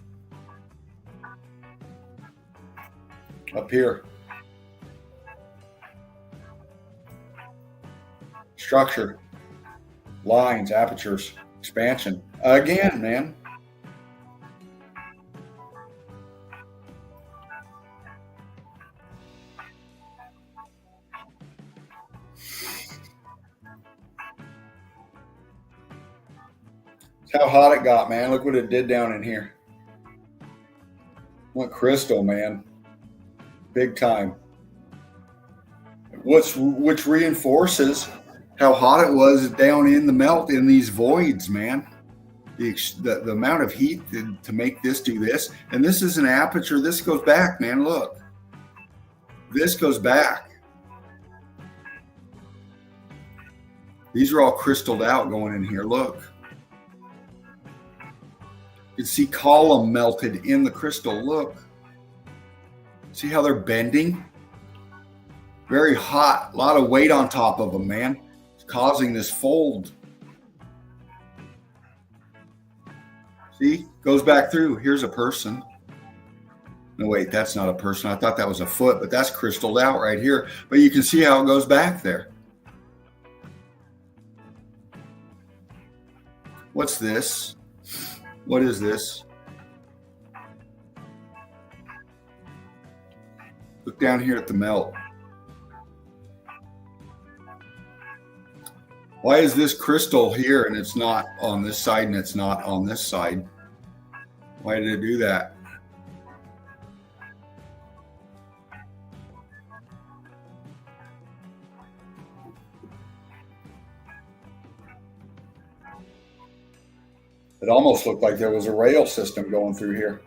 Up here. Structure, lines, apertures, expansion. Again, man. How hot it got, man. Look what it did down in here. Went crystal, man. Big time. Which reinforces how hot it was down in the melt in these voids, man. The amount of heat to make this do this. And this is an aperture. This goes back, man. Look. This goes back. These are all crystalled out going in here. Look. You can see column melted in the crystal. Look. See how they're bending? Very hot. A lot of weight on top of them, man. It's causing this fold. See? Goes back through. Here's a person. No, wait, that's not a person. I thought that was a foot, but that's crystalled out right here. But you can see how it goes back there. What's this? What is this? Look down here at the melt. Why is this crystal here and it's not on this side and it's not on this side? Why did it do that? It almost looked like there was a rail system going through here.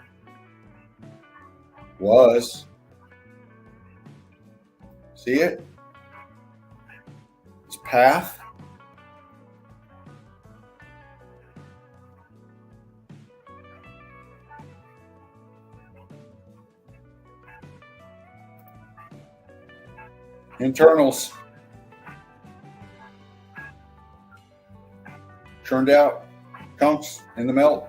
Was. See it? It's path. Internals. Churned out. Chunks in the melt.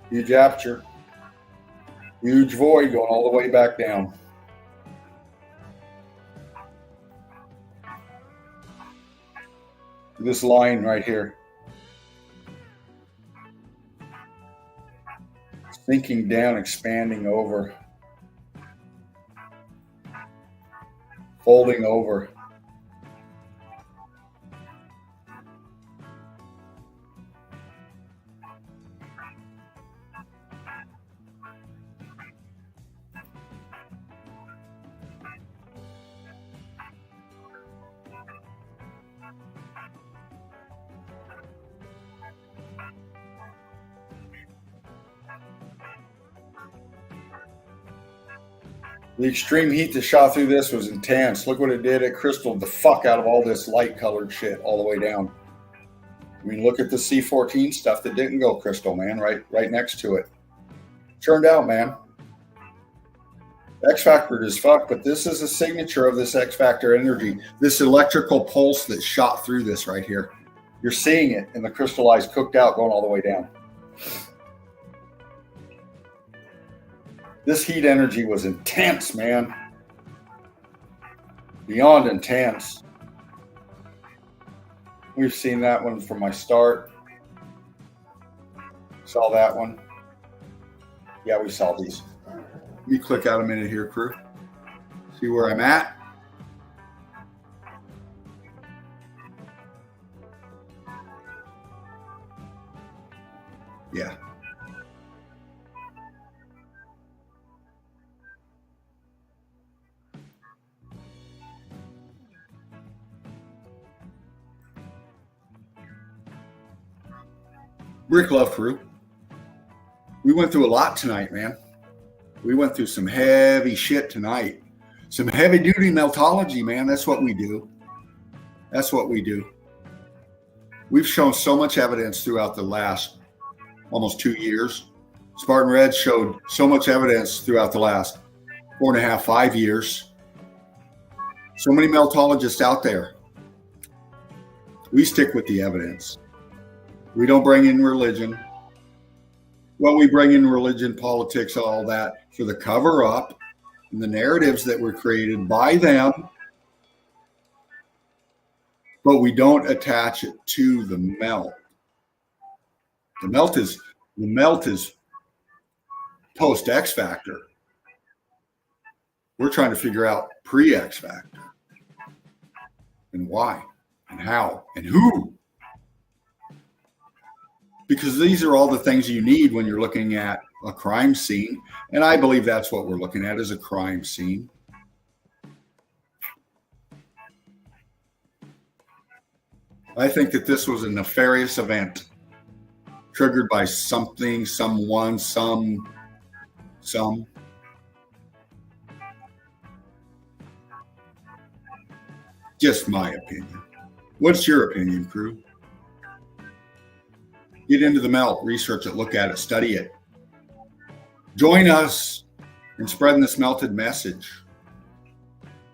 Huge aperture. Huge void going all the way back down. This line right here. Sinking down, expanding over. Folding over. The extreme heat that shot through this was intense. Look what it did. It crystalled the fuck out of all this light colored shit all the way down. I mean, look at the C14 stuff that didn't go crystal, man, right next to it. Churned out, man. X factor is fuck, but this is a signature of this X factor energy, this electrical pulse that shot through this right here. You're seeing it in the crystallized cooked out going all the way down. This heat energy was intense, man. Beyond intense. We've seen that one from my start. Saw that one. Yeah, we saw these. Let me click out a minute here, crew. See where I'm at. Yeah. Brick Love crew. We went through a lot tonight, man. We went through some heavy shit tonight. Some heavy duty meltology, man. That's what we do. That's what we do. We've shown so much evidence throughout the last almost 2 years. Spartan Red showed so much evidence throughout the last 4.5, 5 years. So many meltologists out there. We stick with the evidence. We don't bring in religion. Well, we bring in religion, politics, all that for the cover up and the narratives that were created by them. But we don't attach it to the melt. The melt is post X Factor. We're trying to figure out pre X Factor and why and how and who. Because these are all the things you need when you're looking at a crime scene. And I believe that's what we're looking at, is a crime scene. I think that this was a nefarious event triggered by something, someone, some. Just my opinion. What's your opinion, crew? Get into the melt, research it, look at it, study it. Join us in spreading this melted message.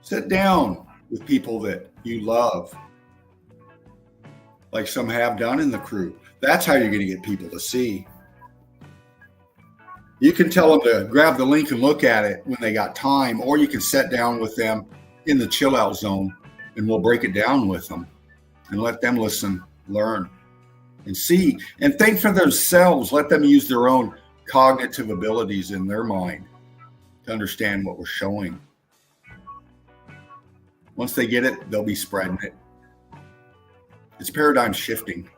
Sit down with people that you love, like some have done in the crew. That's how you're going to get people to see. You can tell them to grab the link and look at it when they got time, or you can sit down with them in the chill out zone and we'll break it down with them and let them listen, learn, and see, and think for themselves. Let them use their own cognitive abilities in their mind to understand what we're showing. Once they get it, they'll be spreading it. It's paradigm shifting.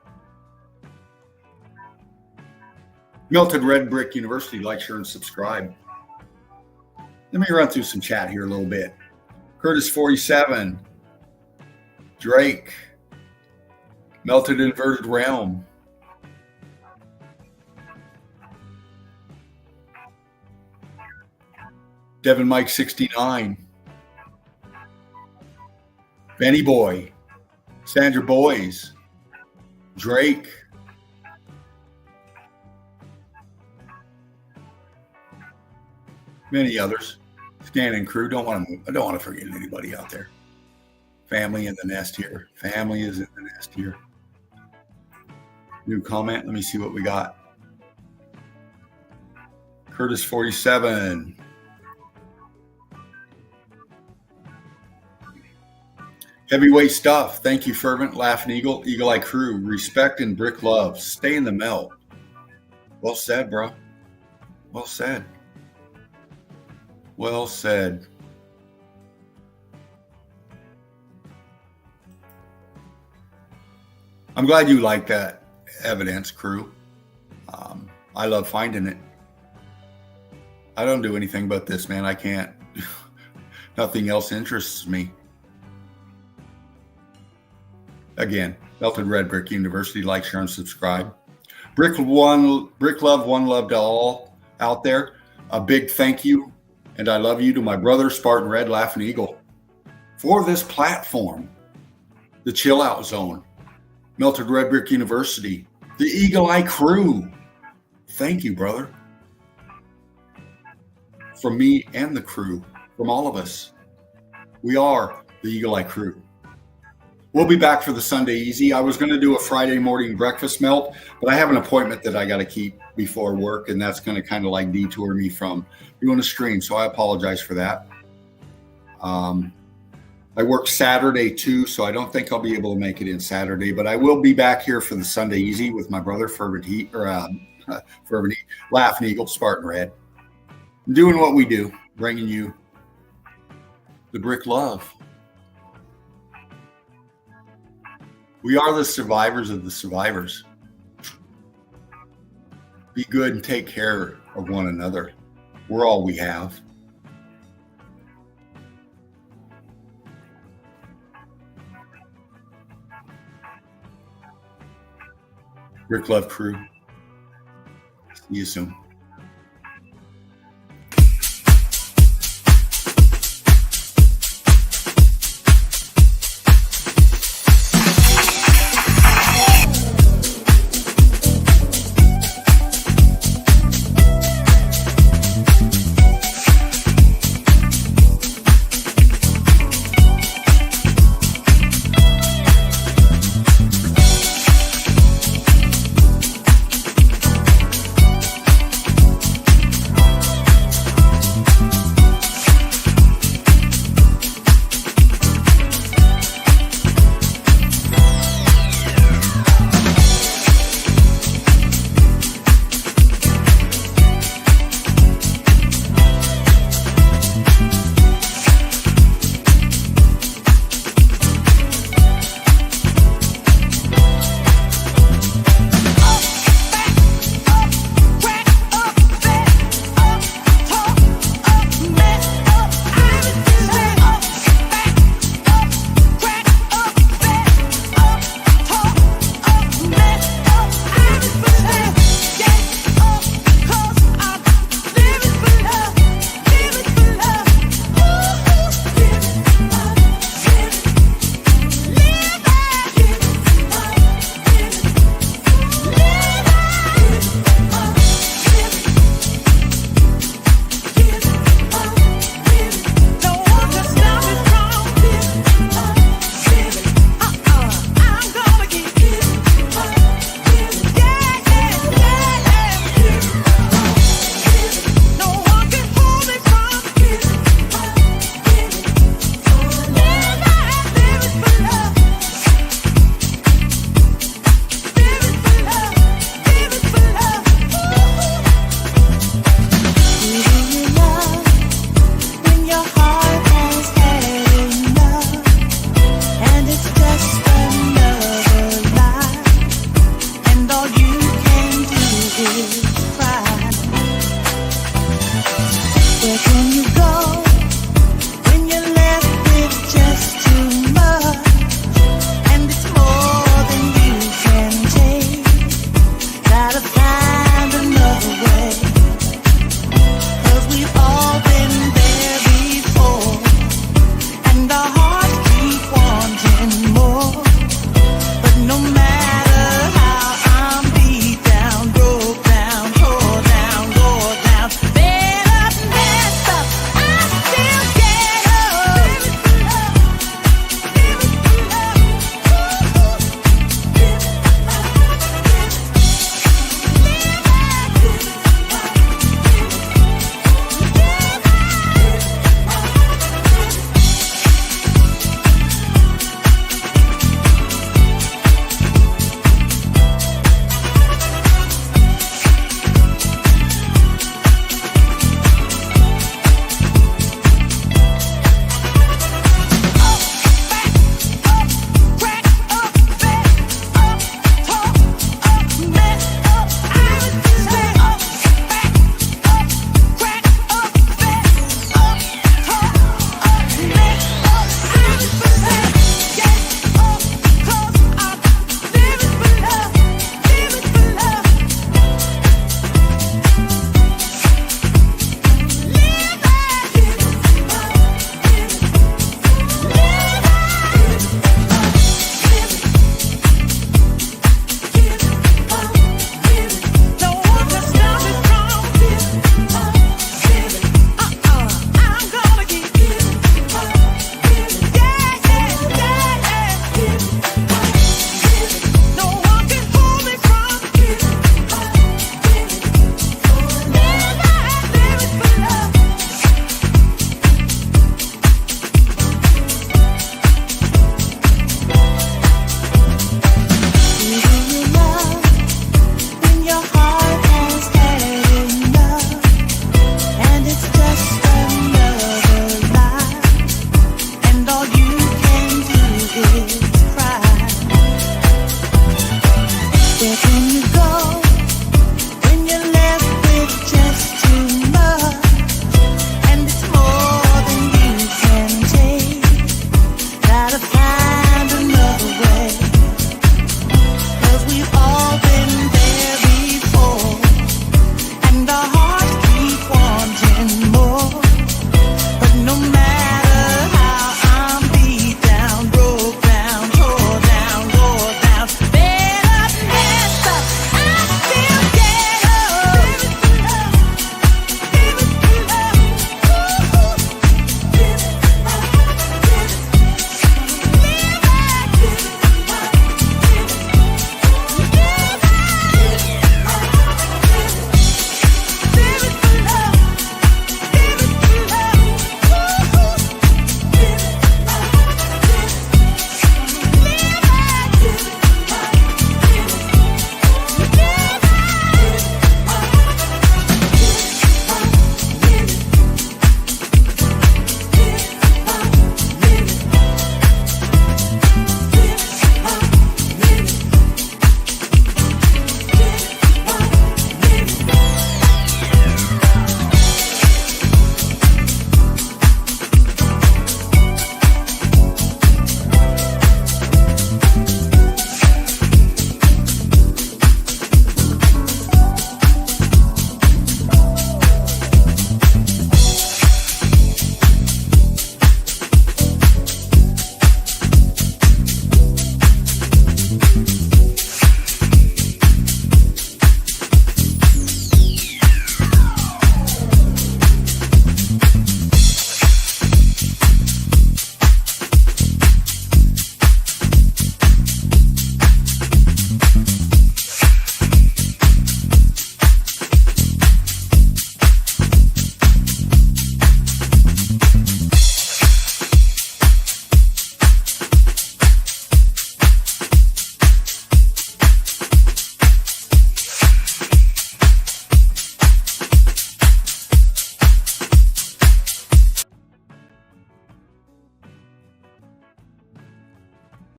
Melted Red Brick University, like, share, and subscribe. Let me run through some chat here a little bit. Curtis 47, Drake, Melted Inverted Realm, Devin Mike 69, Benny Boy, Sandra Boys, Drake, many others. Scanning crew. I don't want to forget anybody out there. Family in the nest here. Family is in the nest here. New comment. Let me see what we got. Curtis 47. Heavyweight stuff. Thank you, Fervent, Laughing Eagle, Eagle Eye Crew. Respect and brick love. Stay in the melt. Well said, bro. Well said. Well said. I'm glad you like that evidence, crew. I love finding it. I don't do anything but this, man. I can't. Nothing else interests me. Again, Melted Red Brick University. Like, share, and subscribe. Brick Love, one love to all out there. A big thank you, and I love you to my brother, Spartan Red, Laughing Eagle, for this platform, the Chill Out Zone, Melted Red Brick University, the Eagle Eye Crew. Thank you, brother. from me and the crew, from all of us. We are the Eagle Eye Crew. We'll be back for the Sunday Easy. I was going to do a Friday morning breakfast melt, but I have an appointment that I got to keep before work, and that's going to kind of like detour me from doing a stream. So I apologize for that. I work Saturday too, so I don't think I'll be able to make it in Saturday, but I will be back here for the Sunday Easy with my brother, Fervent Heat, Laughing Eagle, Spartan Red. Doing what we do, bringing you the brick love. We are the survivors of the survivors. Be good and take care of one another. We're all we have. Brick Love Crew. See you soon.